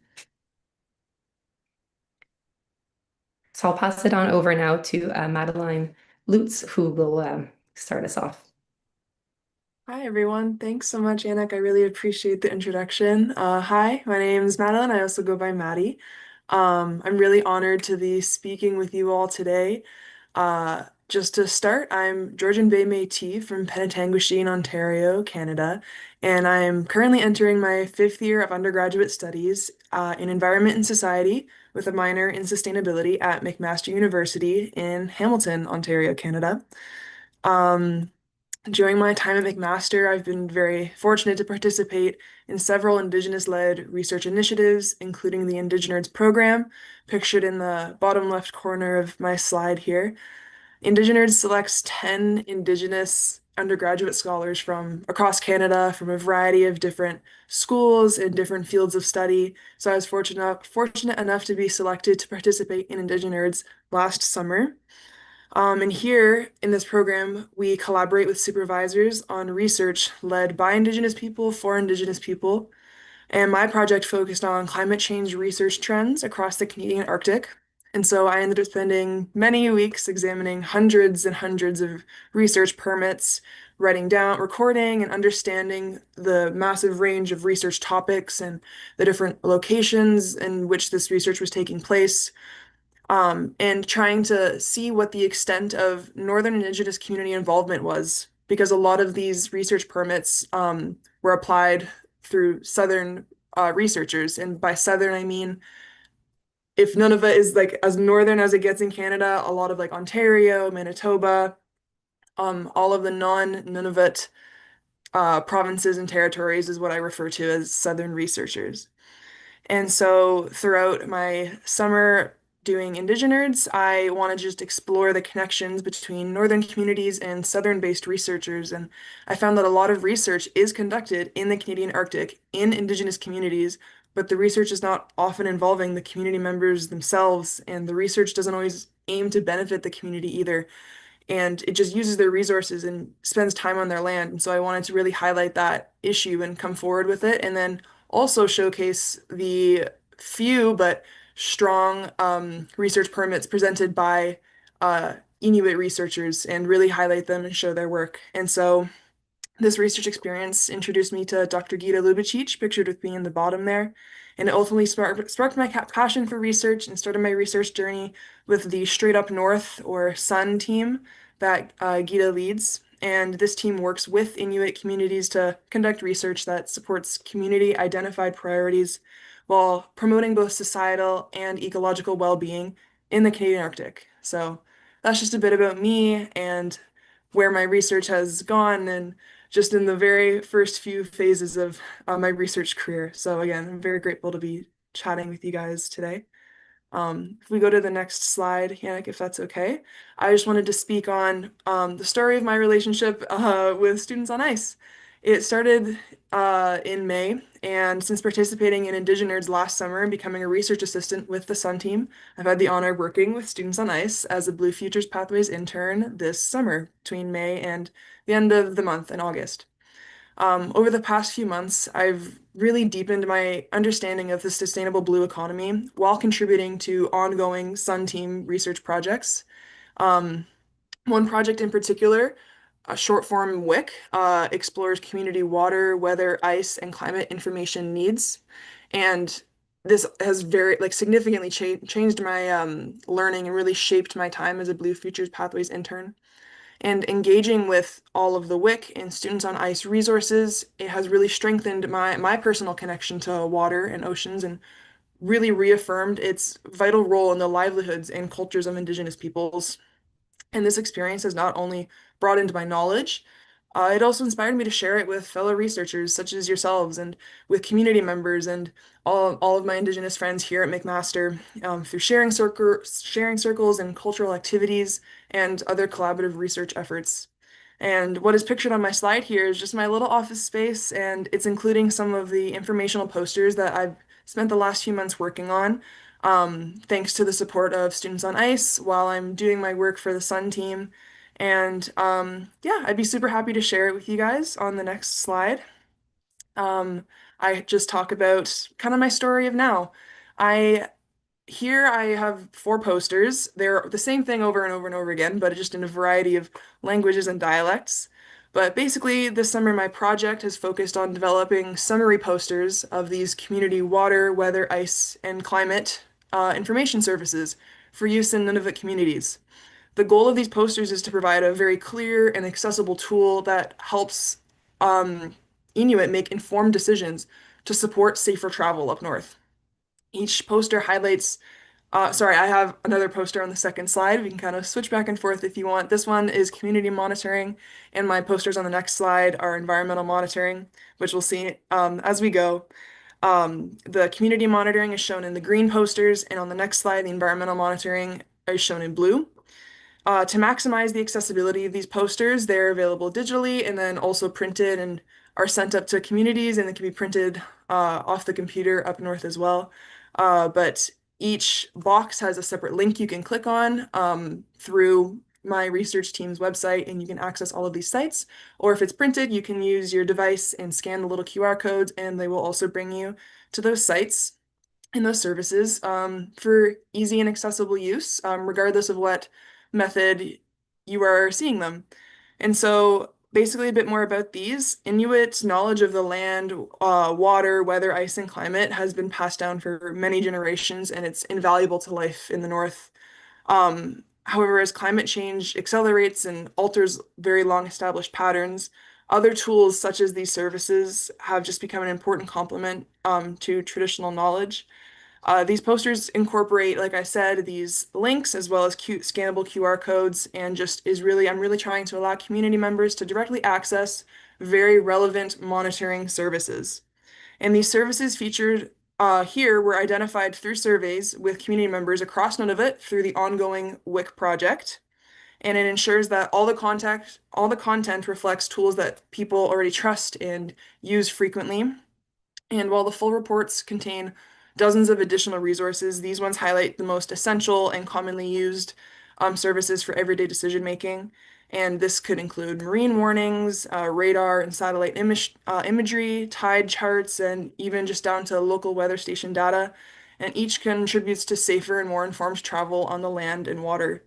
So I'll pass it on over now to Madeline Lutz, who will start us off. Hi, everyone. Thanks so much, Anik. I really appreciate the introduction. Hi, my name is Madeline. I also go by Maddie. I'm really honored to be speaking with you all today. Just to start, I'm Georgian Bay Métis from Penetanguishene, Ontario, Canada, and I'm currently entering my 5th year of undergraduate studies in Environment and Society with a minor in Sustainability at McMaster University in Hamilton, Ontario, Canada. During my time at McMaster, I've been very fortunate to participate in several Indigenous-led research initiatives, including the Indigenerds program, pictured in the bottom left corner of my slide here. Indigenerds selects 10 Indigenous undergraduate scholars from across Canada from a variety of different schools and different fields of study. So I was fortunate enough to be selected to participate in Indigenerds last summer. And here in this program, we collaborate with supervisors on research led by Indigenous people for Indigenous people. And my project focused on climate change research trends across the Canadian Arctic. And so I ended up spending many weeks examining hundreds and hundreds of research permits, writing down, recording, and understanding the massive range of research topics and the different locations in which this research was taking place, and trying to see what the extent of Northern Indigenous community involvement was, because a lot of these research permits were applied through Southern researchers. And by Southern, I mean, if Nunavut is like as northern as it gets in Canada, a lot of like Ontario, Manitoba, all of the non-Nunavut provinces and territories is what I refer to as Southern researchers. And so throughout my summer doing Indigenerds, I want to just explore the connections between Northern communities and Southern-based researchers. And I found that a lot of research is conducted in the Canadian Arctic in Indigenous communities, but the research is not often involving the community members themselves, and the research doesn't always aim to benefit the community either. And it just uses their resources and spends time on their land. And so I wanted to really highlight that issue and come forward with it, and then also showcase the few but strong research permits presented by Inuit researchers and really highlight them and show their work. And so this research experience introduced me to Dr. Gita Lubicic, pictured with me in the bottom there, and it ultimately sparked my passion for research and started my research journey with the Straight Up North, or SUN team, that Gita leads. And this team works with Inuit communities to conduct research that supports community-identified priorities while promoting both societal and ecological well-being in the Canadian Arctic. So that's just a bit about me and where my research has gone, and just in the very first few phases of my research career. So again, I'm very grateful to be chatting with you guys today. If we go to the next slide, Yannick, if that's okay, I just wanted to speak on the story of my relationship with Students on Ice. It started in May, and since participating in Indigenerds last summer and becoming a research assistant with the SUN team, I've had the honor of working with Students on Ice as a Blue Futures Pathways intern this summer between May and the end of the month in August. Over the past few months, I've really deepened my understanding of the sustainable blue economy while contributing to ongoing SUN team research projects. One project in particular, a short form WIC, explores community water, weather, ice, and climate information needs. And this has very significantly changed my learning and really shaped my time as a Blue Futures Pathways intern. And engaging with all of the WIC and Students on Ice resources, it has really strengthened my personal connection to water and oceans, and really reaffirmed its vital role in the livelihoods and cultures of Indigenous peoples. And this experience has not only broadened my knowledge, it also inspired me to share it with fellow researchers such as yourselves, and with community members and all of my Indigenous friends here at McMaster, through sharing circles and cultural activities and other collaborative research efforts. And what is pictured on my slide here is just my little office space, and it's including some of the informational posters that I've spent the last few months working on, thanks to the support of Students on Ice while I'm doing my work for the SUN team. And yeah, I'd be super happy to share it with you guys on the next slide. I just talk about kind of my story of now. Here I have 4 posters. They're the same thing over and over and over again, but just in a variety of languages and dialects. But basically, this summer, my project has focused on developing summary posters of these community water, weather, ice, and climate information services for use in Nunavut communities. The goal of these posters is to provide a very clear and accessible tool that helps Inuit make informed decisions to support safer travel up north. Each poster highlights Sorry, I have another poster on the second slide. We can kind of switch back and forth if you want. This one is community monitoring, and my posters on the next slide are environmental monitoring, which we'll see as we go. The community monitoring is shown in the green posters, and on the next slide, the environmental monitoring is shown in blue. To maximize the accessibility of these posters, they're available digitally and then also printed and are sent up to communities, and they can be printed off the computer up north as well. But each box has a separate link you can click on through my research team's website, and you can access all of these sites. Or if it's printed, you can use your device and scan the little QR codes, and they will also bring you to those sites and those services for easy and accessible use, regardless of what method you are seeing them. And so basically a bit more about these. Inuit knowledge of the land, water, weather, ice, and climate has been passed down for many generations, and it's invaluable to life in the North. However, as climate change accelerates and alters very long established patterns, other tools such as these services have just become an important complement to traditional knowledge. These posters incorporate, like I said, these links as well as scannable QR codes, and I'm really trying to allow community members to directly access very relevant monitoring services. And these services featured here were identified through surveys with community members across Nunavut through the ongoing WIC project. And it ensures that all the content reflects tools that people already trust and use frequently. And while the full reports contain dozens of additional resources, these ones highlight the most essential and commonly used services for everyday decision making. And this could include marine warnings, radar and satellite imagery, tide charts, and even just down to local weather station data. And each contributes to safer and more informed travel on the land and water.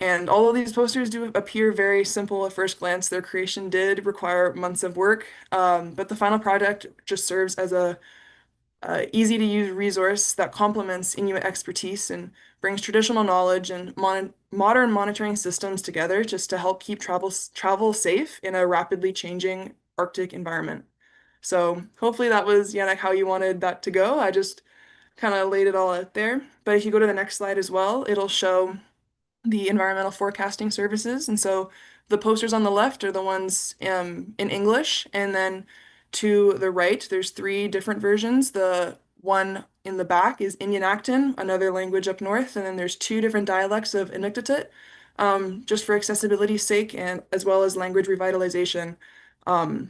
And all of these posters do appear very simple at first glance. Their creation did require months of work, but the final product just serves as a easy to use resource that complements Inuit expertise and brings traditional knowledge and modern monitoring systems together just to help keep travel safe in a rapidly changing Arctic environment. So hopefully that was, Yannick, how you wanted that to go. I just kind of laid it all out there. But if you go to the next slide as well, it'll show the environmental forecasting services. And so the posters on the left are the ones in English, and then to the right, there's 3 different versions. The one in the back is Inyanaktan, another language up north, and then there's 2 different dialects of Inuktitut, just for accessibility's sake, and as well as language revitalization, to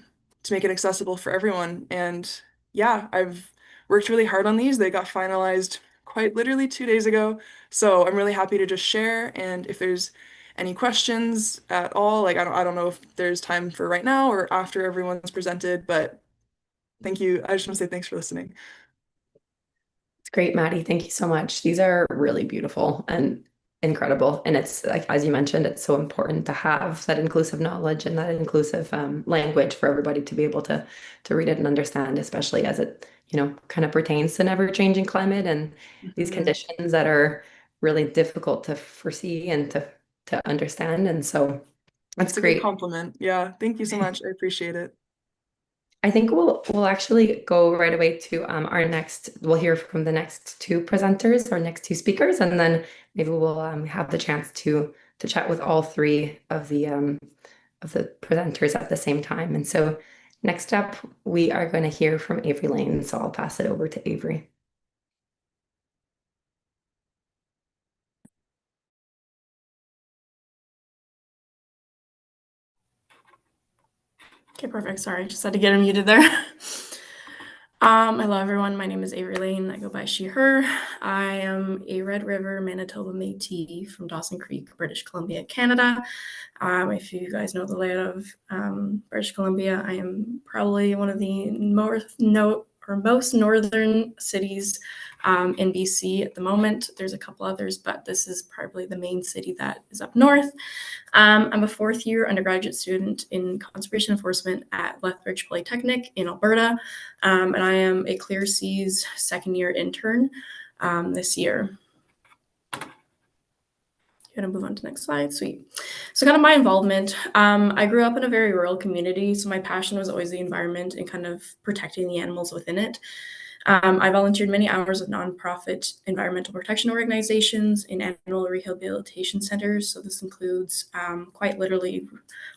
make it accessible for everyone. And yeah, I've worked really hard on these. They got finalized quite literally 2 days ago. So I'm really happy to just share. And if there's any questions at all, like I don't know if there's time for right now or after everyone's presented, but thank you. I just want to say thanks for listening. It's great, Maddie. Thank you so much. These are really beautiful and incredible. And it's like, as you mentioned, it's so important to have that inclusive knowledge and that inclusive language for everybody to be able to read it and understand, especially as it, kind of pertains to an ever-changing climate and these conditions that are really difficult to foresee and to understand. And so that's It's a great. good compliment. Yeah, thank you so much. I appreciate it. I think we'll actually go right away to we'll hear from the next 2 presenters, our next 2 speakers, and then maybe we'll have the chance to chat with all 3 of the presenters at the same time. And so next up, we are going to hear from Avery Lane. So I'll pass it over to Avery. Okay, perfect. Sorry, just had to get unmuted there. Hello, everyone. My name is Avery Lane. I go by she, her. I am a Red River, Manitoba Métis from Dawson Creek, British Columbia, Canada. If you guys know the layout of British Columbia, I am probably one of the most northern cities in BC at the moment. There's a couple others, but this is probably the main city that is up north. I'm a 4th-year undergraduate student in conservation enforcement at Lethbridge Polytechnic in Alberta, and I am a Clear Seas 2nd-year intern this year. Gonna move on to the next slide. Sweet. So kind of my involvement. I grew up in a very rural community, so my passion was always the environment and kind of protecting the animals within it. I volunteered many hours with nonprofit environmental protection organizations in animal rehabilitation centers. So this includes quite literally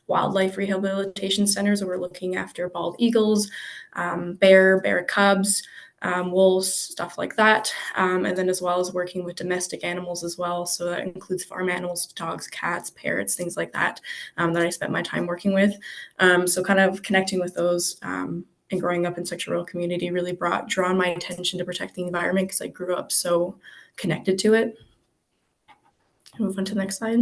wildlife rehabilitation centers where we're looking after bald eagles, bear cubs, wolves, stuff like that. And then as well as working with domestic animals as well. So that includes farm animals, dogs, cats, parrots, things like that, that I spent my time working with. So kind of connecting with those and growing up in such a rural community really drawn my attention to protecting the environment because I grew up so connected to it. Move on to the next slide.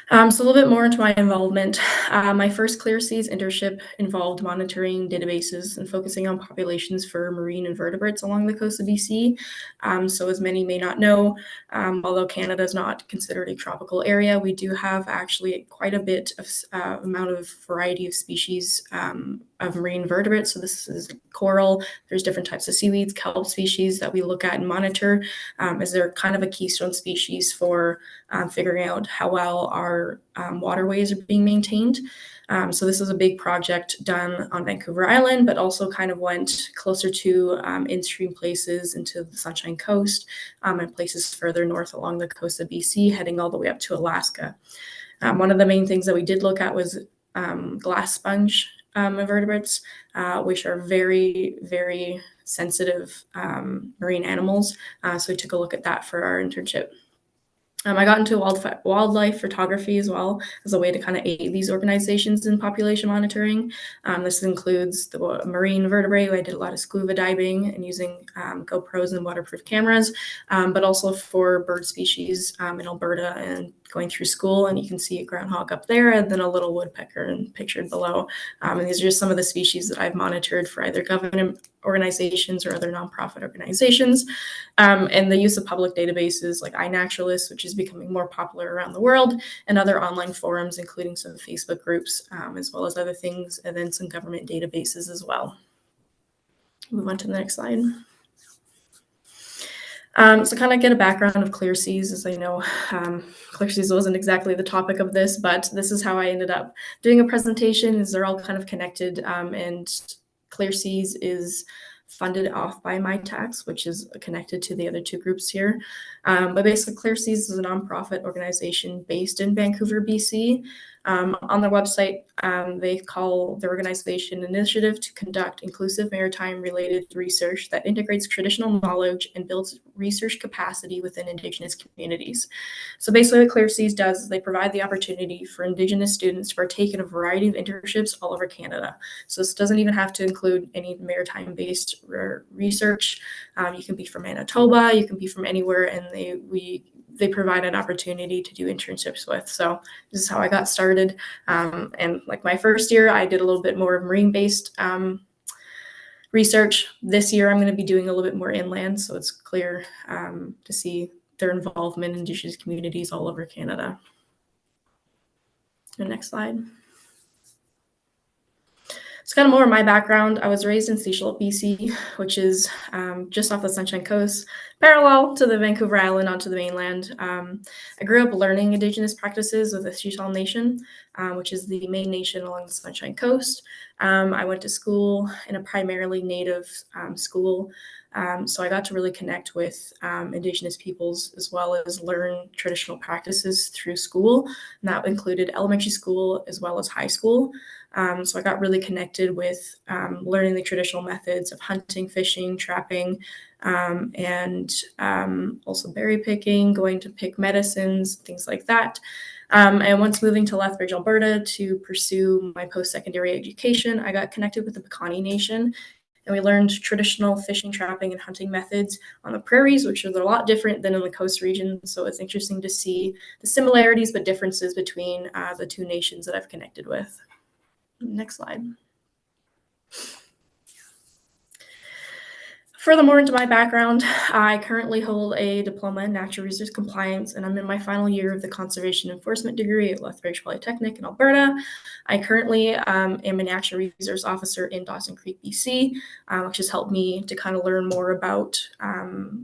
So a little bit more into my involvement. My first ClearSeas internship involved monitoring databases and focusing on populations for marine invertebrates along the coast of BC. So as many may not know, although Canada is not considered a tropical area, we do have actually quite a bit of amount of variety of species of marine vertebrates. So this is coral. There's different types of seaweeds, kelp species that we look at and monitor, as they're kind of a keystone species for figuring out how well our waterways are being maintained. So this was a big project done on Vancouver Island, but also kind of went closer to in-stream places into the Sunshine Coast and places further north along the coast of BC, heading all the way up to Alaska. One of the main things that we did look at was glass sponge invertebrates, which are very, very sensitive marine animals. So we took a look at that for our internship. I got into wildlife photography as well as a way to kind of aid these organizations in population monitoring. This includes the marine vertebrae. I did a lot of scuba diving and using GoPros and waterproof cameras, but also for bird species in Alberta and going through school. And you can see a groundhog up there and then a little woodpecker and pictured below. And these are just some of the species that I've monitored for either government organizations or other nonprofit organizations. And the use of public databases like iNaturalist, which is becoming more popular around the world, and other online forums, including some Facebook groups, as well as other things, and then some government databases as well. Move on to the next slide. So kind of get a background of ClearSeas, as I know ClearSeas wasn't exactly the topic of this, but this is how I ended up doing a presentation, is they're all kind of connected, and ClearSeas is funded off by my tax, which is connected to the other two groups here. But basically ClearSeas is a nonprofit organization based in Vancouver, BC. On their website, they call their organization Initiative to Conduct Inclusive Maritime-Related Research that integrates traditional knowledge and builds research capacity within Indigenous communities. So basically what ClearSeas does is they provide the opportunity for Indigenous students to partake in a variety of internships all over Canada. So this doesn't even have to include any maritime-based research. You can be from Manitoba, you can be from anywhere, and they provide an opportunity to do internships with. So this is how I got started. And like my first year, I did a little bit more marine-based research. This year, I'm going to be doing a little bit more inland, so it's clear to see their involvement in Indigenous communities all over Canada. The next slide. It's kind of more of my background. I was raised in Sechelt, BC, which is just off the Sunshine Coast, parallel to the Vancouver Island onto the mainland. I grew up learning Indigenous practices with the Sechelt Nation, which is the main nation along the Sunshine Coast. I went to school in a primarily Native school, so I got to really connect with Indigenous peoples as well as learn traditional practices through school. And that included elementary school as well as high school. So I got really connected with learning the traditional methods of hunting, fishing, trapping, and also berry picking, going to pick medicines, things like that. And once moving to Lethbridge, Alberta to pursue my post-secondary education, I got connected with the Piikani Nation, and we learned traditional fishing, trapping, and hunting methods on the prairies, which are a lot different than in the coast region. So it's interesting to see the similarities but differences between the two nations that I've connected with. Next slide. Furthermore into my background, I currently hold a diploma in natural resource compliance, and I'm in my final year of the conservation enforcement degree at Lethbridge Polytechnic in Alberta. I currently am a natural resource officer in Dawson Creek, BC, which has helped me to kind of learn more about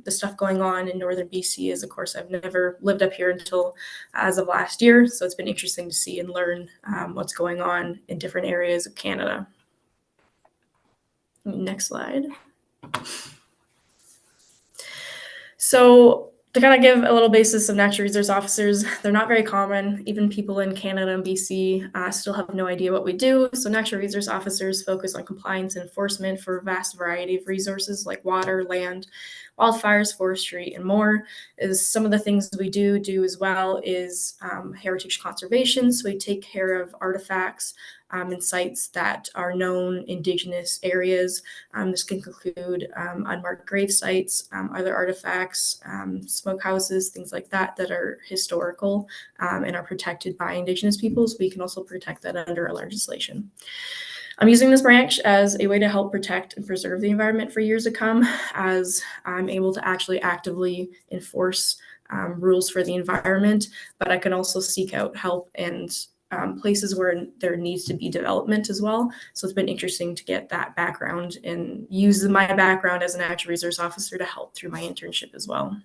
the stuff going on in northern BC, as of course I've never lived up here until as of last year. So it's been interesting to see and learn what's going on in different areas of Canada. Next slide. So to kind of give a little basis of natural resource officers, they're not very common. Even people in Canada and BC still have no idea what we do. So natural resource officers focus on compliance and enforcement for a vast variety of resources like water, land, wildfires, forestry, and more. Is some of the things we do as well is heritage conservation. So we take care of artifacts and sites that are known Indigenous areas. This can include unmarked grave sites, other artifacts, smokehouses, things like that that are historical and are protected by Indigenous peoples. We can also protect that under our legislation. I'm using this branch as a way to help protect and preserve the environment for years to come, as I'm able to actually actively enforce rules for the environment, but I can also seek out help and places where there needs to be development as well. So it's been interesting to get that background and use my background as a natural resource officer to help through my internship as well.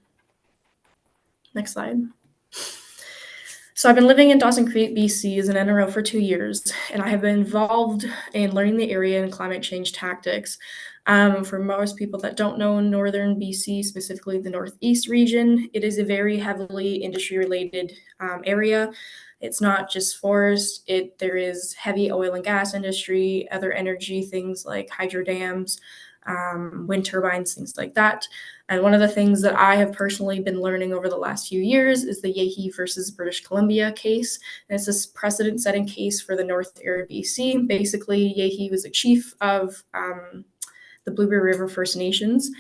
Next slide. So I've been living in Dawson Creek, BC as an NRO for 2 years, and I have been involved in learning the area and climate change tactics. For most people that don't know Northern BC, specifically the Northeast region, it is a very heavily industry-related area. It's not just forest, there is heavy oil and gas industry, other energy, things like hydro dams, wind turbines, things like that. And one of the things that I have personally been learning over the last few years is the Yehi versus British Columbia case. And it's this precedent-setting case for the North area of BC. Basically, Yehi was a chief of the Blueberry River First Nations.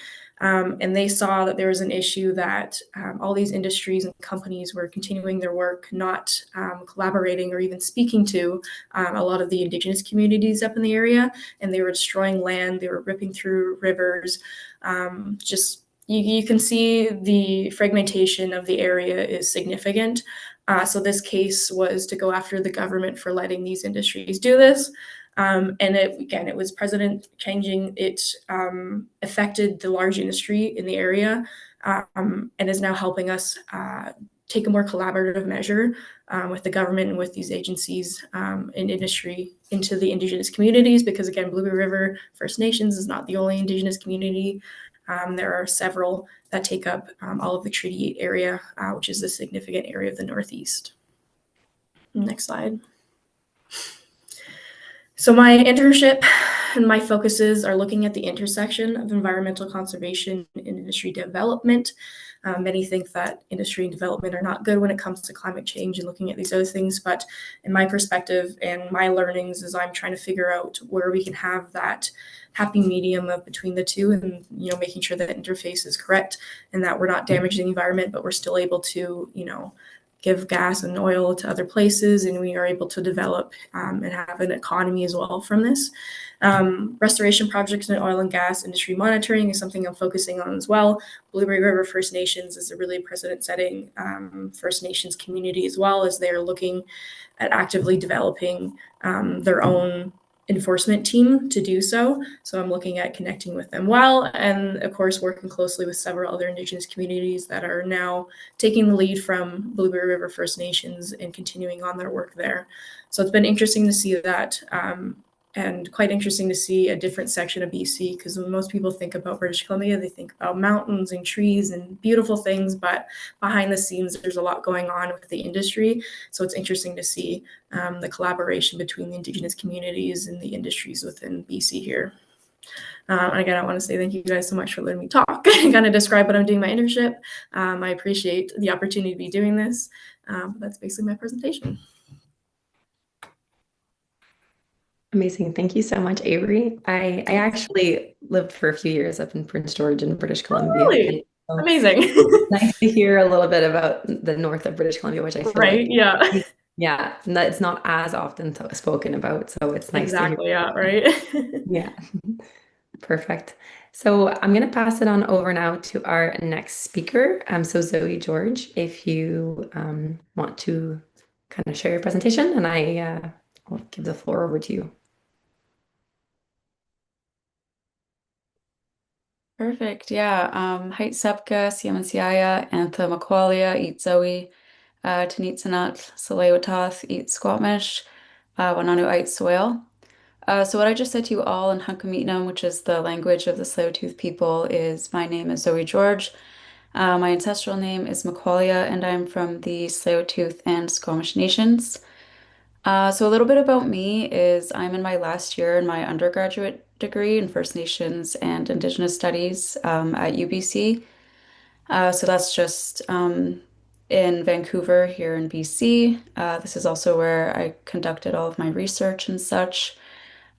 And they saw that there was an issue that all these industries and companies were continuing their work, not collaborating or even speaking to a lot of the Indigenous communities up in the area. And they were destroying land, they were ripping through rivers. You can see the fragmentation of the area is significant. So this case was to go after the government for letting these industries do this. And it was precedent changing. It affected the large industry in the area and is now helping us take a more collaborative measure with the government and with these agencies and industry into the Indigenous communities, because again, Blueberry River First Nations is not the only Indigenous community. There are several that take up all of the Treaty 8 area, which is a significant area of the Northeast. Next slide. So my internship and my focuses are looking at the intersection of environmental conservation and industry development. Many think that industry and development are not good when it comes to climate change and looking at these other things, but in my perspective and my learnings is I'm trying to figure out where we can have that happy medium of between the two, and making sure that interface is correct and that we're not damaging the environment, but we're still able to give gas and oil to other places, and we are able to develop and have an economy as well from this. Restoration projects and oil and gas industry monitoring is something I'm focusing on as well. Blueberry River First Nations is a really precedent-setting First Nations community as well, as they're looking at actively developing their own enforcement team to do so. So I'm looking at connecting with them well, and of course working closely with several other Indigenous communities that are now taking the lead from Blueberry River First Nations and continuing on their work there. So it's been interesting to see that and quite interesting to see a different section of BC, because when most people think about British Columbia, they think about mountains and trees and beautiful things, but behind the scenes, there's a lot going on with the industry. So it's interesting to see the collaboration between the Indigenous communities and the industries within BC here. And again, I want to say thank you guys so much for letting me talk and kind of describe what I'm doing my internship. I appreciate the opportunity to be doing this. That's basically my presentation. Amazing. Thank you so much, Avery. I actually lived for a few years up in Prince George in British Columbia. Really? So amazing. It's nice to hear a little bit about the north of British Columbia, which I feel right, like, yeah, it's not as often spoken about. So it's nice to hear. Yeah, right. Yeah, perfect. So I'm going to pass it on over now to our next speaker. So Zoe George, if you want to kind of share your presentation, and I'll give the floor over to you. Perfect. Yeah. Hait Sepka, Siamansiaya, Antha Makwalia, Eat Zoe, Tanitsanat, Salewatoth, Eat Squamish, Wananu Ait Swale. So what I just said to you all in Hunkaminam, which is the language of the Tsleil-Waututh people, is my name is Zoe George. My ancestral name is Macaulaya, and I'm from the Tsleil-Waututh and Squamish nations. So a little bit about me is I'm in my last year in my undergraduate degree in First Nations and Indigenous Studies at UBC. So that's just in Vancouver here in BC. This is also where I conducted all of my research and such.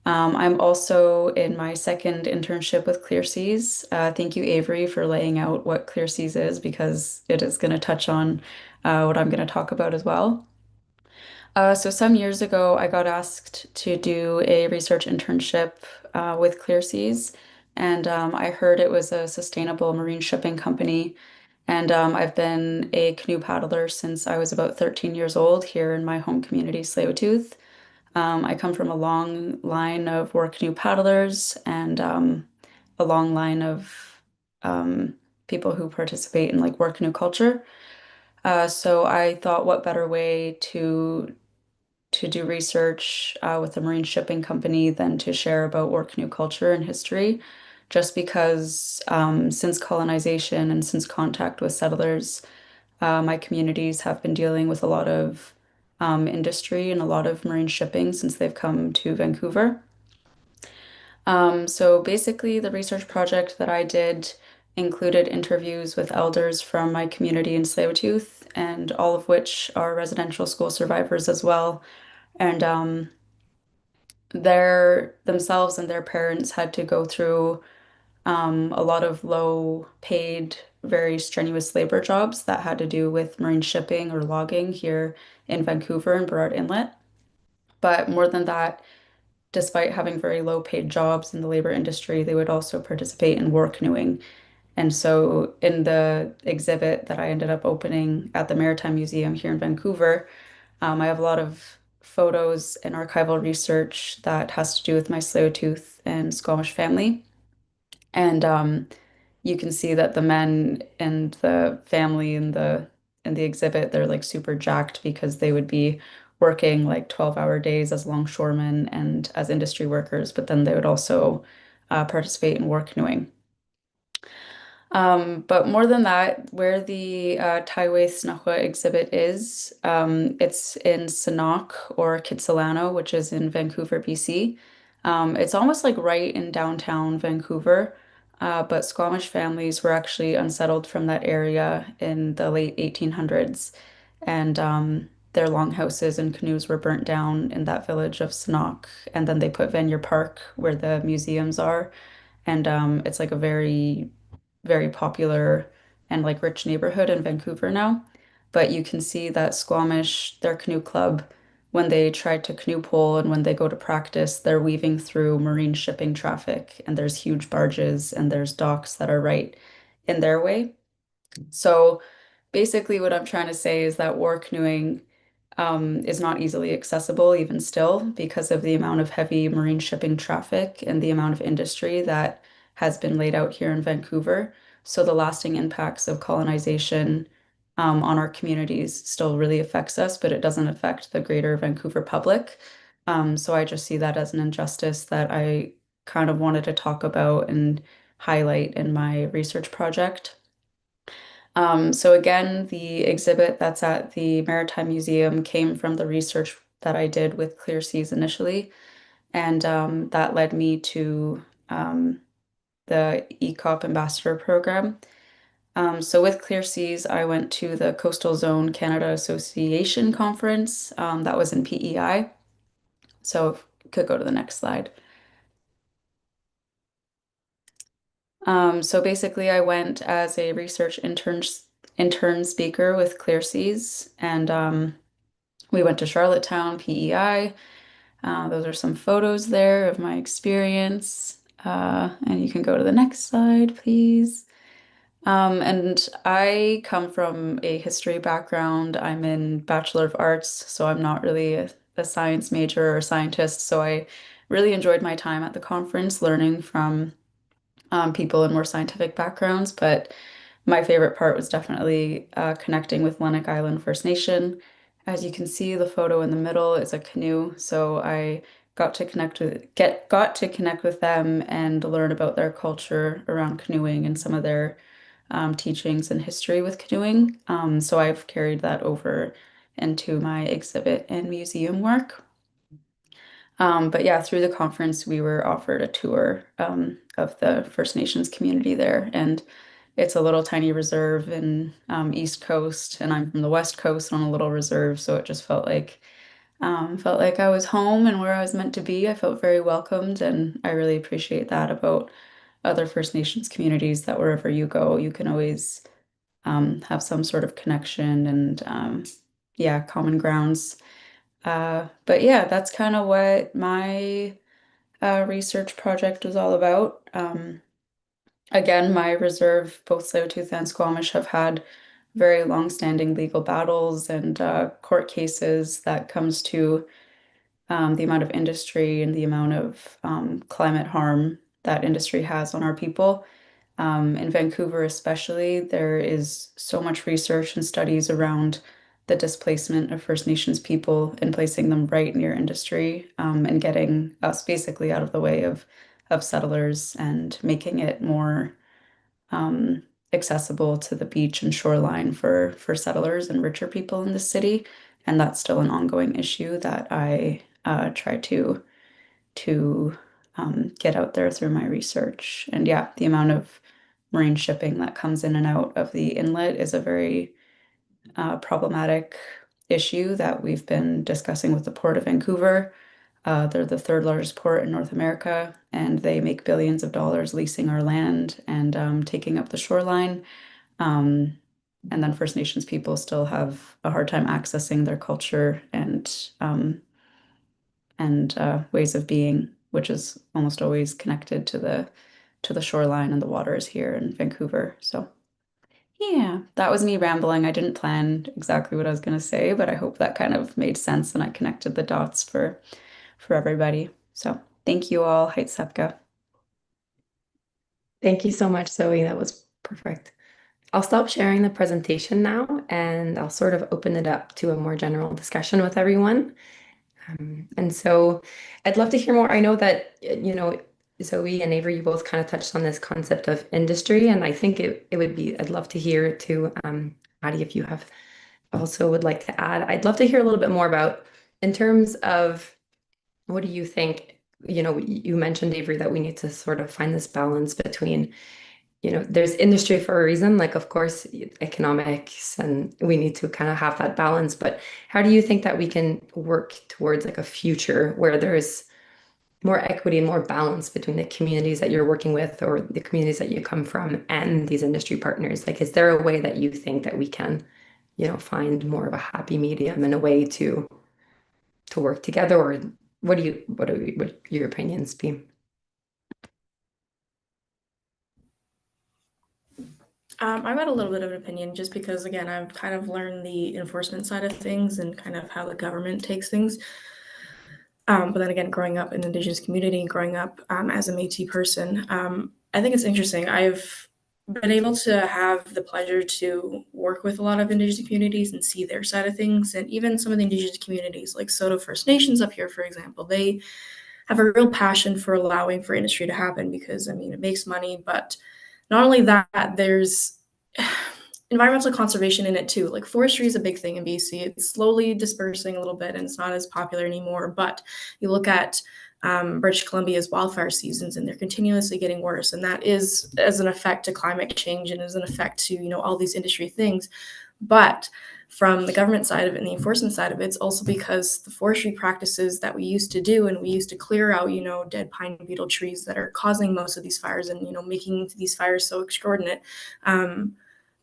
I'm also in my second internship with Clear Seas. Thank you, Avery, for laying out what Clear Seas is because it is going to touch on what I'm going to talk about as well. So some years ago, I got asked to do a research internship with Clear Seas, and I heard it was a sustainable marine shipping company. And I've been a canoe paddler since I was about 13 years old here in my home community, Tsleil-Waututh. I come from a long line of war canoe paddlers and a long line of people who participate in like war canoe culture. So I thought, what better way to do research with a marine shipping company than to share about war canoe culture and history, just because since colonization and since contact with settlers, my communities have been dealing with a lot of industry and a lot of marine shipping since they've come to Vancouver. So basically, the research project that I did included interviews with elders from my community in Tsleil-Waututh, and all of which are residential school survivors as well. And their themselves and their parents had to go through a lot of low paid, very strenuous labor jobs that had to do with marine shipping or logging here in Vancouver and Burrard Inlet. But more than that, despite having very low paid jobs in the labor industry, they would also participate in war canoeing. And so in the exhibit that I ended up opening at the Maritime Museum here in Vancouver, I have a lot of photos and archival research that has to do with my Tsleil-Waututh and Squamish family. And you can see that the men and the family in the exhibit, they're like super jacked because they would be working like 12-hour days as longshoremen and as industry workers, but then they would also participate in war canoeing. But more than that, where the Taiwan Snahua exhibit is, it's in Sanok or Kitsilano, which is in Vancouver, BC. It's almost like right in downtown Vancouver, but Squamish families were actually unsettled from that area in the late 1800s, and their longhouses and canoes were burnt down in that village of Sanok, and then they put Vanier Park where the museums are, and it's like a very popular and like rich neighborhood in Vancouver now. But you can see that Squamish, their canoe club, when they try to canoe pole and when they go to practice, they're weaving through marine shipping traffic, and there's huge barges and there's docks that are right in their way. So basically, what I'm trying to say is that war canoeing is not easily accessible even still because of the amount of heavy marine shipping traffic and the amount of industry that has been laid out here in Vancouver. So the lasting impacts of colonization on our communities still really affects us, but it doesn't affect the greater Vancouver public. So I just see that as an injustice that I kind of wanted to talk about and highlight in my research project. So again, the exhibit that's at the Maritime Museum came from the research that I did with Clear Seas initially, and that led me to the ECOP Ambassador Program. So with Clear Seas, I went to the Coastal Zone Canada Association Conference. That was in PEI. So if you could go to the next slide. So basically, I went as a research intern speaker with Clear Seas, and we went to Charlottetown, PEI. Those are some photos there of my experience. And you can go to the next slide, please. And I come from a history background. I'm in Bachelor of Arts, so I'm not really a science major or scientist. So I really enjoyed my time at the conference learning from people in more scientific backgrounds, but my favorite part was definitely connecting with Lennox Island First Nation. As you can see, the photo in the middle is a canoe, so I got to connect with them and learn about their culture around canoeing and some of their teachings and history with canoeing. So I've carried that over into my exhibit and museum work. But yeah, through the conference, we were offered a tour of the First Nations community there, and it's a little tiny reserve in East Coast, and I'm from the West Coast on a little reserve, so it just felt like I was home and where I was meant to be. I felt very welcomed, and I really appreciate that about other First Nations communities, that wherever you go, you can always have some sort of connection and yeah, common grounds. But yeah, that's kind of what my research project was all about. Again, my reserve, both Tsleil-Waututh and Squamish, have had very long-standing legal battles and court cases that comes to the amount of industry and the amount of climate harm that industry has on our people. In Vancouver especially, there is so much research and studies around the displacement of First Nations people and placing them right near industry, and getting us basically out of the way of settlers and making it more accessible to the beach and shoreline for settlers and richer people in the city. And that's still an ongoing issue that I try to get out there through my research. And yeah, the amount of marine shipping that comes in and out of the inlet is a very problematic issue that we've been discussing with the Port of Vancouver. They're the third largest port in North America, and they make billions of dollars leasing our land and taking up the shoreline. And then First Nations people still have a hard time accessing their culture and ways of being, which is almost always connected to the shoreline and the waters here in Vancouver. So yeah, that was me rambling. I didn't plan exactly what I was going to say, but I hope that kind of made sense and I connected the dots for everybody. So thank you all. GIYSCC. Thank you so much, Zoe. That was perfect. I'll stop sharing the presentation now and I'll sort of open it up to a more general discussion with everyone. And so I'd love to hear more. I know that, Zoe and Avery, you both kind of touched on this concept of industry, and I think it would be, I'd love to hear too, Addie, if you have also would like to add. I'd love to hear a little bit more about, in terms of, what do you think? You mentioned, Avery, that we need to sort of find this balance between, there's industry for a reason, like, of course, economics, and we need to kind of have that balance. But how do you think that we can work towards like a future where there's more equity and more balance between the communities that you're working with or the communities that you come from and these industry partners? Like, is there a way that you think that we can, find more of a happy medium and a way to work together? Or what your opinions be? I've got a little bit of an opinion just because, again, I've kind of learned the enforcement side of things and kind of how the government takes things. But then again, growing up in the Indigenous community and growing up as a Métis person, I think it's interesting. I've been able to have the pleasure to work with a lot of Indigenous communities and see their side of things. And even some of the Indigenous communities, like Soto First Nations up here, for example, they have a real passion for allowing for industry to happen because, I mean, it makes money. But not only that, there's environmental conservation in it too. Like forestry is a big thing in BC. It's slowly dispersing a little bit and it's not as popular anymore. But you look at British Columbia's wildfire seasons and they're continuously getting worse. And that is as an effect to climate change and as an effect to, all these industry things. But from the government side of it and the enforcement side of it, it's also because the forestry practices that we used to do, and we used to clear out, dead pine beetle trees that are causing most of these fires and, making these fires so extraordinary.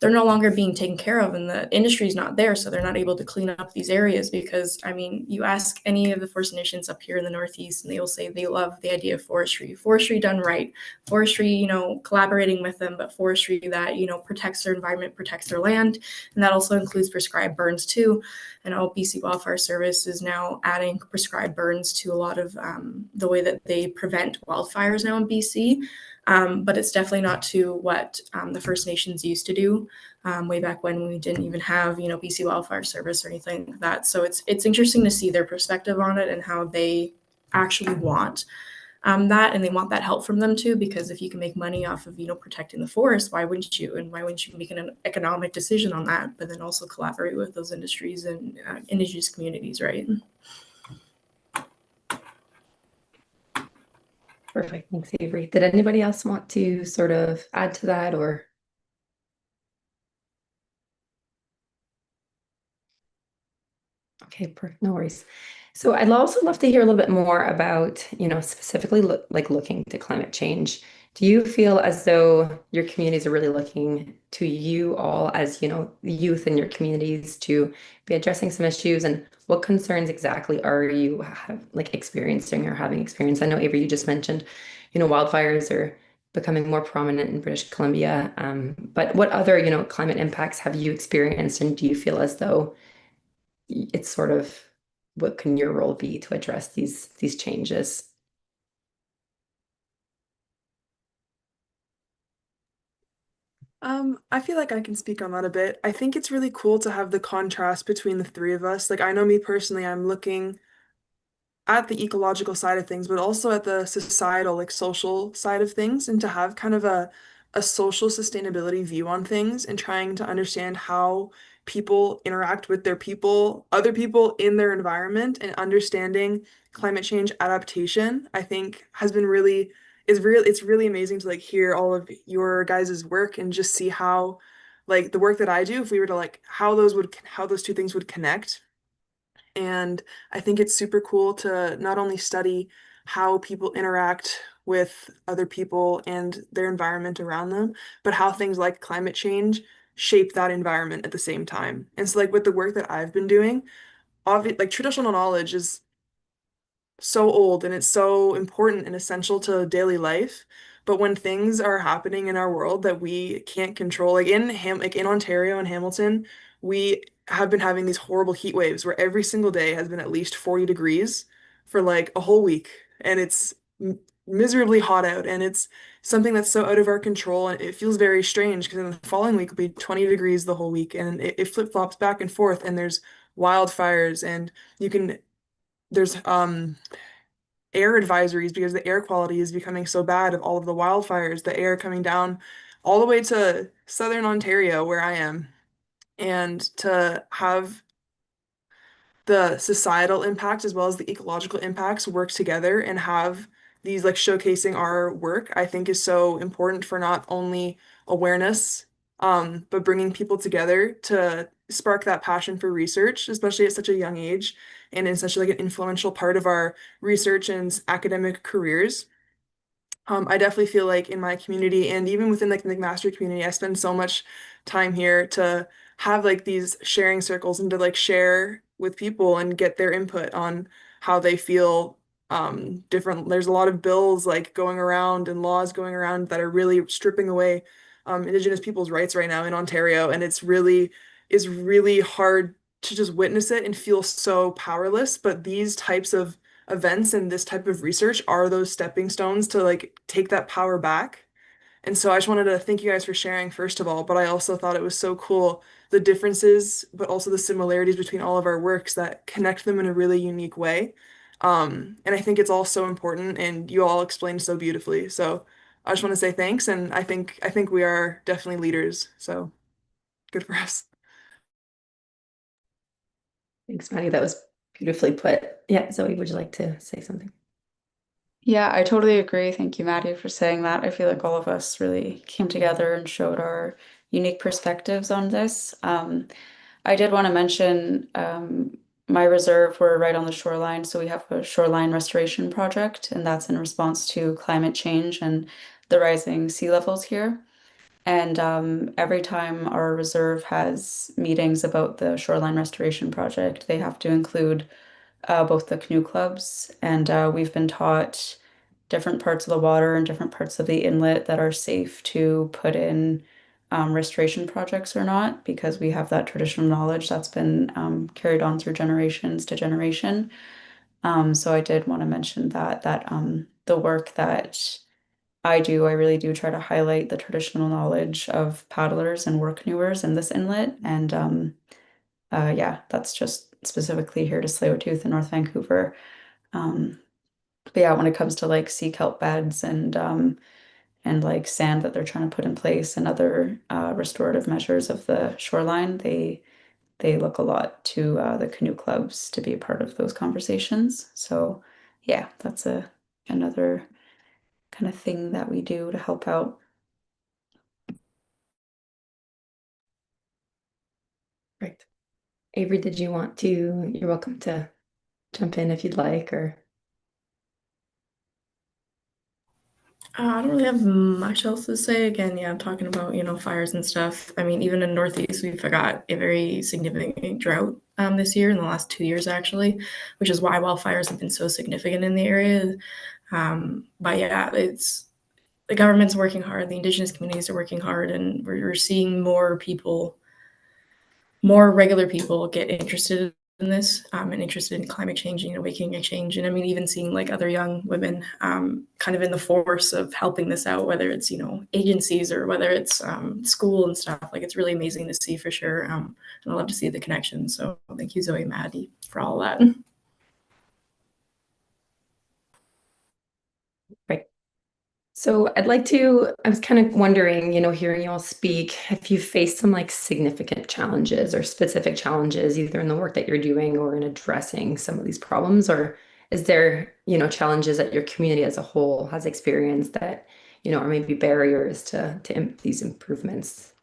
They're no longer being taken care of and the industry is not there. So they're not able to clean up these areas because, I mean, you ask any of the First Nations up here in the Northeast and they will say they love the idea of forestry done right, forestry, collaborating with them, but forestry that, protects their environment, protects their land. And that also includes prescribed burns too. And BC Wildfire Service is now adding prescribed burns to a lot of the way that they prevent wildfires now in BC. But it's definitely not to what the First Nations used to do way back when we didn't even have, BC Wildfire Service or anything like that. So it's interesting to see their perspective on it and how they actually want that, and they want that help from them too, because if you can make money off of, protecting the forest, why wouldn't you? And why wouldn't you make an economic decision on that, but then also collaborate with those industries and indigenous communities, right? Perfect. Thanks, Avery. Did anybody else want to sort of add to that or? Okay, perfect. No worries. So I'd also love to hear a little bit more about, specifically looking to climate change. Do you feel as though your communities are really looking to you all as, the youth in your communities to be addressing some issues, and what concerns exactly are you experiencing or having experienced? I know, Avery, you just mentioned, wildfires are becoming more prominent in British Columbia. But what other, climate impacts have you experienced, and do you feel as though it's sort of what can your role be to address these changes? I feel like I can speak on that a bit. I think it's really cool to have the contrast between the three of us. Like, I know me personally, I'm looking at the ecological side of things, but also at the societal, like social side of things, and to have kind of a social sustainability view on things and trying to understand how people interact with their people, other people in their environment, and understanding climate change adaptation, I think has been really it's really amazing to like hear all of your guys' work and just see how like the work that I do, if we were to like how those two things would connect. And I think it's super cool to not only study how people interact with other people and their environment around them, but how things like climate change shape that environment at the same time. And so like with the work that I've been doing, like traditional knowledge is so old and it's so important and essential to daily life. But when things are happening in our world that we can't control, like in Ontario and Hamilton, we have been having these horrible heat waves where every single day has been at least 40 degrees for like a whole week. And it's miserably hot out. And it's something that's so out of our control. And it feels very strange because in the following week will be 20 degrees the whole week. And it flip-flops back and forth. And there's wildfires and there's air advisories because the air quality is becoming so bad of all of the wildfires, the air coming down all the way to southern Ontario where I am. And to have the societal impacts as well as the ecological impacts work together and have these like showcasing our work, I think is so important for not only awareness, but bringing people together to spark that passion for research, especially at such a young age and in such like an influential part of our research and academic careers. I definitely feel like in my community and even within like the McMaster community, I spend so much time here to have like these sharing circles and to like share with people and get their input on how they feel different. There's a lot of bills like going around and laws going around that are really stripping away Indigenous people's rights right now in Ontario, and is really hard to just witness it and feel so powerless. But these types of events and this type of research are those stepping stones to like take that power back. And so I just wanted to thank you guys for sharing, first of all, but I also thought it was so cool the differences, but also the similarities between all of our works that connect them in a really unique way. And I think it's all so important, and you all explained so beautifully. So I just want to say thanks, and I think we are definitely leaders. So good for us. Thanks, Maddie. That was beautifully put. Yeah, Zoe, would you like to say something? Yeah, I totally agree. Thank you, Maddie, for saying that. I feel like all of us really came together and showed our unique perspectives on this. I did want to mention my reserve, we're right on the shoreline, so we have a shoreline restoration project, and that's in response to climate change and the rising sea levels here. And every time our reserve has meetings about the shoreline restoration project, they have to include both the canoe clubs, and we've been taught different parts of the water and different parts of the inlet that are safe to put in restoration projects or not, because we have that traditional knowledge that's been carried on through generations to generation. So I did want to mention that the work that I do, I really do try to highlight the traditional knowledge of paddlers and work canoers in this inlet. And yeah, that's just specifically here to Tsleil-Waututh in North Vancouver. But yeah, when it comes to like sea kelp beds and like sand that they're trying to put in place and other restorative measures of the shoreline, they look a lot to the canoe clubs to be a part of those conversations. So yeah, that's another kind of thing that we do to help out. Right. Avery, did you want to? You're welcome to jump in if you'd like, or. I don't really have much else to say. Again, yeah, I'm talking about, fires and stuff. I mean, even in Northeast, we've got a very significant drought this year, in the last 2 years, actually, which is why wildfires have been so significant in the area. But yeah, it's the government's working hard, the Indigenous communities are working hard, and we're seeing more regular people get interested in this and interested in climate change and making a change. And I mean, even seeing like other young women kind of in the force of helping this out, whether it's, agencies or whether it's school and stuff. Like, it's really amazing to see for sure. And I love to see the connection. So thank you, Zoe and Maddie, for all that. Right. So I was kind of wondering, hearing you all speak, if you faced some like significant challenges or specific challenges, either in the work that you're doing or in addressing some of these problems, or is there, challenges that your community as a whole has experienced that, are maybe barriers to these improvements?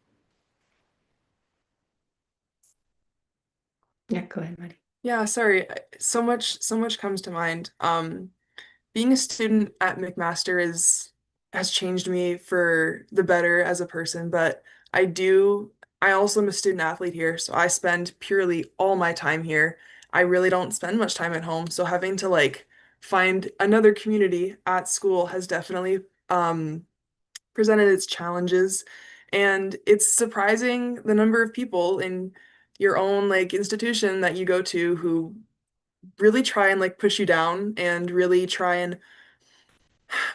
Yeah, go ahead, Maddie. Yeah, sorry. So much comes to mind. Being a student at McMaster has changed me for the better as a person, but I also am a student athlete here, so I spend purely all my time here. I really don't spend much time at home, so having to like find another community at school has definitely presented its challenges. And it's surprising the number of people in your own like institution that you go to who really try and like push you down and really try and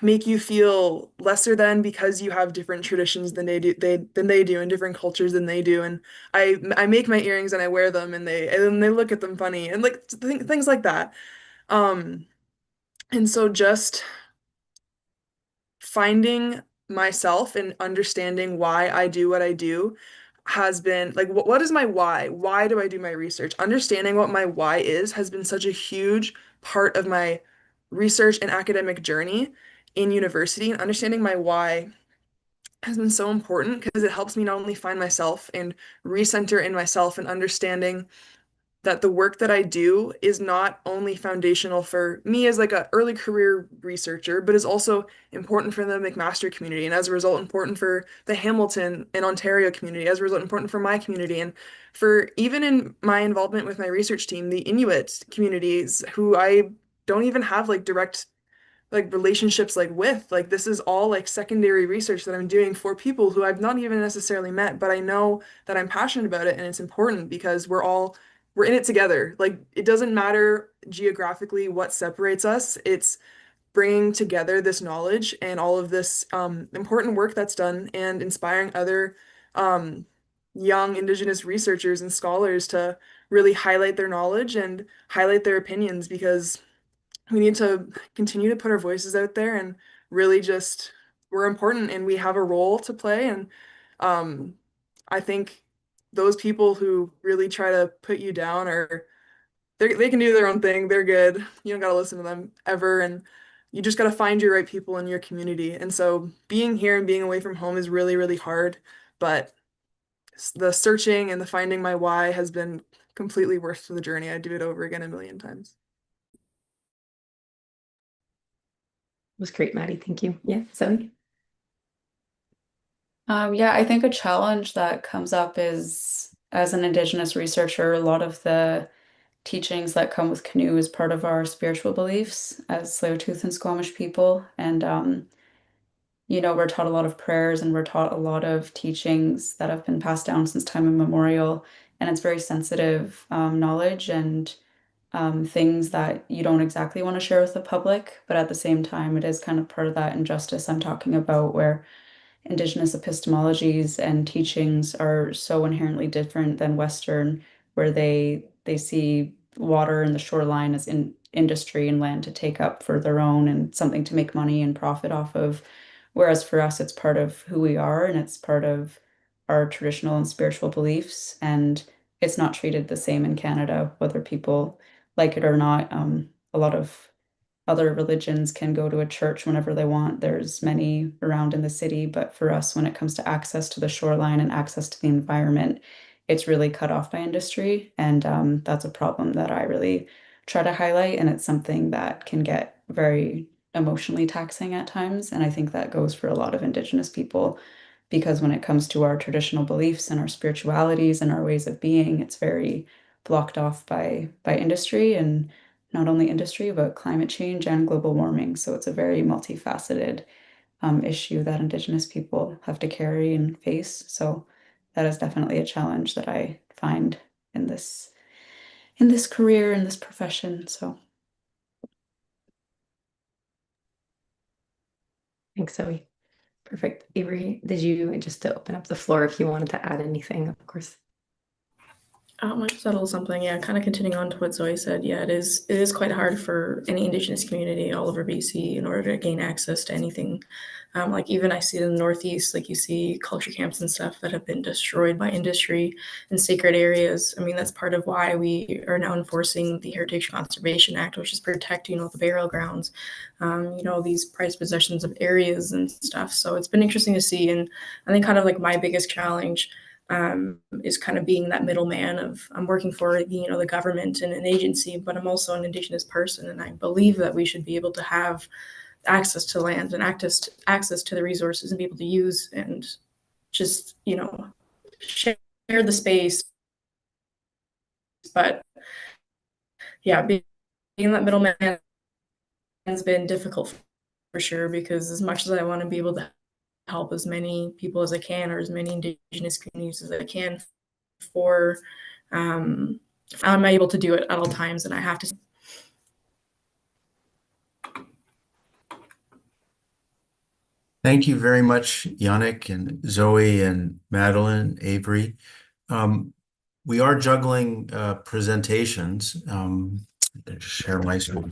make you feel lesser than because you have different traditions than they do and different cultures than they do. And I make my earrings and I wear them and then they look at them funny and like things like that. Um and so just finding myself and understanding why I do what I do has been like, what is my why? Why do I do my research? Understanding what my why is has been such a huge part of my research and academic journey in university. And understanding my why has been so important because it helps me not only find myself and recenter in myself and understanding that the work that I do is not only foundational for me as like a early career researcher, but is also important for the McMaster community, and as a result, important for the Hamilton and Ontario community, as a result, important for my community, and for even in my involvement with my research team, the Inuit communities who I don't even have like direct like relationships like with like this is all like secondary research that I'm doing for people who I've not even necessarily met, but I know that I'm passionate about it and it's important because we're in it together. Like it doesn't matter geographically what separates us. It's bringing together this knowledge and all of this important work that's done and inspiring other um, young Indigenous researchers and scholars to really highlight their knowledge and highlight their opinions because we need to continue to put our voices out there and really just we're important and we have a role to play. And um, I think those people who really try to put you down are they can do their own thing. They're good. You don't gotta listen to them ever. And you just gotta find your right people in your community. And so being here and being away from home is really, really hard. But the searching and the finding my why has been completely worth the journey. I'd do it over again a million times. It was great, Maddie. Thank you. Yeah, Zoe. Yeah, I think a challenge that comes up is as an Indigenous researcher, a lot of the teachings that come with canoe is part of our spiritual beliefs as Tsleil-Waututh and Squamish people. And we're taught a lot of prayers and we're taught a lot of teachings that have been passed down since time immemorial. And it's very sensitive knowledge and things that you don't exactly want to share with the public, but at the same time, it is kind of part of that injustice I'm talking about, where Indigenous epistemologies and teachings are so inherently different than Western, where they see water and the shoreline as industry and land to take up for their own and something to make money and profit off of. Whereas for us, it's part of who we are and it's part of our traditional and spiritual beliefs. And it's not treated the same in Canada, whether people like it or not. A lot of other religions can go to a church whenever they want. There's many around in the city, but for us, when it comes to access to the shoreline and access to the environment, it's really cut off by industry. And that's a problem that I really try to highlight. And it's something that can get very emotionally taxing at times. And I think that goes for a lot of Indigenous people, because when it comes to our traditional beliefs and our spiritualities and our ways of being, it's very blocked off by industry, and not only industry, but climate change and global warming. So it's a very multifaceted issue that Indigenous people have to carry and face. So that is definitely a challenge that I find in this career, in this profession. So Thanks, Zoe. Perfect. Avery, did you, just to open up the floor if you wanted to add anything, of course. I just add a little something, yeah, kind of continuing on to what Zoe said. Yeah, it is quite hard for any Indigenous community all over BC in order to gain access to anything. Like even I see in the Northeast, like you see culture camps and stuff that have been destroyed by industry in sacred areas. I mean, that's part of why we are now enforcing the Heritage Conservation Act, which is protecting all the burial grounds, these prized possessions of areas and stuff. So it's been interesting to see. And I think kind of like my biggest challenge is kind of being that middleman of I'm working for the government and an agency, but I'm also an Indigenous person, and I believe that we should be able to have access to land and access to the resources and be able to use and just share the space. But yeah, being that middleman has been difficult for sure, because as much as I want to be able to help as many people as I can, or as many Indigenous communities as I can, I'm able to do it at all times, and I have to. Thank you very much, Yannick and Zoe and Madeline, Avery. We are juggling presentations. Share my screen.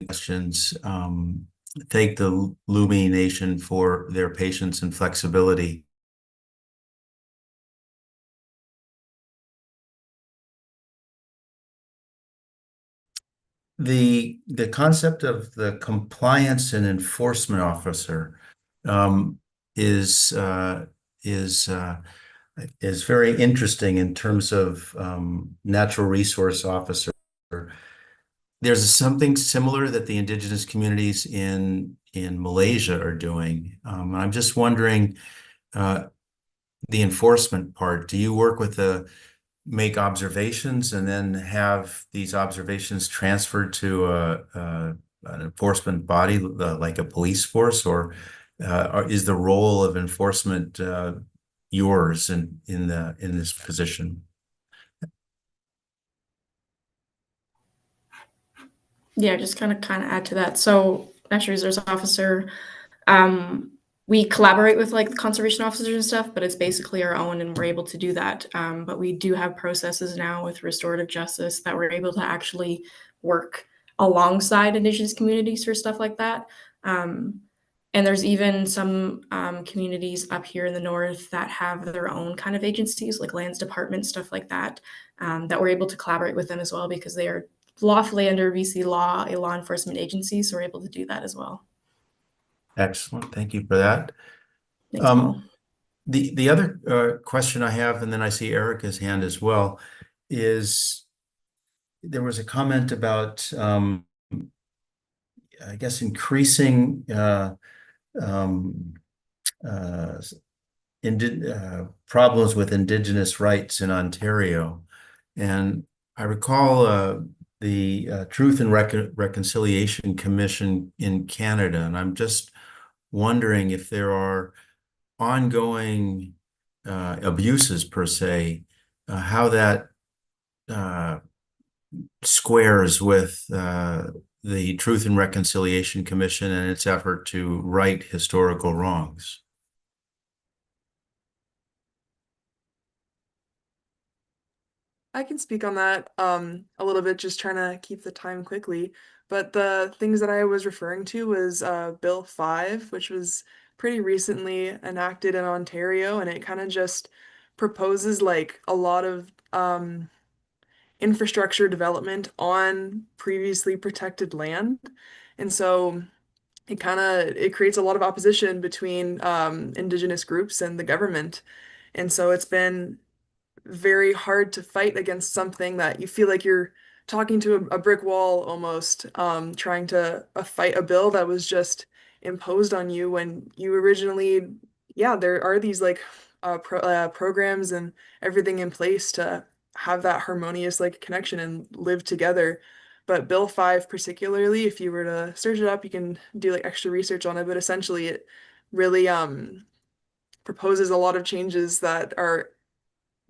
Questions. Thank the Lumi Nation for their patience and flexibility. The concept of the compliance and enforcement officer is very interesting in terms of natural resource officer. There's something similar that the Indigenous communities in Malaysia are doing. I'm just wondering, the enforcement part, do you work with make observations and then have these observations transferred to an enforcement body like a police force, or is the role of enforcement yours in this position? Yeah, just kind of add to that. So Natural Resource Officer, we collaborate with like the conservation officers and stuff, but it's basically our own, and we're able to do that. But we do have processes now with restorative justice that we're able to actually work alongside Indigenous communities for stuff like that. And there's even some communities up here in the north that have their own kind of agencies, like lands department, stuff like that, that we're able to collaborate with them as well, because they are lawfully under BC law, a law enforcement agency, so we're able to do that as well. Excellent. Thank you for that. Thanks, Paul. The other question I have, and then I see Erica's hand as well, is there was a comment about, I guess, increasing problems with Indigenous rights in Ontario. And I recall the Truth and Reconciliation Commission in Canada, and I'm just wondering if there are ongoing abuses per se, how that squares with the Truth and Reconciliation Commission and its effort to right historical wrongs? I can speak on that a little bit, just trying to keep the time quickly. But the things that I was referring to was Bill 5, which was pretty recently enacted in Ontario, and it kind of just proposes like a lot of infrastructure development on previously protected land. And so it creates a lot of opposition between Indigenous groups and the government. And so it's been very hard to fight against something that you feel like you're talking to a brick wall almost, trying to fight a bill that was just imposed on you when you originally, yeah, there are these like programs and everything in place to have that harmonious like connection and live together. But Bill 5 particularly, if you were to search it up, you can do like extra research on it, but essentially it really proposes a lot of changes that are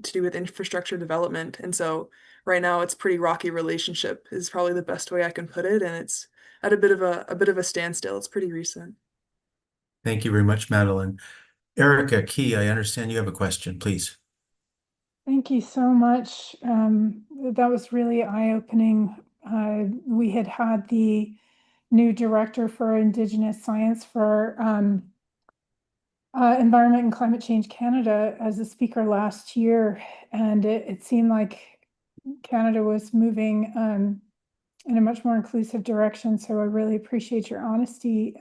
to do with infrastructure development. And so right now it's pretty rocky relationship is probably the best way I can put it. And it's at a bit of a standstill. It's pretty recent. Thank you very much, Madeline. Erica Key, I understand you have a question, please. Thank you so much. That was really eye-opening. We had the new director for Indigenous Science for Environment and Climate Change Canada as a speaker last year, and it seemed like Canada was moving in a much more inclusive direction. So I really appreciate your honesty.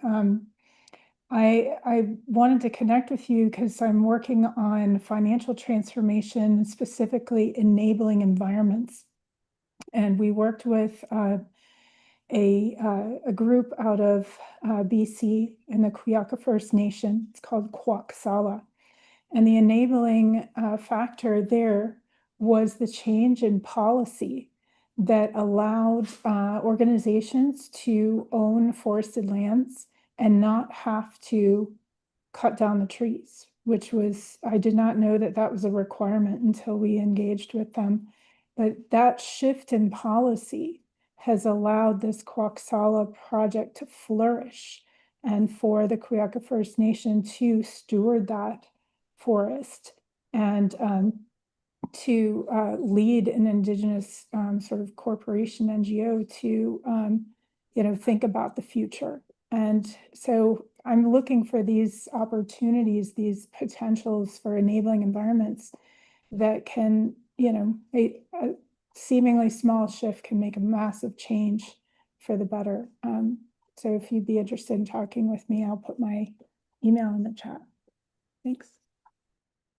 I wanted to connect with you because I'm working on financial transformation, specifically enabling environments. And we worked with a group out of BC in the Kuyaka First Nation. It's called Kwak And the enabling factor there was the change in policy that allowed organizations to own forested lands and not have to cut down the trees, which was, I did not know that that was a requirement until we engaged with them. But that shift in policy has allowed this Kwak project to flourish and for the Kuyaka First Nation to steward that forest and to lead an Indigenous sort of corporation NGO to think about the future. And so I'm looking for these opportunities, these potentials for enabling environments that can, a seemingly small shift can make a massive change for the better. So if you'd be interested in talking with me, I'll put my email in the chat. Thanks.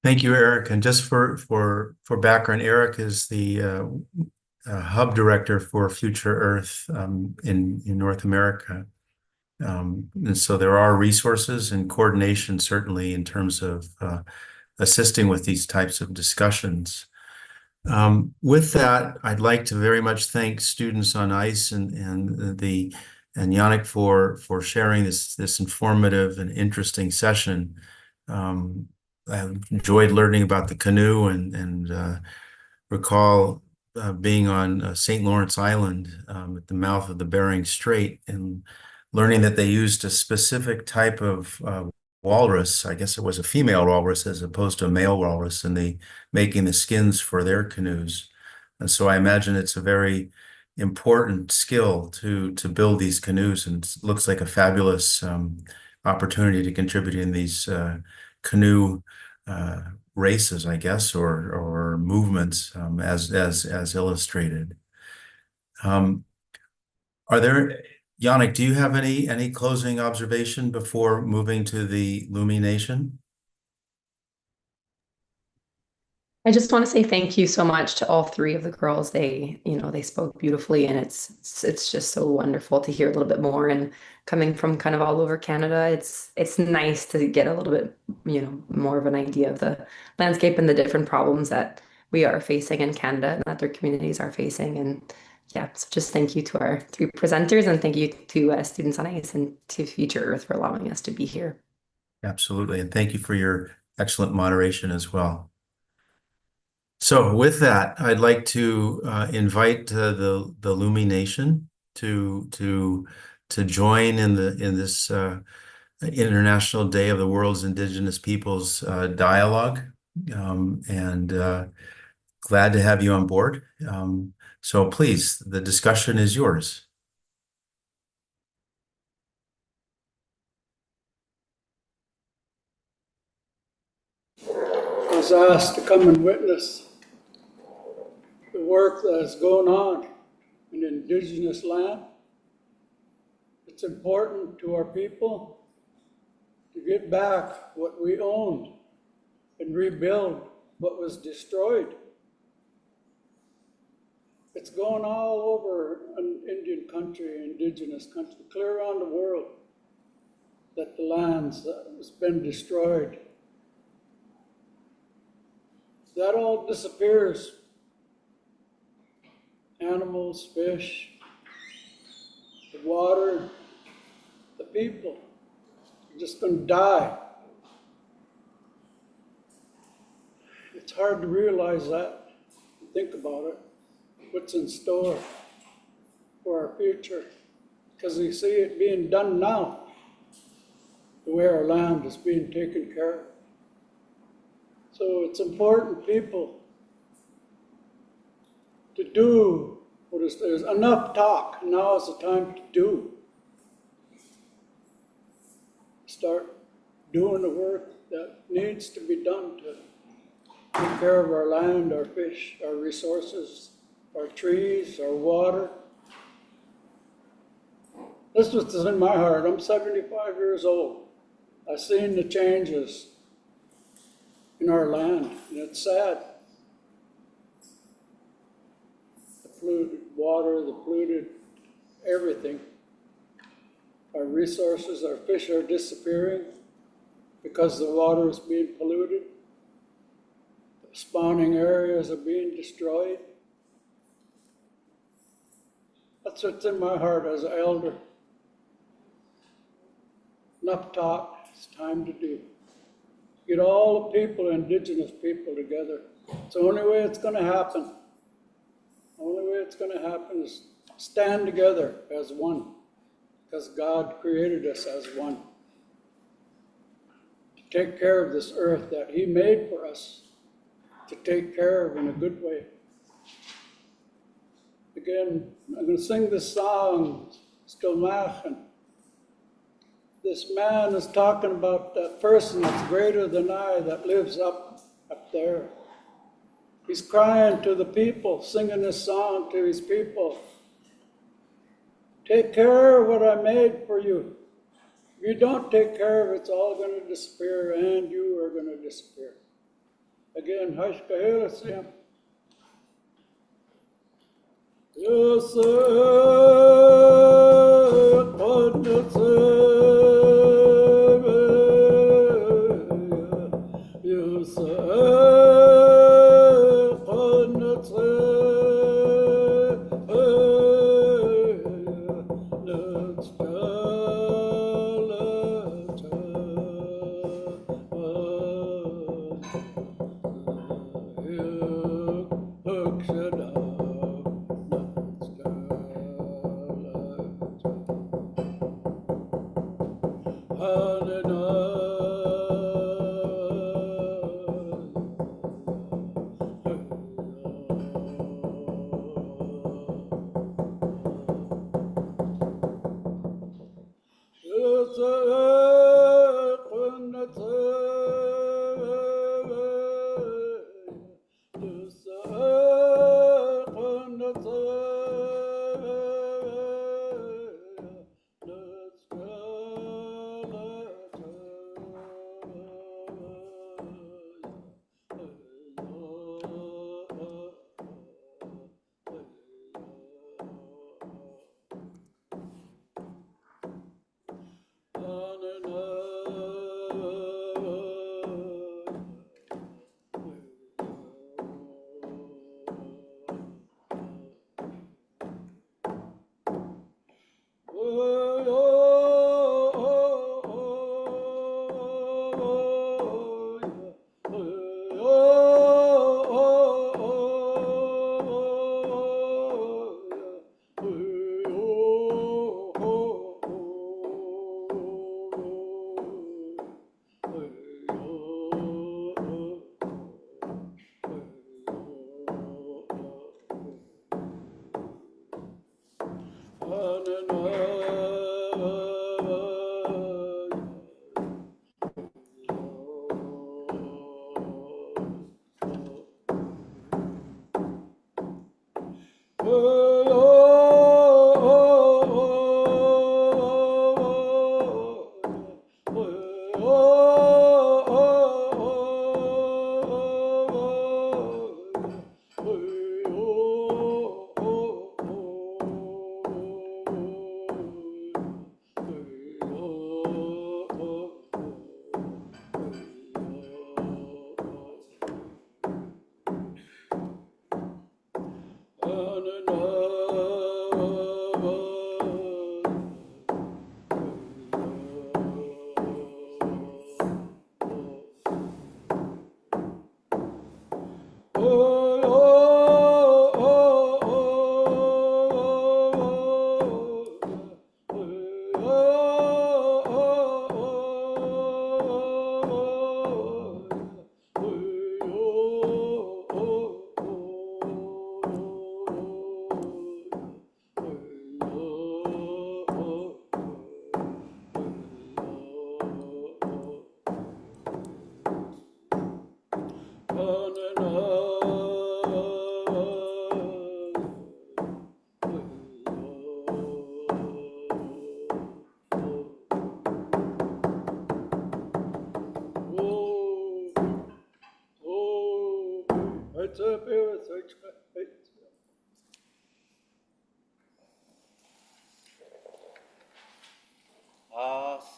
Thank you, Eric. And just for background, Eric is the hub director for Future Earth in North America. And so there are resources and coordination, certainly, in terms of assisting with these types of discussions. With that, I'd like to very much thank students on ICE and Yannick for sharing this informative and interesting session. I enjoyed learning about the canoe and recall being on St. Lawrence Island at the mouth of the Bering Strait and learning that they used a specific type of walrus. I guess it was a female walrus as opposed to a male walrus, and making the skins for their canoes. And so I imagine it's a very important skill to build these canoes, and it looks like a fabulous opportunity to contribute in these canoe races, I guess, or movements as illustrated. Yannick, do you have any closing observation before moving to the Lumi Nation? I just want to say thank you so much to all three of the girls. They spoke beautifully, and it's just so wonderful to hear a little bit more. And coming from kind of all over Canada, it's nice to get a little bit, more of an idea of the landscape and the different problems that we are facing in Canada and that their communities are facing. And yeah, so just thank you to our three presenters, and thank you to Students on ICE and to Future Earth for allowing us to be here. Absolutely, and thank you for your excellent moderation as well. So with that, I'd like to invite the Lumi Nation to join in this International Day of the World's Indigenous Peoples dialogue, and glad to have you on board. So please, the discussion is yours. I was asked to come and witness the work that is going on in Indigenous land. It's important to our people to get back what we owned and rebuild what was destroyed. It's going all over Indian country, Indigenous country, clear around the world, that the lands that has been destroyed, that all disappears. Animals, fish, the water, the people are just going to die. It's hard to realize that, think about it, what's in store for our future, because we see it being done now, the way our land is being taken care of. So it's important, people, to do what is, there's enough talk. Now is the time to do. Start doing the work that needs to be done to take care of our land, our fish, our resources, our trees, our water. This is what's in my heart. I'm 75 years old. I've seen the changes in our land, and it's sad. The polluted water, the polluted everything. Our resources, our fish are disappearing because the water is being polluted. The spawning areas are being destroyed. That's what's in my heart as an elder. Enough talk, it's time to do. Get all the people, Indigenous people together. It's the only way it's going to happen. The only way it's going to happen is stand together as one, because God created us as one. To take care of this earth that He made for us, to take care of in a good way. Again, I'm going to sing this song, Stilmachen. This man is talking about that person that's greater than I, that lives up there. He's crying to the people, singing this song to his people. Take care of what I made for you. If you don't take care of it, it's all going to disappear, and you are going to disappear. Again, Hashkahela Sam. Yes,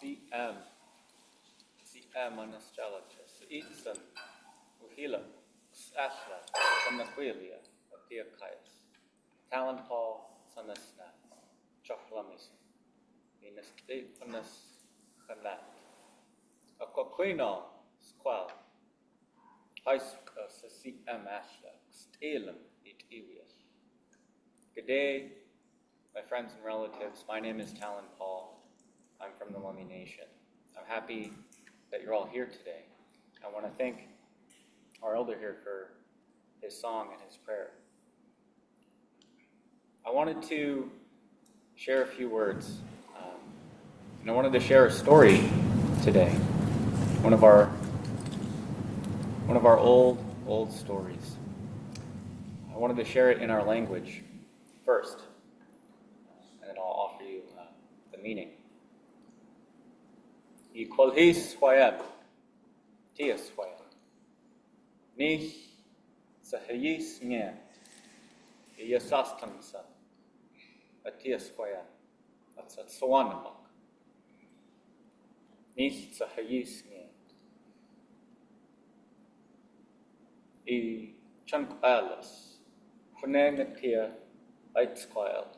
CM, CM Anastalatus, Itzan, Uhila, Asla, Sanaquilia, Theokaius, Talenpal, Sanasna, Chochlamis, Inastipanas, Hanat, Aquaquino, Squal, Haisuka, CM Asla, Stalem, it Elias. Good day, my friends and relatives. My name is Talon Paul. I'm from the Lummi Nation. I'm happy that you're all here today. I want to thank our elder here for his song and his prayer. I wanted to share a few words, and I wanted to share a story today. One of our old stories. I wanted to share it in our language first, and then I'll offer you the meaning. I kolhis swayab, tias swayab. Nis sahayis nge, yasastamsa, atias swayab. That's at Sawanamak. Nis sahayis nge. I chunk alas, hunengatia, aitsquile.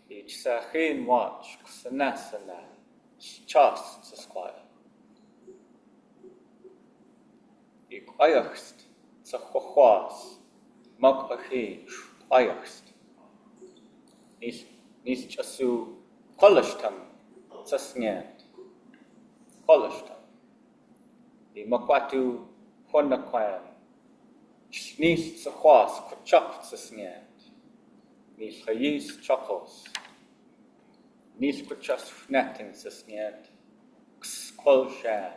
Each sahin watch, sanasana, chas squire. Ik ayachst, sahohwas, mok ahin, ayachst. Nis chasu, kolashtam, sasnyant, kolashtam. I makwatu, honakwan, nis sahwas, kuchap sasnyant. Nis hayis chakos. Nis kuchas fnatin sasnyant. Kskolshan.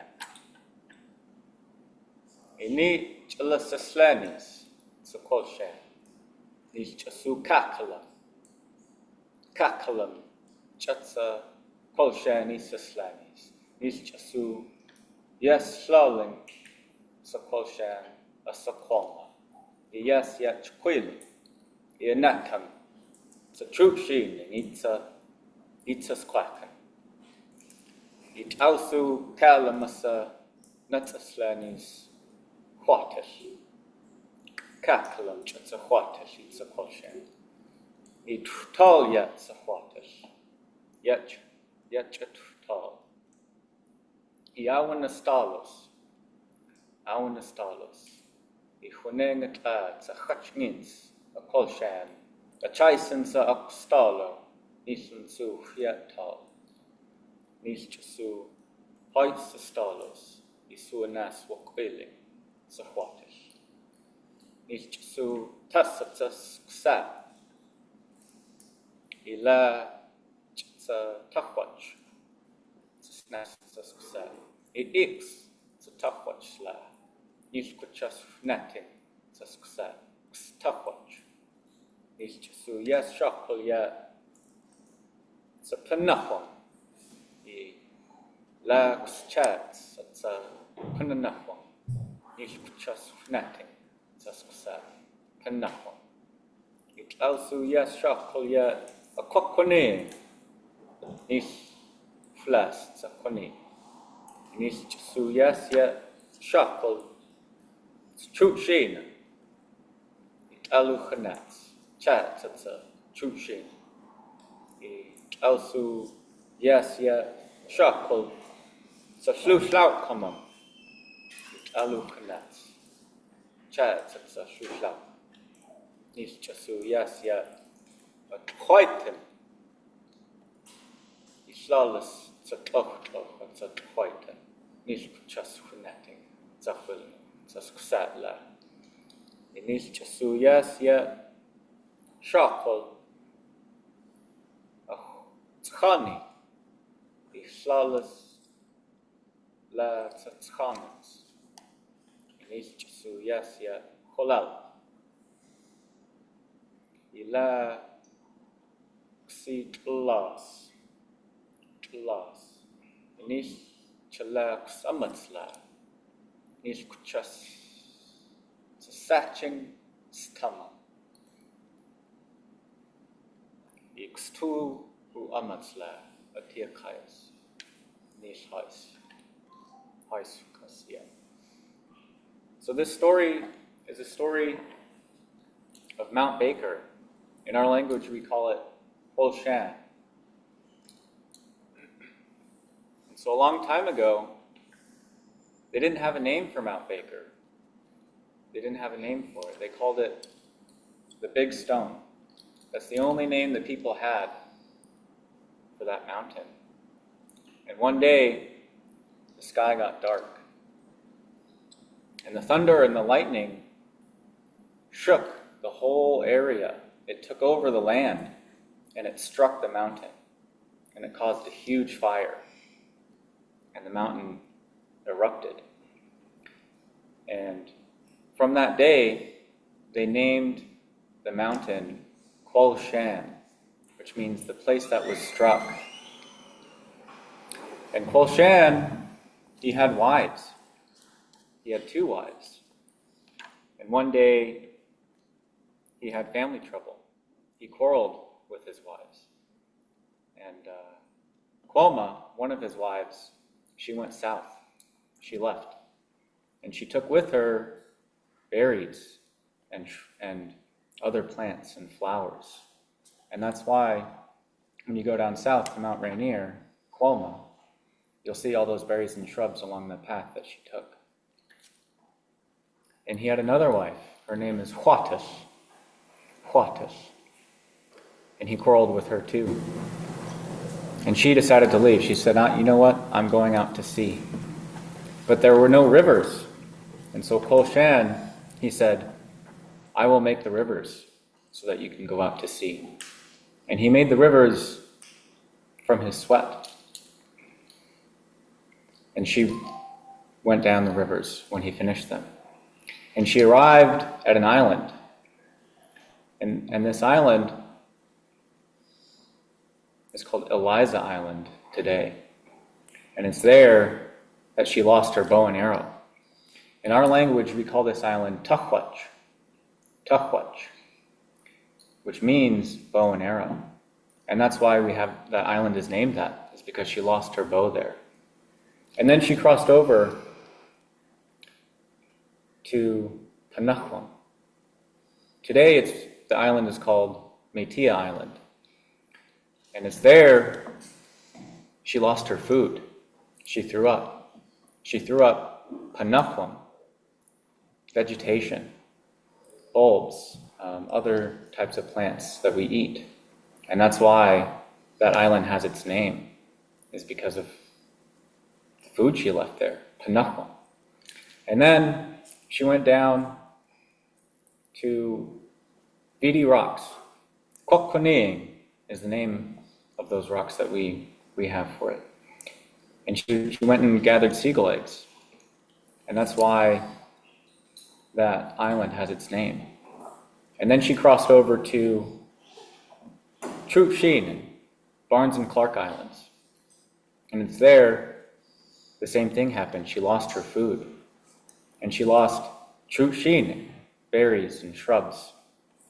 Ini chalasaslanis sakolshan. Nis chasu kakalam. Kakalam. Chatsa kolshani saslanis. Nis chasu yes slaling sakolshan asakolma. Yes yet quilling. Nakam. It's a true sheen, and it's a squacken. It also calamasa nataslanis whatish. Cakalam, it's a whatish, it's a quashan. It tall yet a whatish. Yet a tall. Iawanastalos. I hunengat ads a hutchins, a quashan. A chaisen sa upstalo, nisan su hiatal. Nis su hoit sa stalos, isu anas wakwiling, sa watish. Nis su tasatas ksa, ila sa takwach, snas sa ksa. Ix sa takwach sla, nis kuchas fnatin sa ksa, takwach. Nis chasu yes shakal ya sa panahon I la kuschats at sa panahon nis kuchas fnating sa skasa panahon it also yes shakal ya a kokone nis flas sa kone nis chasu yes ya shakal chuchina it alu khanats chat at the chuchin. Also, yes, shackle. So, slew slout come on. Alu kanats. chat sa shusha. Nis chasu yes ya. Whiten. Islalas sa tochtoch sa whiten. Nis chas hunating sa hul sa skusatla. Nis chasu yes ya. Shakol. Tchani. Islalas la sa tchanas. Nis chasu yes ya. Holal. Ila si tlas. Nis chala ksamatsla. Nis kuchas. Saching stama. X2 u amatsla. Atia kayas. Nis hais. Hais kas, yeah. So this story is a story of Mount Baker. In our language, we call it Holshan. So a long time ago, they didn't have a name for Mount Baker. They didn't have a name for it. They called it the Big Stone. That's the only name that people had for that mountain. And one day, the sky got dark. And the thunder and the lightning shook the whole area. It took over the land, and it struck the mountain. And it caused a huge fire. And the mountain erupted. And from that day, they named the mountain Kuol Shan, which means the place that was struck. And Kuol Shan, he had wives. He had 2 wives. And one day, he had family trouble. He quarreled with his wives. And Kuolma, one of his wives, she went south. She left. And she took with her berries and other plants and flowers. And that's why when you go down south to Mount Rainier, Kuolma, you'll see all those berries and shrubs along the path that she took. And he had another wife. Her name is Huatus. And he quarreled with her too. And she decided to leave. She said, you know what? I'm going out to sea. But there were no rivers. And so Kuol Shan, he said, I will make the rivers so that you can go out to sea. And he made the rivers from his sweat. And she went down the rivers when he finished them. And she arrived at an island. And this island is called Eliza Island today. And it's there that she lost her bow and arrow. In our language, we call this island Tukwach, which means bow and arrow. And that's why that island is named that, is because she lost her bow there. And then she crossed over to Panakwam. Today, the island is called Metea Island. And it's there she lost her food. She threw up. She threw up Panakwam, vegetation, bulbs, other types of plants that we eat. And that's why that island has its name, is because of the food she left there, Panakwam. And then she went down to Vidi rocks. Kokkoning is the name of those rocks that we have for it. And she went and gathered seagull eggs. And that's why that island has its name. And then she crossed over to Trutsheen, Barnes and Clark Islands. And it's there, the same thing happened. She lost her food. And she lost Trutsheen, berries and shrubs.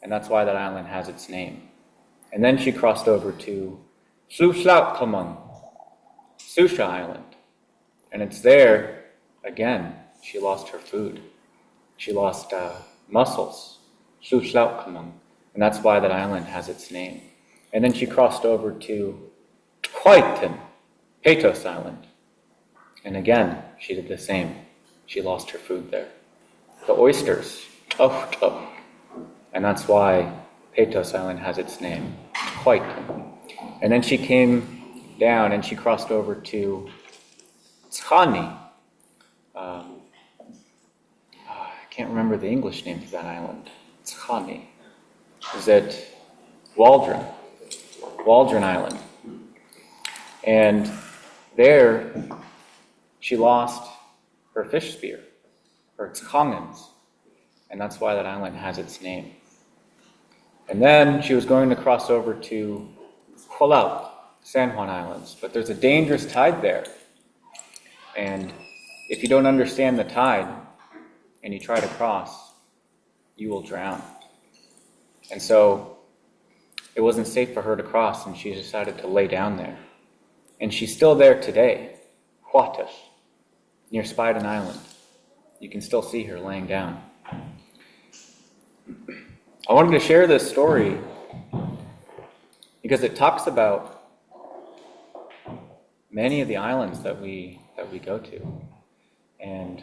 And that's why that island has its name. And then she crossed over to Sushlautkamung, Susha Island. And it's there, again, she lost her food. She lost mussels, Sushlautkamung. And that's why that island has its name. And then she crossed over to Twighton, Patos Island. And again, she did the same. She lost her food there. The oysters Ohto. And that's why Peitos Island has its name, Quite. And then she came down and she crossed over to Tskani. I can't remember the English name for that island. Tskani. Is it Waldron? Waldron Island. And there she lost her fish spear, her tkongens, and that's why that island has its name. And then she was going to cross over to Palau, San Juan Islands, but there's a dangerous tide there. And if you don't understand the tide and you try to cross, you will drown. And so it wasn't safe for her to cross, and she decided to lay down there. And she's still there today, Huatas, near Spiden Island. You can still see her laying down. I wanted to share this story because it talks about many of the islands that we go to. And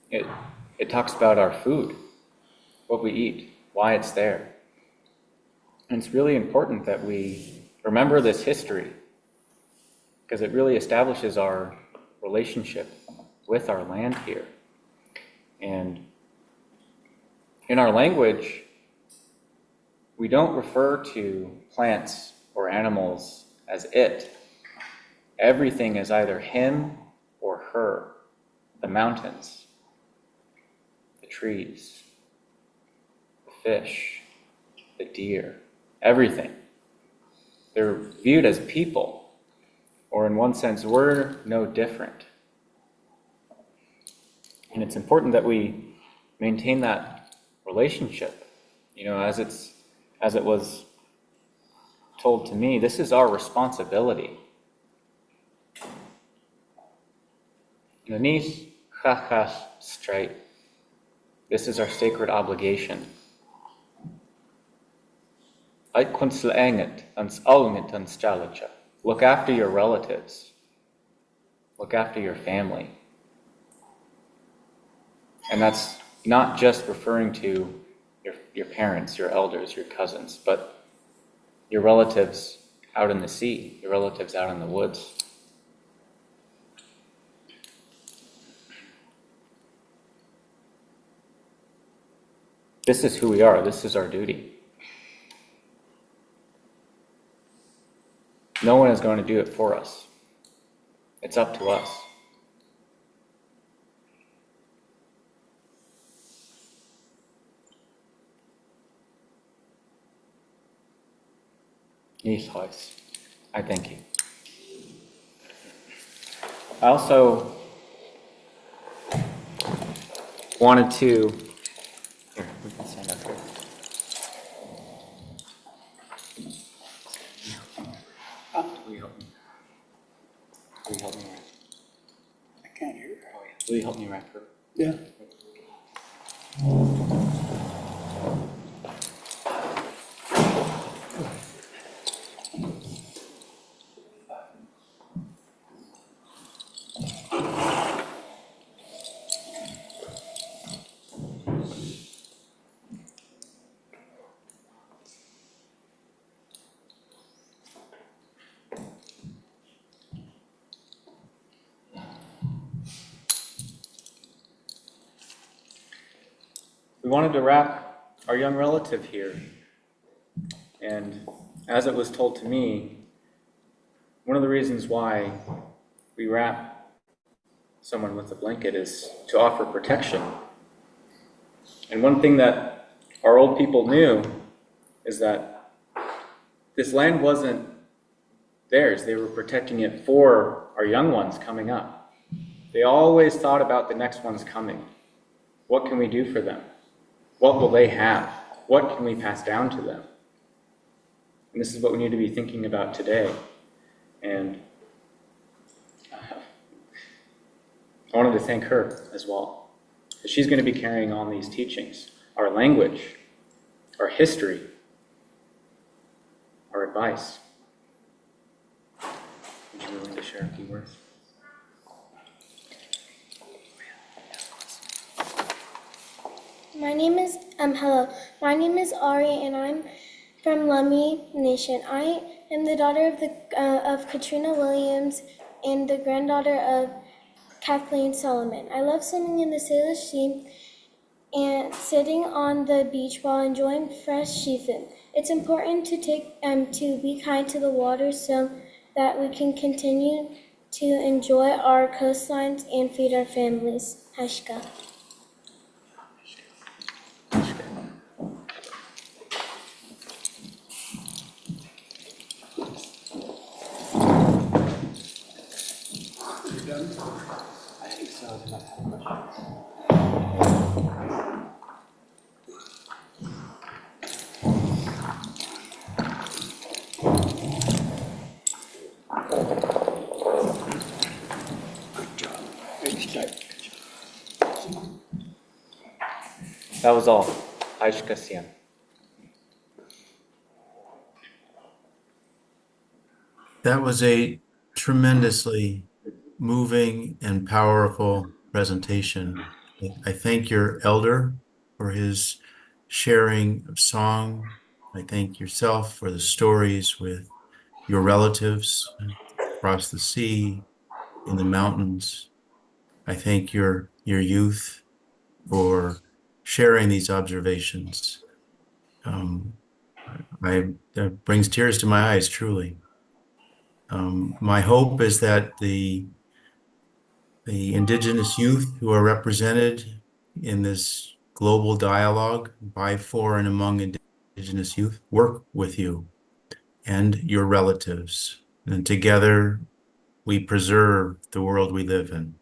it talks about our food, what we eat, why it's there. And it's really important that we remember this history because it really establishes our relationship with our land here. And in our language, we don't refer to plants or animals as it. Everything is either him or her. The mountains, the trees, the fish, the deer, everything. They're viewed as people, or in one sense, we're no different. And it's important that we maintain that relationship. You know, as it was told to me, this is our responsibility. Nanis chachas straight. This is our sacred obligation. Look after your relatives. Look after your family. And that's not just referring to your parents, your elders, your cousins, but your relatives out in the sea, your relatives out in the woods. This is who we are. This is our duty. No one is going to do it for us. It's up to us. Yes, I thank you. I also wanted to. Here, we can stand up here. Will you help me? Will you help me wrap? I can't hear. Oh, yeah. Will you help me wrap her? Yeah. We wanted to wrap our young relative here. And as it was told to me, one of the reasons why we wrap someone with a blanket is to offer protection. And one thing that our old people knew is that this land wasn't theirs. They were protecting it for our young ones coming up. They always thought about the next ones coming. What can we do for them? What will they have? What can we pass down to them? And this is what we need to be thinking about today. And I wanted to thank her as well. She's going to be carrying on these teachings, our language, our history, our advice. Would you be willing to share a few words? My name is hello. My name is Ari, and I'm from Lummi Nation. I am the daughter of Katrina Williams and the granddaughter of Kathleen Solomon. I love swimming in the Salish Sea and sitting on the beach while enjoying fresh seafood. It's important to be kind to the water so that we can continue to enjoy our coastlines and feed our families. Hashka. That was all. GIYSCC. That was a tremendously moving and powerful presentation. I thank your elder for his sharing of song. I thank yourself for the stories with your relatives across the sea, in the mountains. I thank your youth for sharing these observations. That brings tears to my eyes, truly. My hope is that the Indigenous youth who are represented in this global dialogue by, for, and among Indigenous youth work with you and your relatives, and together we preserve the world we live in.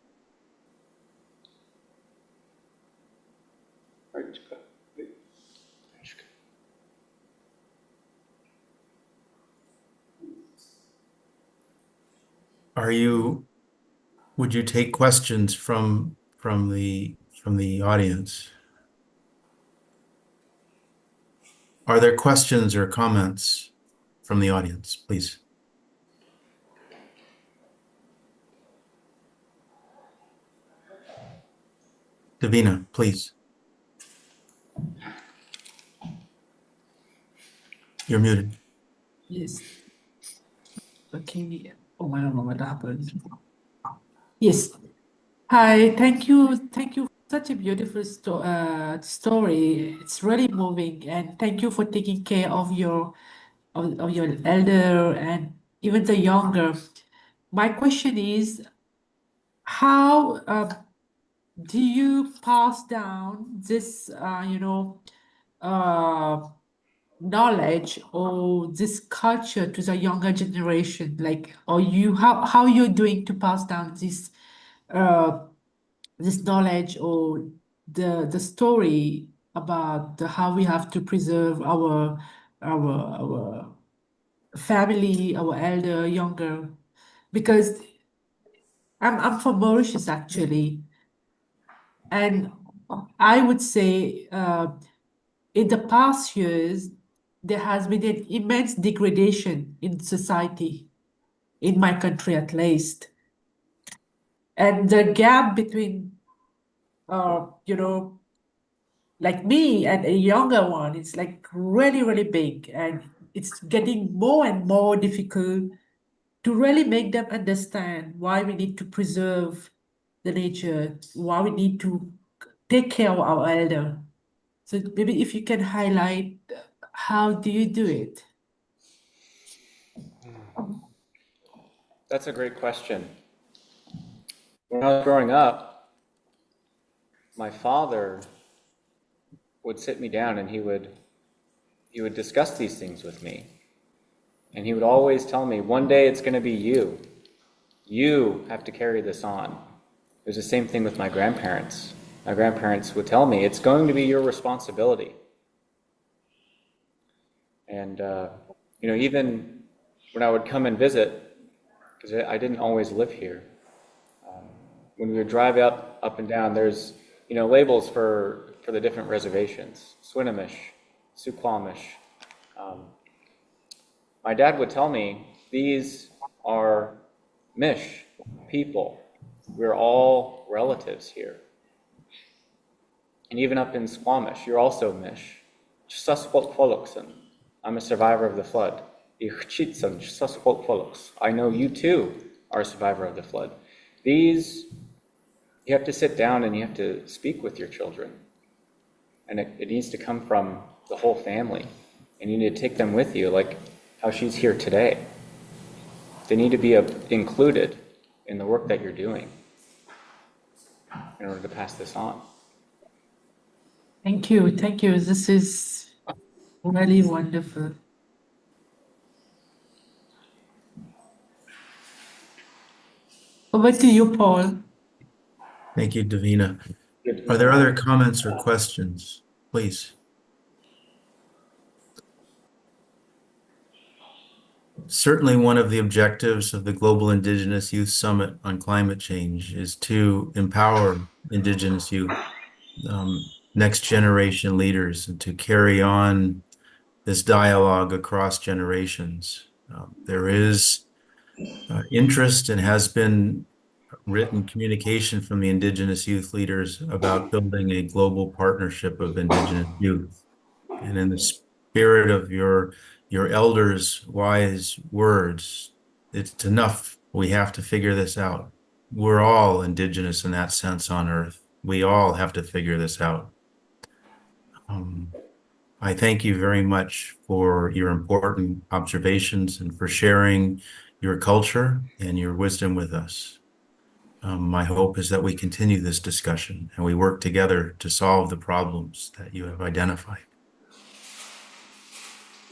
Would you take questions from the audience? Are there questions or comments from the audience, please? Davina, please. You're muted. Yes. Okay. Oh, I don't know what happened. Yes. Hi. Thank you. Thank you. Such a beautiful story. It's really moving, and thank you for taking care of your elder and even the younger. My question is, how do you pass down this, knowledge or this culture to the younger generation? Like, or how you're doing to pass down uh, this knowledge or the story about how we have to preserve our family, our elder, younger, because I'm from Mauritius actually, and I would say in the past years there has been an immense degradation in society, in my country at least, and the gap between like me and a younger one, it's like really, really big, and it's getting more and more difficult to really make them understand why we need to preserve the nature, why we need to take care of our elder. So maybe if you can highlight how do you do it? That's a great question. When I was growing up, my father would sit me down and he would discuss these things with me. And he would always tell me, one day it's going to be you. You have to carry this on. It was the same thing with my grandparents. My grandparents would tell me, it's going to be your responsibility. And, even when I would come and visit, because I didn't always live here, when we would drive up and down, there's, labels for the different reservations, Swinomish, Suquamish. My dad would tell me, these are Mish people. We're all relatives here. And even up in Squamish, you're also Mish. I'm a survivor of the flood. I know you too are a survivor of the flood. These, you have to sit down and you have to speak with your children. And it needs to come from the whole family. And you need to take them with you, like how she's here today. They need to be included in the work that you're doing in order to pass this on. Thank you. Thank you. This is really wonderful. Over to you, Paul. Thank you, Davina. Are there other comments or questions? Please. Certainly one of the objectives of the Global Indigenous Youth Summit on Climate Change is to empower Indigenous youth, next generation leaders, and to carry on this dialogue across generations. There is interest and has been written communication from the Indigenous youth leaders about building a global partnership of Indigenous youth. And in the spirit of your elders' wise words, it's enough. We have to figure this out. We're all Indigenous in that sense on Earth. We all have to figure this out. I thank you very much for your important observations and for sharing your culture and your wisdom with us. My hope is that we continue this discussion and we work together to solve the problems that you have identified.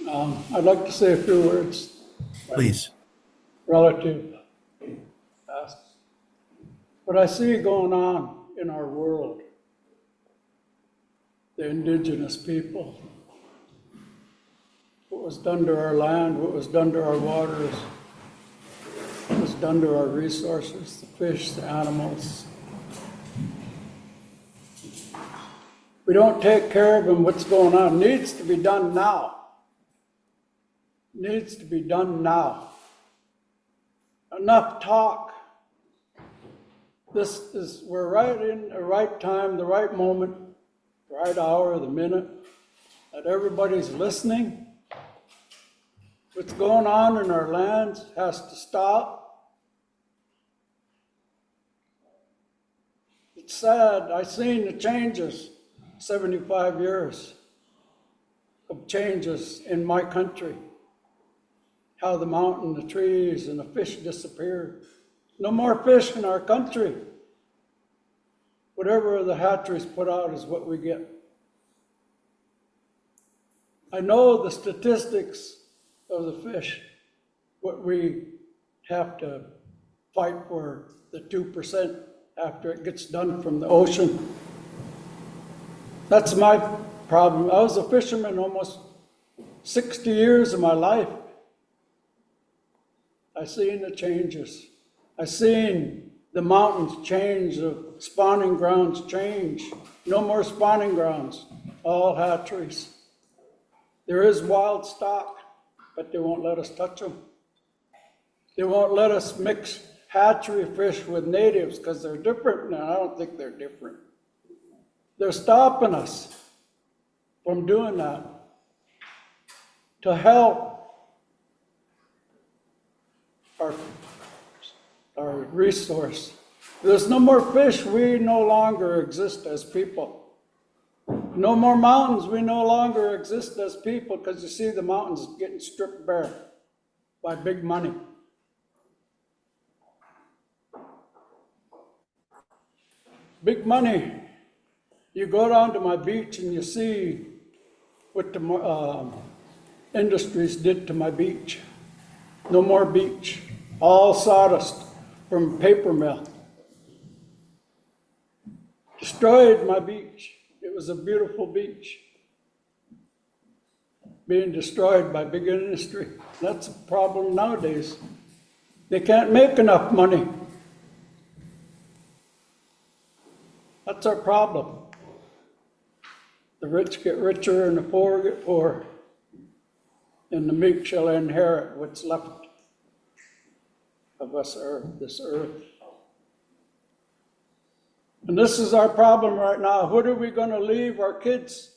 I'd like to say a few words. Please. Relative. What I see going on in our world, the Indigenous people, what was done to our land, what was done to our waters, what was done to our resources, the fish, the animals. We don't take care of them, what's going on needs to be done now. Needs to be done now. Enough talk. We're right in the right time, the right moment, the right hour, the minute, that everybody's listening. What's going on in our lands has to stop. It's sad. I've seen the changes, 75 years of changes in my country. How the mountain, the trees, and the fish disappeared. No more fish in our country. Whatever the hatcheries put out is what we get. I know the statistics of the fish, what we have to fight for, the 2% after it gets done from the ocean. That's my problem. I was a fisherman almost 60 years of my life. I seen the changes. I seen the mountains change, the spawning grounds change. No more spawning grounds, all hatcheries. There is wild stock, but they won't let us touch them. They won't let us mix hatchery fish with natives because they're different. No, I don't think they're different. They're stopping us from doing that to help our resource. There's no more fish, we no longer exist as people. No more mountains, we no longer exist as people because you see the mountains getting stripped bare by big money. Big money. You go down to my beach and you see what the industries did to my beach. No more beach. All sawdust from paper mill. Destroyed my beach. It was a beautiful beach. Being destroyed by big industry. That's a problem nowadays. They can't make enough money. That's our problem. The rich get richer and the poor get poorer. And the meek shall inherit what's left of us earth, this earth. And this is our problem right now. What are we going to leave our kids?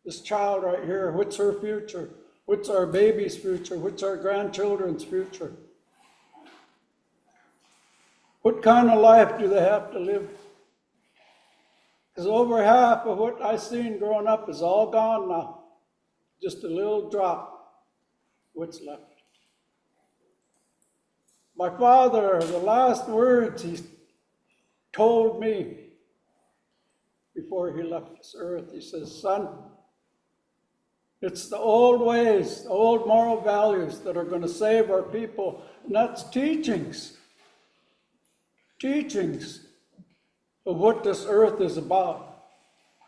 This child right here, what's her future? What's our baby's future? What's our grandchildren's future? What kind of life do they have to live? Because over half of what I've seen growing up is all gone now. Just a little drop, what's left. My father, the last words he told me before he left this earth, he says, son, it's the old ways, the old moral values that are going to save our people, and that's teachings. Teachings of what this earth is about.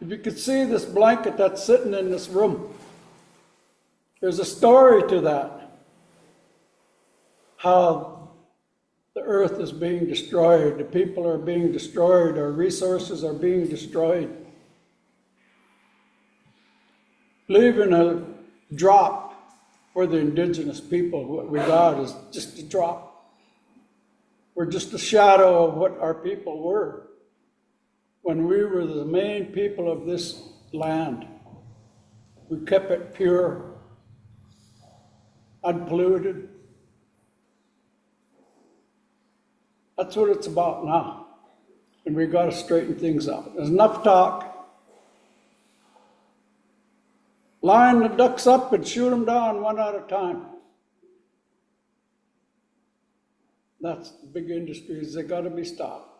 If you could see this blanket that's sitting in this room, there's a story to that. How the earth is being destroyed, the people are being destroyed, our resources are being destroyed. Leaving a drop for the indigenous people, what we got is just a drop. We're just a shadow of what our people were when we were the main people of this land. We kept it pure, unpolluted. That's what it's about now. And we got to straighten things out. There's enough talk. Line the ducks up and shoot them down one at a time. That's the big industries. They got to be stopped.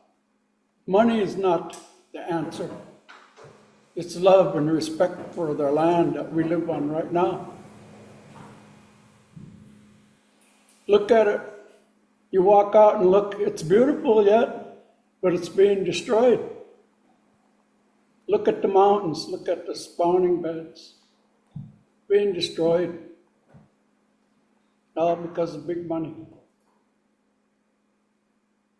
Money is not the answer. It's love and respect for their land that we live on right now. Look at it. You walk out and look, it's beautiful yet, but it's being destroyed. Look at the mountains, look at the spawning beds, being destroyed, all because of big money.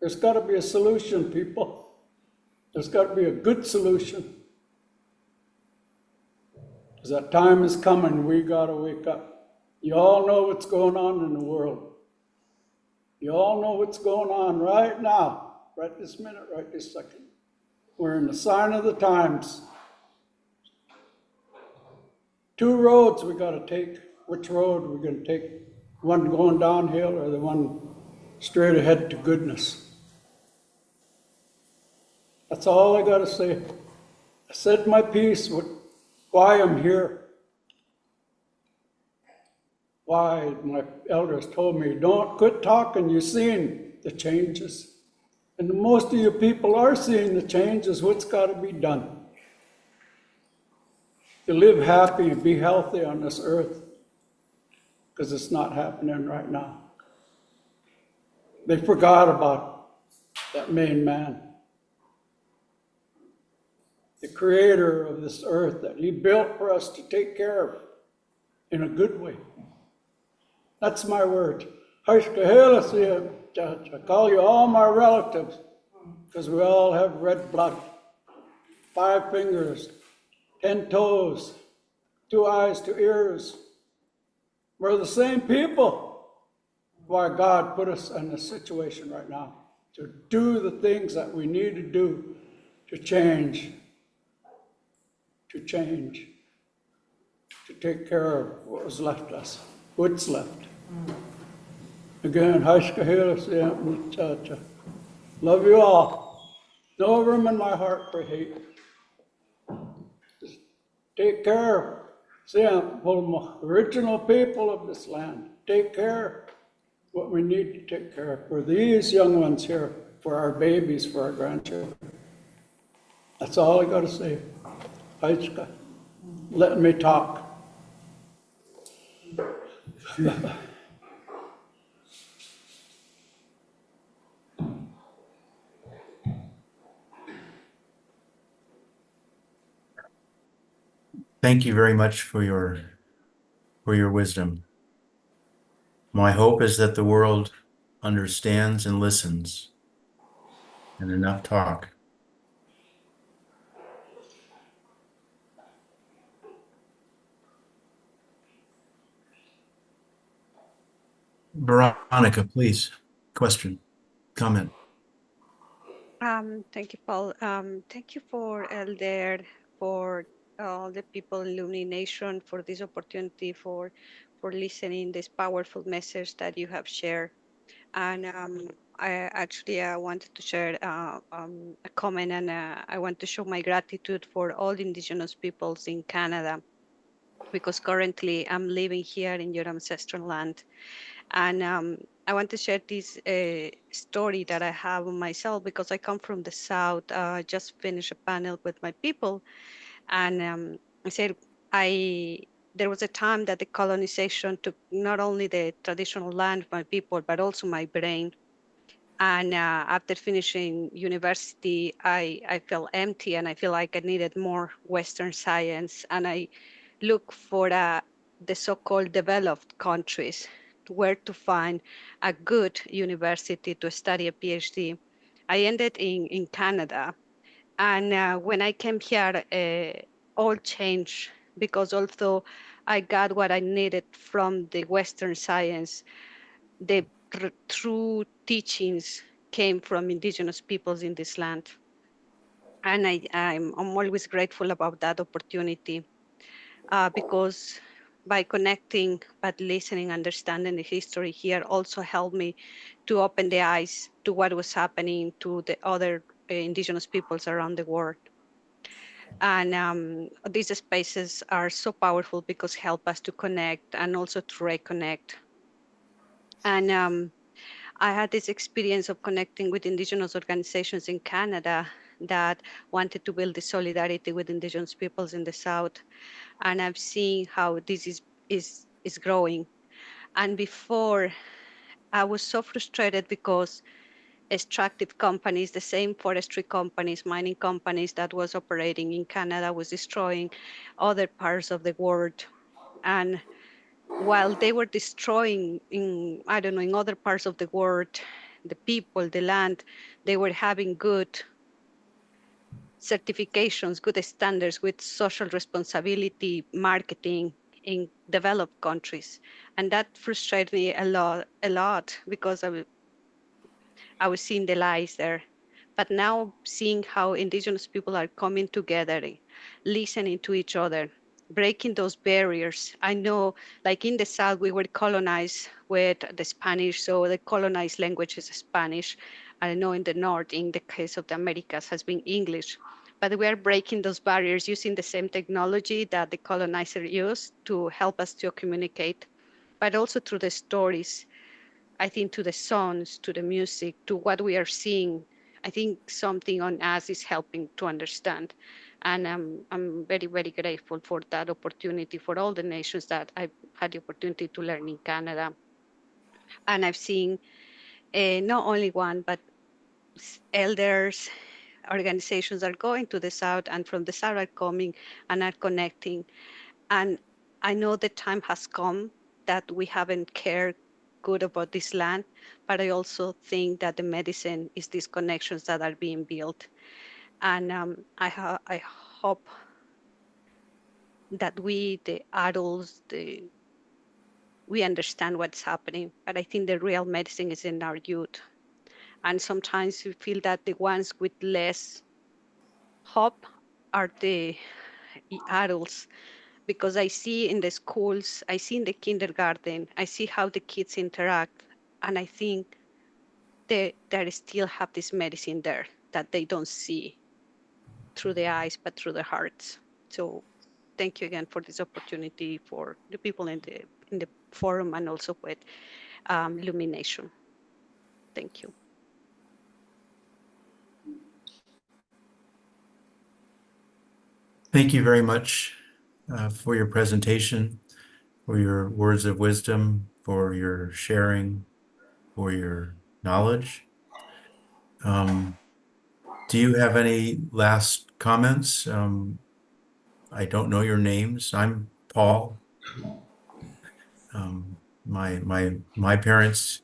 There's got to be a solution, people. There's got to be a good solution. Because that time is coming, we got to wake up. You all know what's going on in the world. You all know what's going on right now, right this minute, right this second. We're in the sign of the times. 2 roads we got to take. Which road we're going to take? One going downhill or the one straight ahead to goodness? That's all I got to say. I said my piece, why I'm here. Why my elders told me, don't quit talking, you're seeing the changes. And most of you people are seeing the changes, what's got to be done to live happy and be healthy on this earth, because it's not happening right now. They forgot about that main man, the creator of this earth that he built for us to take care of in a good way. That's my word. I call you all my relatives, because we all have red blood. 5 fingers, 10 toes, 2 eyes, 2 ears. We're the same people. Why God put us in this situation right now, to do the things that we need to do to change, to take care of what was left us, what's left. Again, love you all. No room in my heart for hate. Just take care of the original people of this land. Take care of what we need to take care of for these young ones here, for our babies, for our grandchildren. That's all I got to say. Let me talk. Thank you very much for your wisdom. My hope is that the world understands and listens, and enough talk. Veronica, please. Question, comment. Thank you, Paul. Thank you for Elder, for all the people in Lumni Nation for this opportunity, for listening this powerful message that you have shared. And I wanted to share a comment, and I want to show my gratitude for all Indigenous peoples in Canada, because currently I'm living here in your ancestral land. And I want to share this story that I have on myself, because I come from the South. I just finished a panel with my people, and I said I there was a time that the colonization took not only the traditional land of my people, but also my brain. And after finishing university, I felt empty, and I feel like I needed more Western science. And I look for the so-called developed countries, where to find a good university to study a PhD. I ended in Canada. And when I came here, all changed, because although I got what I needed from the Western science, the true teachings came from Indigenous peoples in this land. And I'm always grateful about that opportunity, because by connecting, but listening, understanding the history here also helped me to open the eyes to what was happening to the other Indigenous peoples around the world. And these spaces are so powerful because help us to connect and also to reconnect. And I had this experience of connecting with Indigenous organizations in Canada that wanted to build the solidarity with Indigenous peoples in the South. And I've seen how this is growing. And before, I was so frustrated because extractive companies, the same forestry companies, mining companies that was operating in Canada, was destroying other parts of the world. And while they were destroying in, I don't know, in other parts of the world, the people, the land, they were having good certifications, good standards with social responsibility, marketing in developed countries. And that frustrated me a lot, because I was seeing the lies there. But now seeing how Indigenous people are coming together, listening to each other, breaking those barriers. I know, like in the South, we were colonized with the Spanish, so the colonized language is Spanish. I know in the North, in the case of the Americas, has been English. But we are breaking those barriers using the same technology that the colonizer used to help us to communicate, but also through the stories. I think to the songs, to the music, to what we are seeing. I think something on us is helping to understand. And I'm very, very grateful for that opportunity, for all the nations that I've had the opportunity to learn in Canada. And I've seen not only one, but elders, organizations are going to the South, and from the South are coming and are connecting. And I know the time has come that we haven't cared good about this land, but I also think that the medicine is these connections that are being built. And I hope that we, the adults, we understand what's happening. But I think the real medicine is in our youth. And sometimes we feel that the ones with less hope are the adults, because I see in the schools, I see in the kindergarten, I see how the kids interact, and I think they still have this medicine there that they don't see through the eyes, but through the hearts. So thank you again for this opportunity, for the people in the forum, and also with Illumination. Thank you. Thank you very much for your presentation, for your words of wisdom, for your sharing, for your knowledge. Do you have any last comments? I don't know your names. I'm Paul. My parents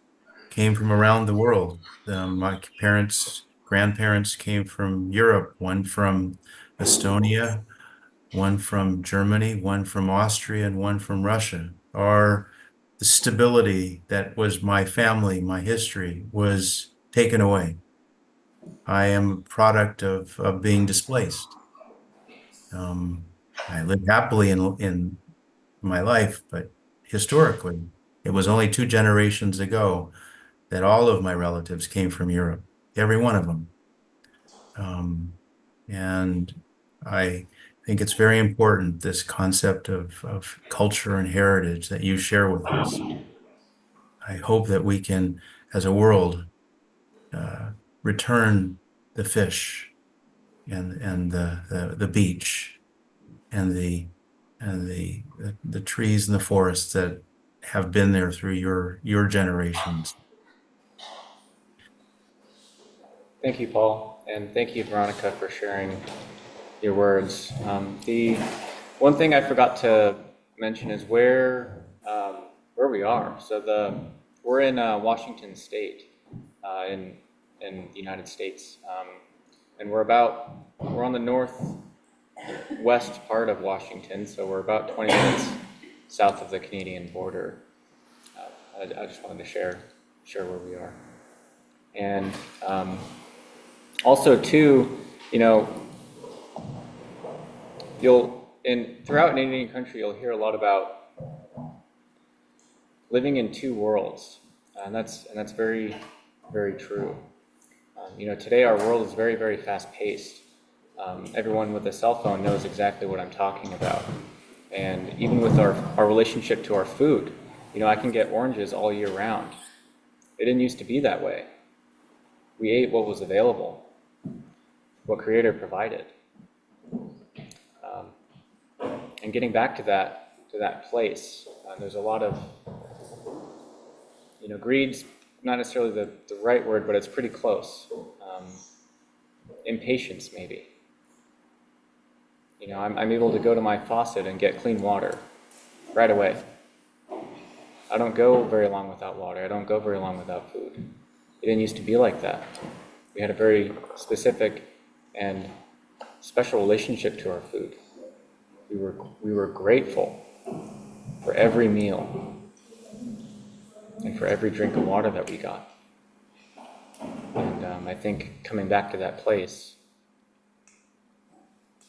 came from around the world. My grandparents came from Europe, one from Estonia, one from Germany, one from Austria, and one from Russia. The stability that was my family, my history, was taken away. I am a product of being displaced. I lived happily in my life, but historically, it was only 2 generations ago that all of my relatives came from Europe, every one of them. And I think it's very important, this concept of culture and heritage that you share with us. I hope that we can, as a world, return the fish and the beach and the trees and the forests that have been there through your generations. Thank you, Paul, and thank you, Veronica, for sharing your words. The one thing I forgot to mention is where we are. So we're in Washington State, in the United States, and we're on the northwest part of Washington, so we're about 20 minutes south of the Canadian border. I just wanted to share where we are, and also too, throughout an Indian country, you'll hear a lot about living in two worlds, and that's very, very true. Today our world is very, very fast-paced. Everyone with a cell phone knows exactly what I'm talking about, and even with our relationship to our food, I can get oranges all year round. It didn't used to be that way. We ate what was available, what Creator provided. And getting back to that place, there's a lot of, greed's not necessarily the right word, but it's pretty close. Impatience, maybe. I'm able to go to my faucet and get clean water right away. I don't go very long without water. I don't go very long without food. It didn't used to be like that. We had a very specific and special relationship to our food. We were grateful for every meal and for every drink of water that we got. And I think coming back to that place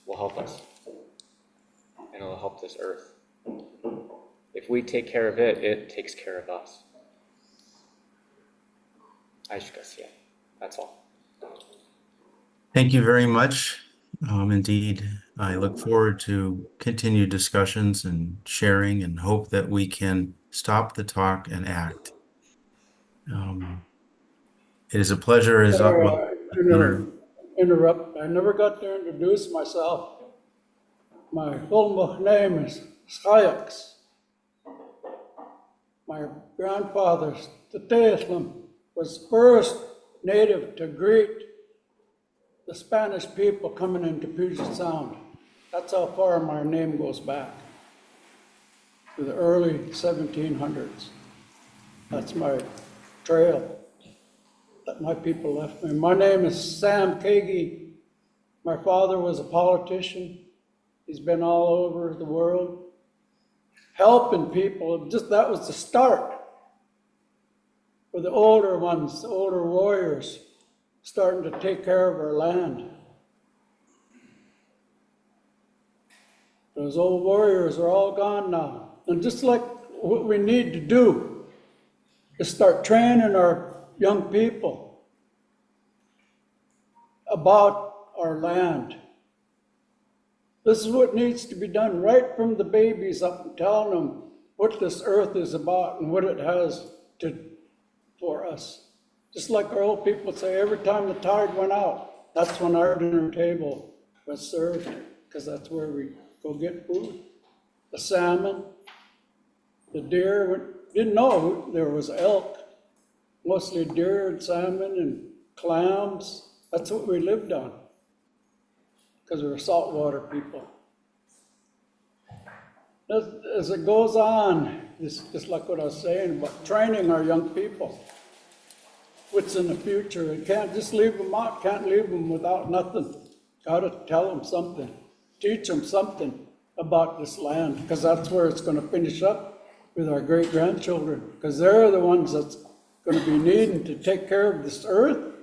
will help us, and it'll help this earth. If we take care of it, it takes care of us. GIYSCC. That's all. Thank you very much. Indeed, I look forward to continued discussions and sharing, and hope that we can stop the talk and act. It is a pleasure as well. Interrupt. I never got to introduce myself. My full name is Skyux. My grandfather, Teteslam, was first native to greet the Spanish people coming into Puget Sound. That's how far my name goes back, to the early 1700s. That's my trail that my people left me. My name is Sam Kagi. My father was a politician. He's been all over the world, helping people. Just that was the start for the older ones, the older warriors, starting to take care of our land. Those old warriors are all gone now. And just like what we need to do is start training our young people about our land. This is what needs to be done right from the babies up, and telling them what this earth is about and what it has for us. Just like our old people say, every time the tide went out, that's when our dinner table was served, because that's where we go get food. The salmon, the deer, we didn't know there was elk. Mostly deer and salmon and clams. That's what we lived on, because we were saltwater people. As it goes on, just like what I was saying about training our young people, what's in the future. You can't just leave them out, can't leave them without nothing. Got to tell them something, teach them something about this land, because that's where it's going to finish up with our great-grandchildren, because they're the ones that's going to be needing to take care of this earth.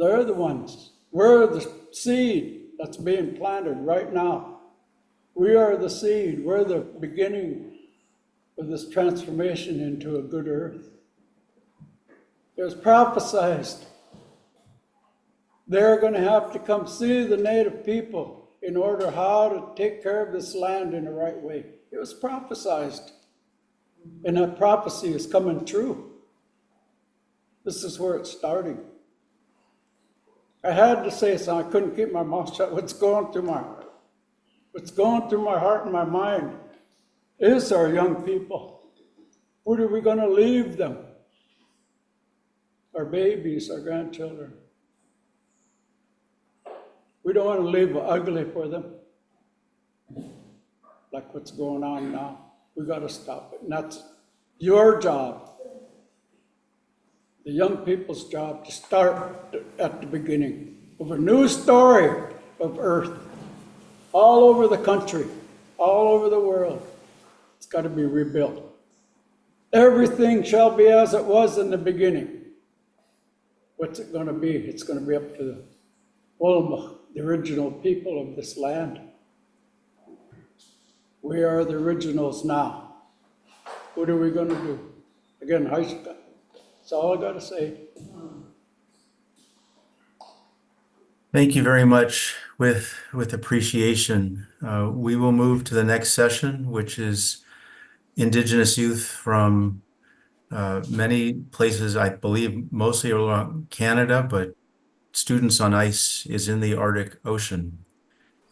They're the ones. We're the seed that's being planted right now. We are the seed. We're the beginning of this transformation into a good earth. It was prophesied. They're going to have to come see the native people in order how to take care of this land in the right way. It was prophesied. And that prophecy is coming true. This is where it's starting. I had to say something. I couldn't keep my mouth shut. What's going through my heart and my mind is our young people. What are we going to leave them? Our babies, our grandchildren. We don't want to leave it ugly for them, like what's going on now. We got to stop it. And that's your job, the young people's job, to start at the beginning of a new story of Earth, all over the country, all over the world. It's got to be rebuilt. Everything shall be as it was in the beginning. What's it going to be? It's going to be up to the Olmec, the original people of this land. We are the originals now. What are we going to do? Again, GIYSCC. That's all I got to say. Thank you very much. With appreciation, we will move to the next session, which is Indigenous youth from many places, I believe mostly around Canada, but Students on Ice is in the Arctic Ocean.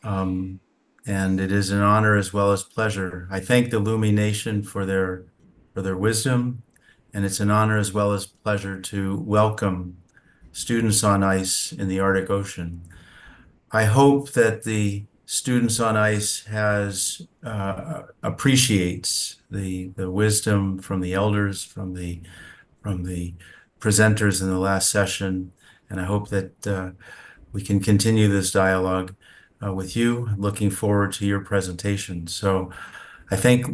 And it is an honor as well as pleasure. I thank the Lumi Nation for their wisdom, and it's an honor as well as pleasure to welcome Students on Ice in the Arctic Ocean. I hope that the Students on Ice appreciates the wisdom from the elders, from the presenters in the last session, and I hope that we can continue this dialogue with you. Looking forward to your presentation. So I thank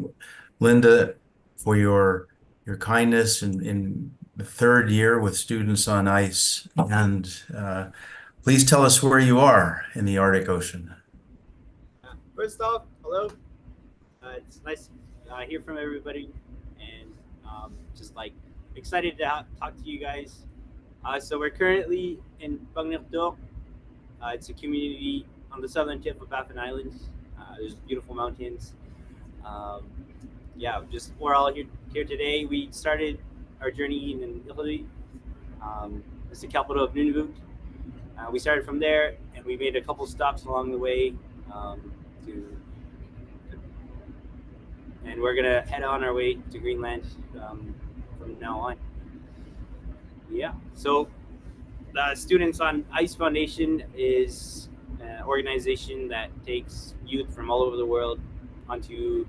Linda for your kindness in the third year with Students on Ice, and please tell us where you are in the Arctic Ocean. First off, hello. It's nice to hear from everybody, and just like excited to talk to you guys. So we're currently in Pangnirtok. It's a community on the southern tip of Baffin Island. There's beautiful mountains. Yeah, we're all here today. We started our journey in Iqaluit. It's the capital of Nunavut. We started from there, and we made a couple stops along the way and we're gonna head on our way to Greenland from now on. Yeah, so the Students on Ice Foundation is an organization that takes youth from all over the world onto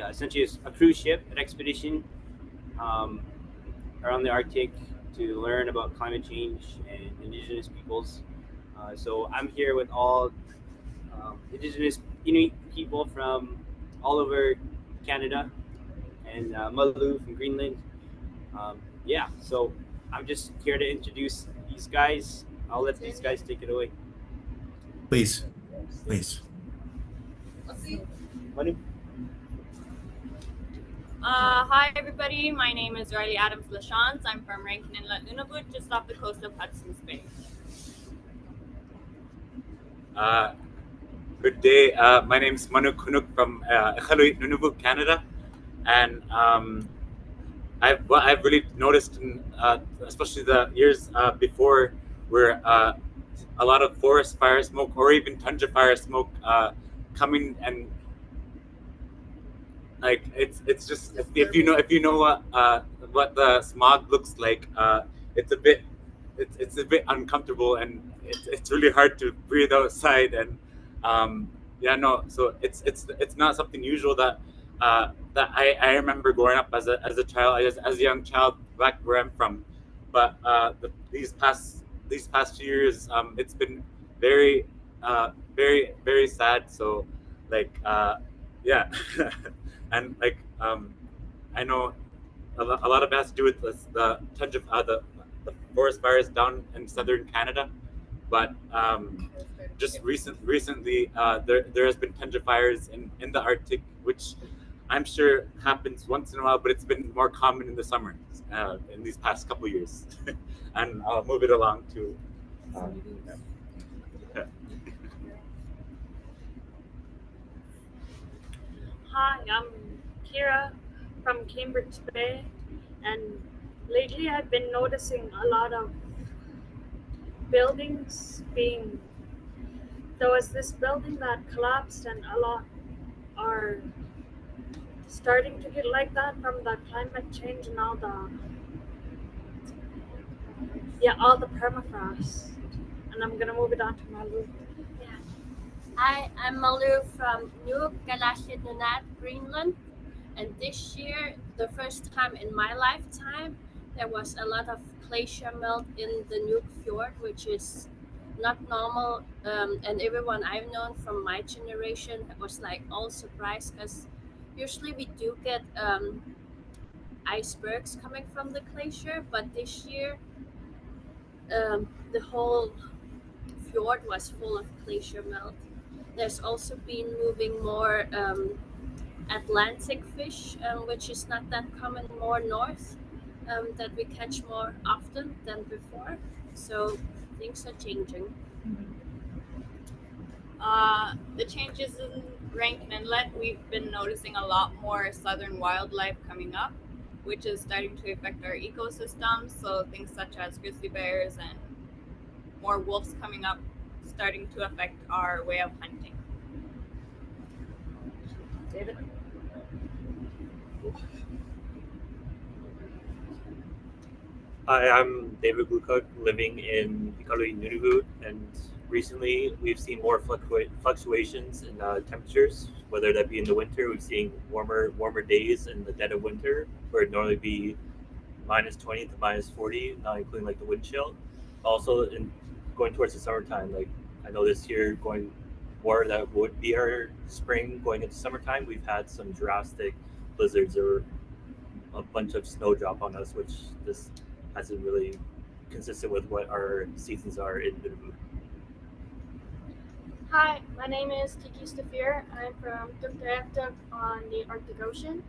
essentially a cruise ship, an expedition around the Arctic to learn about climate change and Indigenous peoples. So I'm here with all Indigenous Inuit people from all over Canada and Malou from Greenland. Yeah, so I'm just here to introduce these guys. I'll let these guys take it away. Please. Manu? Hi everybody, my name is Riley Adams Lachance. I'm from Rankin Inlet, Nunavut, just off the coast of Hudson's Bay. Good day. My name is Manu Kunuk from Iqaluit, Nunavut, Canada, and what I've really noticed, in, especially the years before, where a lot of forest fire smoke or even tundra fire smoke coming, and like it's just if you know what the smog looks like, it's a bit uncomfortable, and it's really hard to breathe outside, and yeah, no, so it's not something usual that I remember growing up as a child, as a young child back where I'm from, but these past few years, it's been very very sad. So like yeah, and like I know a lot of it has to do with the forest fires down in southern Canada. But just recently, there has been tundra fires in the Arctic, which I'm sure happens once in a while, but it's been more common in the summer in these past couple years. And I'll move it along to. Yeah. Hi, I'm Kira from Cambridge Bay, and lately I've been noticing a lot of buildings being. There was this building that collapsed, and a lot are starting to get like that from the climate change and all the permafrost. And I'm gonna move it on to Malu. Hi, I'm Malu from New Galashidanat, Greenland. And this year, the first time in my lifetime, there was a lot of glacier melt in the Nuuk Fjord, which is not normal. And everyone I've known from my generation was like all surprised because usually we do get icebergs coming from the glacier, but this year the whole fjord was full of glacier melt. There's also been moving more Atlantic fish, which is not that common more north, that we catch more often than before. So things are changing. The changes in Rankin Inlet, we've been noticing a lot more southern wildlife coming up, which is starting to affect our ecosystems. So things such as grizzly bears and more wolves coming up, starting to affect our way of hunting. David? Hi, I'm David Glukuk, living in Iqaluit, Nunavut, and recently we've seen more fluctuations in temperatures, whether that be in the winter. We've seen warmer days in the dead of winter, where it'd normally be -20 to -40, not including like the wind chill. Also, in going towards the summertime, like I know this year going more that would be our spring going into summertime, we've had some drastic blizzards or a bunch of snow drop on us, which this hasn't really consistent with what our seasons are in Nunavut. Hi, my name is Tiki Stafir. I'm from Tuktoyaktuk on the Arctic Ocean.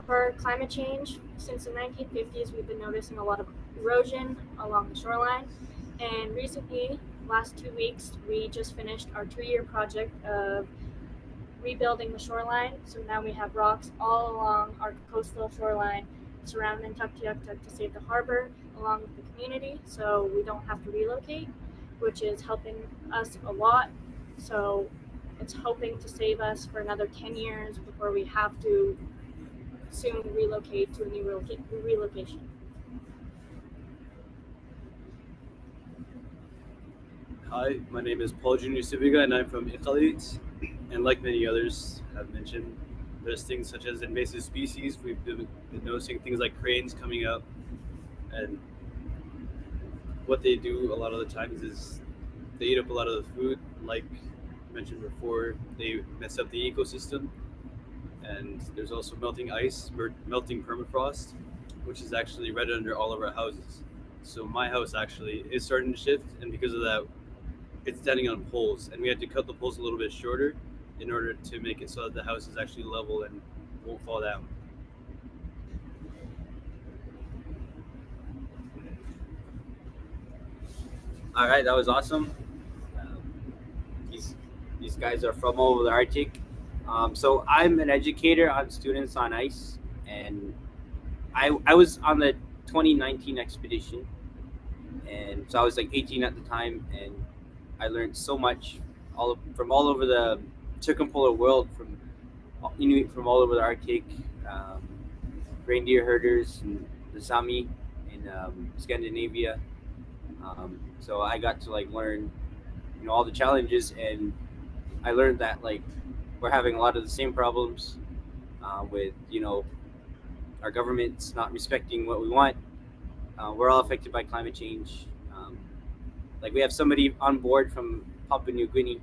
For climate change, since the 1950s, we've been noticing a lot of erosion along the shoreline. And recently, last 2 weeks, we just finished our 2-year project of rebuilding the shoreline. So now we have rocks all along our coastal shoreline surrounding Tuktoyaktuk to save the harbor along with the community, so we don't have to relocate, which is helping us a lot. So it's hoping to save us for another 10 years before we have to soon relocate to a new relocation. Hi, my name is Paul Jr. Civiga, and I'm from Iqaluit. And like many others have mentioned, there's things such as invasive species. We've been noticing things like cranes coming up, and what they do a lot of the times is they eat up a lot of the food. Like mentioned before, they mess up the ecosystem. And there's also melting ice, melting permafrost, which is actually right under all of our houses. So my house actually is starting to shift, and because of that, it's standing on poles, and we had to cut the poles a little bit shorter in order to make it so that the house is actually level and won't fall down. All right, that was awesome. These guys are from all over the Arctic. So I'm an educator on Students on Ice, and I was on the 2019 expedition, and so I was like 18 at the time, and I learned so much from all over the circumpolar world, from Inuit from all over the Arctic, reindeer herders, and the Sami in Scandinavia. So I got to like learn, all the challenges, and I learned that like we're having a lot of the same problems with our government's not respecting what we want. We're all affected by climate change. Like we have somebody on board from Papua New Guinea,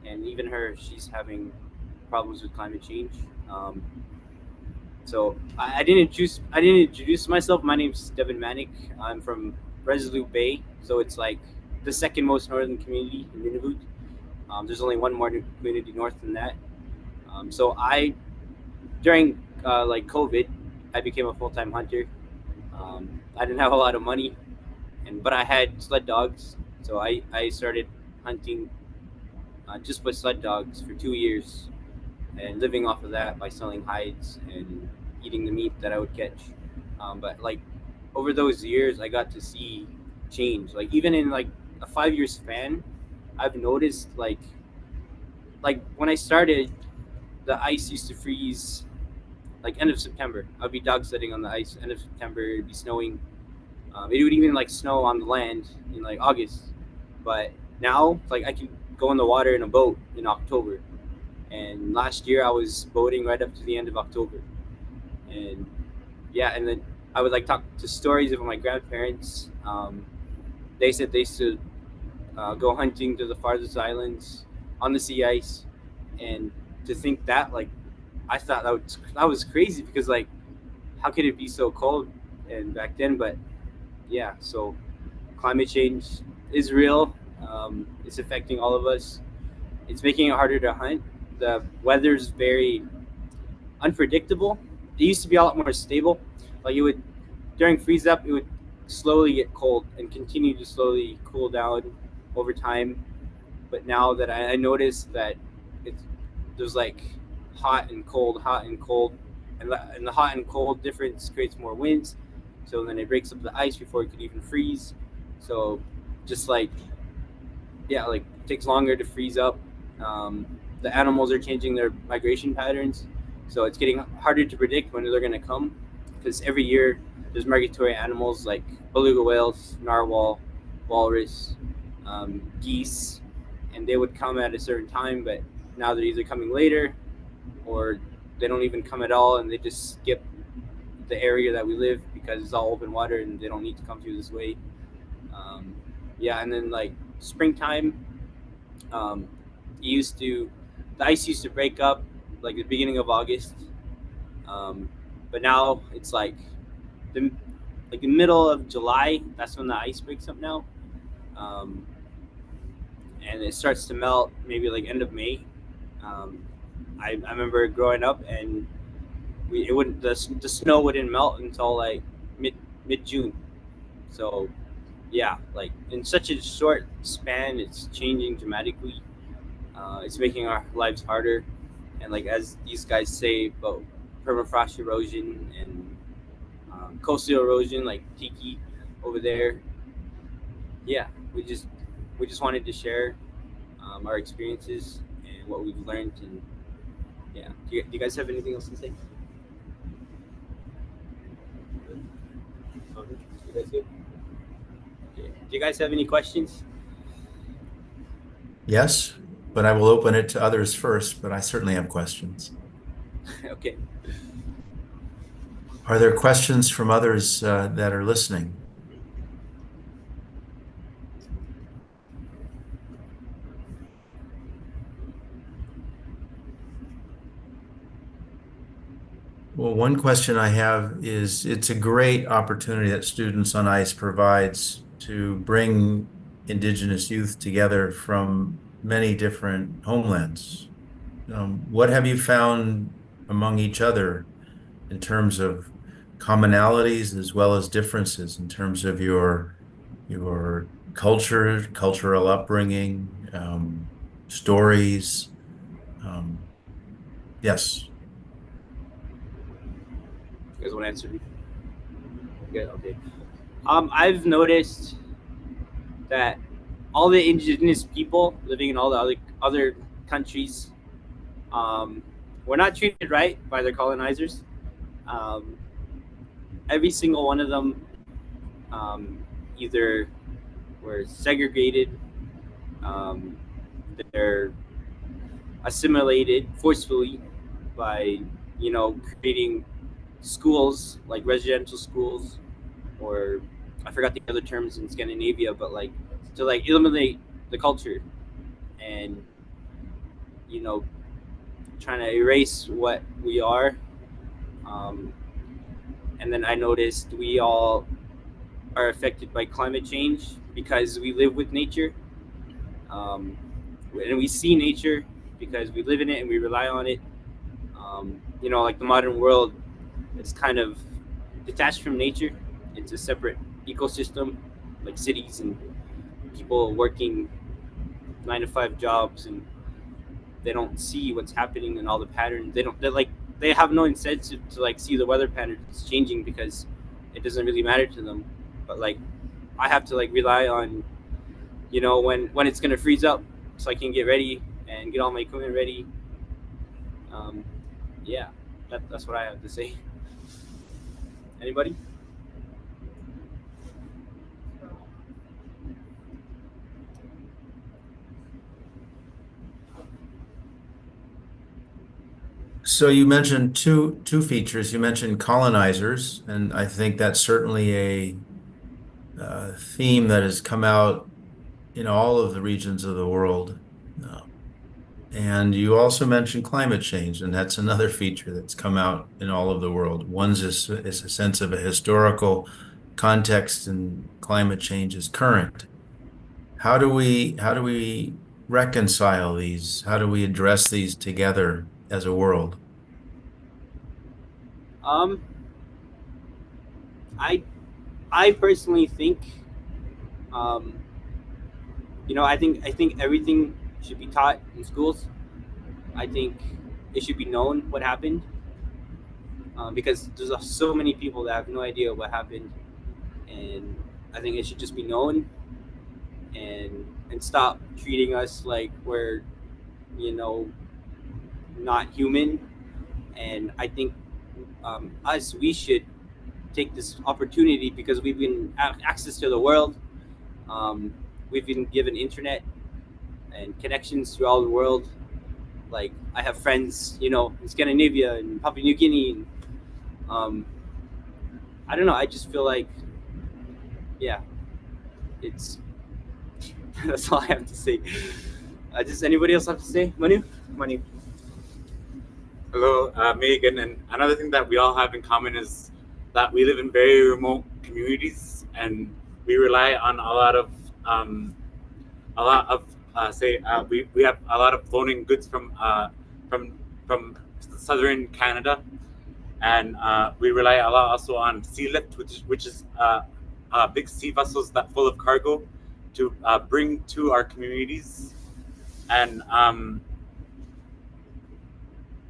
and even her, she's having problems with climate change. So I didn't introduce myself. My name's Devin Manick. I'm from Resolute Bay, so it's like the second most northern community in Nunavut. There's only one more community north than that. So during like COVID, I became a full-time hunter. I didn't have a lot of money, but I had sled dogs, so I started hunting just with sled dogs for 2 years, and living off of that by selling hides and eating the meat that I would catch. But like over those years, I got to see change. Like even in like a 5 year span, I've noticed like when I started, the ice used to freeze like end of September. I'd be dog sledding on the ice end of September. It'd be snowing. It would even like snow on the land in like August. But now, like I can go in the water in a boat in October. And last year I was boating right up to the end of October. And yeah, and then I would like talk to stories of my grandparents. They said they used to go hunting to the farthest islands on the sea ice, and to think that like I thought that was crazy because like how could it be so cold and back then? But yeah, so climate change is real. It's affecting all of us. It's making it harder to hunt. The weather's very unpredictable. It used to be a lot more stable. Like it would during freeze up, it would slowly get cold and continue to slowly cool down over time. But now that I noticed that it's there's like hot and cold, and the hot and cold difference creates more winds. So then it breaks up the ice before it could even freeze. So just like yeah, like it takes longer to freeze up. The animals are changing their migration patterns, so it's getting harder to predict when they're going to come. Because every year there's migratory animals like beluga whales, narwhal, walrus, geese, and they would come at a certain time. But now they're either coming later, or they don't even come at all, and they just skip the area that we live because it's all open water and they don't need to come through this way. Um, yeah, and then like springtime, um, the ice used to break up like the beginning of August, but now it's the like the middle of July. That's when the ice breaks up now, um, and it starts to melt maybe like end of May. Um, I remember growing up and it wouldn't the snow wouldn't melt until like mid June. So yeah, like in such a short span, it's changing dramatically. It's making our lives harder, and like as these guys say about permafrost erosion and coastal erosion, like Tiki over there. Yeah, we just wanted to share our experiences and what we've learned, and yeah. Do you guys have anything else to say? You guys good? Okay. Do you guys have any questions? Yes, but I will open it to others first, but I certainly have questions. Okay. Are there questions from others that are listening? Well, one question I have is it's a great opportunity that Students on Ice provides to bring Indigenous youth together from many different homelands. What have you found among each other in terms of commonalities as well as differences in terms of your culture, cultural upbringing, stories? Yes. You guys want to answer? Good. Okay. I've noticed that all the indigenous people living in all the other countries, were not treated right by their colonizers. Um, every single one of them either were segregated, um, they're assimilated forcefully by creating schools like residential schools, or I forgot the other terms in Scandinavia, but like to like eliminate the culture and you know trying to erase what we are. And then I noticed we all are affected by climate change because we live with nature. And we see nature because we live in it and we rely on it. Like the modern world, it's kind of detached from nature. It's a separate ecosystem, like cities and people working 9-to-5 jobs, and they don't see what's happening and all the patterns. They have no incentive to like see the weather patterns changing because it doesn't really matter to them. But like I have to like rely on, when it's gonna freeze up so I can get ready and get all my equipment ready. Yeah, that's what I have to say. Anybody? So you mentioned two features. You mentioned colonizers, and I think that's certainly a theme that has come out in all of the regions of the world. And you also mentioned climate change, and that's another feature that's come out in all of the world. One's is a sense of a historical context, and climate change is current. How do we reconcile these? How do we address these together as a world? I personally think, I think everything should be taught in schools. I think it should be known what happened, because there's so many people that have no idea what happened, and I think it should just be known, and stop treating us like we're, not human. And I think we should take this opportunity because we've been access to the world. We've been given internet and connections throughout the world. Like I have friends, in Scandinavia and Papua New Guinea. And, I don't know. I just feel like, yeah, it's that's all I have to say. Does anybody else have to say? Manu? Hello, Megan. And another thing that we all have in common is that we live in very remote communities, and we rely on a lot of we have a lot of floating goods from southern Canada, and we rely a lot also on sea lift, which is big sea vessels that full of cargo to bring to our communities. And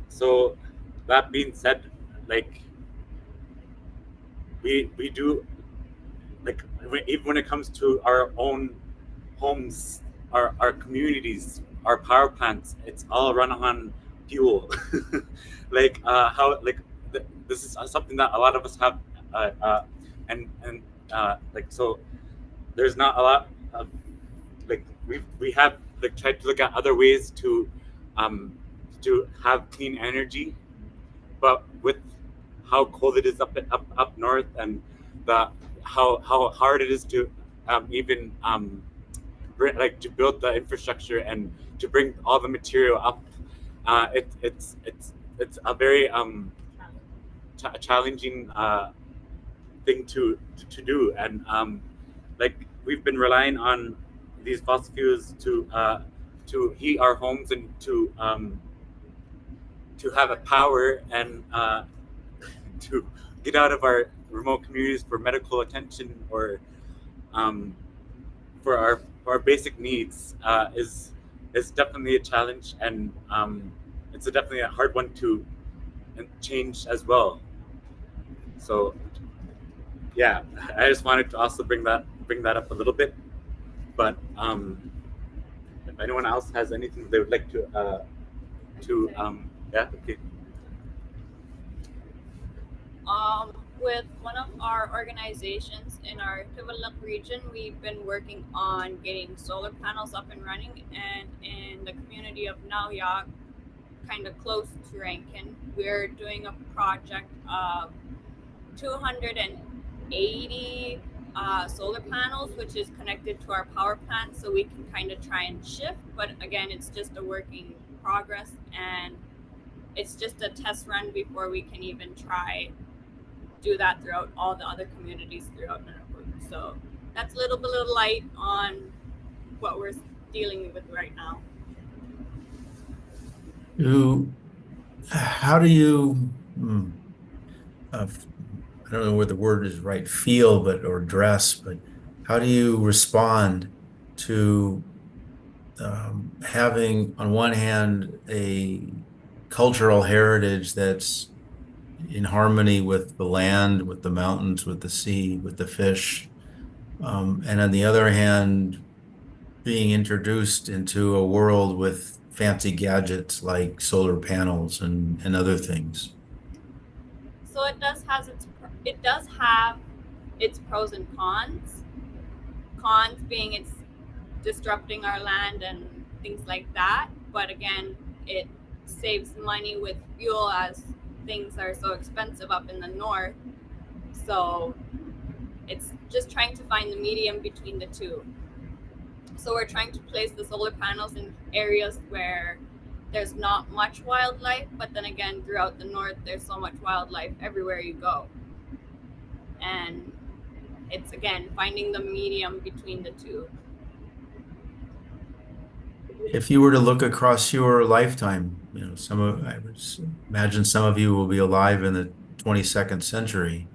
so that being said, like we do, like even when it comes to our own homes, our communities, our power plants, it's all run on fuel. Like this is something that a lot of us have, and like so there's not a lot of, like we have like tried to look at other ways to have clean energy, but with how cold it is up north, and the how hard it is to even to build the infrastructure and to bring all the material up, it's a very challenging thing to do. And like we've been relying on these fossil fuels to heat our homes and to have a power, and to get out of our remote communities for medical attention, or for our basic needs, is definitely a challenge, and it's definitely a hard one to change as well. So yeah, I just wanted to also bring that up a little bit. But if anyone else has anything they would like to yeah, okay. With one of our organizations in our Tuvalu region, we've been working on getting solar panels up and running, and in the community of Nauyak, kind of close to Rankin, we're doing a project of 280 solar panels, which is connected to our power plant, so we can kind of try and shift. But again, it's just a working progress, and it's just a test run before we can even do that throughout all the other communities throughout Nunavut. So that's a little bit of light on what we're dealing with right now. How do you, I don't know where the word is right, feel, or dress, but how do you respond to having, on one hand, a cultural heritage that's in harmony with the land, with the mountains, with the sea, with the fish, and on the other hand, being introduced into a world with fancy gadgets like solar panels and other things? So it does have its pros and cons. Cons being it's disrupting our land and things like that. But again, it saves money with fuel as things are so expensive up in the north. So it's just trying to find the medium between the two. So we're trying to place the solar panels in areas where there's not much wildlife, but then again, throughout the north, there's so much wildlife everywhere you go. And it's, again, finding the medium between the two. If you were to look across your lifetime, I would imagine some of you will be alive in the 22nd century.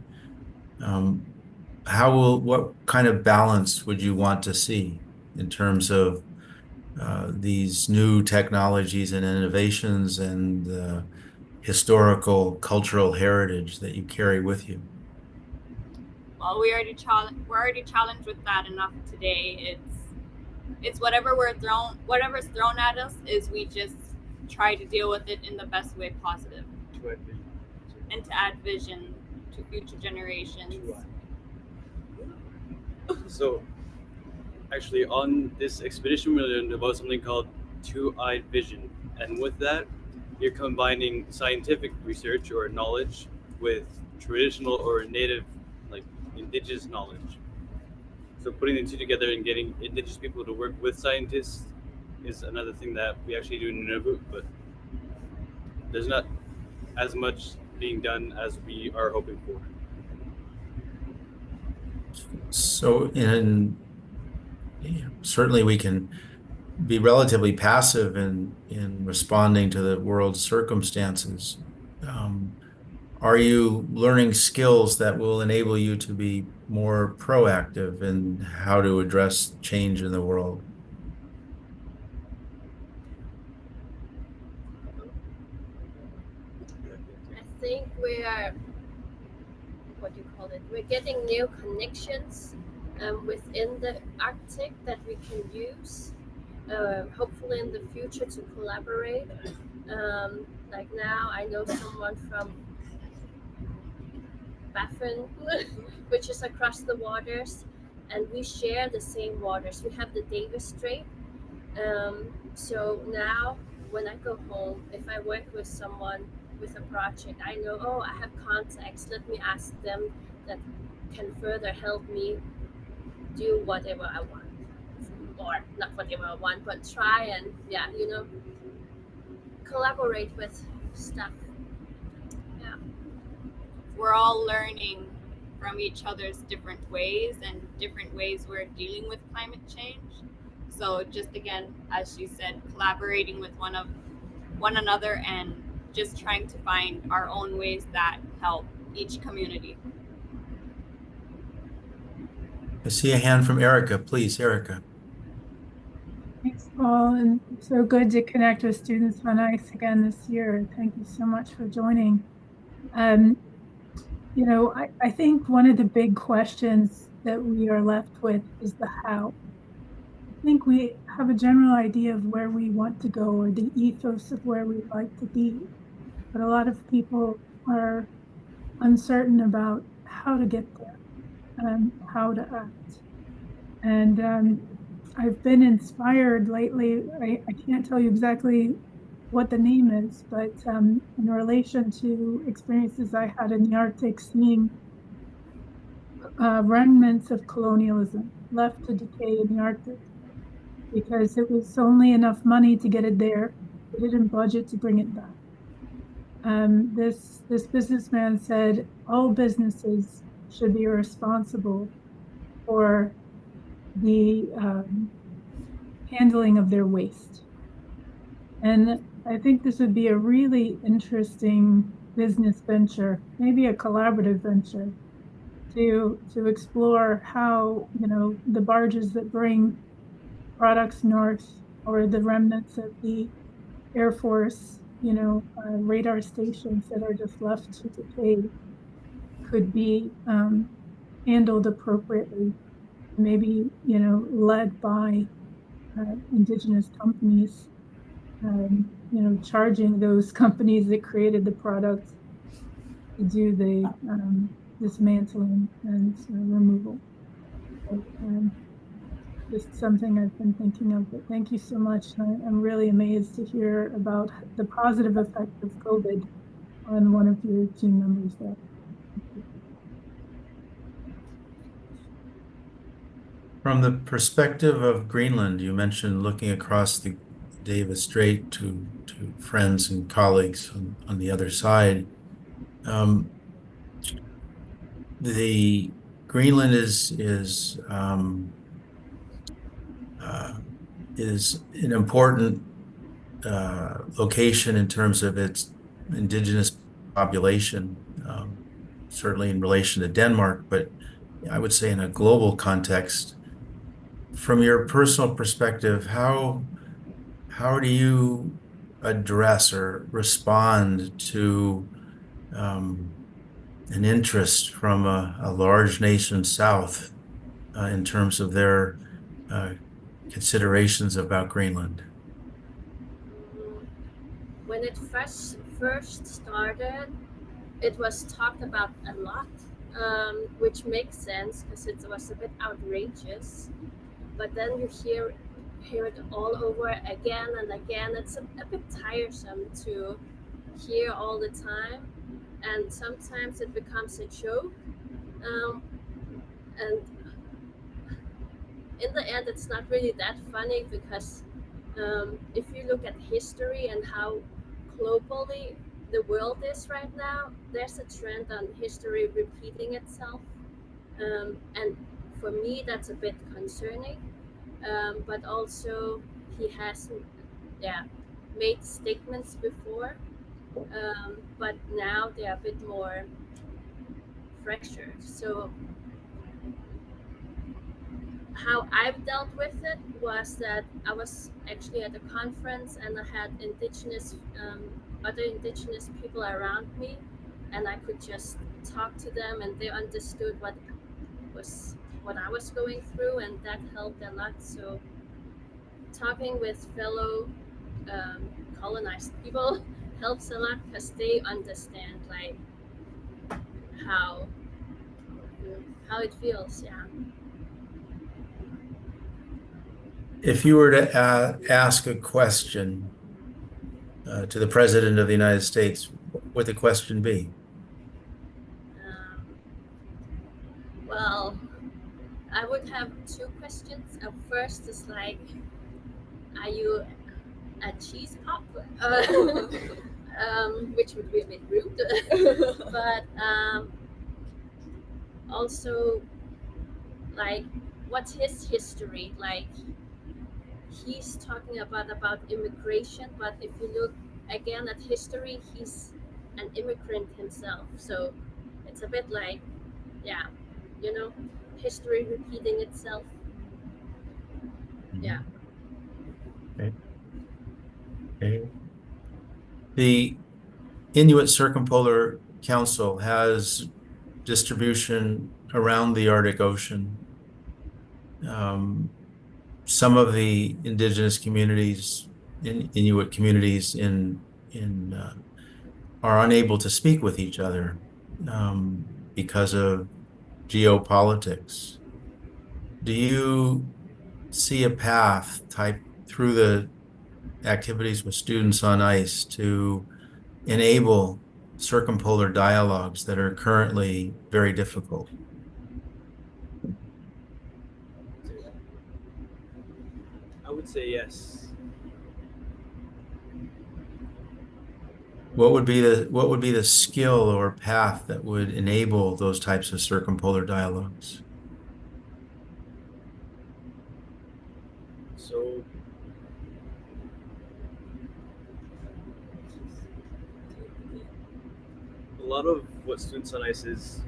What kind of balance would you want to see in terms of these new technologies and innovations and the historical cultural heritage that you carry with you? Well, we're already challenged with that enough today. It's whatever's thrown at us is we just try to deal with it in the best way possible. And to add vision to future generations. So actually on this expedition we learned about something called two-eyed vision, and with that you're combining scientific research or knowledge with traditional or native, like indigenous knowledge. So putting the two together and getting indigenous people to work with scientists is another thing that we actually do in Nunavut, but there's not as much being done as we are hoping for. So certainly we can be relatively passive in responding to the world's circumstances. Are you learning skills that will enable you to be more proactive in how to address change in the world? I think we are, we're getting new connections within the Arctic that we can use, hopefully in the future to collaborate. Like now I know someone from Baffin, which is across the waters, and we share the same waters. We have the Davis Strait. So now when I go home, if I work with someone with a project, I know, oh, I have contacts. Let me ask them that can further help me do whatever I want. Or not whatever I want, but try and, collaborate with stuff. Yeah. We're all learning from each other's different ways and different ways we're dealing with climate change. So just again, as she said, collaborating with one another and just trying to find our own ways that help each community. I see a hand from Erica. Please, Erica. Thanks, Paul, and so good to connect with Students on Ice again this year. Thank you so much for joining. I think one of the big questions that we are left with is the how. I think we have a general idea of where we want to go or the ethos of where we'd like to be, but a lot of people are uncertain about how to get there and how to act. And I've been inspired lately. I can't tell you exactly what the name is, but in relation to experiences I had in the Arctic, seeing remnants of colonialism left to decay in the Arctic, because it was only enough money to get it there. They didn't budget to bring it back. This businessman said all businesses should be responsible for the handling of their waste. And I think this would be a really interesting business venture, maybe a collaborative venture, to explore how, the barges that bring products north, or the remnants of the Air Force, radar stations that are just left to decay, could be handled appropriately, maybe, led by indigenous companies, charging those companies that created the product to do the dismantling and removal. So, just something I've been thinking of, but thank you so much. I'm really amazed to hear about the positive effect of COVID on one of your team members there. From the perspective of Greenland, you mentioned looking across the Davis Strait to friends and colleagues on the other side. The Greenland is an important location in terms of its indigenous population, certainly in relation to Denmark, but I would say in a global context. From your personal perspective, how do you address or respond to an interest from a large nation south in terms of their considerations about Greenland? When it first started, it was talked about a lot, which makes sense because it was a bit outrageous. But then you hear it all over again and again. It's a bit tiresome to hear all the time, and sometimes it becomes a joke. And in the end, it's not really that funny because if you look at history and how globally the world is right now, there's a trend on history repeating itself. And for me, that's a bit concerning. But also, he has, made statements before, but now they're a bit more fresher. So how I've dealt with it was that I was actually at a conference and I had other indigenous people around me, and I could just talk to them and they understood what I was going through, and that helped a lot. So talking with fellow colonized people helps a lot because they understand like how it feels. If you were to ask a question to the President of the United States, what would the question be? Well, I would have two questions. First is like, are you a cheese pop? Which would be a bit rude. But also, like, what's his history? Like, he's talking about immigration, but if you look again at history, he's an immigrant himself. So it's a bit like, history repeating itself. Yeah. Okay. The Inuit Circumpolar Council has distribution around the Arctic Ocean. Some of the indigenous communities, Inuit communities are unable to speak with each other because of geopolitics. Do you see a path type through the activities with students on ice to enable circumpolar dialogues that are currently very difficult? I would say yes. what would be the skill or path that would enable those types of circumpolar dialogues? So a lot of what Students on Ice is,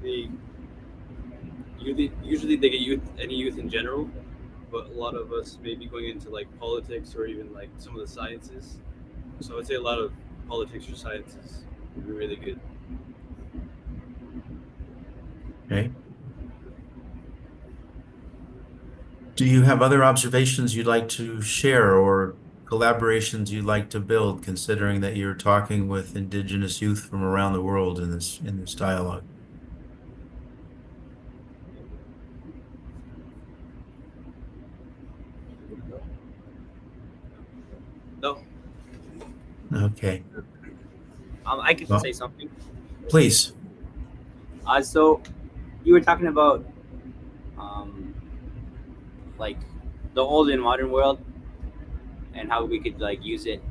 they usually they get youth, any youth in general, but a lot of us may be going into like politics or even like some of the sciences. So I would say a lot of politics or sciences would be really good. Okay. Do you have other observations you'd like to share or collaborations you'd like to build, considering that you're talking with Indigenous youth from around the world in this dialogue? No. Okay. I could Well, say something. please. So you were talking about um, like the old and modern world and how we could like use it.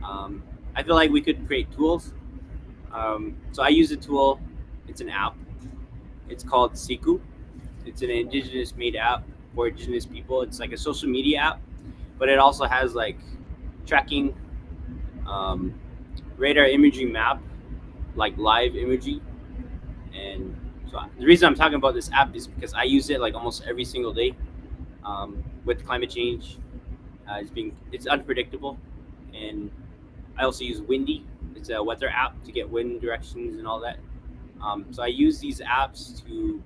I feel like we could create tools. So I use a tool. It's an app. It's called Siku. It's an indigenous made app for indigenous people. It's like a social media app, but it also has like tracking, um, radar imaging map, like live imagery. And so the reason I'm talking about this app is because I use it like almost every single day. With climate change, it's unpredictable, and I also use Windy. It's a weather app to get wind directions and all that. So I use these apps to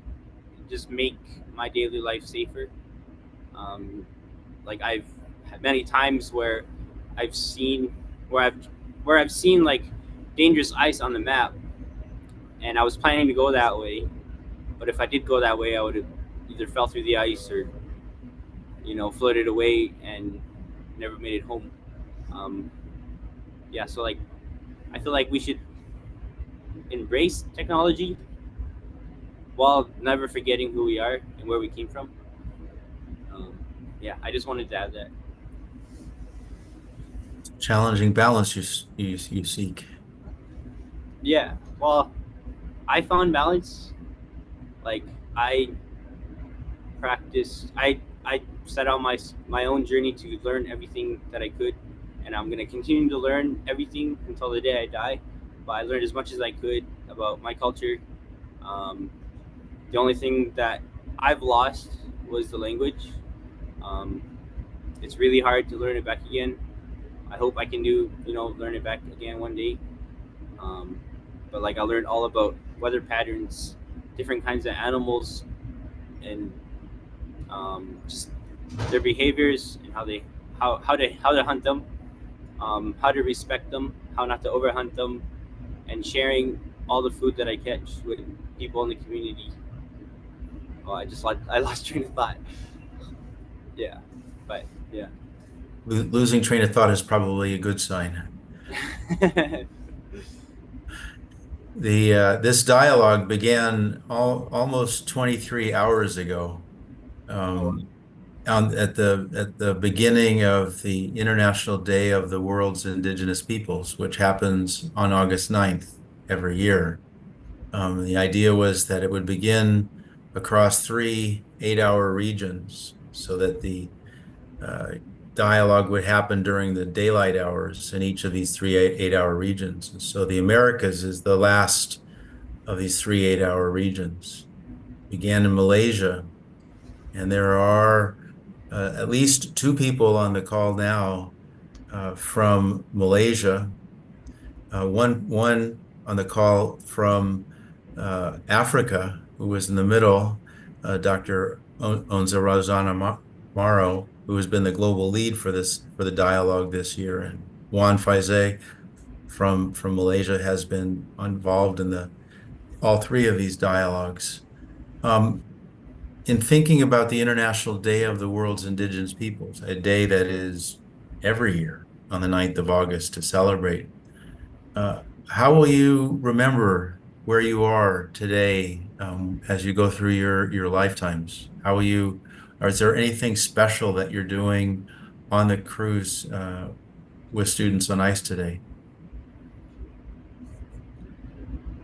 just make my daily life safer. Like I've had many times where I've seen where I've seen like dangerous ice on the map, and I was planning to go that way, but if I did go that way, I would have either fell through the ice or floated away and never made it home. Um, yeah, so like I feel like we should embrace technology while never forgetting who we are and where we came from. Yeah, I just wanted to add that. Challenging balance you seek. Yeah, well, I found balance. Like I practiced. I set out my own journey to learn everything that I could, and I'm gonna continue to learn everything until the day I die. But I learned as much as I could about my culture. Um, the only thing that I've lost was the language. Um, it's really hard to learn it back again. I hope I can learn it back again one day. Um, but like I learned all about weather patterns, different kinds of animals, and just their behaviors and how to hunt them, how to respect them, how not to overhunt them, and sharing all the food that I catch with people in the community. Oh, I lost train of thought. Yeah, but yeah. Losing train of thought is probably a good sign. This dialogue began almost 23 hours ago, at the beginning of the International Day of the World's Indigenous Peoples, which happens on August 9th every year. The idea was that it would begin across 3 8-hour regions so that the dialogue would happen during the daylight hours in each of these 3 8-hour regions. And so the Americas is the last of these 3 8-hour regions. Began in Malaysia, and there are at least 2 people on the call now from Malaysia. One on the call from Africa, who was in the middle, Dr. Onza Razana Maro, who has been the global lead for the dialogue this year, and Juan Faize from Malaysia has been involved in all 3 of these dialogues. In thinking about the International Day of the World's Indigenous Peoples, a day that is every year on the 9th of August to celebrate, how will you remember where you are today as you go through your lifetimes? Or is there anything special that you're doing on the cruise with Students on Ice today?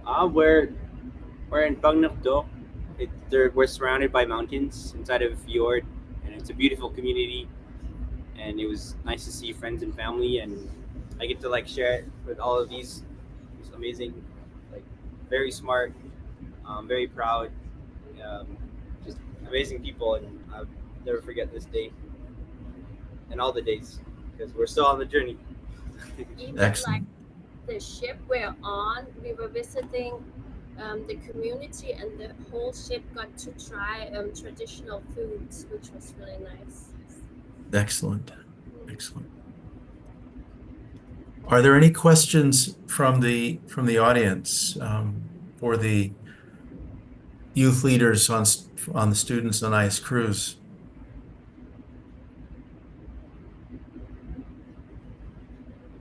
We're in Bagnakdo. We're surrounded by mountains inside of a fjord, and it's a beautiful community. And it was nice to see friends and family, and I get to like share it with all of these amazing, like very smart, very proud, um, just amazing people, and I'll never forget this day and all the days because we're still on the journey. Even Excellent. like the ship we're on, we were visiting the community, and the whole ship got to try traditional foods, which was really nice. Excellent. Excellent. Are there any questions from the audience for the youth leaders on the Students on Ice cruise?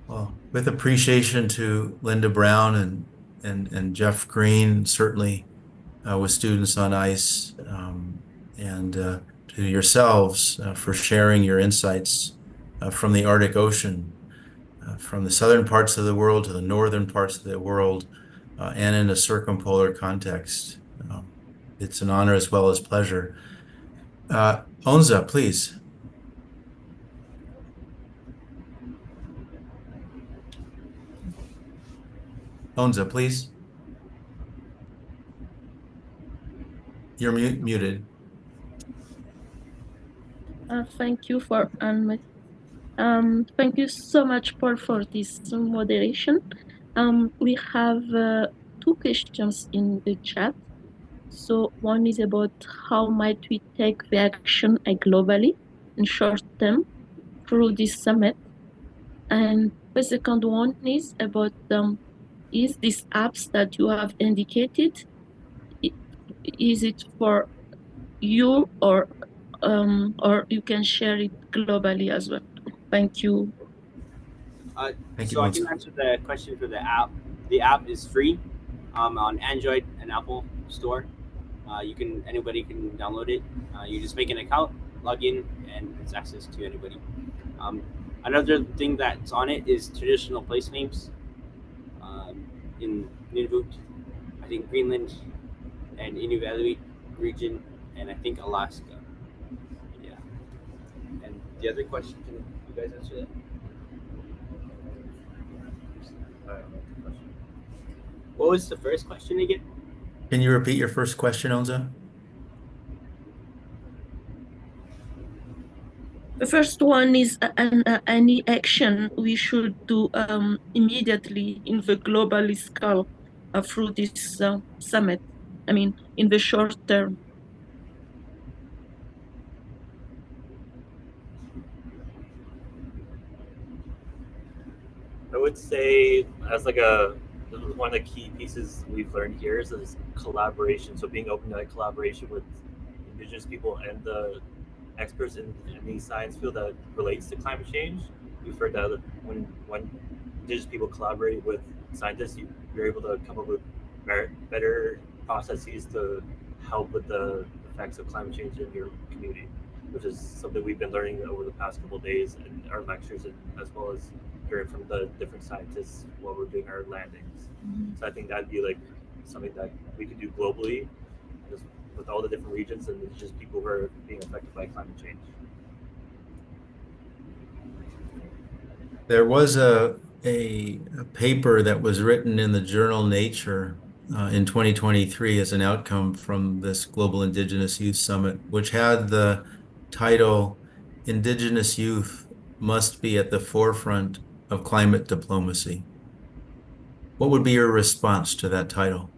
Well, with appreciation to Linda Brown and Jeff Green, certainly with Students on Ice, and to yourselves for sharing your insights from the Arctic Ocean, from the southern parts of the world to the northern parts of the world, and in a circumpolar context. It's an honor as well as pleasure. Onza, please. Onza, please. You're muted. Thank you so much, Paul, for this moderation. We have two questions in the chat. So one is about how might we take the action globally in short term through this summit, and the second one is about is these apps that you have indicated, is it for you or you can share it globally as well? Thank you. Thank you, So I can answer the question for the app. The app is free on Android and Apple Store. Anybody can download it. You just make an account, log in, and it's access to anybody. Another thing that's on it is traditional place names in Nunavut, I think Greenland, and Inuvialuit region, and I think Alaska. Yeah. And the other question, can you guys answer that? What was the first question again? Can you repeat your first question, Onza? The first one is any action we should do immediately in the global scale through this summit. I mean, in the short term. I would say as like one of the key pieces we've learned here is this collaboration. So being open to like collaboration with Indigenous people and the experts in any science field that relates to climate change. We've heard that when Indigenous people collaborate with scientists, you're able to come up with better processes to help with the effects of climate change in your community, which is something we've been learning over the past couple of days in our lectures, and as well as hearing from the different scientists while we're doing our landings. So I think that'd be like something that we could do globally, just with all the different regions and just people who are being affected by climate change. There was a paper that was written in the journal Nature in 2023 as an outcome from this Global Indigenous Youth Summit, which had the title, Indigenous Youth Must Be at the Forefront of Climate Diplomacy. What would be your response to that title?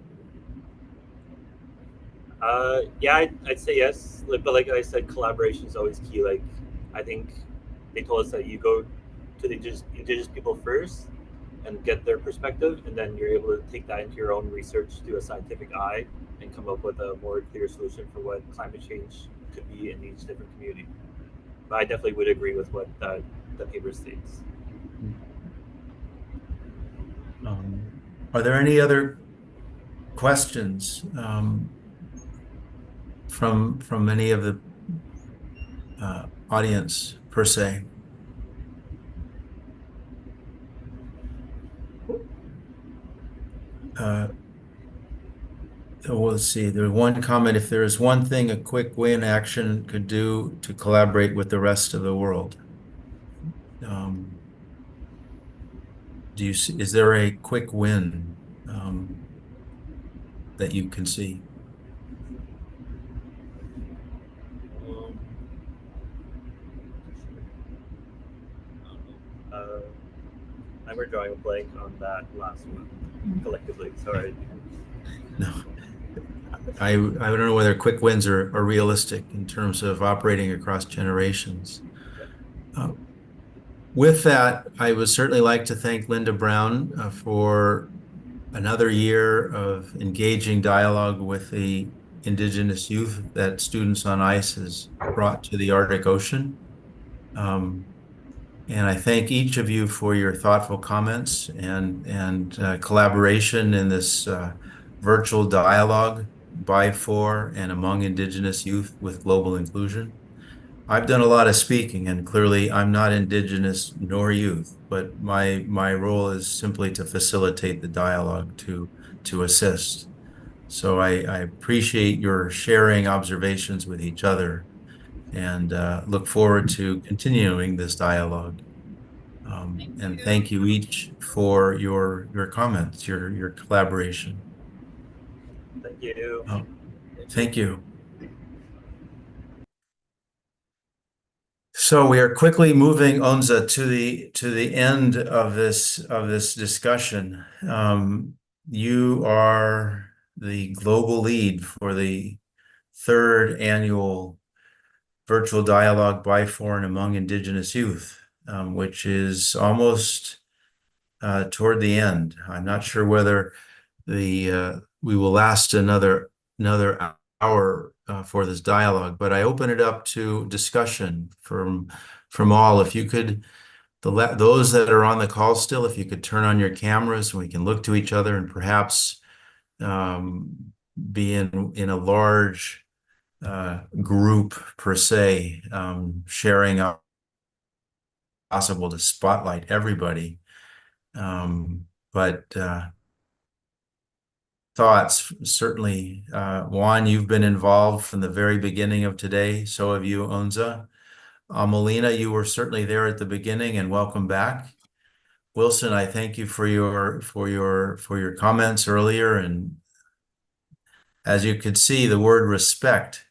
Yeah, I'd say yes. But like I said, collaboration is always key. Like, I think they told us that you go to the indigenous people first and get their perspective, and then you're able to take that into your own research through a scientific eye and come up with a more clear solution for what climate change could be in each different community. But I definitely would agree with what the paper states. Are there any other questions from any of the audience per se? well, let's see, there's one comment, if there is one thing a quick win action could do to collaborate with the rest of the world. Do you see, is there a quick win that you can see? Um, uh, I'm drawing a blank on that last one collectively. Sorry. No. I don't know whether quick wins are realistic in terms of operating across generations. With that, I would certainly like to thank Linda Brown for another year of engaging dialogue with the Indigenous youth that Students on Ice has brought to the Arctic Ocean. And I thank each of you for your thoughtful comments and collaboration in this virtual dialogue by, for, and among Indigenous youth with global inclusion. I've done a lot of speaking, and clearly I'm not Indigenous nor youth, but my role is simply to facilitate the dialogue, to assist. So I appreciate your sharing observations with each other and look forward to continuing this dialogue. And thank you each for your comments, your collaboration. Thank you. Thank you. So we are quickly moving, Onza, to the end of this discussion. You are the global lead for the third annual virtual dialogue by, for, and among Indigenous youth, which is almost toward the end. I'm not sure whether we will last another hour for this dialogue, but I open it up to discussion from all. If you could, those that are on the call still, if you could turn on your cameras and we can look to each other and perhaps be in a large group per se, sharing up possible to spotlight everybody. But thoughts, certainly. Juan, you've been involved from the very beginning of today. So have you, Onza. Molina, you were certainly there at the beginning, and welcome back. Wilson, I thank you for your comments earlier. And as you could see, the word respect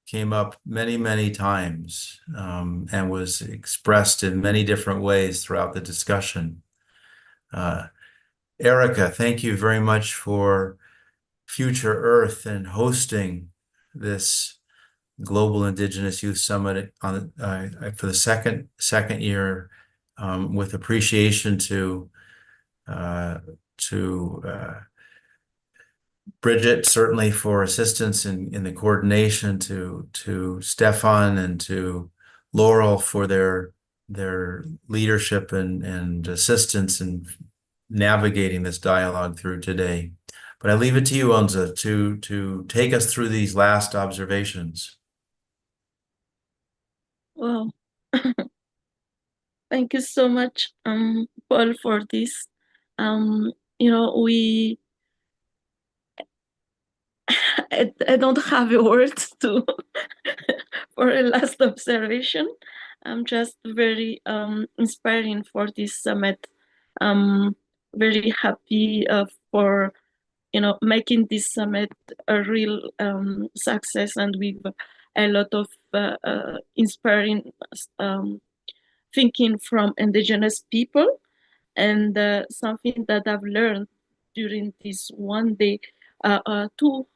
came up many, many times and was expressed in many different ways throughout the discussion. Erica, thank you very much for Future Earth and hosting this Global Indigenous Youth Summit on for the second year, with appreciation to Bridget, certainly for assistance in the coordination, to Stefan and to Laurel for their leadership and assistance in navigating this dialogue through today. But I leave it to you, Onza, to take us through these last observations. Well, thank you so much, Paul, for this. I don't have a word to for a last observation. I'm just very inspiring for this summit. Very happy for making this summit a real success, and with a lot of inspiring thinking from Indigenous people. And something that I've learned during this one day, two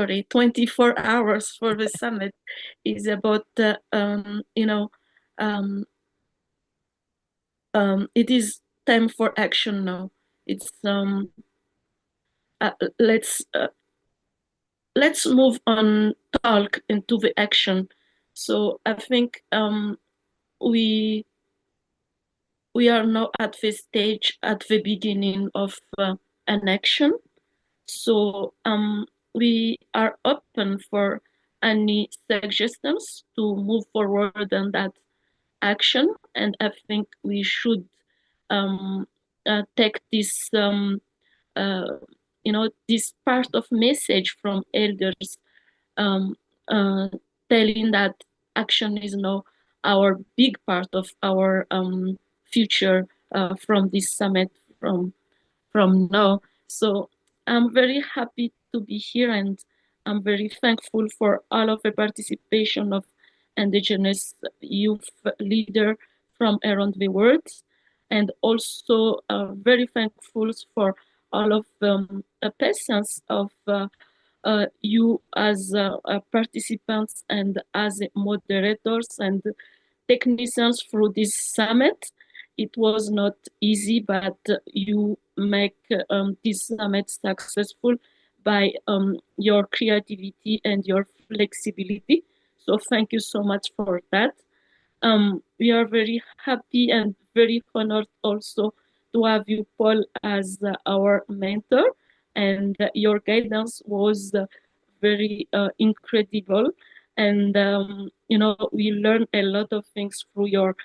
24 hours for the summit is about it is time for action now. It's let's move on, talk into the action. So I think we are now at this stage, at the beginning of an action. So we are open for any suggestions to move forward on that action, and I think we should take this this part of message from elders, um, uh, telling that action is now our big part of our future from this summit from now. So I'm very happy to be here, and I'm very thankful for all of the participation of indigenous youth leader from around the world, and also very thankful for all of the patience of you as participants and as moderators and technicians through this summit. It was not easy, but you make this summit successful by your creativity and your flexibility. So thank you so much for that. We are very happy and very honored also to have you, Paul, as our mentor, and your guidance was very incredible. And we learned a lot of things through your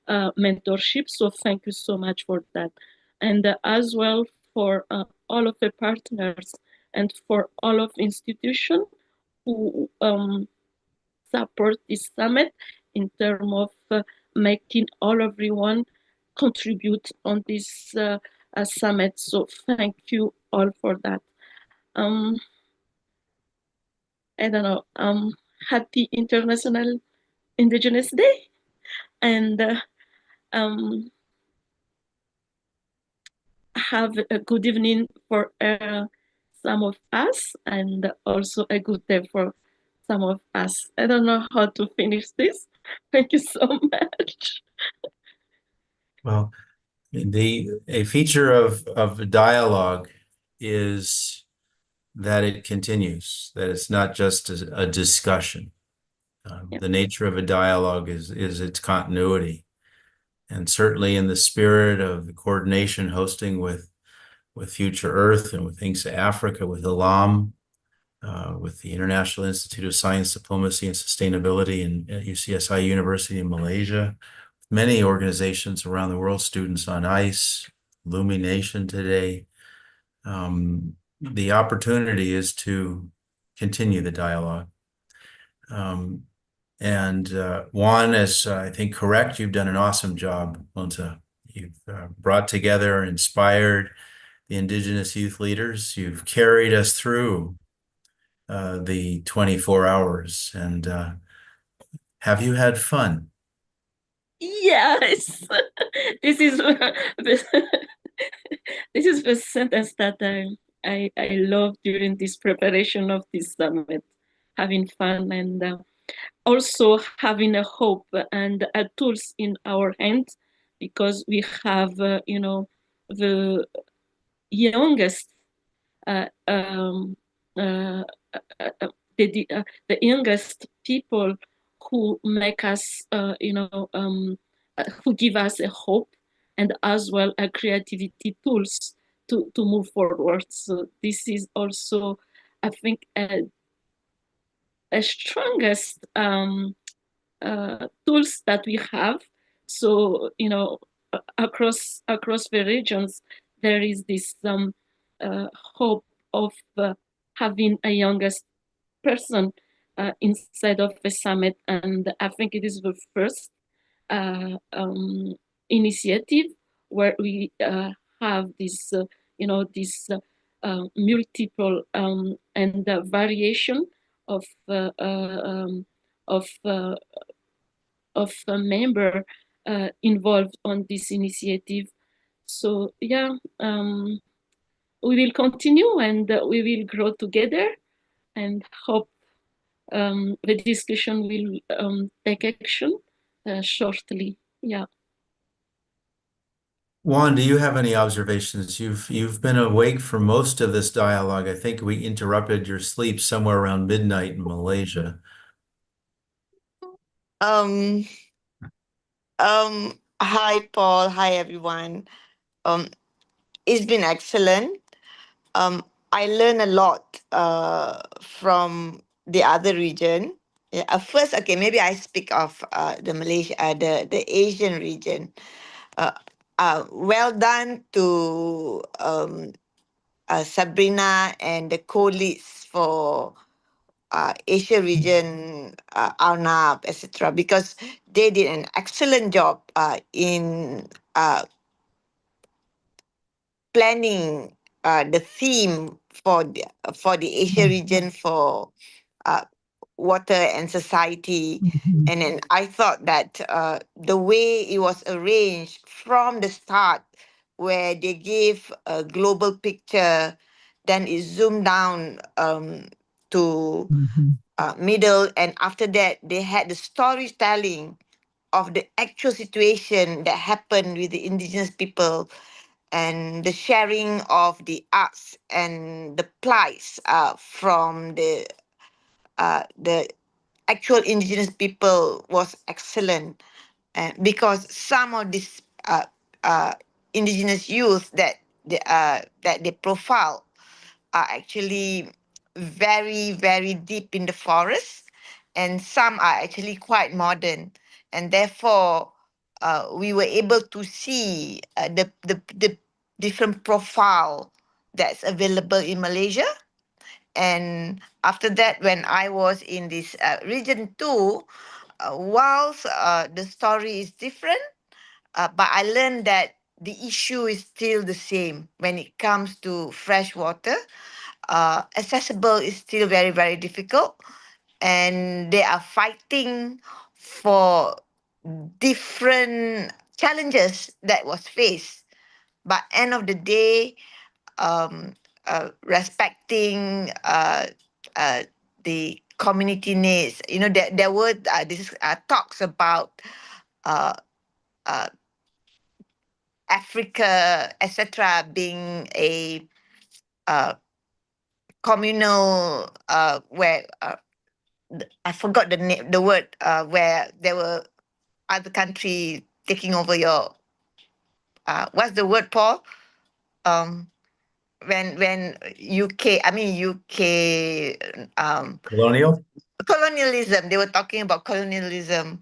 mentorship. So thank you so much for that, and as well for all of the partners and for all of institution who support this summit in terms of making all everyone contribute on this summit. So thank you all for that. I don't know. Happy International Indigenous Day, and um, have a good evening for some of us, and also a good day for some of us. I don't know how to finish this. Thank you so much. Well, a feature of dialogue is that it continues, that it's not just a discussion. The nature of a dialogue is its continuity. And certainly in the spirit of the coordination hosting with Future Earth and with INCSA Africa, with ILAM, with the International Institute of Science, Diplomacy, and Sustainability and at UCSI University in Malaysia, many organizations around the world, Students on Ice, Illumination today. The opportunity is to continue the dialogue. And Juan, as I think correct, you've done an awesome job, Monta. You've brought together, inspired the Indigenous youth leaders. You've carried us through the 24 hours. And have you had fun? Yes, this is this is the sentence that I love during this preparation of this summit, having fun and also having a hope and tools in our hands, because we have the youngest uh, um, uh, the youngest people who make us who give us a hope, and as well a creativity tools to move forward. So this is also, I think, a strongest tools that we have. So across the regions there is this hope of having a youngest person inside of the summit, and I think it is the first initiative where we have this multiple and variation of of uh, of a member involved on this initiative. So yeah, we will continue, and we will grow together, and hope the discussion will take action shortly. Yeah. Juan, do you have any observations? You've been awake for most of this dialogue. I think we interrupted your sleep somewhere around midnight in Malaysia. Um, Hi, Paul. Hi, everyone. Um, it's been excellent. I learned a lot from the other region. Yeah, first, okay, maybe I speak of the Malaysia, the Asian region. Well done to Sabrina and the co-leads for Asia region, Arnab, etc., because they did an excellent job in planning the theme for the Asia region for uh, water and society. And then I thought that the way it was arranged from the start, where they gave a global picture, then it zoomed down to middle, and after that they had the storytelling of the actual situation that happened with the indigenous people and the sharing of the arts and the plights from the actual indigenous people was excellent, because some of these indigenous youth that they profile are actually very, very deep in the forest, and some are actually quite modern, and therefore we were able to see the different profile that's available in Malaysia. And after that, when I was in this region two, whilst the story is different, but I learned that the issue is still the same when it comes to fresh water. Accessible is still very, very difficult, and they are fighting for different challenges that was faced. But end of the day, um, respecting uh, the community needs. You know, there were this talks about uh, uh, Africa, etc., being a uh, communal where I forgot the name, the word, where there were other country taking over your what's the word, Paul? Um, when UK, I mean UK, Colonial? colonialism. They were talking about colonialism,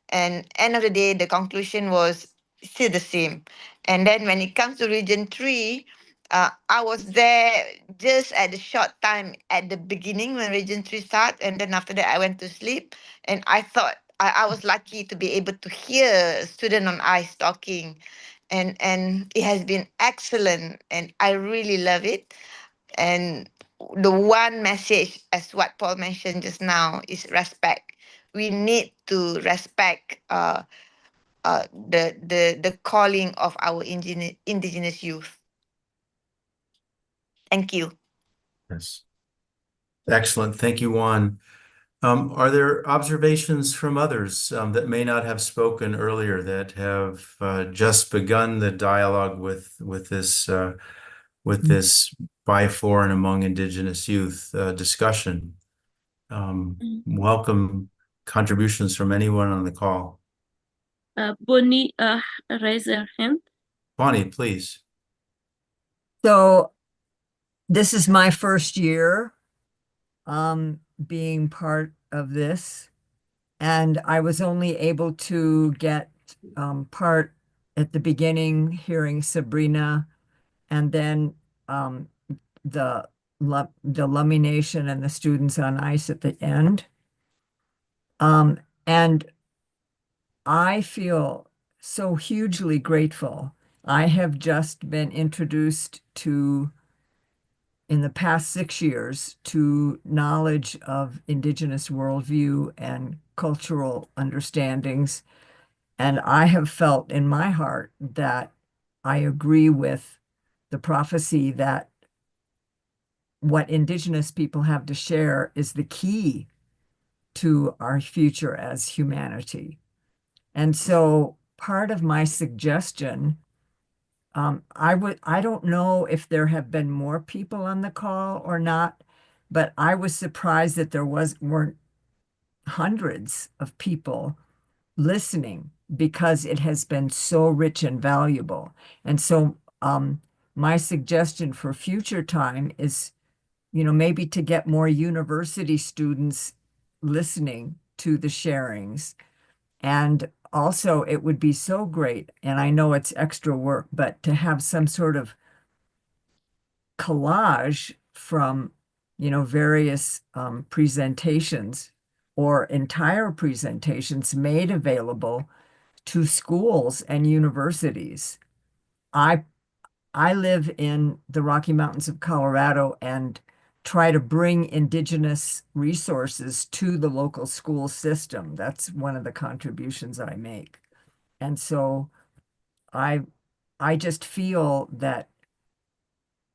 and end of the day, the conclusion was still the same. And then when it comes to Region Three, I was there just at the short time at the beginning when Region Three start, and then after that I went to sleep, and I thought I was lucky to be able to hear student on ice talking, and it has been excellent, and I really love it. And the one message, as what Paul mentioned just now, is respect. We need to respect the calling of our indigenous youth. Thank you. Yes. Excellent. Thank you, Juan. Are there observations from others that may not have spoken earlier that have just begun the dialogue with this by, for, and among Indigenous youth discussion? Welcome contributions from anyone on the call. Bonnie raise her hand. Bonnie, please. So this is my first year being part of this, and I was only able to get part at the beginning, hearing Sabrina, and then the Lummi Nation and the students on ice at the end. And I feel so hugely grateful. I have just been introduced to, in the past 6 years, to knowledge of Indigenous worldview and cultural understandings. And I have felt in my heart that I agree with the prophecy that what Indigenous people have to share is the key to our future as humanity. And so part of my suggestion, I don't know if there have been more people on the call or not, but I was surprised that weren't hundreds of people listening, because it has been so rich and valuable. And so my suggestion for future time is, maybe to get more university students listening to the sharings. And also, it would be so great, and I know it's extra work, but to have some sort of collage from, various presentations or entire presentations made available to schools and universities. I live in the Rocky Mountains of Colorado and try to bring indigenous resources to the local school system. That's one of the contributions I make. And so I just feel that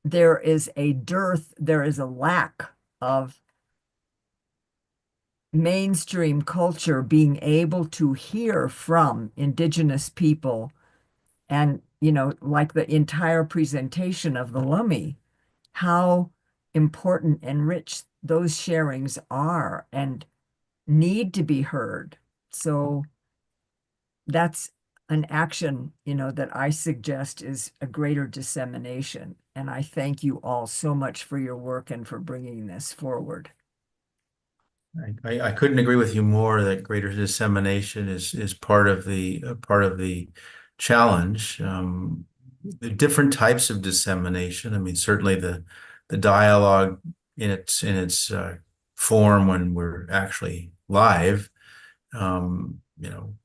there is a dearth, there is a lack of mainstream culture being able to hear from indigenous people and, like the entire presentation of the Lummi, how important and rich those sharings are and need to be heard. So that's an action, that I suggest is a greater dissemination. And I thank you all so much for your work and for bringing this forward. I couldn't agree with you more that greater dissemination is part of the challenge. The different types of dissemination. I mean, certainly the dialogue in its form when we're actually live.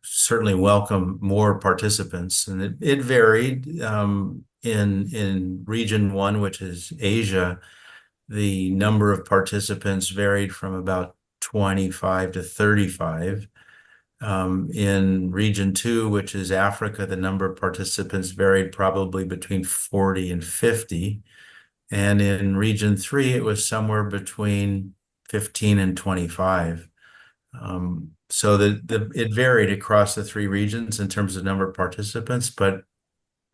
Certainly welcome more participants, and it varied. In region one, which is Asia, the number of participants varied from about 25 to 35. In region two, which is Africa, the number of participants varied probably between 40 and 50. And in region three, it was somewhere between 15 and 25. So it varied across the three regions in terms of number of participants, but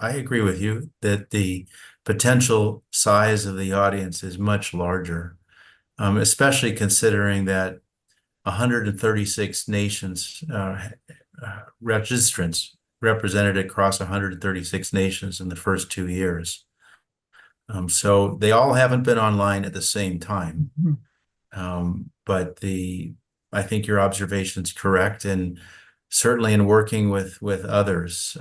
I agree with you that the potential size of the audience is much larger, especially considering that 136 nations registrants represented across 136 nations in the first 2 years. So they all haven't been online at the same time. But I think your observation is correct, and certainly in working with others,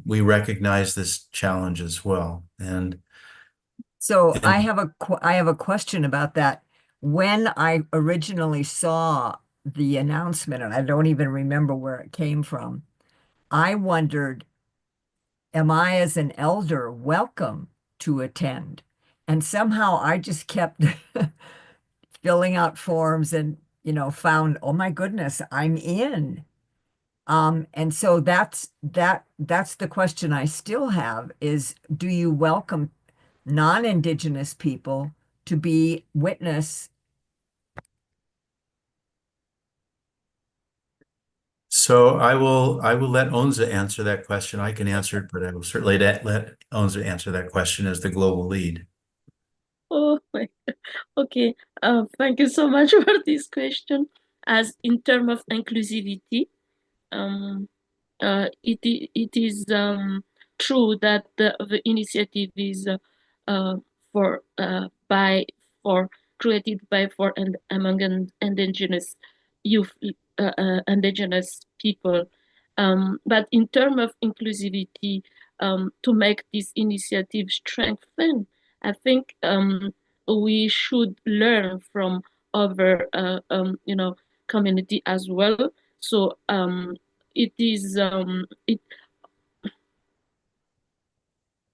we recognize this challenge as well. And so I have a question about that. When I originally saw the announcement, and I don't even remember where it came from, I wondered, am I as an elder welcome to attend? And somehow I just kept filling out forms and, found, oh my goodness, I'm in. And so that's the question I still have is, do you welcome non-Indigenous people to be witness? so I will let Onza answer that question. I can answer it, but I will certainly let Onza answer that question as the global lead. Oh my, okay. Thank you so much for this question. As in terms of inclusivity, it is true that the initiative is for by for created by for and among indigenous youth, indigenous people. But in terms of inclusivity, to make this initiative strengthen, I think we should learn from other, community as well. So it is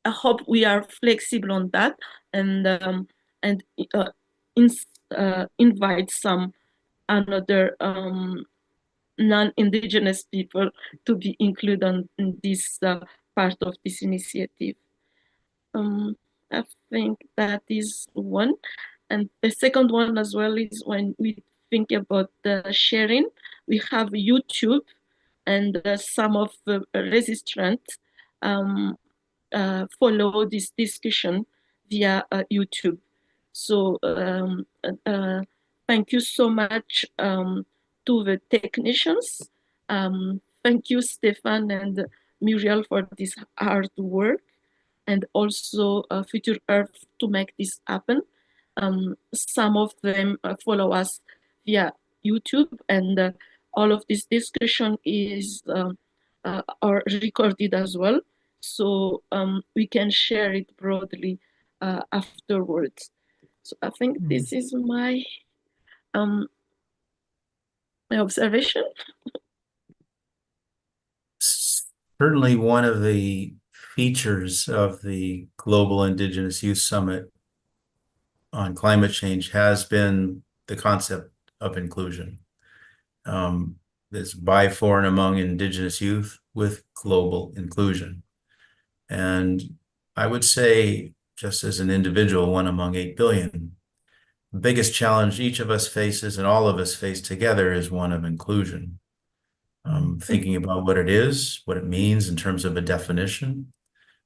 I hope we are flexible on that and uh, in, invite some another non-indigenous people to be included in this part of this initiative. I think that is one. And the second one as well is when we think about the sharing, we have YouTube, and some of the registrants follow this discussion via YouTube. So thank you so much to the technicians. Thank you, Stefan and Muriel, for this hard work, and also Future Earth to make this happen. Some of them follow us via YouTube, and all of this discussion is are recorded as well, so we can share it broadly afterwards. So I think this is um my observation. Certainly one of the features of the Global Indigenous Youth Summit on climate change has been the concept of inclusion. This by, for, and among Indigenous youth with global inclusion. And I would say, just as an individual, one among 8 billion, the biggest challenge each of us faces and all of us face together is one of inclusion. Thinking about what it is, what it means in terms of a definition,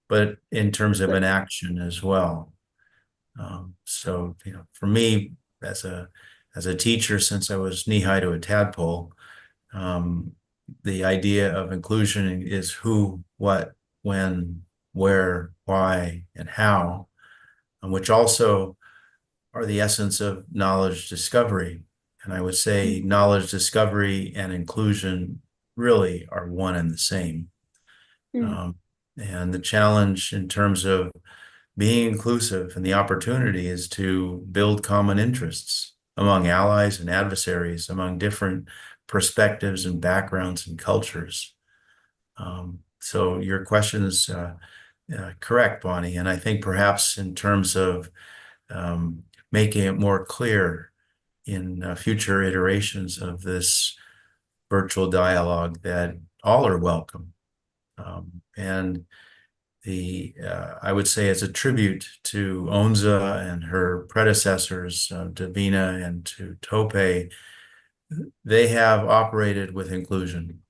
but in terms of an action as well. So, for me, as a teacher, since I was knee-high to a tadpole, the idea of inclusion is who, what, when, where, why, and how, which also are the essence of knowledge discovery. And I would say knowledge discovery and inclusion really are one and the same. And the challenge in terms of being inclusive and the opportunity is to build common interests among allies and adversaries, among different perspectives and backgrounds and cultures. So your question is correct, Bonnie. And I think perhaps in terms of making it more clear in future iterations of this virtual dialogue that all are welcome. And I would say as a tribute to Onza and her predecessors, Davina and to Tope, they have operated with inclusion.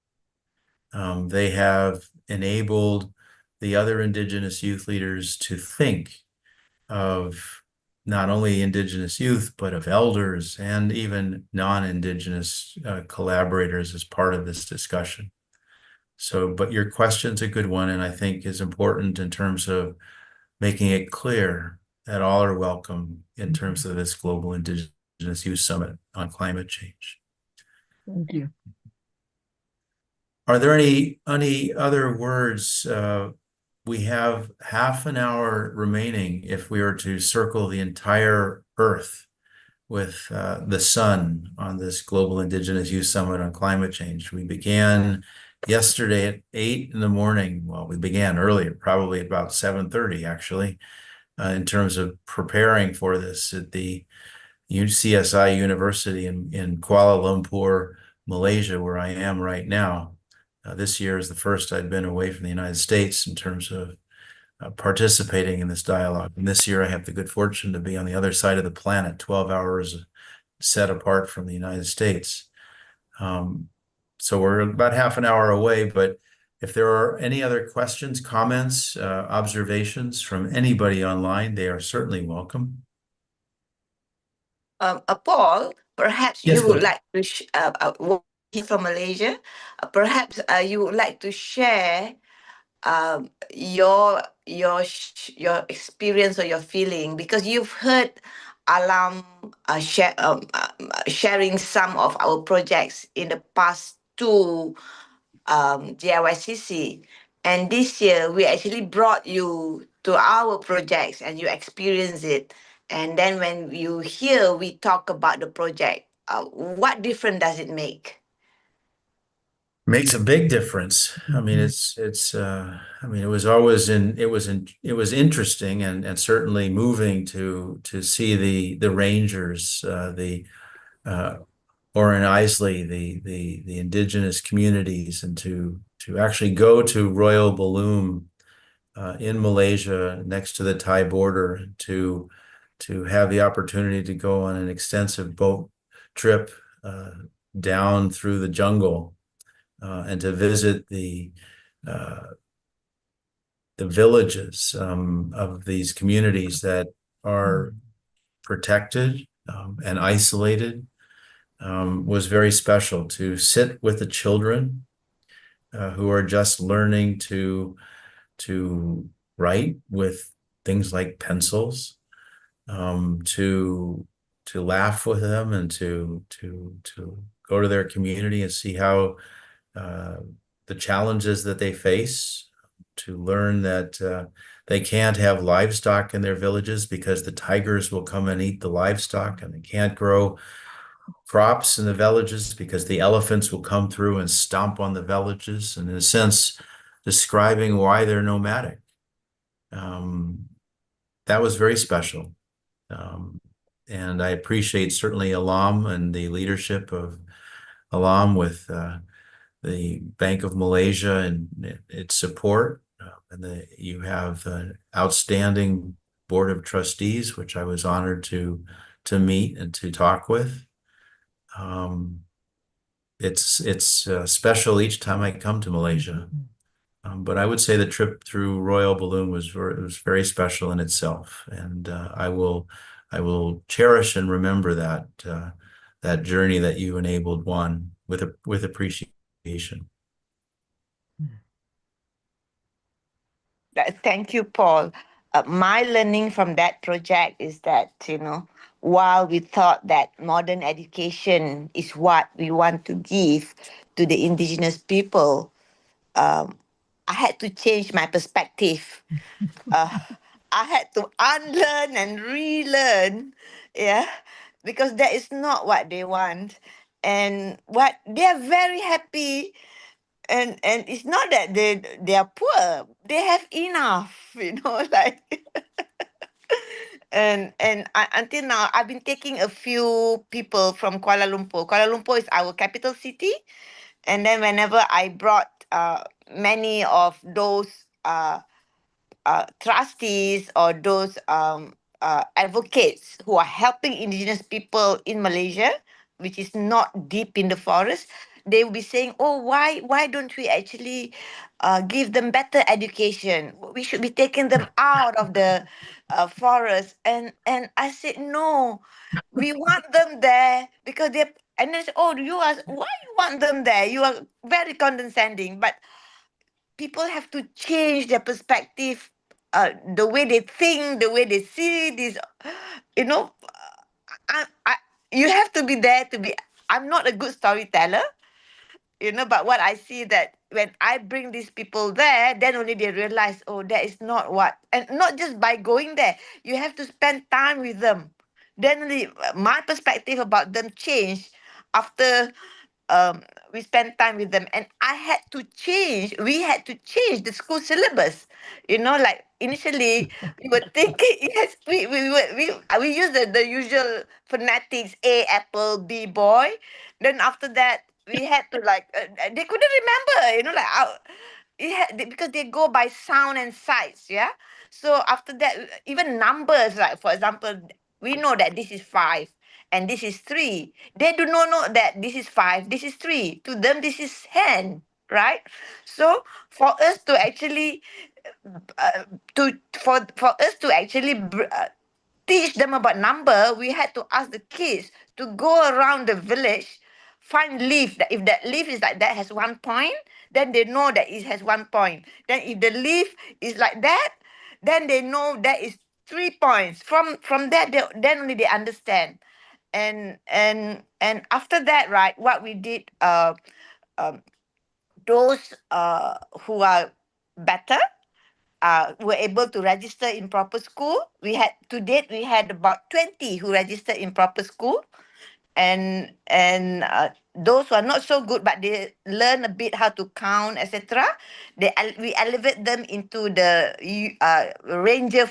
They have enabled the other Indigenous youth leaders to think of not only Indigenous youth, but of elders and even non-Indigenous collaborators as part of this discussion. So, but your question's a good one, and I think is important in terms of making it clear that all are welcome in terms of this Global Indigenous Youth Summit on climate change. Thank you. Are there any other words? We have half an hour remaining if we were to circle the entire Earth with the sun on this Global Indigenous Youth Summit on climate change. We began yesterday at 8 in the morning. Well, we began earlier, probably about 7:30 actually, in terms of preparing for this at the UCSI University in Kuala Lumpur, Malaysia, where I am right now. This year is the first I've been away from the United States in terms of participating in this dialogue. And this year I have the good fortune to be on the other side of the planet, 12 hours set apart from the United States. So we're about half an hour away, but if there are any other questions, comments, observations from anybody online, they are certainly welcome. Paul, perhaps Yes, you would Paul. like to, he's from Malaysia, perhaps you would like to share your experience or your feeling, because you've heard Alam sharing some of our projects in the past two GIYSCC. And this year, we actually brought you to our projects and you experience it. And then when you hear we talk about the project, what difference does it make? Makes a big difference. I mean, I mean, it was always it was interesting and certainly moving to see the Rangers, Oren Isley, the indigenous communities, and to actually go to Royal Balloon in Malaysia next to the Thai border to have the opportunity to go on an extensive boat trip down through the jungle and to visit the villages of these communities that are protected and isolated. Was very special to sit with the children who are just learning to write with things like pencils, to laugh with them and to go to their community and see how the challenges that they face, to learn that They can't have livestock in their villages because the tigers will come and eat the livestock, and they can't grow crops in the villages because the elephants will come through and stomp on the villages, and in a sense, describing why they're nomadic. That was very special. And I appreciate certainly Alam and the leadership of Alam with the Bank of Malaysia and its support. And you have an outstanding board of trustees, which I was honored to meet and to talk with. It's special each time I come to Malaysia. But I would say the trip through Royal Balloon was very special in itself, and I will cherish and remember that journey that you enabled one with appreciation. Thank you, Paul. My learning from that project is that, while we thought that modern education is what we want to give to the indigenous people, I had to change my perspective. I had to unlearn and relearn, yeah, because that is not what they want. And what they are very happy, and it's not that they are poor, they have enough, like. And until now, I've been taking a few people from Kuala Lumpur. Kuala Lumpur is our capital city, and then whenever I brought many of those trustees or those advocates who are helping indigenous people in Malaysia, which is not deep in the forest, they will be saying, "Oh, why don't we actually give them better education? We should be taking them out of the forest." And I said, "No, we want them there because they." And they said, "Oh, why you want them there? You are very condescending." But people have to change their perspective, the way they think, the way they see this. You know, you have to be there to be. I'm not a good storyteller, but what I see that when I bring these people there, then only they realize, oh, that is not what, and not just by going there, you have to spend time with them. Then only my perspective about them changed after um, we spent time with them, and we had to change the school syllabus. Like initially we were thinking, yes, we use the usual phonetics: A apple, B boy. Then after that we had to, like, they couldn't remember, like because they go by sound and sights, yeah. So after that, even numbers, like for example, we know that this is 5 and this is 3. They do not know that this is 5, this is 3. To them, this is 10, right? So for us to actually teach them about number, we had to ask the kids to go around the village, find leaf. That if that leaf is like that, has 1 point, then they know that it has 1 point. Then if the leaf is like that, then they know that is 3 points. From that, then only they understand. And after that, right, what we did, those who are better were able to register in proper school. To date we had about 20 who registered in proper school, and those who are not so good but they learn a bit how to count, etc. We elevate them into the ranger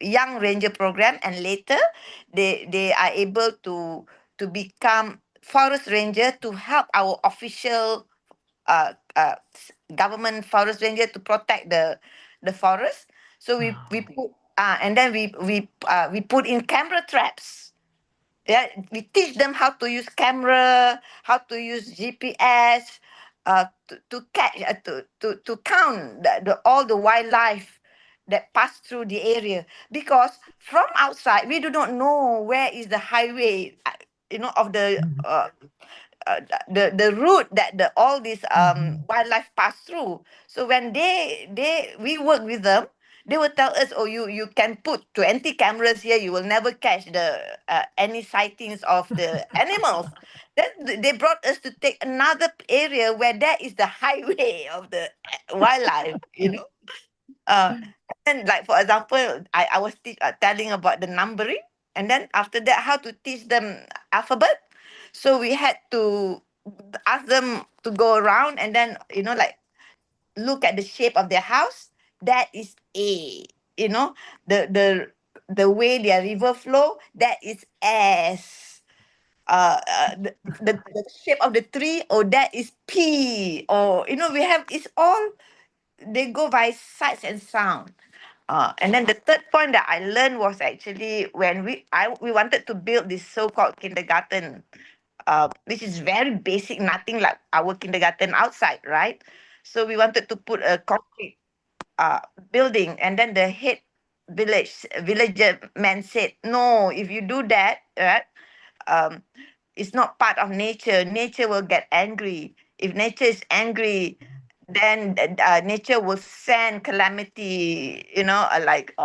young ranger program, and later they are able to become forest ranger to help our official government forest ranger to protect the forest. So we put and then we put in camera traps. Yeah, we teach them how to use camera, how to use GPS, to catch, to count all the wildlife that pass through the area. Because from outside, we do not know where is the highway, of the route that all these wildlife pass through. So when we work with them, they will tell us, "Oh, you can put 20 cameras here, you will never catch the any sightings of the animals." Then they brought us to take another area where that is the highway of the wildlife. And like for example, I was telling about the numbering, and then after that, how to teach them alphabet. So we had to ask them to go around and then like look at the shape of their house. That is A. The way their river flow. That is S. The shape of the tree. Oh, that is P. Or we have it's all they go by sights and sound. And then the third point that I learned was actually when we wanted to build this so-called kindergarten, which is very basic, nothing like our kindergarten outside, right? So we wanted to put a concrete building, and then the head villager man said, "No, if you do that, right, um, it's not part of nature. Nature will get angry. If nature is angry, then nature will send calamity, like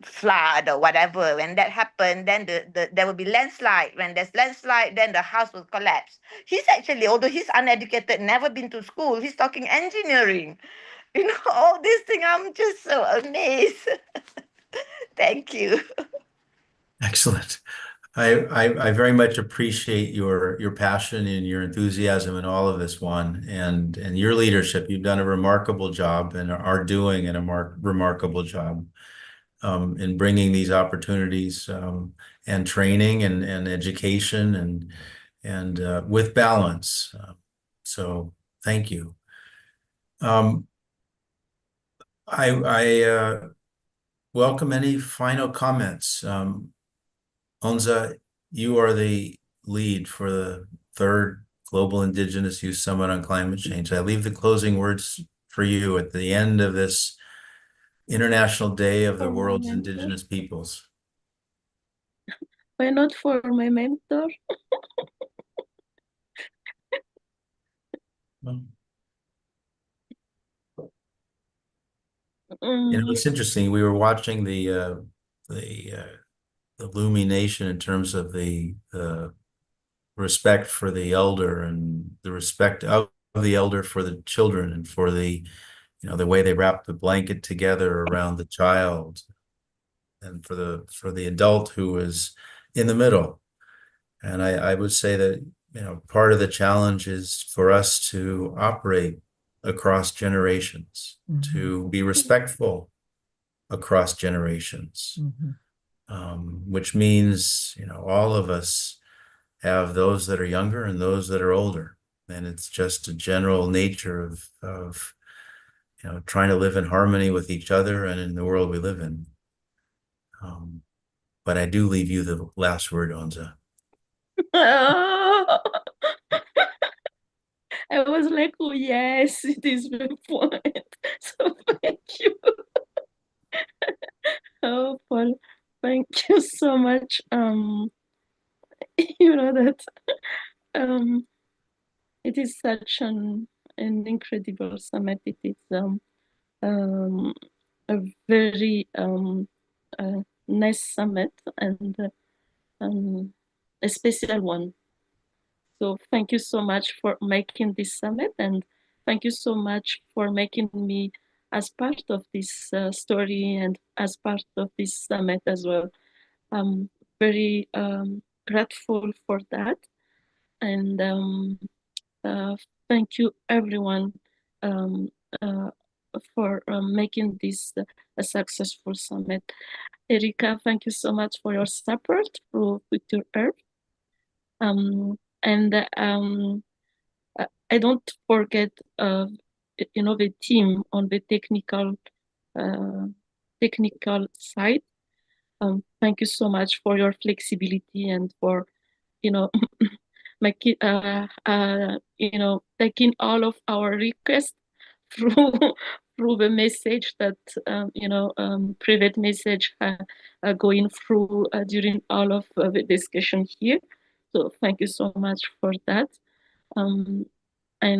flood or whatever. When that happened, then there will be landslide. When there's landslide, then the house will collapse." He's actually, although he's uneducated, never been to school, he's talking engineering. All these things, I'm just so amazed. Thank you. Excellent. I very much appreciate your passion and your enthusiasm in all of this, Juan, and your leadership. You've done a remarkable job and are doing a remarkable job in bringing these opportunities and training and education and with balance. So thank you. I welcome any final comments. Onza, you are the lead for the third Global Indigenous Youth Summit on Climate Change. I leave the closing words for you at the end of this International Day of the World's Indigenous Peoples. Why not for my mentor? It's interesting. We were watching the illumination in terms of the respect for the elder and the respect of the elder for the children and for the way they wrap the blanket together around the child and for the adult who is in the middle. And I would say that part of the challenge is for us to operate across generations, to be respectful across generations, which means all of us have those that are younger and those that are older, and it's just a general nature of trying to live in harmony with each other and in the world we live in. But I do leave you the last word, Onza. I was like, oh yes, it is my point. So thank you. Oh, Paul, thank you so much. That it is such an incredible summit. It is a very nice summit and a special one. So thank you so much for making this summit, and thank you so much for making me as part of this story and as part of this summit as well. I'm very grateful for that, and thank you everyone um, uh, for making this a successful summit. Erika, thank you so much for your support through Future Earth. And I don't forget, the team on the technical side. Thank you so much for your flexibility and for, making, taking all of our requests through through the message that private message going through during all of the discussion here. So thank you so much for that. And I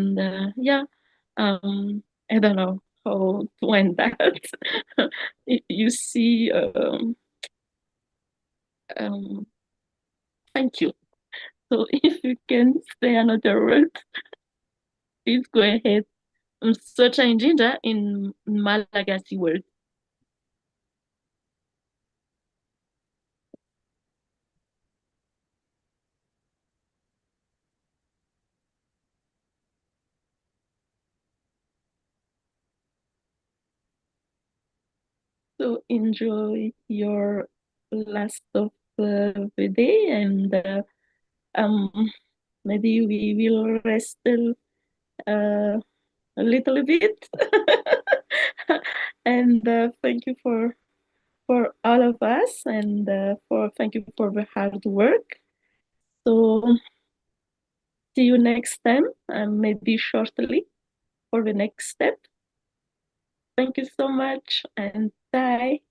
don't know how to end that. You see, thank you. So if you can say another word, please go ahead. such a ginger in Malagasy word. So enjoy your last of the day, and um, maybe we will rest a little bit. And thank you for all of us, and for thank you for the hard work. So see you next time, maybe shortly for the next step. Thank you so much, and bye.